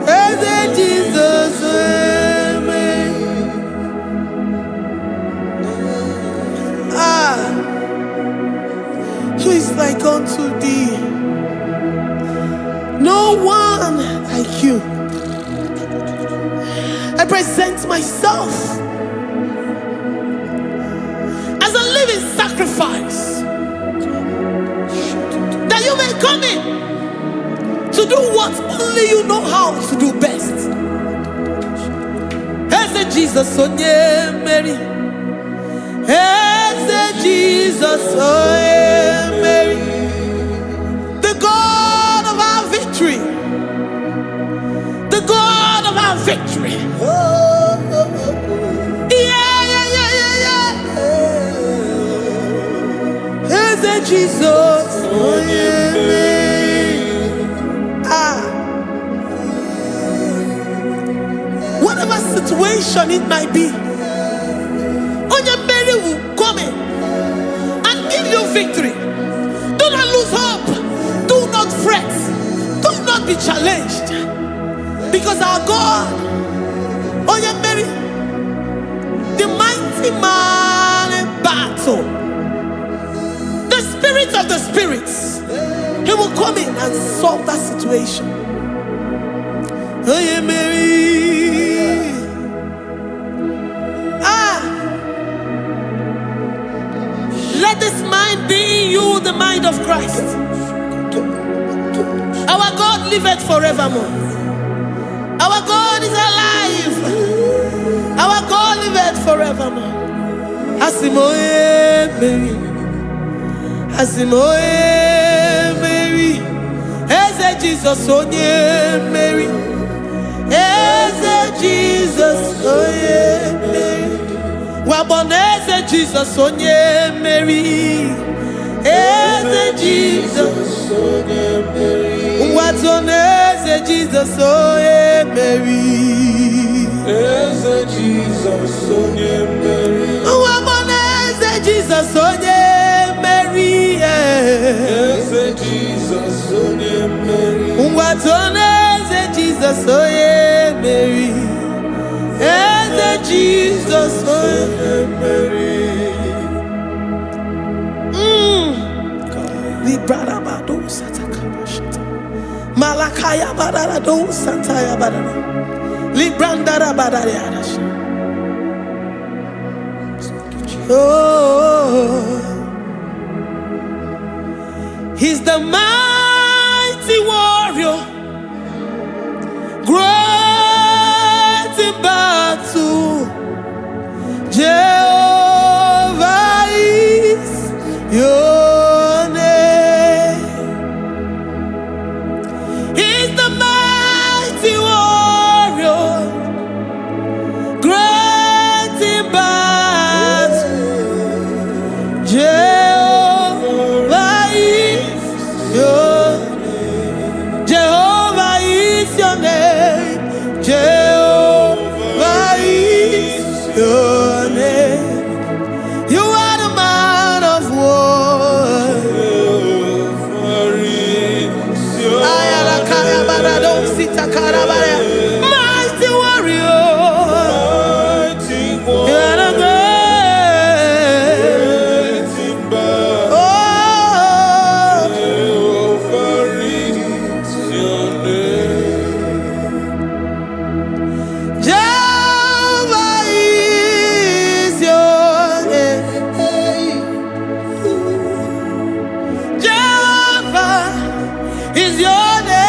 Eze Jesus, oh yeah, Mary. Who is like unto thee? No one like you. I present myself as a living sacrifice, that you may come in to do what only you know how to do best. As a Jesus, oh yeah, Mary. As a Jesus, oh yeah, Mary. The God of our victory. The God of our victory. As a Jesus, oh yeah, Mary. Whatever situation it might be, Mary will come in and give you victory. Do not lose hope. Do not fret. Do not be challenged. Because our God, Mary, the mighty man in battle, the spirit of the spirits, he will come in and solve that situation. Mary. Let this mind be in you, the mind of Christ. Our God liveth forevermore. Our God is alive. Our God liveth forevermore. Asimoye Mary. Asimoye Mary. Eze Jesus, onye Mary. Eze Jesus, onye Mary. Waboneze Jesus, onye Mary. Eze Jesus, onye Mary. Watoneze Jesus, onye Mary. Eze Jesus, onye Mary. Waboneze Jesus, onye Mary. Eze Jesus, onye Mary. Watoneze Jesus, onye Mary. Eze Jesus, onye Mary. Librada bado satakaba shata. Malakaya badara do santaya badara. Librandara badara yadash. Oh, he's the mighty warrior, great in battle. Jehovah is your name. He's the mighty warrior, great in battle. Jehovah is your name. Jehovah is your name. Jehovah is your name. You are the man of war. Mighty warrior. You are the great. Oh, Jehovah is your name. Jehovah is your name.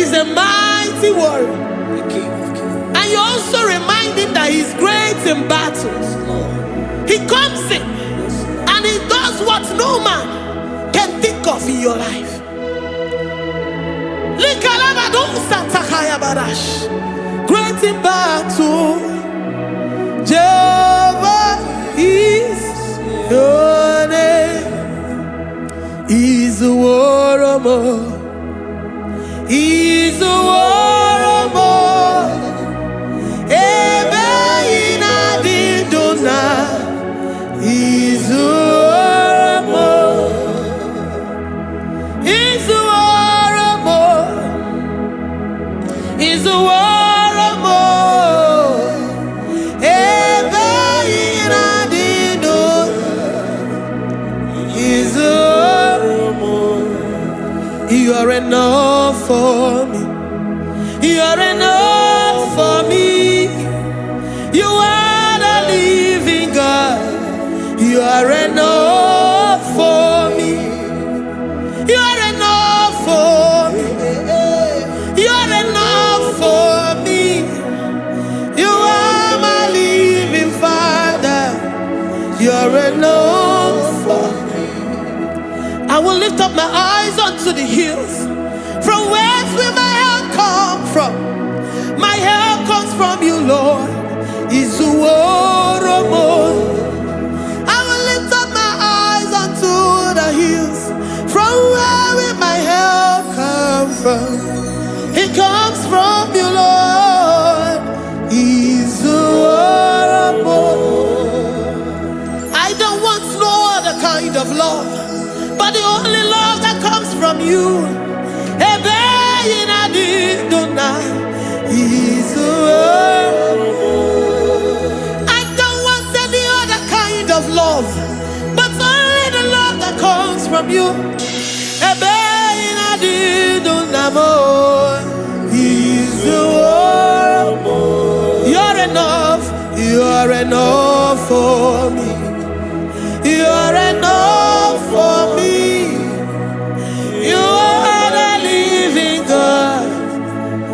He's a mighty warrior. the King of Kings. And you also remind him that he's great in battles. He comes in and he does what no man can think of in your life. Great in battle, Jehovah is your name. He's a warrior. He's a warrior. Ebe ina di dona. He's a warrior. He's a warrior. He's a warrior. Ebe ina di dona. He's a warrior. You are enough for me. You are enough for me. You are the living God. You are enough for me. You are enough for me. You are enough for me. You are my living Father. You are enough for me. I will lift up my eyes unto the hills. From whence will my help come from? My help comes from you, Lord. Is the word of God. I will lift up my eyes unto the hills. From where will my help come from? It comes from you, Lord. Is the word of God. I don't want no other kind of love, but the only love that comes from you. I don't want any other kind of love, but only the love that comes from you. You're enough. You're enough for me. You're enough for me. You are the living God.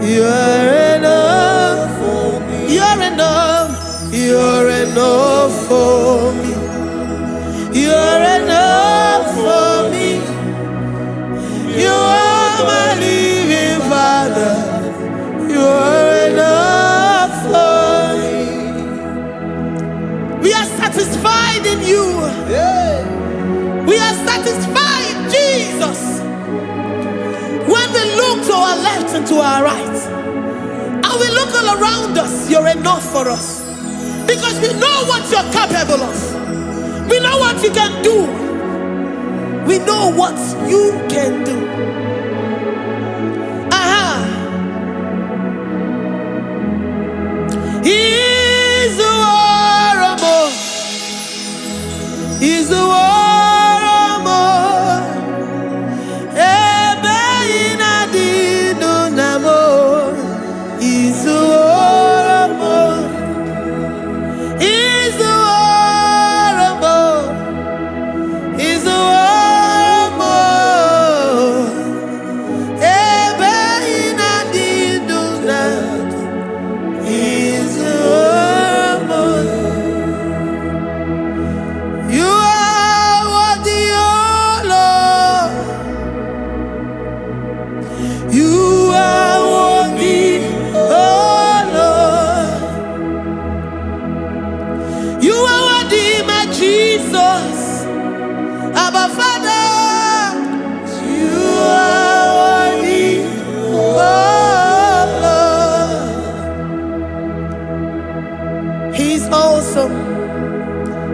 You're enough for me. You're enough. You're enough for me. You're enough for me. You are my living Father. You're enough for me. We are satisfied in you. We are satisfied, Jesus. When we look to our left and to our right, and we look all around us, you're enough for us. Because we know what you're capable of. We know what you can do. We know what you can do. He's the warrior. He's the warrior.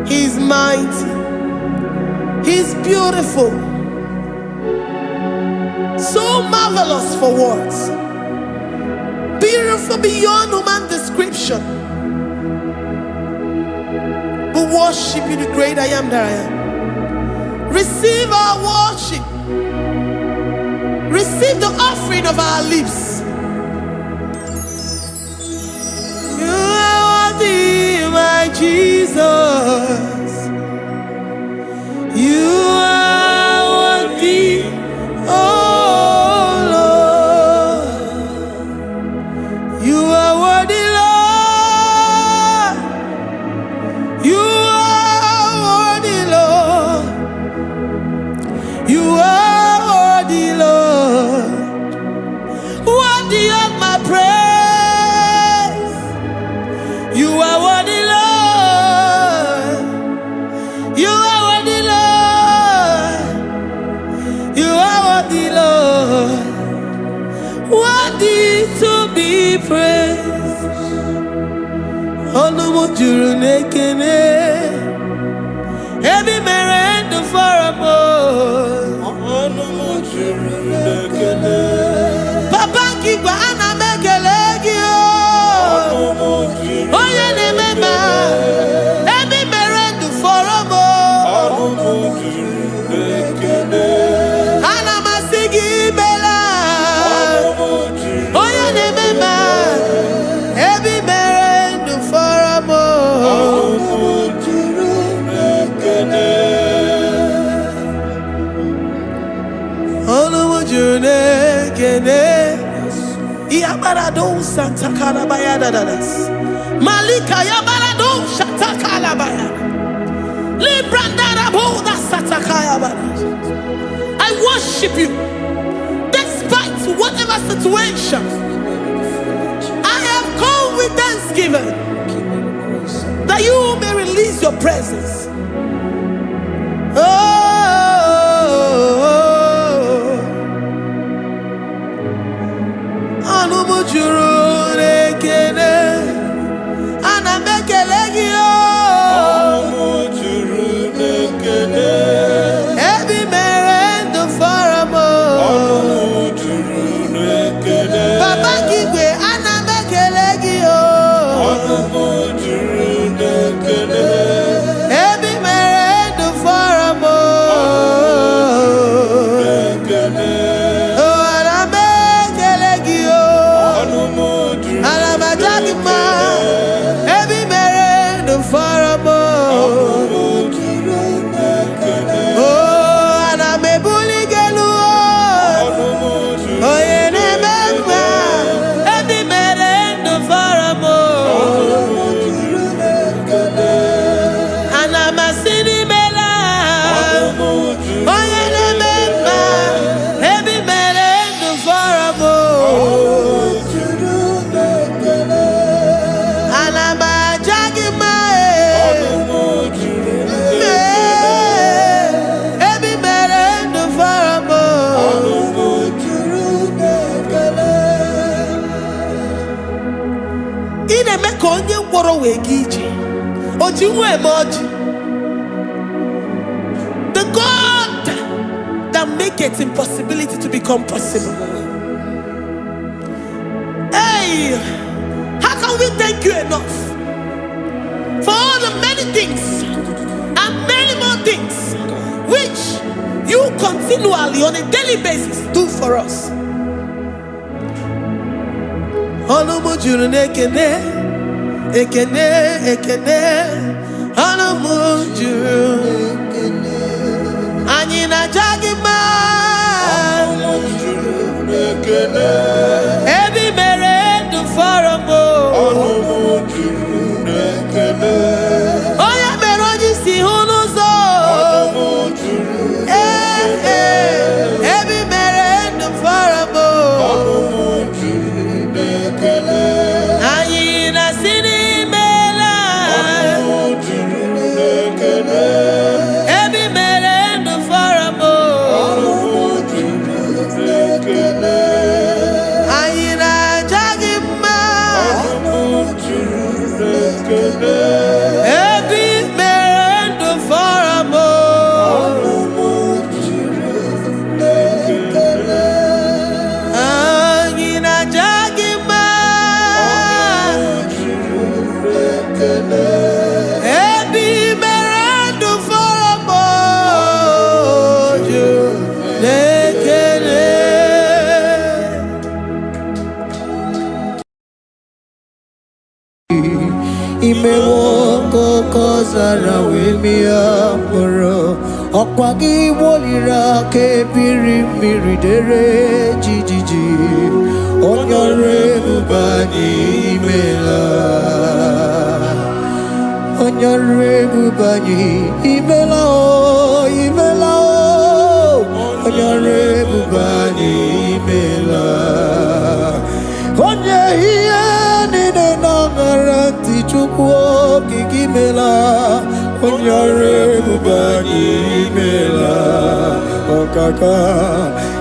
He's mighty. He's beautiful. So marvelous for words. Beautiful beyond human description. We worship you, the great I am that I am. Receive our worship. Receive the offering of our lips. You are worthy, my Jesus. You are worthy, oh Lord. Olumu juru nekene. Ebi mere ndu foramo. Olumu juru nekene. Papa kigwa ana mekele gi o. Olumu juru. Oye ne mema. Ebi mere ndu foramo. Olumu juru nekene. Ana masigi bela. Olumu juru. Oye ne mema. Ebi mere ndu foramo. Olumu juru nekene. Olumu juru nekene. Yabarado Santa Calabaya dadas. Malika Yabarado Shata Calabaya. Librandara Boda Satakaya badas. I worship you despite whatever situation. I have come with thanksgiving that you may release your presence. Olumu juru nekene. Ana mekele gi o. Olumu juru nekene. Ebi mere ndu foramo. Olumu juru nekene. Papa kigwe ana mekele gi o. Olumu juru nekene. Ebi mere ndu foramo. Olumu nekene. The God that makes impossibility to become possible. Hey, how can we thank you enough for all the many things and many more things which you continually on a daily basis do for us? Olumu juru nekene. Ekene, ekene, olumu juru. Anyina jagima. Olumu juru nekene. Ebi mere ndu foramo. Olumu juru nekene. Oya mere oji si hunuzo. Olumu juru nekene. Ebi mere ndu foramo. Olumu juru nekene. Anyina sini. Every man and the faramo. Ayina jagima. Every man and the faramo. Ayina jagima. Imewoko kozara wemia moro. Okwagi wolira ke biri miridere jijiji. Onyore bubani imela. Onyore bubani imela o, imela o. Onyore bubani imela. Onye hiye nine nangaranti chukwo kikimela. Onyore bubani imela. Okaka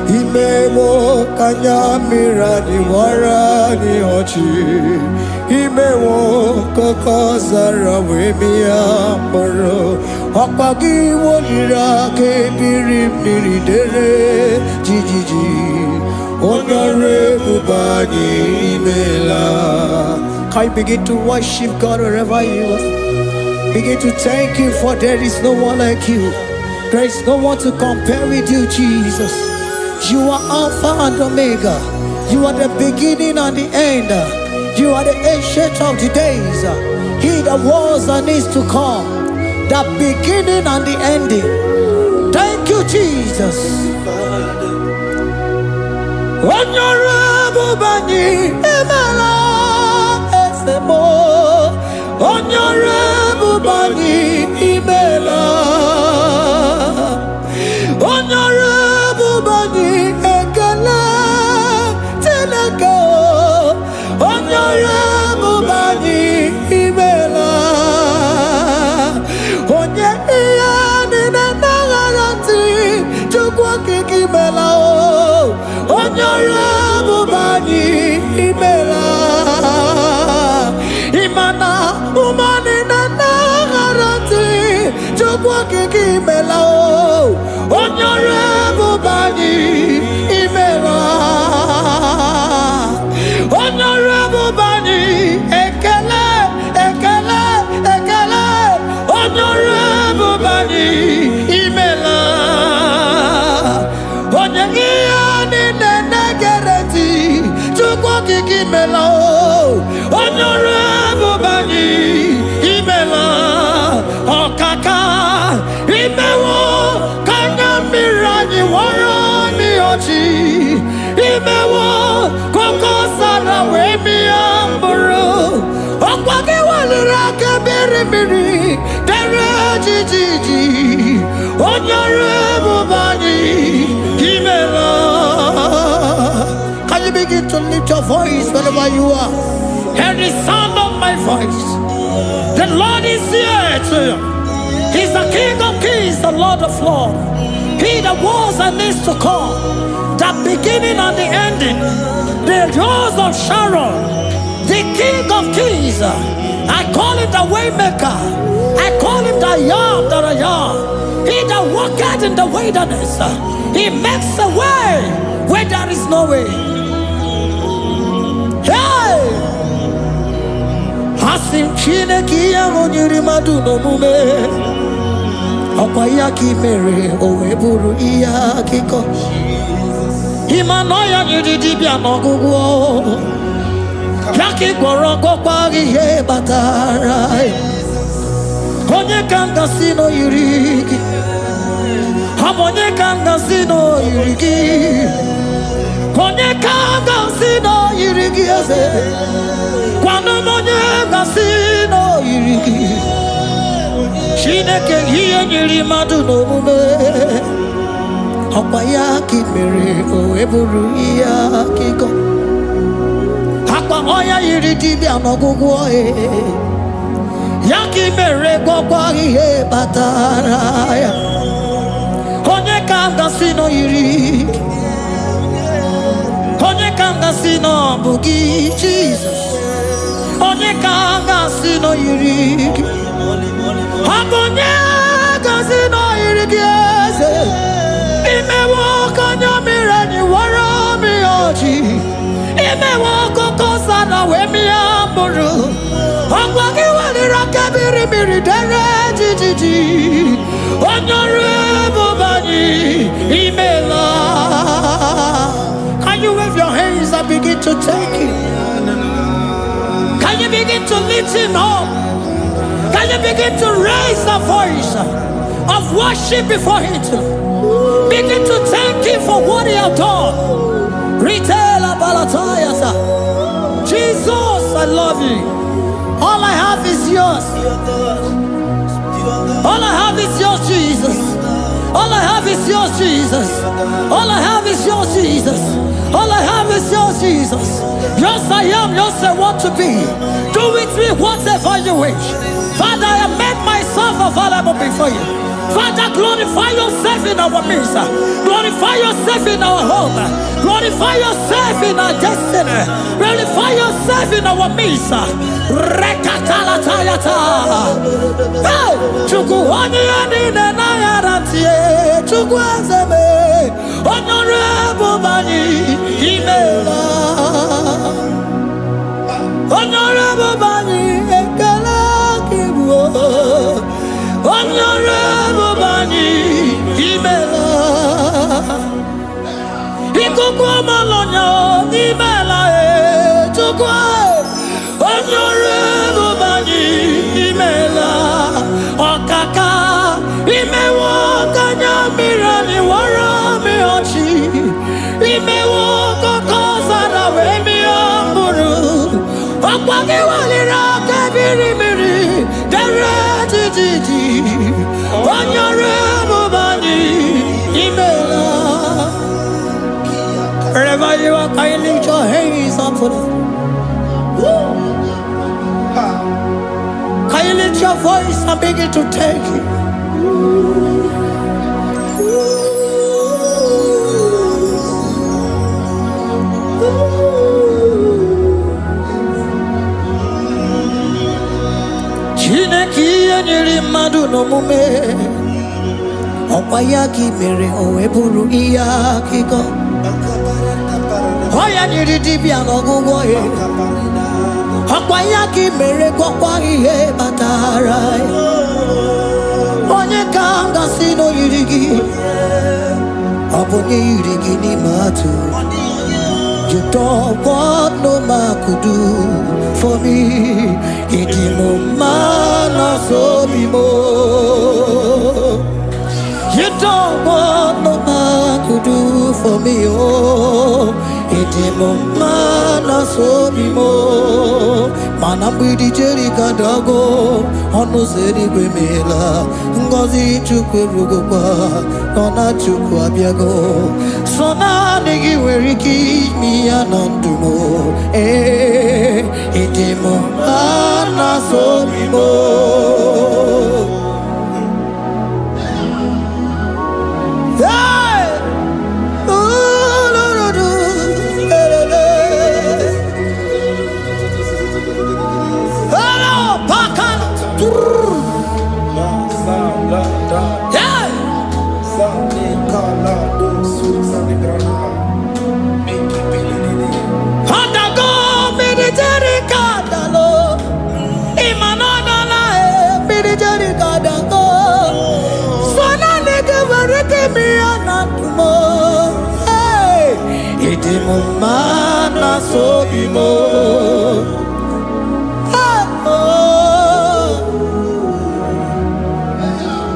imemo kanyamira ni wara ni hochi. imewo kokosara webia moro ọkpagi wonira kebiri mmiri dere jijiji onore bubani imela. Can you begin to worship God wherever you are? Begin to thank Him, for there is no one like you. There is no one to compare with you, Jesus. You are Alpha and Omega. You are the beginning and the end. You are the ancient of the days. He that was and is to come. The beginning and the ending. Thank you, Jesus. Honorable Bani Emala Esemo. Honorable Bani Emala. Honorable Bani Ekala Teleko. Honorable Bani Emala. Onye iya nina nangaranti chukwa kiki mela o. Honorable Bani Emala. Imana umani nana garanti chukwa kiki mela o. Honorable Bani Emala. Honorable Bani Ekele Ekele Ekele. Honorable Bani Emala. Onyangiani nene garanti chukwa kiki mela o. Honorable Bani Emala. Okaka Imewo Kanya Mirani Warani Ochi Imewo Koko Sara Wemi Amburu Okwake Walira Kabiri Miri Dere Jiji Honorable Bani Emala. Can you begin to lift your voice wherever you are? Hear the sound of my voice. The Lord is here to you. He's the King of Kings, the Lord of Lords. He that was and is to come, the beginning and the ending, the Rose of Sharon, the King of Kings. I call him the Waymaker. I call him the Yam that I am. He that walketh in the wilderness, he makes a way where there is no way. Hey! Asim Chineke ya onyiri madu no mume. Okwa ya ki mere owe buru iya kiko. Imano ya nyiri dibia no gugu. Yaki gworo gokwa ihe batara. Onye kanga sino yirigi. Onye kanga sino yirigi. Onye kanga sino yirigi eze. Kwano monye kasino yirigi. Chineke hiye nyiri madu no mume. Okwa ya ki mere owe buru iya kiko. Akwa oya yiri dibia no gugu oe. Yaki mere gokwa ihe batara ya. Onye kanga sino yirigi. Onye kanga sino bugi Jesus. Onye kanga sino yirigi. Onye kanga sino yirigi eze. Imewo kanya mirani wara mi oji. Imewo koko sana we mi amburu. Okwagi walira kabiri miri dere jijiji. Honorable Bani Emala. Can you wave your hands and begin to take it? Can you begin to lift him up? Can you begin to raise the voice of worship before him? Begin to thank him for what he has done. Retail Balatayasa. Jesus, I love you. All I have is yours. All I have is yours, Jesus. All I have is yours, Jesus. All I have is yours, Jesus. All I have is yours, Jesus. Yours I am, yours I want to be. Do with me whatever you wish. Father, I have made myself available before you. Father, glorify yourself in our midst. Glorify yourself in our home. Glorify yourself in our destiny. Glorify yourself in our midst. Rekatalatayata. Hey, Chukwani anine na yarantie. Chukwazeme. Honorable Bani Imela. Honorable Bani Ekala Kibu. Honorable Bani Imela. Ikukwa Malonya Imela Chukwa. Honorable Bani Imela. Okaka Imewa Kanya Mirani Warami Ochi. Imewa Kokosara Wemi Amburu. Okwagi Walira Kabiri Miri. Derejiji. Honorable Bani Imela. Wherever you are, can you lift your hands up for them? Can you lift your voice and begin to take it? Chineki anyiri madu no mume. Opayaki mere oeburu iya kiko. Oya nyiri dibia no gugoye. Opayaki mere kokwa ihe batara. Onye kanga sino yirigi. Obonye yirigi ni matu. You don't want no man could do for me. Idimo mana so bimo. You don't want no man could do for me. Oh, idimo mana so bimo. Manambidi jerika dago ono zeri gwemela. Ngozi chukwe rugokwa nona chukwa biago. Sona nigi weriki mi anandumo. Idimo mana so bimo. Mana so bimo.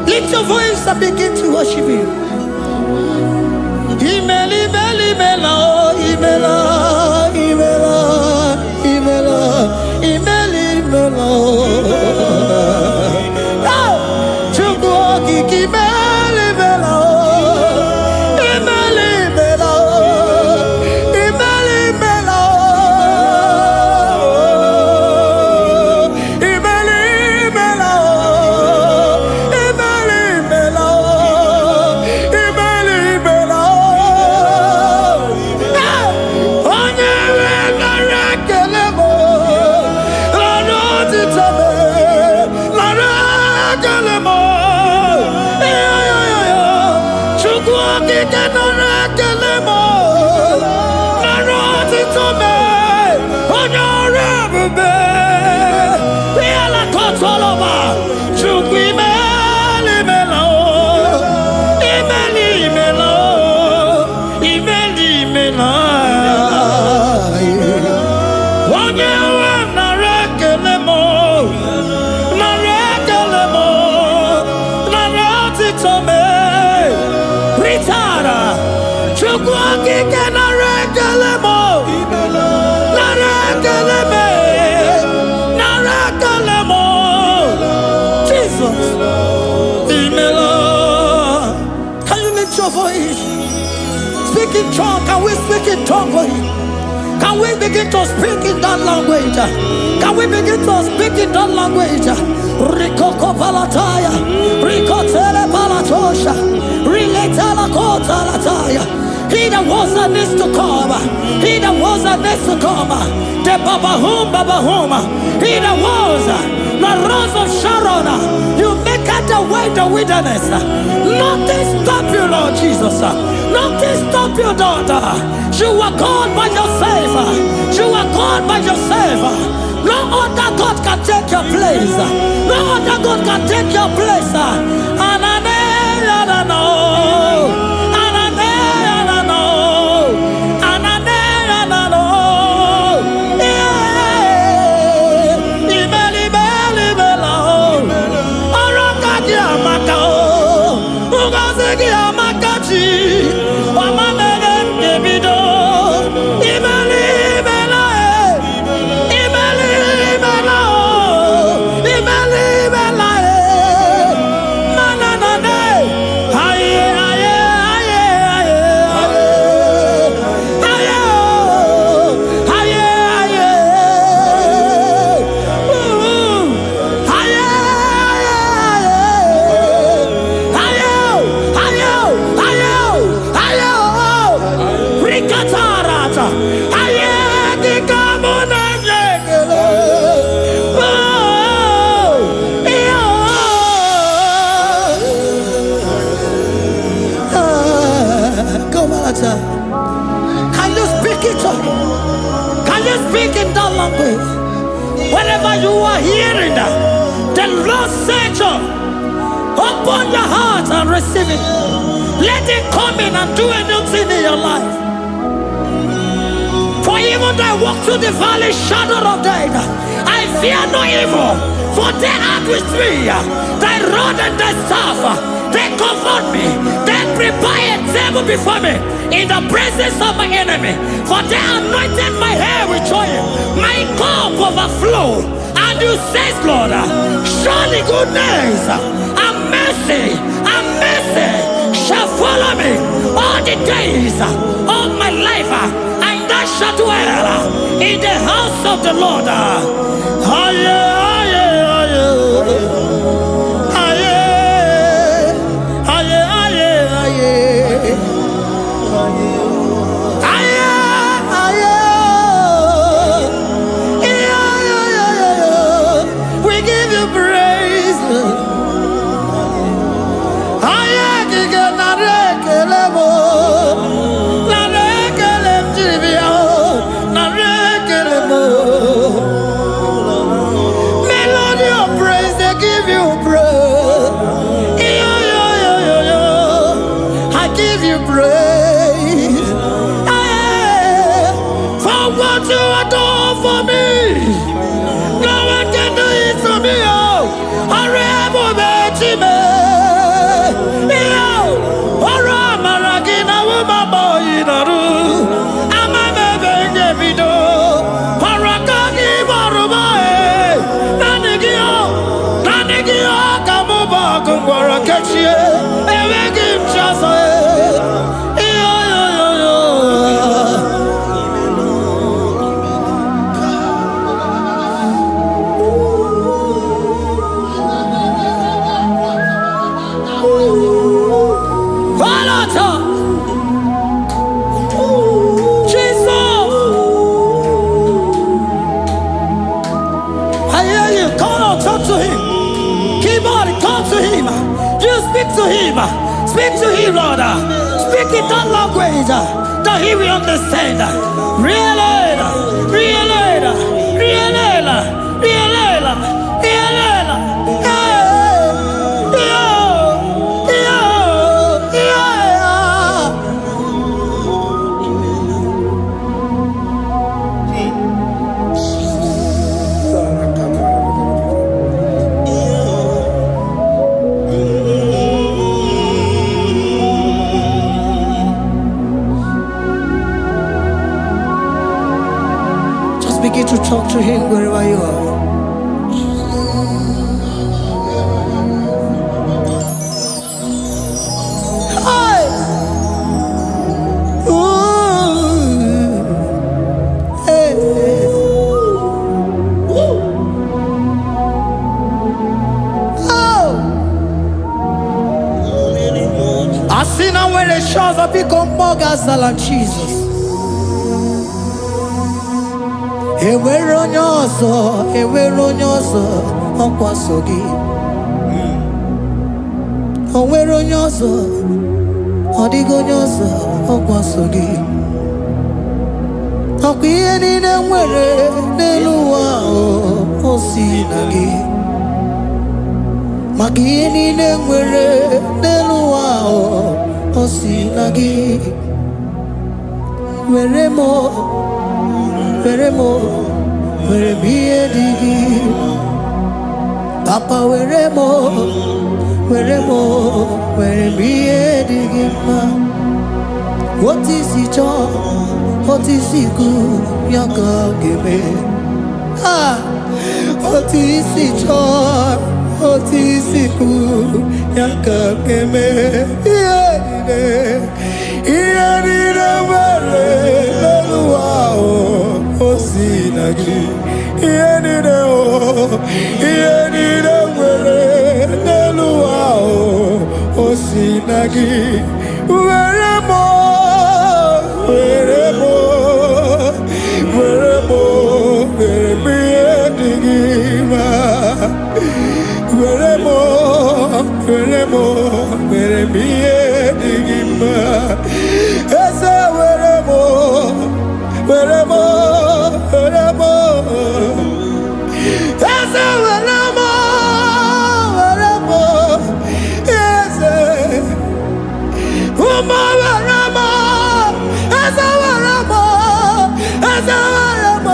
Lift your voice and begin to worship Him. Imeli, imeli, imela, imela, imela, imela, imeli, imela. Chukwu okike imeli, imela. Voice. Speak in tongue. Can we speak in tongue for Him? Can Can we begin to speak in that language? Can we begin to speak in that language? Rikoko palataya, rikotele palatosha, riletala kota lataya. He that was and needs to come. He that was and needs to come. The Babahum. He that was the rose of Sharon. You make out the way in the wilderness. Nothing stop you, Lord Jesus. Nothing stop you, daughter. You are called by yourself. You are called by yourself. No other God can take your place. No other God can take your place. And I know. Can you speak it? Can you speak in that language? Whenever you are hearing that, the Lord said, open your heart and receive it. Let it come in and do a new thing in your life. For even though I walk through the valley shadow of death, I fear no evil. For they are with me. Thy rod and thy staff, they comfort me. They prepare a table before me in the presence of my enemy. For they anointed my hair with oil. My cup overflow. And you say, Lord, surely goodness and mercy shall follow me all the days of my life. And I shall dwell in the house of the Lord. We give you praise. Melody of praise, they give you praise. I give you praise. For what you have done for me, no one can do it for me. Speak to him, Lord. Speak in that language that he will understand. Begin to talk to him wherever you are. Hey! Ooh. Hey! when the shores have become more than Jesus. Enwere onye ọzọ ọkwaso gị. Onwere onye ọzọ, ọ dịghị onye ọzọ ọkwaso gị. Ọkwa ihe niile nwere n'elu ụwa o si na gị. Maka ihe niile nwere n'elu ụwa o si na gị. Were m ihe dị gị. Papa were m ihe dị gị mma. Otu isi chọọ, otu isi kwu ya ka ga-eme. Otu isi chọọ, otu isi kwu ya ka ga-eme. Ihe niile nwere n'elu ụwa o si na gị. Ihe niile nwere n'elu ụwa o si na gị. Were m ihe dị gị mma. Were m ihe dị gị mma. Eze were m eze were m eze ụmụ were m eze were m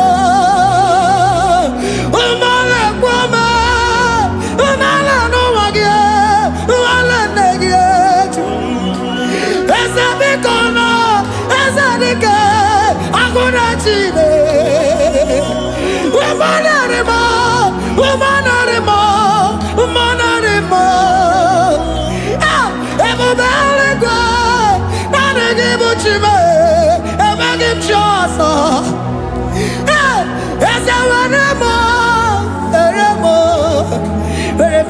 ụmụ na-ekwe m ụmụala n'ụwa gị ụmụala nne gị eju. Eze biko nọ eze dike agụ na chine. Ebube eluigwe naanị gị bụ Chime, enweghị m chi ọzọ. Eze were m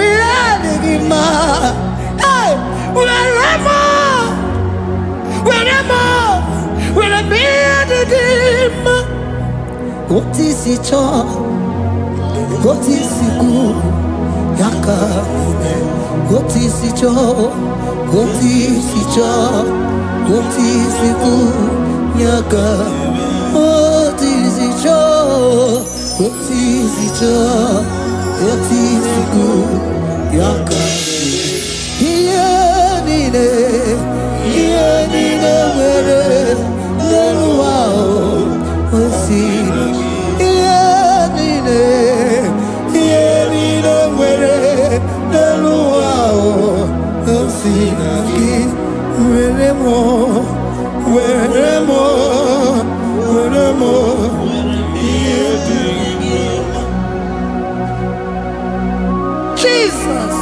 ihe dị gị mma. Were m ihe dị gị mma. Otu isi chọọ, otu isi kwu ya ka ga-eme. Otu isi chọọ, otu isi kwu ya ka. Otu isi chọọ, otu isi kwu ya ka. Ihe niile nwere n'elu ụwa o si na gị. Ihe niile nwere n'elu ụwa o si na gị. Were m ihe dị gị mma. Jesus.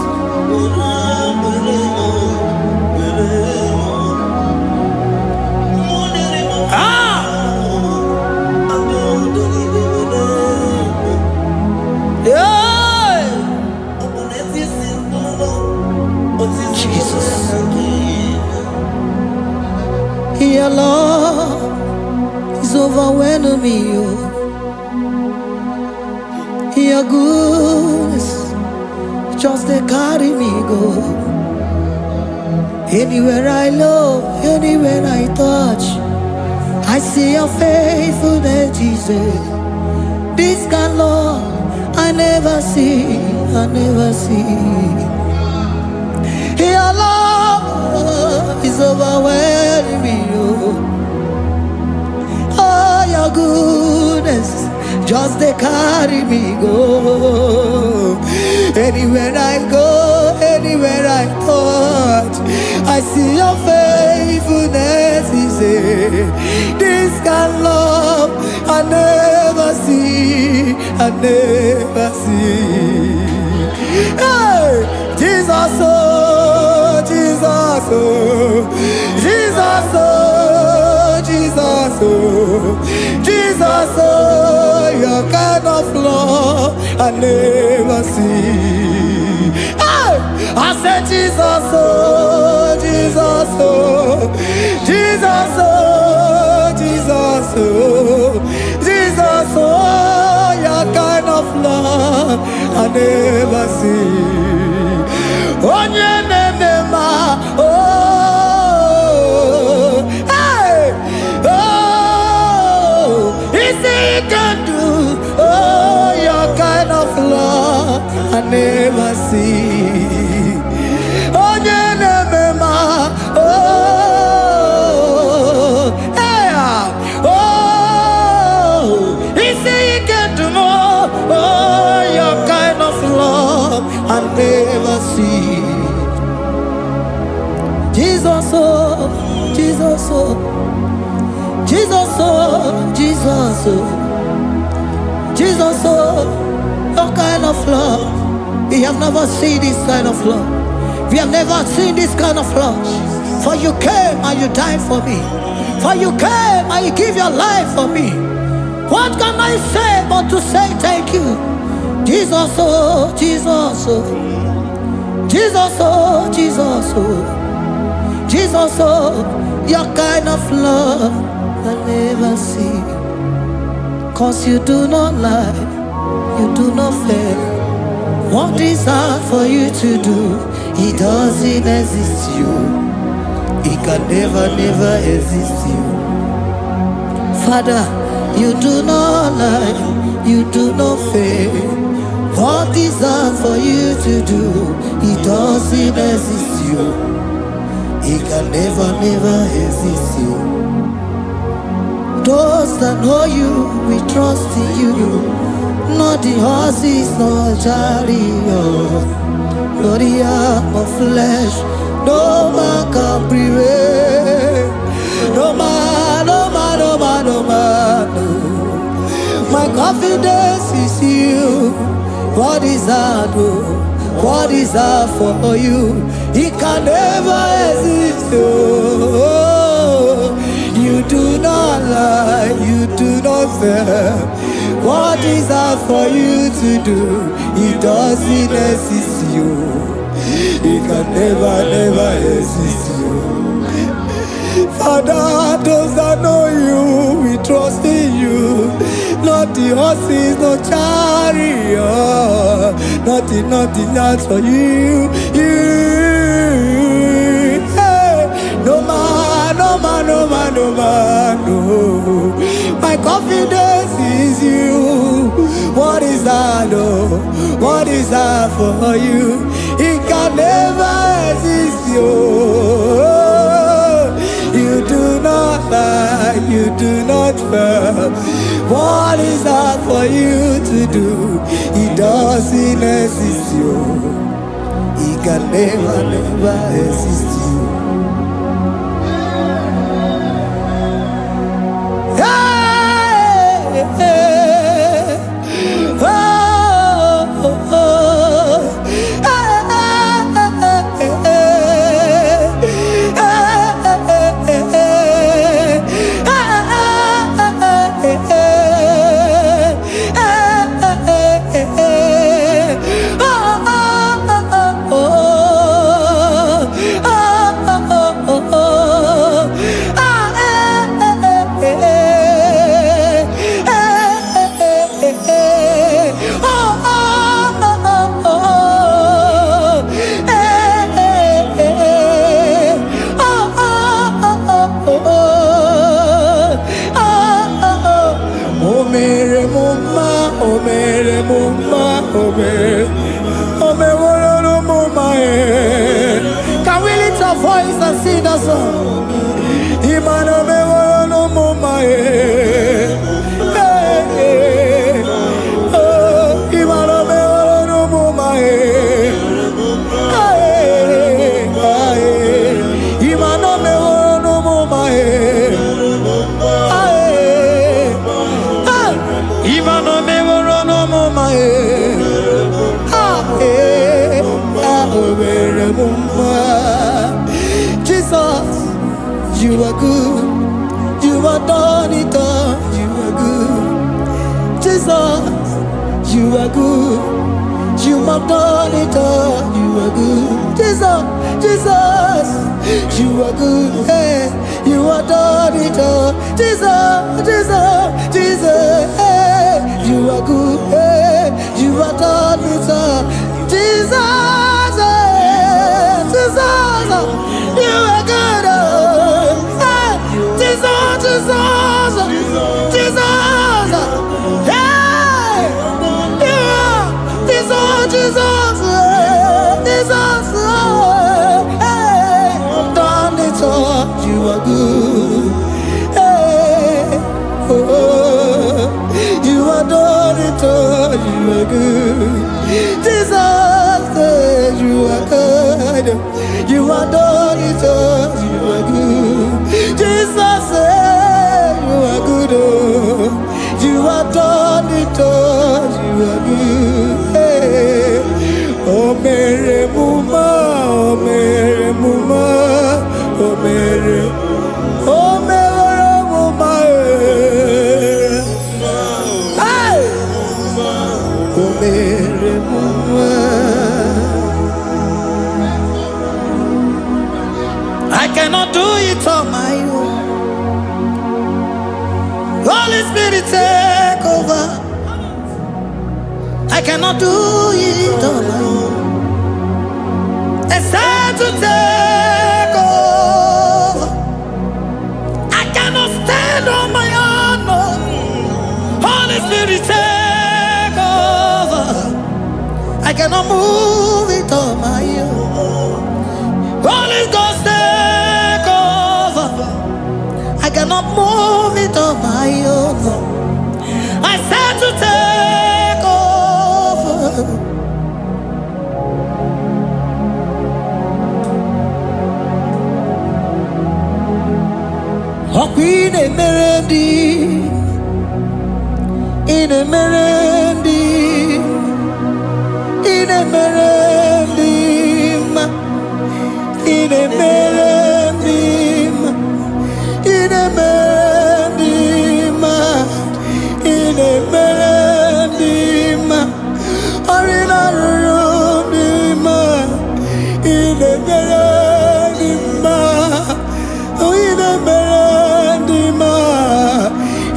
Your love is overwhelming me. Your goodness just they carry me go. Anywhere I look, anywhere I touch, I see your faithfulness, Jesus. This kind of love I never see. Your love is overwhelming me. Oh, your goodness just they carry me go. Anywhere I go, anywhere I touch, I see your faithfulness. This kind of love I never see. Hey, Jesus, oh, Jesus, oh, Jesus, oh, Jesus, oh, Jesus, oh, your kind of love I never see. Hey, I said Jesus, oh, Jesus, oh, Jesus, oh, Jesus, oh, Jesus, oh, your kind of love I never see. On your name, oh, hey, oh, easy you can do, oh, your kind of love I never see. On your name, oh, hey, oh, easy you can do more, oh, your kind of love I never see. Jesus, oh, Jesus, oh, Jesus, oh, Jesus, oh, Jesus, oh, your kind of love. We have never seen this kind of love. We have never seen this kind of love. For you came and you died for me. For you came and you give your life for me. What can I say but to say thank you? Jesus, oh, Jesus, oh, Jesus, oh, Jesus, oh, Jesus, oh, your kind of love I never see. 'Cause you do not lie, you do not fail. What is hard for you to do, it doesn't exist you. It can never, never exist you. Father, you do not lie, you do not fail. What is hard for you to do, it doesn't exist you. It can never, never exist you. Those that know you, we trust in you. Not the horses, not chariot, not the arm of flesh. No man can prevail. No man, no man, no man, no man, no. My confidence is you. What is hard, oh? What is hard for you? It can never exist, oh. You do not lie, you do not fail. What is hard for you to do, it doesn't exist you. It can never, never exist you. Father, those that know you, we trust in you. Not the horses, no chariot. Nothing, nothing else for you. Hey, no man, no man, no man, no man, no. My confidence is you. What is that, oh? What is that for you? It can never exist you. You do not lie, you do not fail. What is that for you to do? It doesn't exist you. It can never, never exist you. Hey, hey, oh, oh, oh. Can we lift our voice and sing that song? Imano me no mama oh, imano me no mama imano me no mama imano me no mama Jesus, you are good. You are done it all. You are good. Jesus, you are good. You have done it all. You are good. Jesus, Jesus, you are good. Hey, you have done it all. Jesus, Jesus, Jesus, hey, you are good. Hey, you have done it all. Jesus, hey, Jesus, you are good. Hey, Jesus, Jesus, Jesus, hey, you are Jesus, Jesus, Jesus, hey, done it all. You are good. Hey, oh, you are done it all. You are good. Jesus, you are good. You are done it all. You are good. Jesus, you are good. Oh, you are done it all. You are good. Hey, oh, Mary Muma, oh, Mary Muma, oh, Mary, oh, Mary Muma, hey, oh, Mary Muma. I cannot do it on my own. Holy Spirit, take over. I cannot do it on my own. It's time to take over. I cannot stand on my own. No. Holy Spirit, take over. I cannot move it on my own. Holy Ghost, take over. I cannot move it on my own. I said to take over. In a melody, in a melody, in a melody, in a melody, in a melody, in a melody, or in a room, in a melody, oh, in a melody,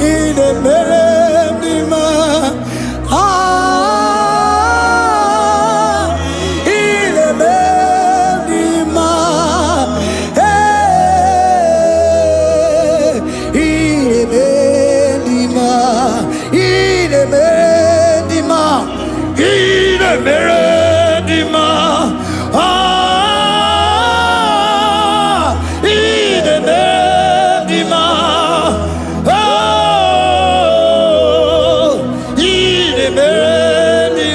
in a melody, ah, in a melody, hey, in a melody, in a melody, in a melody, ah, in a melody, oh, in a melody,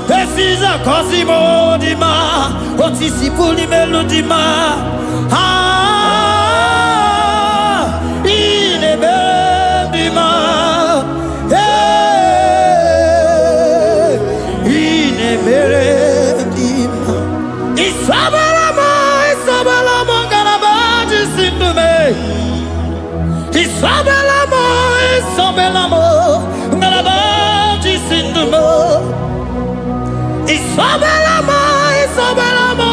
this is a Cosimo Dima, what is the fully melody, ah, in a melody, hey, in a melody, Isabelamo, Isabelamo, Ganabaji, Sindume, Isabelamo, Isabelamo, Ganabaji, Sindume, Isabelamo, Isabelamo,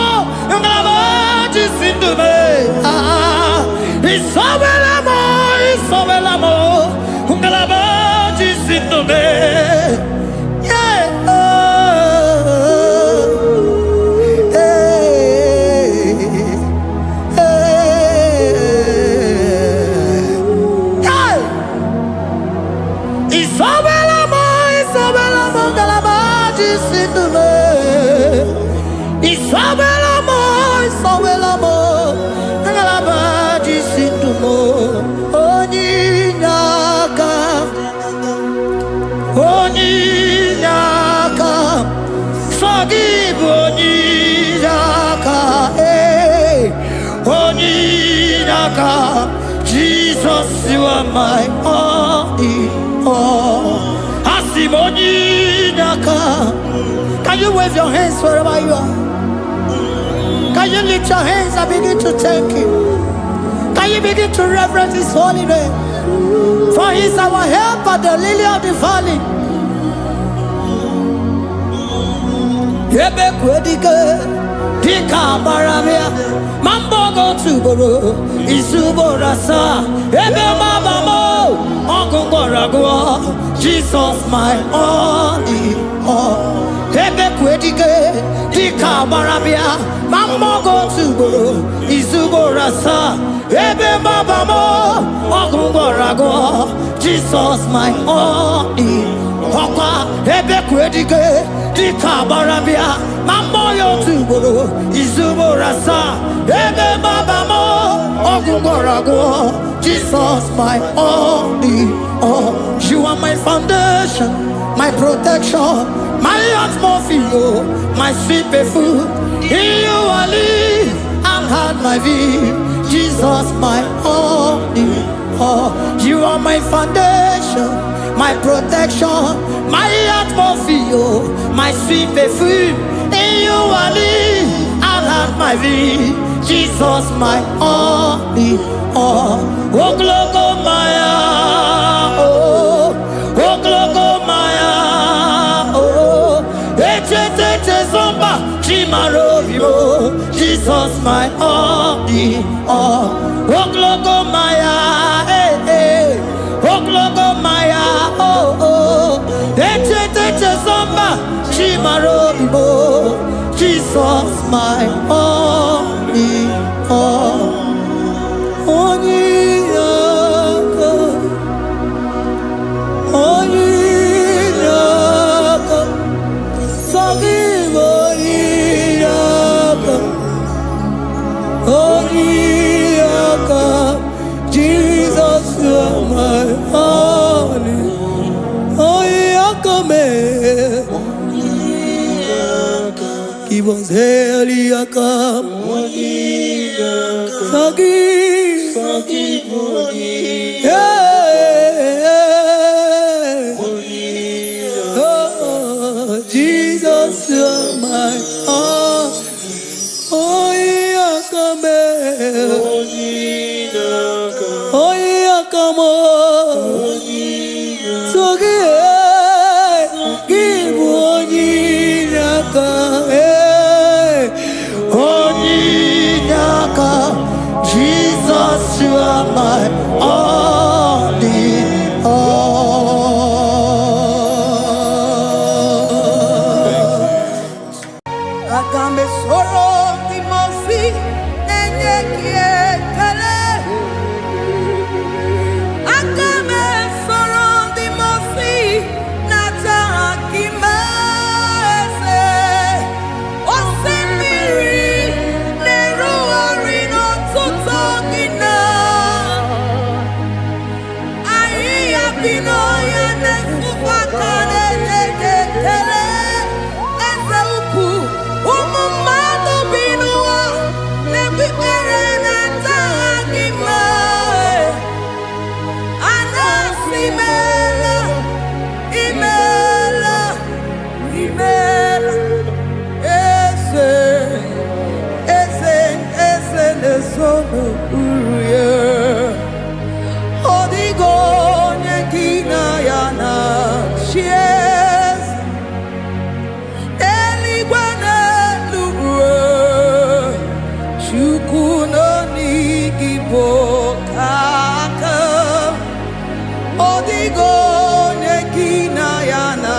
Ganabaji, Sindume, ah, Isabelamo, Isabelamo, Ganabaji, Sindume, yeah, Isabelamo, Isabelamo, Galabaji, Sindume, Isabelamo, Isabelamo, Galabaji, Sindumo, Onyinaka, Onyinaka, forgive Onyinaka, hey, Onyinaka, Jesus, you are my only all. Onyinaka. Can you wave your hands wherever you are? Can you lift your hands and begin to thank Him? Can you begin to reverence His holy name? For He is our help at the lily of the valley. Ebe kwedike dika baramia mambogo tuboro isuborasa ebe mabamo ongungorago Jesus my only all. Ebe kwedike dika baramia mambogo tuboro isuborasa ebe mabamo ongungorago Jesus my only all. Ebe kwedike dika baramia mamoyo tuboro izuborasa ebe babamo ogungorago Jesus my only all. You are my foundation, my protection, my atmosphere, my sweet perfume. In you I live and had my view. Jesus my only all. You are my foundation, my protection, my atmosphere, my sweet perfume. In you I live and have my vie. Jesus my only all. Oh glogo maya, oh glogo maya, oh ete zomba chimarobio. Jesus my only all. Oh glogo maya, oh glogo maya, oh ete zomba chimarobio. Jesus my only all. Only God, only God. Forgive only God, only God. Jesus you are my only. Only God. Give us Eliakam. Forgive. Yeah. Oh, Jesus, you're my all. Oh, Eliakam. Oh, Eliakam. Forgive. Give Eliakam. Jesus, you are my only all. Agambe soro timosi nenye kietele. Agambe soro timosi nata akimese. Osemiri neruari no tutogina. Aia pinoya nesufakane neketele. Eze uku umumado binua nebipere nata akima. Anasimela imela imela ese nesono uruye odigo nekina yana chies eligwana lugwe chukuno nigibo kaka odigo nekina yana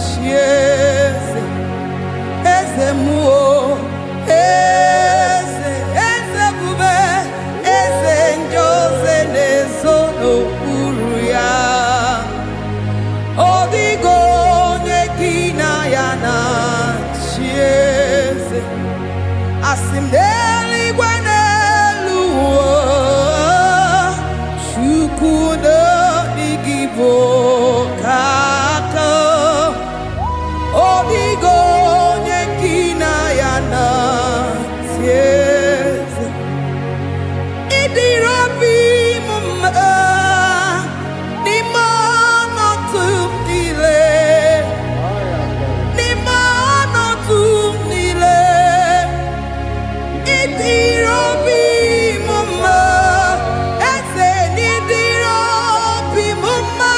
chies eze muo eze bube eze njose nesono uruya odigo nekina yana chiese asimdeli gwaneluo chukuno igibo kaka odigo nekina yana chiese idirabi mumma ni mono tumile ni mono tumile idirabi mumma ese ni dirabi mumma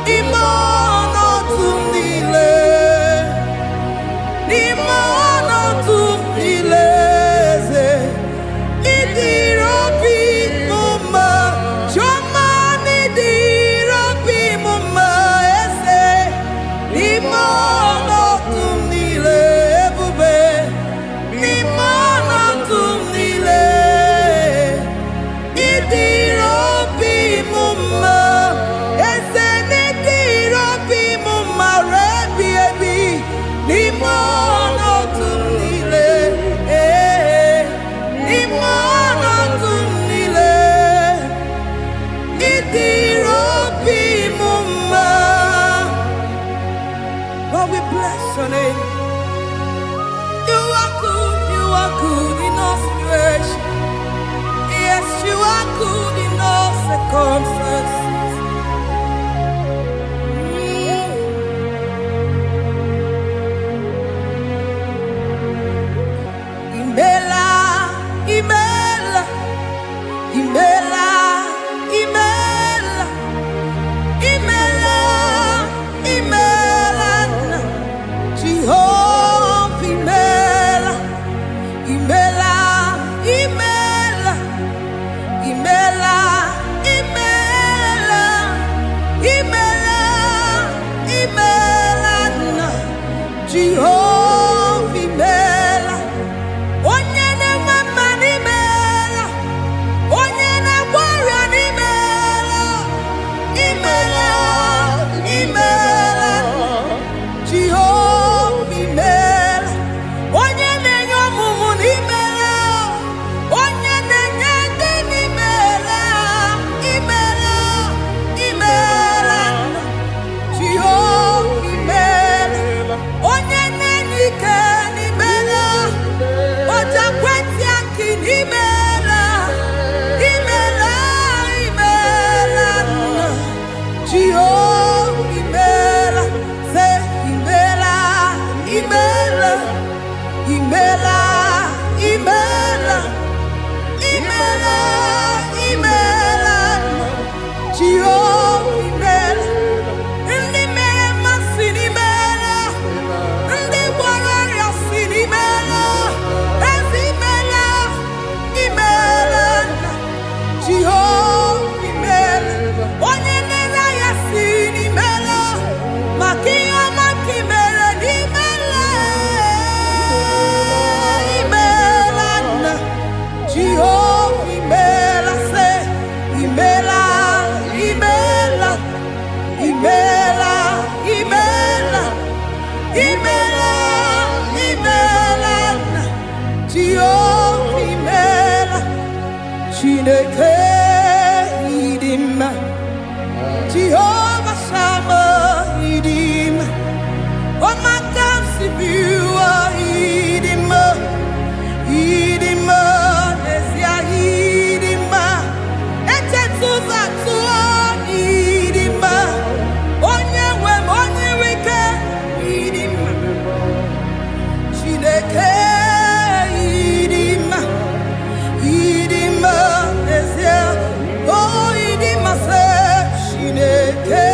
ni mono tumile circumstances. Imela, Imela, Imela, Imela, Imela, Imela, Jehovah, Imela, Imela, Imela, Imela, Imela, Imela, Imela, Jehovah, Imela. Onye na-mama n'imela, onye na-agwara n'imela, imela, imela, Jehovah imela. Onye na-enye ọmụmụ n'imela, onye na-enye ndị n'imela, imela, imela, Jehovah imela. Onye na-enye ike n'imela, Oja kweti aki n'imela, imela, imela, Jehovah imela, say imela, imela, imela, imela, imela, imela, Jehovah imela. Ndị mere mmasị n'imela, ndị gwara ya si n'imela, ezi imela, imela, Jehovah imela. Onye nere ya si n'imela, maka ihe ọma ka imere n'imela, imela, Jehovah imela, say imela, imela, imela, imela, imela, imela, Jehovah imela. Chineke idima, Jehovah Sama idima, Omaka sibiwa idima, idima, Nesia idima, Echetuza tuo idima, Onye wem onye wike idima, Chineke idima, idima, Nesia, oh idima se Chineke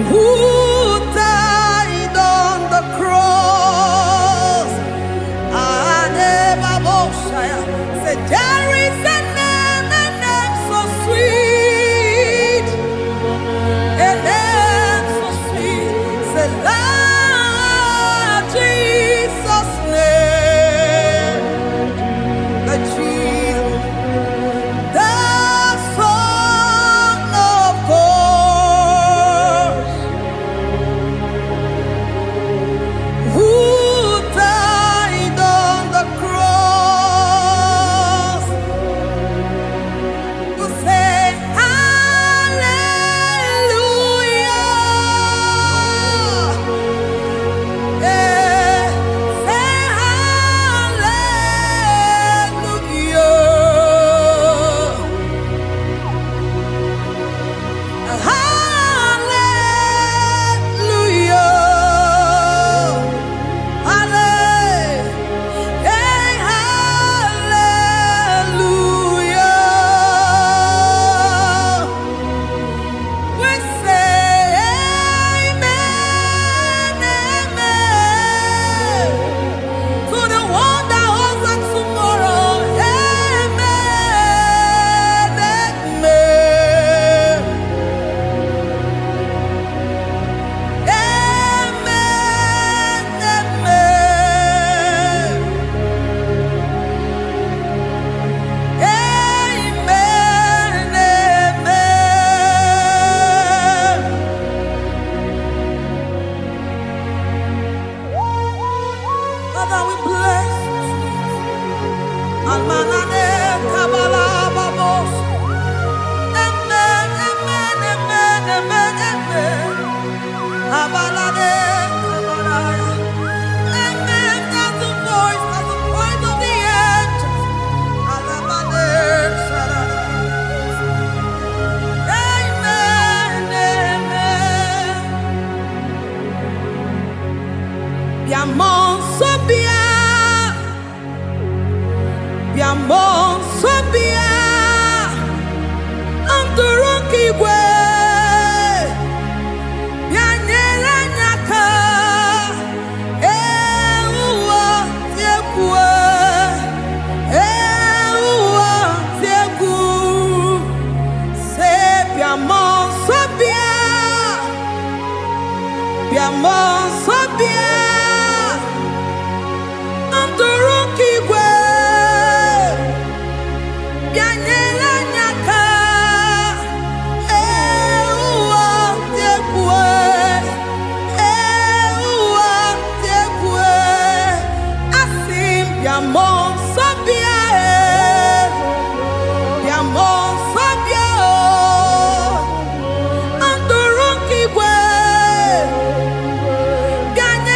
who died on the cross. Said, there is a name so sweet, a name so sweet. Say, Lord Jesus' name, the Jesus, the Son of God, who died on the cross. Who say hallelujah? Say hallelujah. Hallelujah. We say amen, amen. To the one that holds us tomorrow. Amen, amen. Amen, amen. Amen, amen. Father, we bless you. Almanane kabala babos. Amen, amen, amen, amen, amen. Abalade kabalaya. Amen. That's the voice of the angels. Alabade sarada. Amen, amen. Biamon sobia, biamon sobia, anturuki gwe, bianyela nyaka, ewa tiekwe, ewa tieku, se biamon sobia, biamon sobia. Anturuki gwe, bianyela nyaka, ewa tiekwe, asim biamon sabia, biamon sabia, Anturuki gwe, bianyela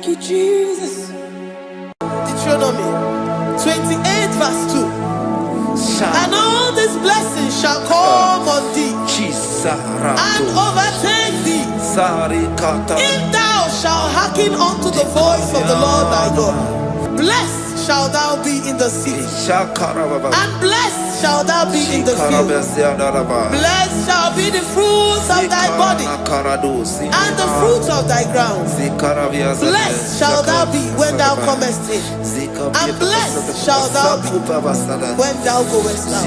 Thank you, Jesus. Deuteronomy 28 verse 2. And all these blessings shall come on thee and overtake thee if thou shalt hearken unto the voice of the Lord thy God. Blessed shalt thou be in the city, and blessed shalt thou be in the field. Blessed shall be the fruits of thy body, and the fruit of thy ground. Blessed shalt thou be when thou comest in, and blessed shalt thou be when thou goest out.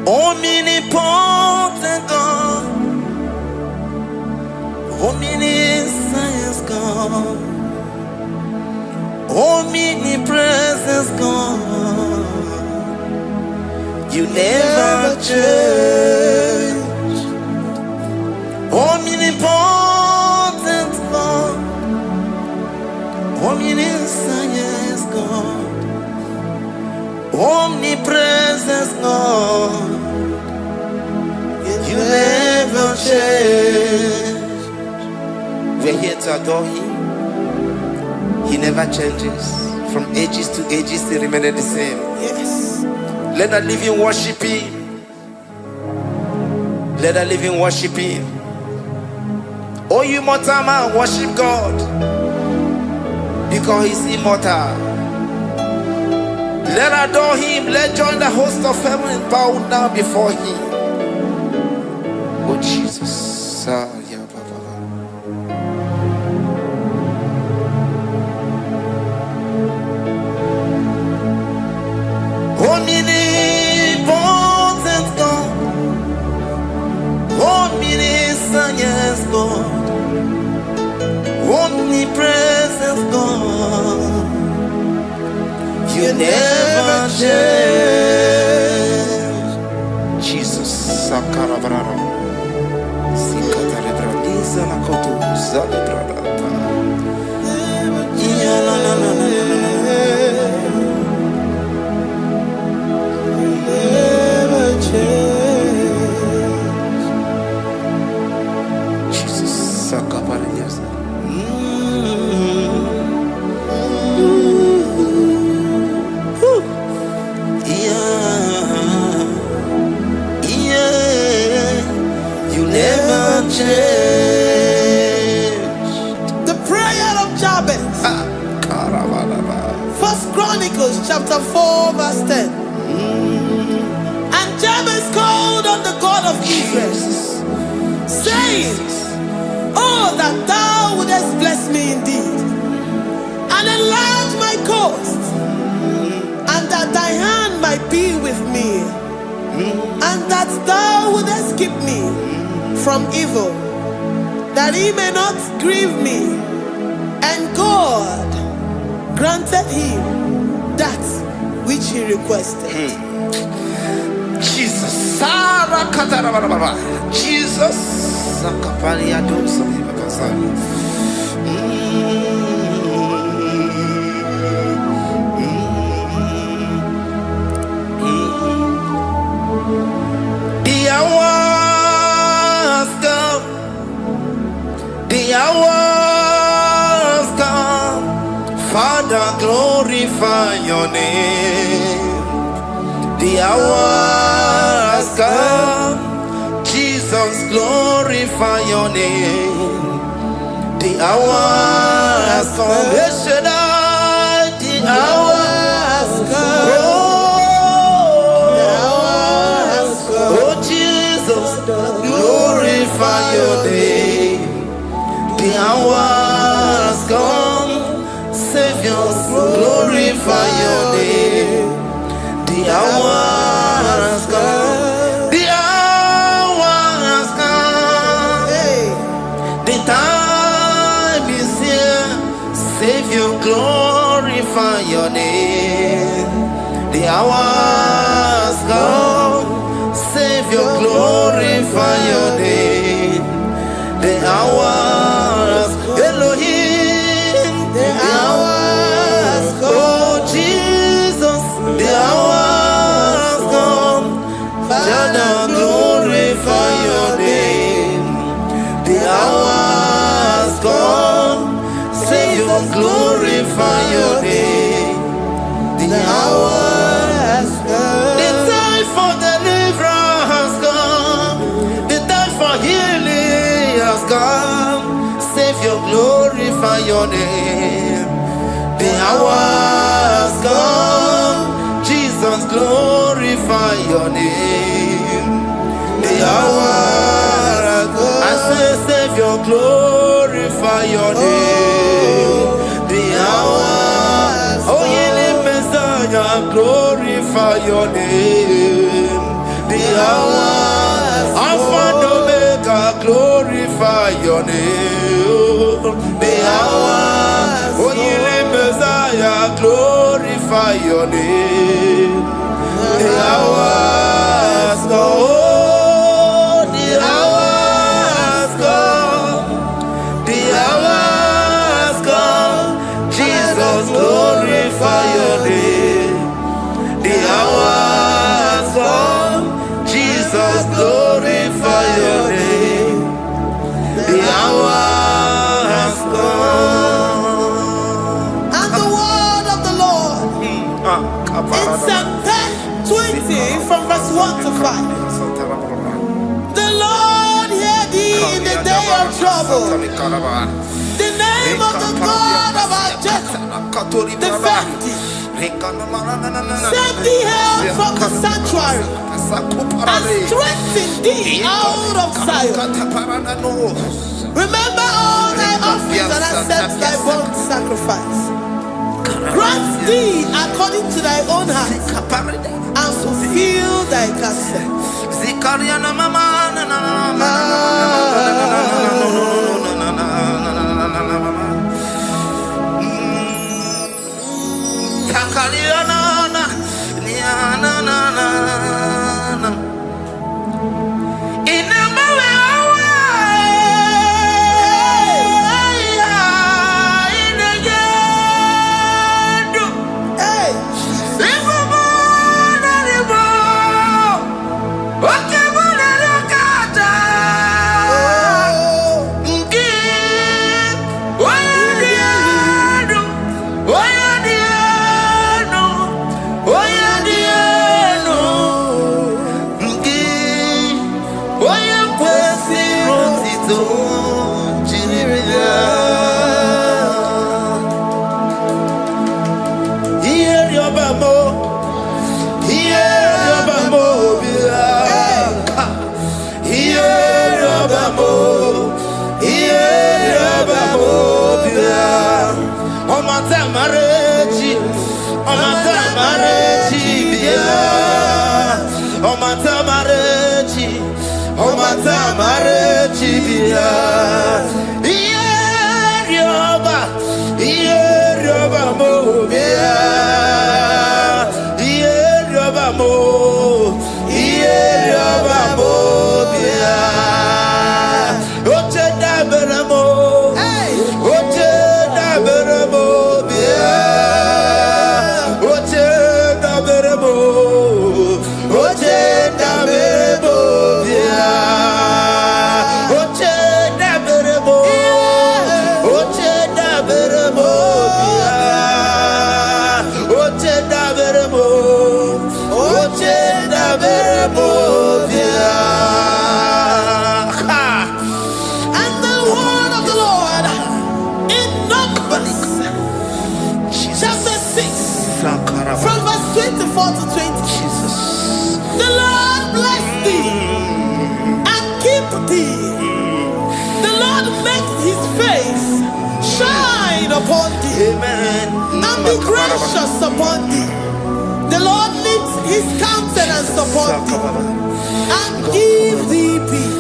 Omnipotent God, omniscience God, omnipresence God, you never change. Omnipotent God, omniscience God, omnipresence God, you never change. We're here to adore Him. He never changes. From ages to ages, He remains the same. Yes. Let the living worship Him. Let the living worship Him. Oh, you mortal man, worship God, because He's immortal. Let adore Him. Let join the host of heaven and bow down before Him. Oh Jesus. Omnipotent God, omniscience God, omnipresence God, you never change. Sakarabrara. Sikatarebradiza la kotu zalebrada. Yeah, la la la la Never change. Jesus, Sakaparias. You never change. The prayer of Jabez. First Chronicles chapter 4 verse 10. And Jabez called on the God of Israel, saying, oh, that thou wouldest bless me indeed, and enlarge my coast, and that thy hand might be with me, and that thou wouldest keep me from evil, that he may not grieve me. And God granted him that which he requested. Jesus, Sarah Katarababa. Jesus, Sakapalia dosa Bakasani. The hours come, the hours come. Father, glorify your name. The hour has come. Jesus, glorify your name. The hour has come. The hour has come. The hour has come. Oh, Jesus, glorify your name. The hour has come. Savior, glorify your name. The hour has come. The hour has come. Hey. The time is here. Savior, glorify your name. The hour has come. Savior, glorify your name. The hour has come. Elohim. The hour has come. Oh, Jesus. The hour has come. Father, glorify your name. The hour has come. Savior, glorify your name. The hour has come. The time for deliverance has come. The time for healing has come. Savior, glorify your name. The hour has come. Jesus, glorify your name. The hour has come. I say, Savior, glorify your name. The hour. Oh, ye Messiah, glorify your name. The hour. Alpha and Omega, glorify your name. The hour. Oh, ye Messiah, glorify your name. The hour has come. Oh, the hour has come. The hour has come. Jesus, glorify your name. The hour has come. Jesus, glorify your name. The hour has come. And the word of the Lord in Psalm 20 from verse 1 to 5. The Lord hear thee in the day of trouble. The name of the God of our Jacob defend thee. Send thee help from the sanctuary and strengthen thee out of Zion. Remember all thy offerings and accept thy burnt sacrifice. Grant thee according to thy own heart and fulfill thy counsel. Upon thee, amen, and be gracious upon thee. The Lord lifts his countenance upon thee and give thee peace.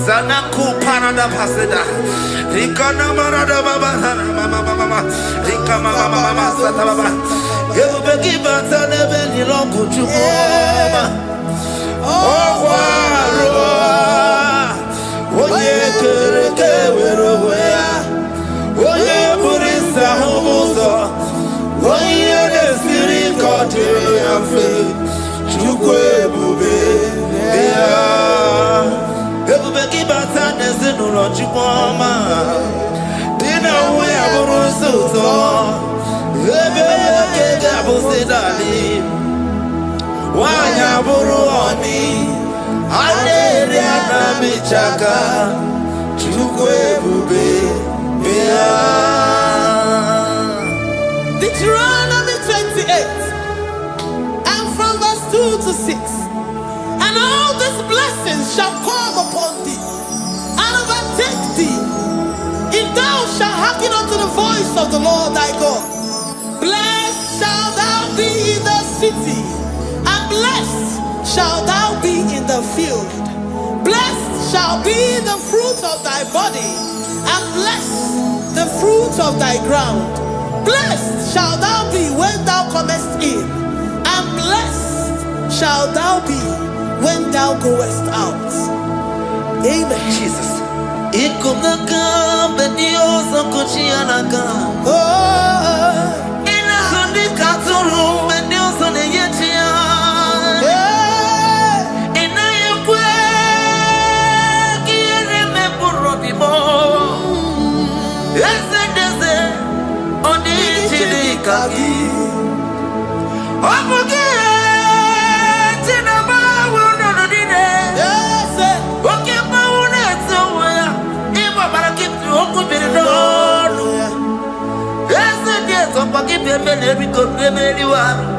Zanaku Panada Paseda Rikana Marada Baba Rika Mama Satababa Yubeki Batana Beni Longu Chuma Oye Kereke Weroya Oye Burisa Homoso Oye Nesiri Kote Amfe Chukwe Bube Ebubeki Batana Zenuro Chupama Dina Wea Burusuto Ebeke Gabusidali Wanya Buruoni Aneria Namichaka Chukwe Bube Deuteronomy 28 and from verse 2 to 6. And all these blessings shall come upon thee and overtake thee, if thou shalt hearken unto the voice of the Lord thy God. Blessed shalt thou be in the city, and blessed shalt thou be in the field. Blessed shall be the fruit of thy body, and blessed the fruit of thy ground. Blessed shalt thou be when thou comest in, and blessed shalt thou be when thou goest out. Amen. Jesus. every good remedy one.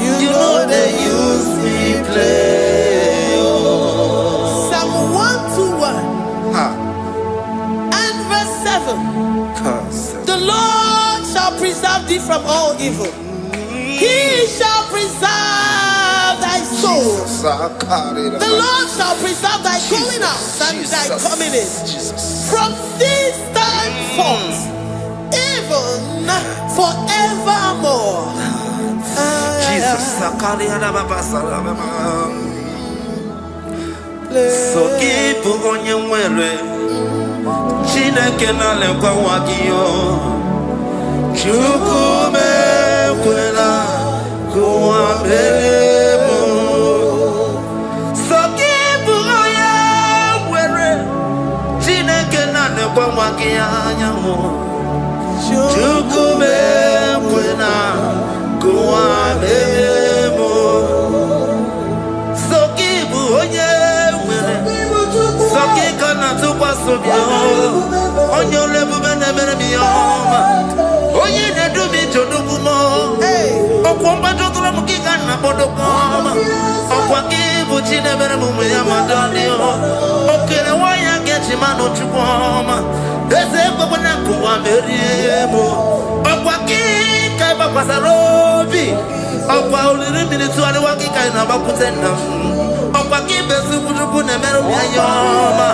You know they use me play. Psalm 121 and verse 7. The Lord shall preserve thee from all evil. He shall preserve thy soul. The Lord shall preserve thy going out and thy coming in from this time forth, even forevermore. Jesus, so keep on your way. Chineke na lekwa wagiyo. Chukume kwela kuambemo. So keep on your way. Chineke na lekwa wagiyo. Chukume kwela kuambemo. So keep on your way. So keep on on your level, and never be home. Oh, you need to be to do more. Oh, Quamba to the Muki and Nabodoma. Oh, Quaki, which you never move with Amadonio. Okay, why I get him out of Chupoma? There's a Babanaku, I'm very able. Oh, Quaki, Kaba Pasarobi. Oh, Paul, minutes to the Waki kind of Aputena. Oh, Quaki, Besu, never be a yama.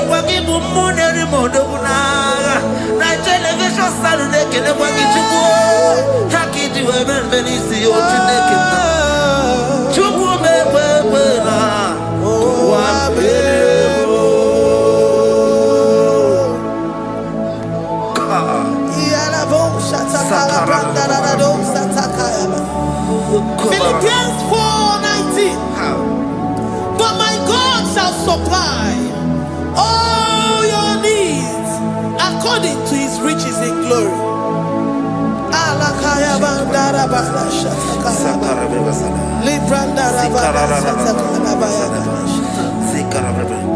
Wakibu muneri modobunaga na television Saturday kele wakichuku hakiti weben benisi otineke na chuku mepepe na wabebo Iyala bo shatakala brandara do satakaya. Philippians 4:19. But my God shall supply all your needs according to his riches in glory. Alakaya bandara bala shatakala. Librandara bala shatakala baya.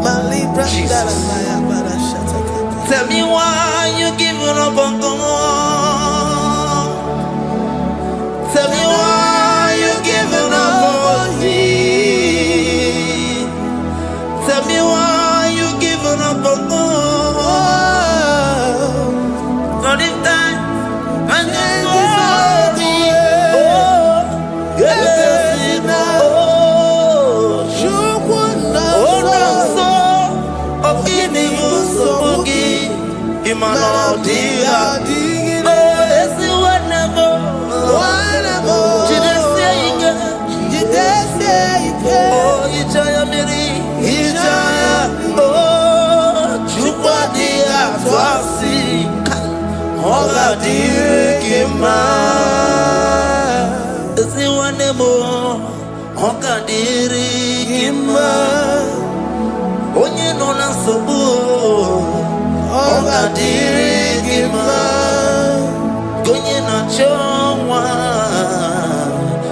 Malibrandara baya bala shatakala. Tell me why you giving up on God. Tell me why you giving up on me. Tell me why you giving up on God. Not in time and then glory. Oh, yes, oh, no, so, oh, in the use of Boogie, Imano, dear, oh, yes, whatever, you oh, you try me. Oga dirigima, si wanemo. Oga dirigima, onye nona sobu. Oga dirigima, onye na chongwa.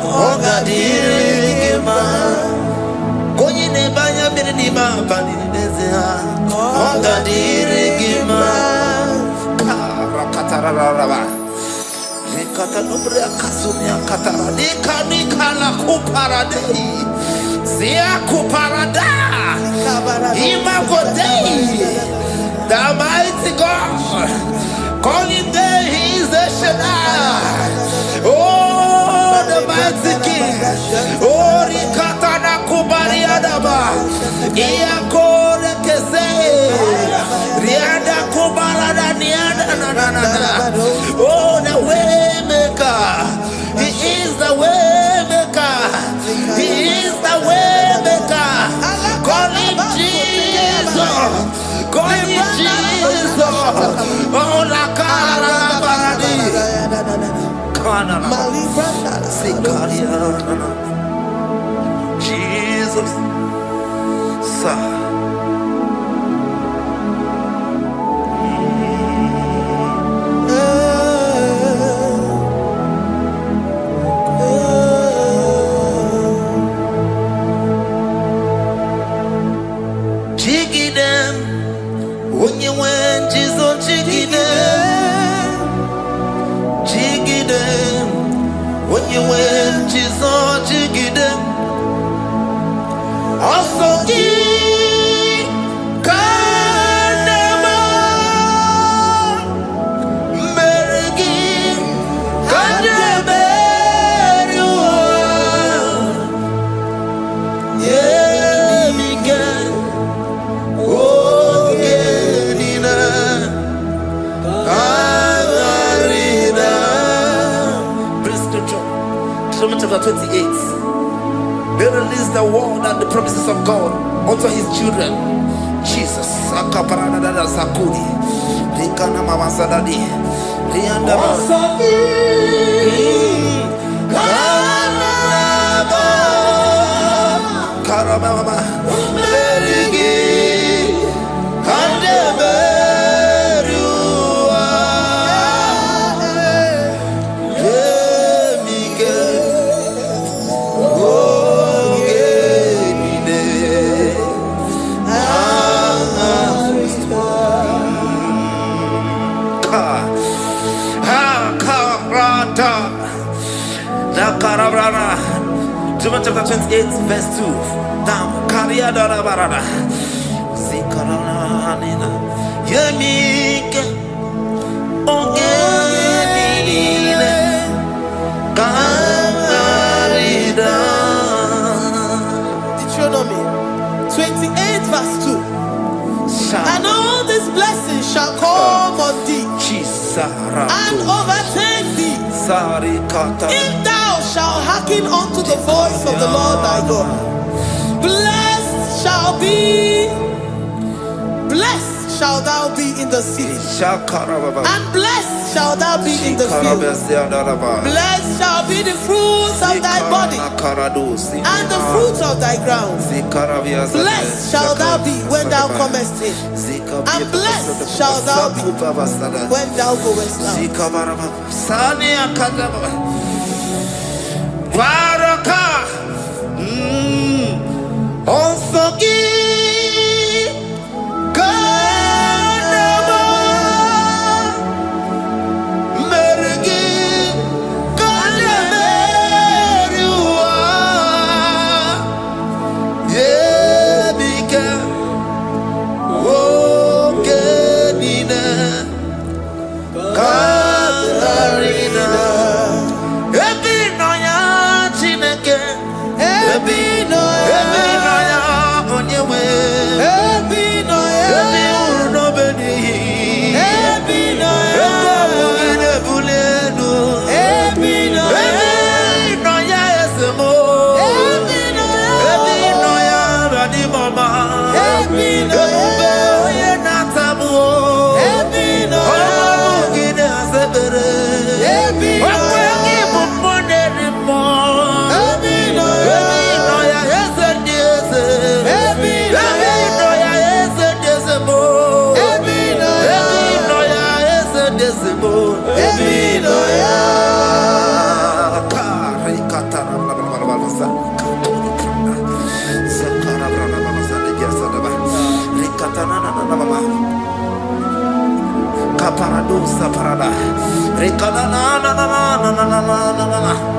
Oga dirigima, onye ne banya Kadirigima Karakatararaba Katanubria Kasumia Katara Nikala Kuparadei Zia Kuparada Imagodei the mighty God calling there he is the Shaddai. Oh the mighty King. Oh Rikatana Kubariadaba Iakore Kese Riada Kubarada Niada oh the way maker. He is the way maker. He is the way maker. Call him Jesus. Call him Jesus. Oh la cara baradi. Kana. Jesus. Sir. Chapter 28. They release the word and the promises of God unto his children. Jesus. Sakuri. Rikana Mama Sadadi. Rianda. Karababa. John chapter 28 verse 2. Down. Kariada barada. Zikarana nina. Yemike. Ongenine. Karida. Deuteronomy 28 verse 2. And all these blessings shall come on thee and overtake thee if thou shalt hearken unto the voice of the Lord thy God. Blessed shall thou be in the city, and blessed shall thou be in the field. Blessed shall be the fruits of thy body and the fruits of thy ground. Blessed shall thou be when thou comest in, and blessed shall thou be when thou goest out. Baraka.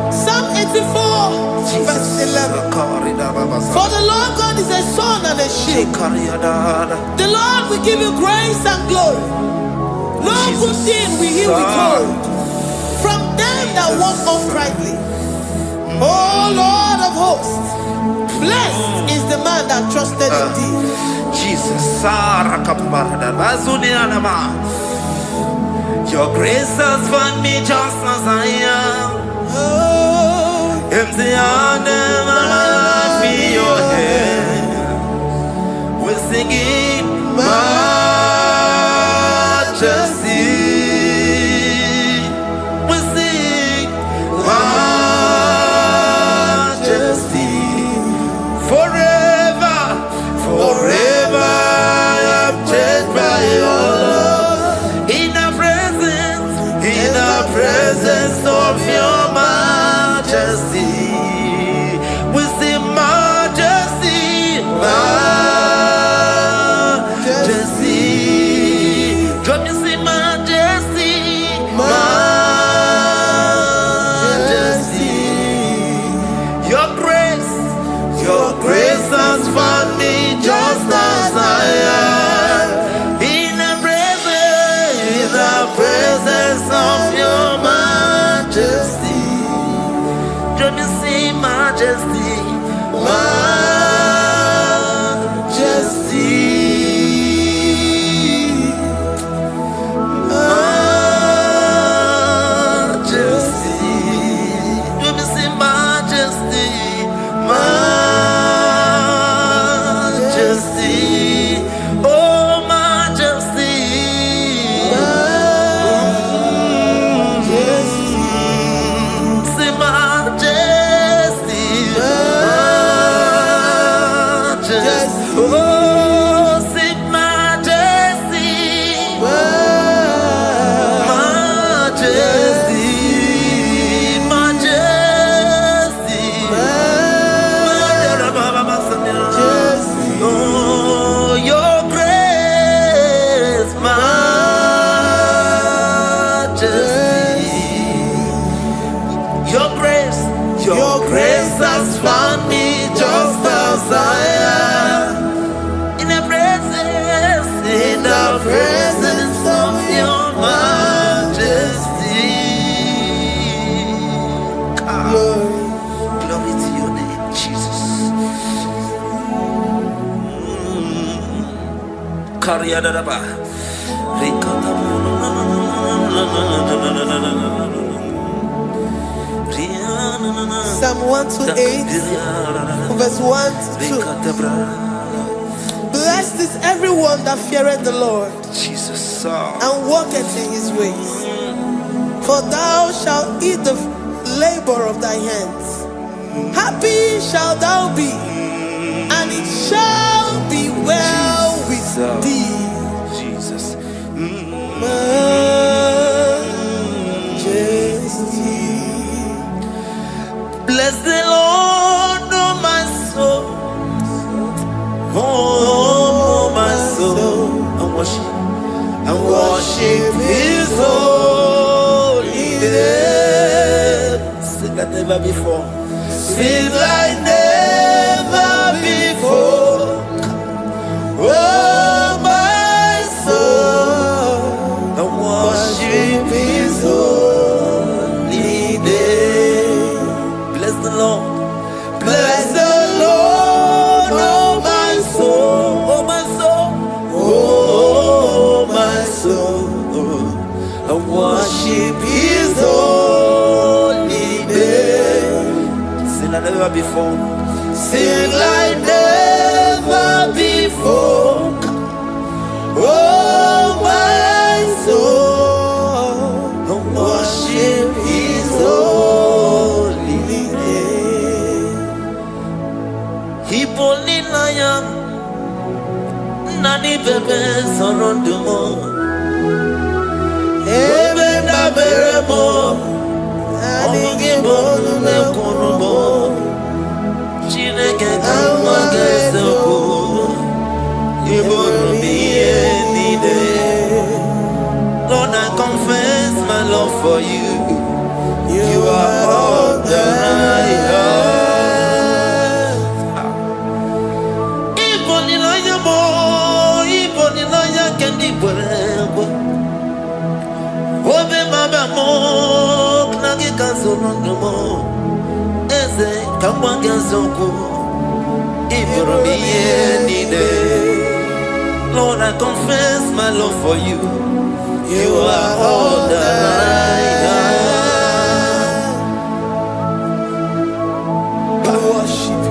Psalm 84, verse 11. For the Lord God is a sun and a shield. The Lord will give you grace and glory. No good thing will he withhold from them that walk uprightly. O Lord of hosts, blessed is the man that trusted in thee. Jesus, your grace has found me just as I am. Empty handed, I feel your hand. We're singing majesty. We sing majesty. Forever, forever, I'm changed by your love. In the presence of your majesty, we see majesty, majesty. Come you see majesty, majesty. Your grace has found me just as I am. In the presence of your majesty, let me see majesty, majesty, majesty. Let me see majesty, majesty. Oh, majesty. Your grace has found me just as I am. In the presence of your majesty. Glory to your name, Jesus. Psalm 128, verse 1 to 2. Blessed is everyone that feareth the Lord, Jesus, and walketh in his ways. For thou shalt eat the labor of thy hands. Happy shalt thou be, and it shall be well with thee. Jesus. Majesty. Bless the Lord, oh my soul. Oh, my soul. And worship his holy name. Sing like never before. Sing like never before. Oh, my soul. And worship his holy name. Bless the Lord. Bless the Lord, oh my soul, oh my soul, oh my soul, and worship his holy name. Sing like never before. Sing like never before. Oh my soul, and worship his holy name. Hipoli lion, nani bebe sorondumo. Ebe na beremo, omugi bolu me kunumo. Chineke kama geseko, ibonu miye. for you. You are all that I have. Ibonilaya mo, ibonilaya kendi bwebo. Obe mama mo, knagi kazonondo mo. Eze kamwange zoko, iboromiye nide. Lord, I confess my love for you. You are all that I have. Worship you,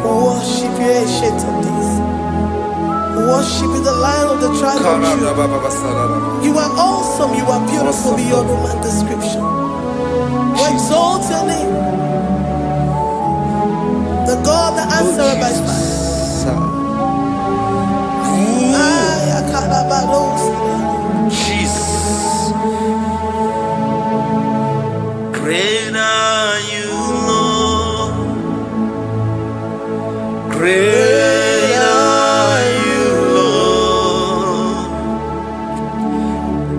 worship you, ancient of days. Worship you, the Lion of the tribe of Judah. You are awesome, you are beautiful beyond human description. We exalt your name, the God that answered by fire. Jesus. Great are you, Lord. Great are you, Lord.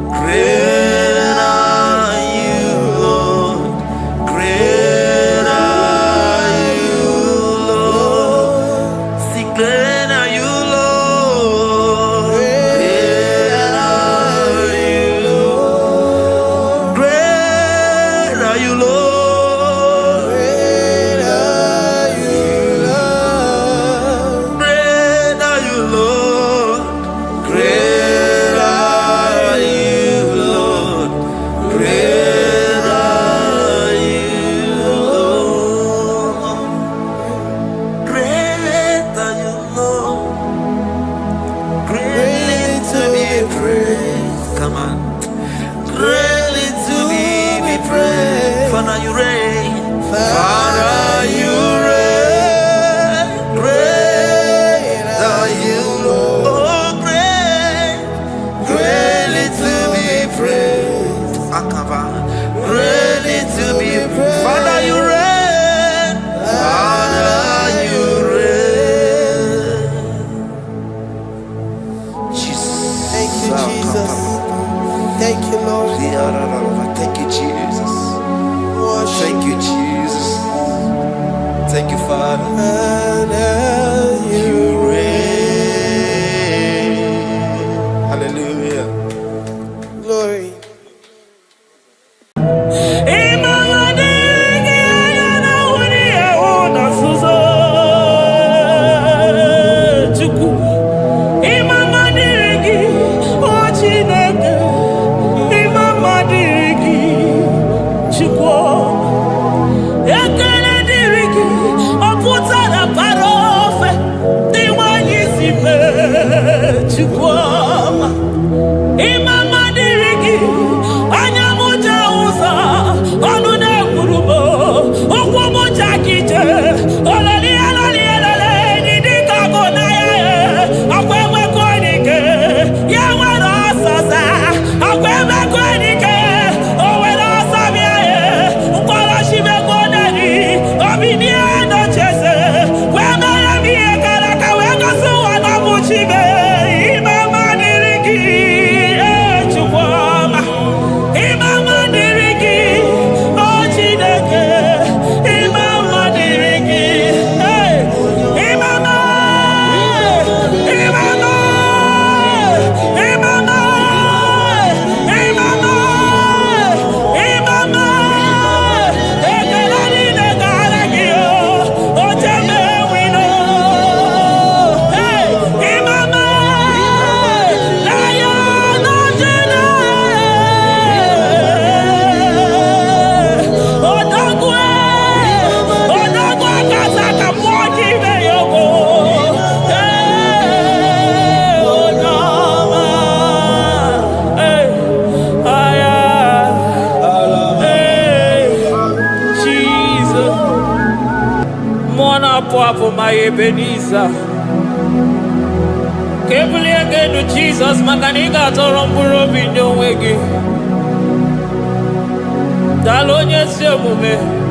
Great are you, Lord. Great are you, Lord. See, great are you, Lord. Great are you, Lord. Great are you, Lord. Great are you, Lord. Great are you, Lord. Great are you, Lord. Great are you, Lord. Great are you, Lord. Greatly to be praised. Come on. Greatly to be praised. Father, you reign. Father, you reign. Great are you, Lord. Oh, great. Greatly to be praised. Akaba. Greatly to be praised. Father, you reign. Father, you reign. Jesus. Thank you, Jesus. Thank you, Lord. Thank you, Jesus. Worship Thank you, Jesus. Thank you, Father. you. You reign. Hallelujah. Glory. For my Ebenezer, Kebuli again to Jesus, Makanika Toromburo Bino Wegi. Dalonya Semume,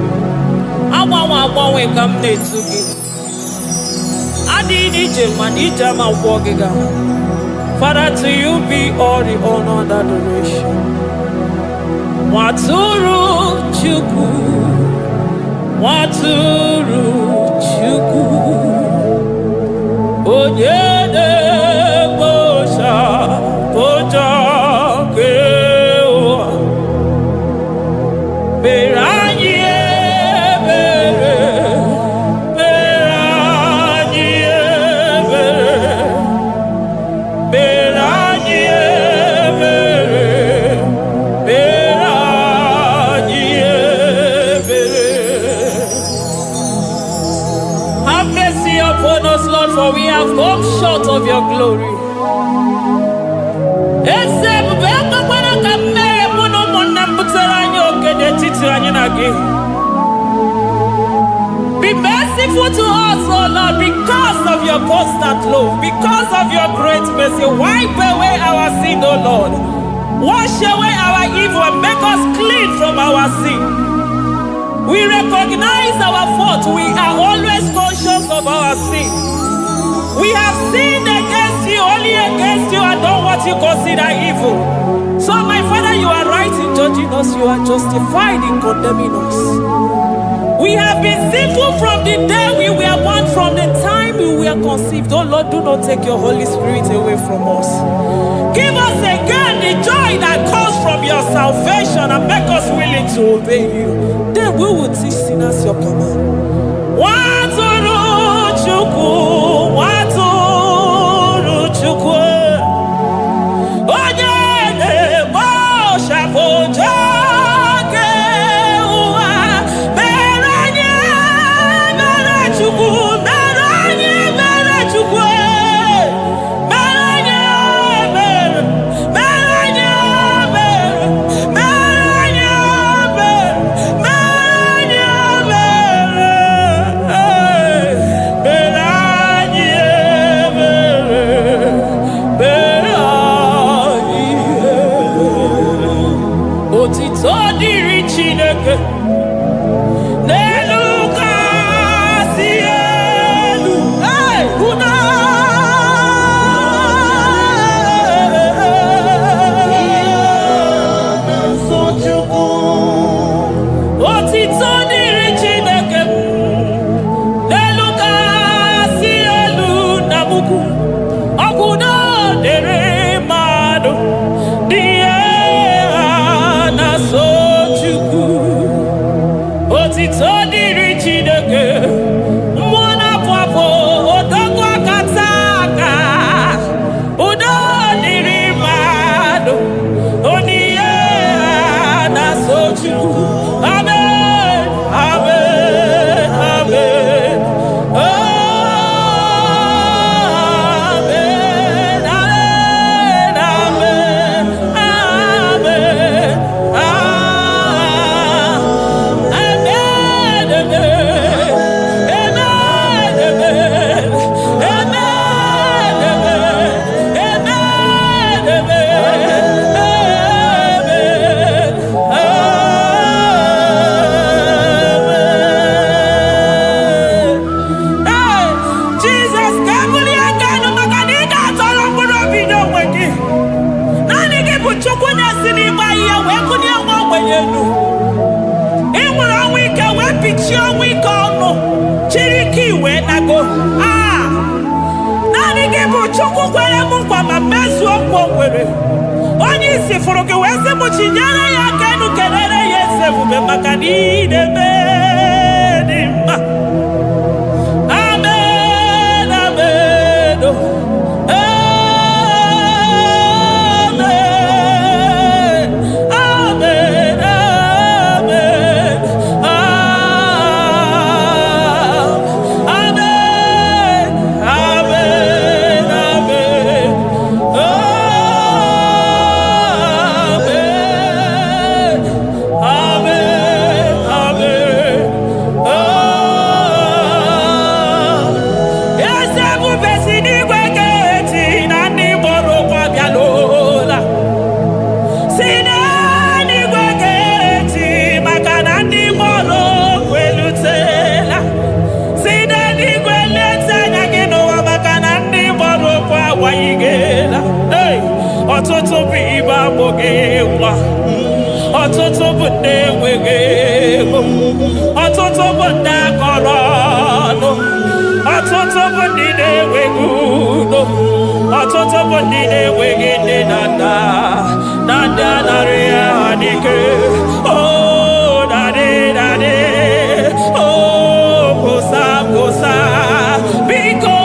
Awa we come to me. Adi DJ Manija Mawagiga. Father, to you be all the honor and adoration. Waturu Chukwu, Waturu Chukwu, Onyede Bosha, Boja Kewa, Beranye Bere, Beranye Bere, Beranye Bere, Beranye Bere. Have mercy upon us, Lord, for we have come short of your glory. Be merciful to us, oh Lord, because of your constant love, because of your great mercy. Wipe away our sin, oh Lord. Wash away our evil and make us clean from our sin. We recognize our fault. We are always conscious of our sin. We have sinned against you, only against you, and done what you consider evil. So, my Father, you are right in judging us. You are justified in condemning us. We have been sinful from the day we were born, from the time we were conceived. Oh Lord, do not take your Holy Spirit away from us. Give us again the joy that comes from your salvation and make us willing to obey you. Then we will teach sinners your command. Waturu Chukwu, Waturu Chukwu, Onyede Bosha Boja Kewa, Beranye Bere Chukwu, Beranye Bere Chukwu, Beranye Bere, Beranye Bere, Beranye Bere, Beranye Bere, Otito diri Chineke n'elu kasị elu. Una otito diri Chineke n'elu kasị elu na buku ọgwụdo dere mmadụ dị na so Chukwu. Otito diri Chineke mmụọ na-apụ apụ odogwu akata aka udo dịrị mmadụ oniye na so Chukwu. Amen, amen, amen. Amen, amen, amen, amen, Jesus, kabuli agano makanida toro mkpụrụ obi n'onwe gị. Naanị gị bụ Chukwu na-esi n'ịgba ihe wee kụnye nwa ogbenye elu. Ị nwere ọnwụ ike wee pichie ọnwụ ike ọnụ, chiri ike iwe nago. Naanị gị bụ Chukwu kwere m nkwa ma mezuo nkwa o kwere. Onye isi fụrụ gị wee sị m chinyere ya aka enu kelere ya eze ebube maka na ị na-eme dị mma. Amen, amen, oh. Amen, amen, amen, amen, amen, amen, amen, eze ebube si n'igwe ga-eti na ndị mkpọrọ ụkwụ abịalola. Si n'eluigwe ga-eti maka na ndị mkpọrọ ụkwụ elutela. Si n'eluigwe leta anya gị n'ụwa maka na ndị mkpọrọ ụkwụ awaghịgela. Ọtụtụ bụ ibe agbụghị nwa, ọtụtụ bụ ndị enweghị ego, ọtụtụ bụ ndị akọrọ ọnụ, ọtụtụ bụ ndị na-enweghị udo, ọtụtụ bụ ndị na-enweghị nne na nna, na ndị anaghị ya adịke. Oh, daddy, daddy, oh, kosa, kosa, biko.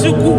Chukwu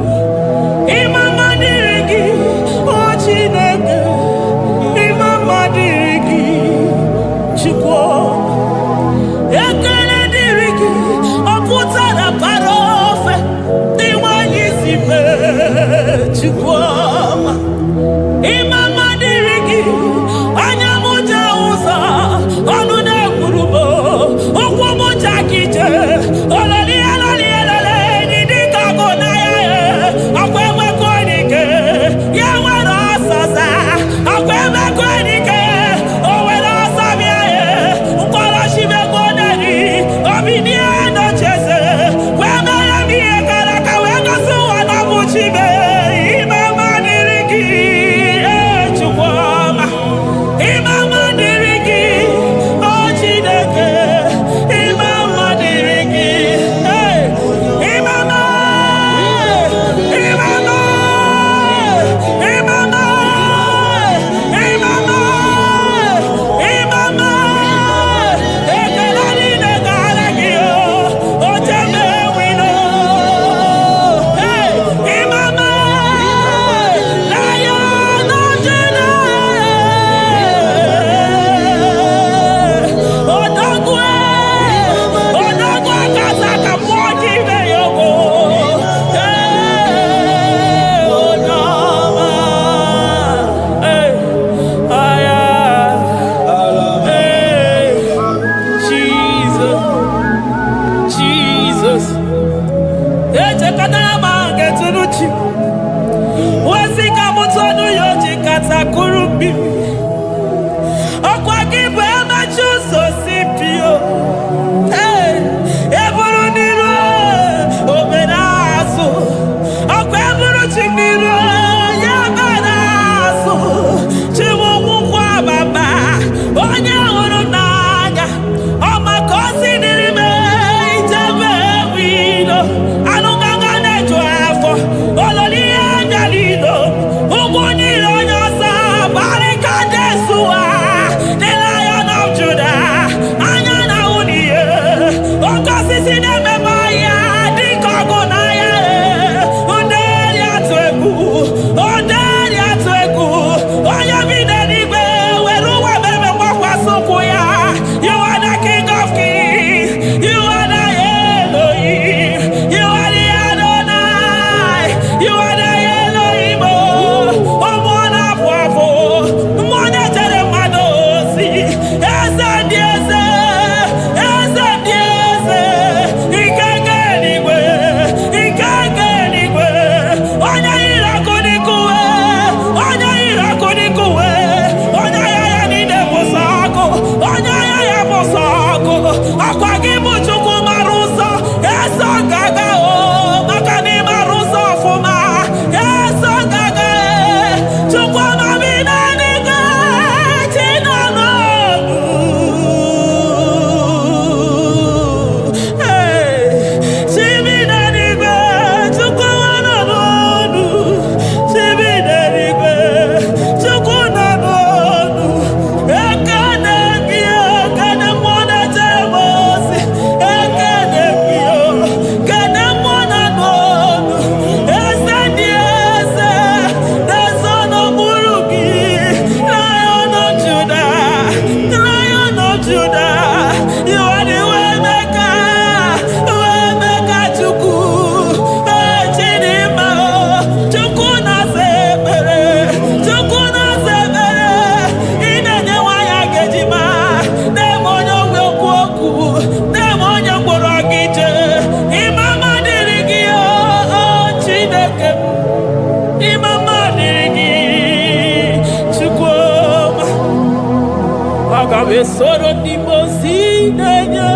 sonu yoji katakurubi. Okwa gibe amachu so sipio. Hey, eburu niro oberazo. Okwa eburu chiniro yabarazo. Chiwo kwa baba. Onye huru n'anya. Oma kosi dirime ijebe wino. Anunganga nejo afo. Ololi anjalido. Uguniro nyosa. Barika desua. The Lion of Judah. Anyana uniye. Okosisi nememaya. Dikogunaya. Onderi atwegu. Onderi atwegu. Oya videnibe. Weruwa bebe wakwa sokuya. You are the King of Kings. You are the Elohim. You are the Adonai. You are the Elohim. Omona bwavo. Mone tere madosi. Eze dieze. Eze dieze. Ikenge nigwe. Ikenge nigwe. Onya irakonikuwe. Onya irakonikuwe. Onya yaya nide posako. Onya yaya posako. Akwa gibu chuku maruso. Eso gaga o. Makani maruso fuma. Eso gaga e. Chuku mamina niga. Chinano. Hey. Chimina niga. Chuku wananonu. Chimina niga. Chuku nanonu. Ekane kio. Kane mwana jemosi. Ekane kio. Kane mwana nonu. Ese dieze. The son of Buruki. Lion of Judah. Lion of Judah. You are the way maker. Way maker chuku. Chinima. Chuku na sebere. Chuku na sebere. Inenye waya gejima. Demonyo wekuoku. Demonyo mborogije. Imama dirigio. Chineke. Imama dirigi. Chukwuma. Agabe soro di mosi nenye.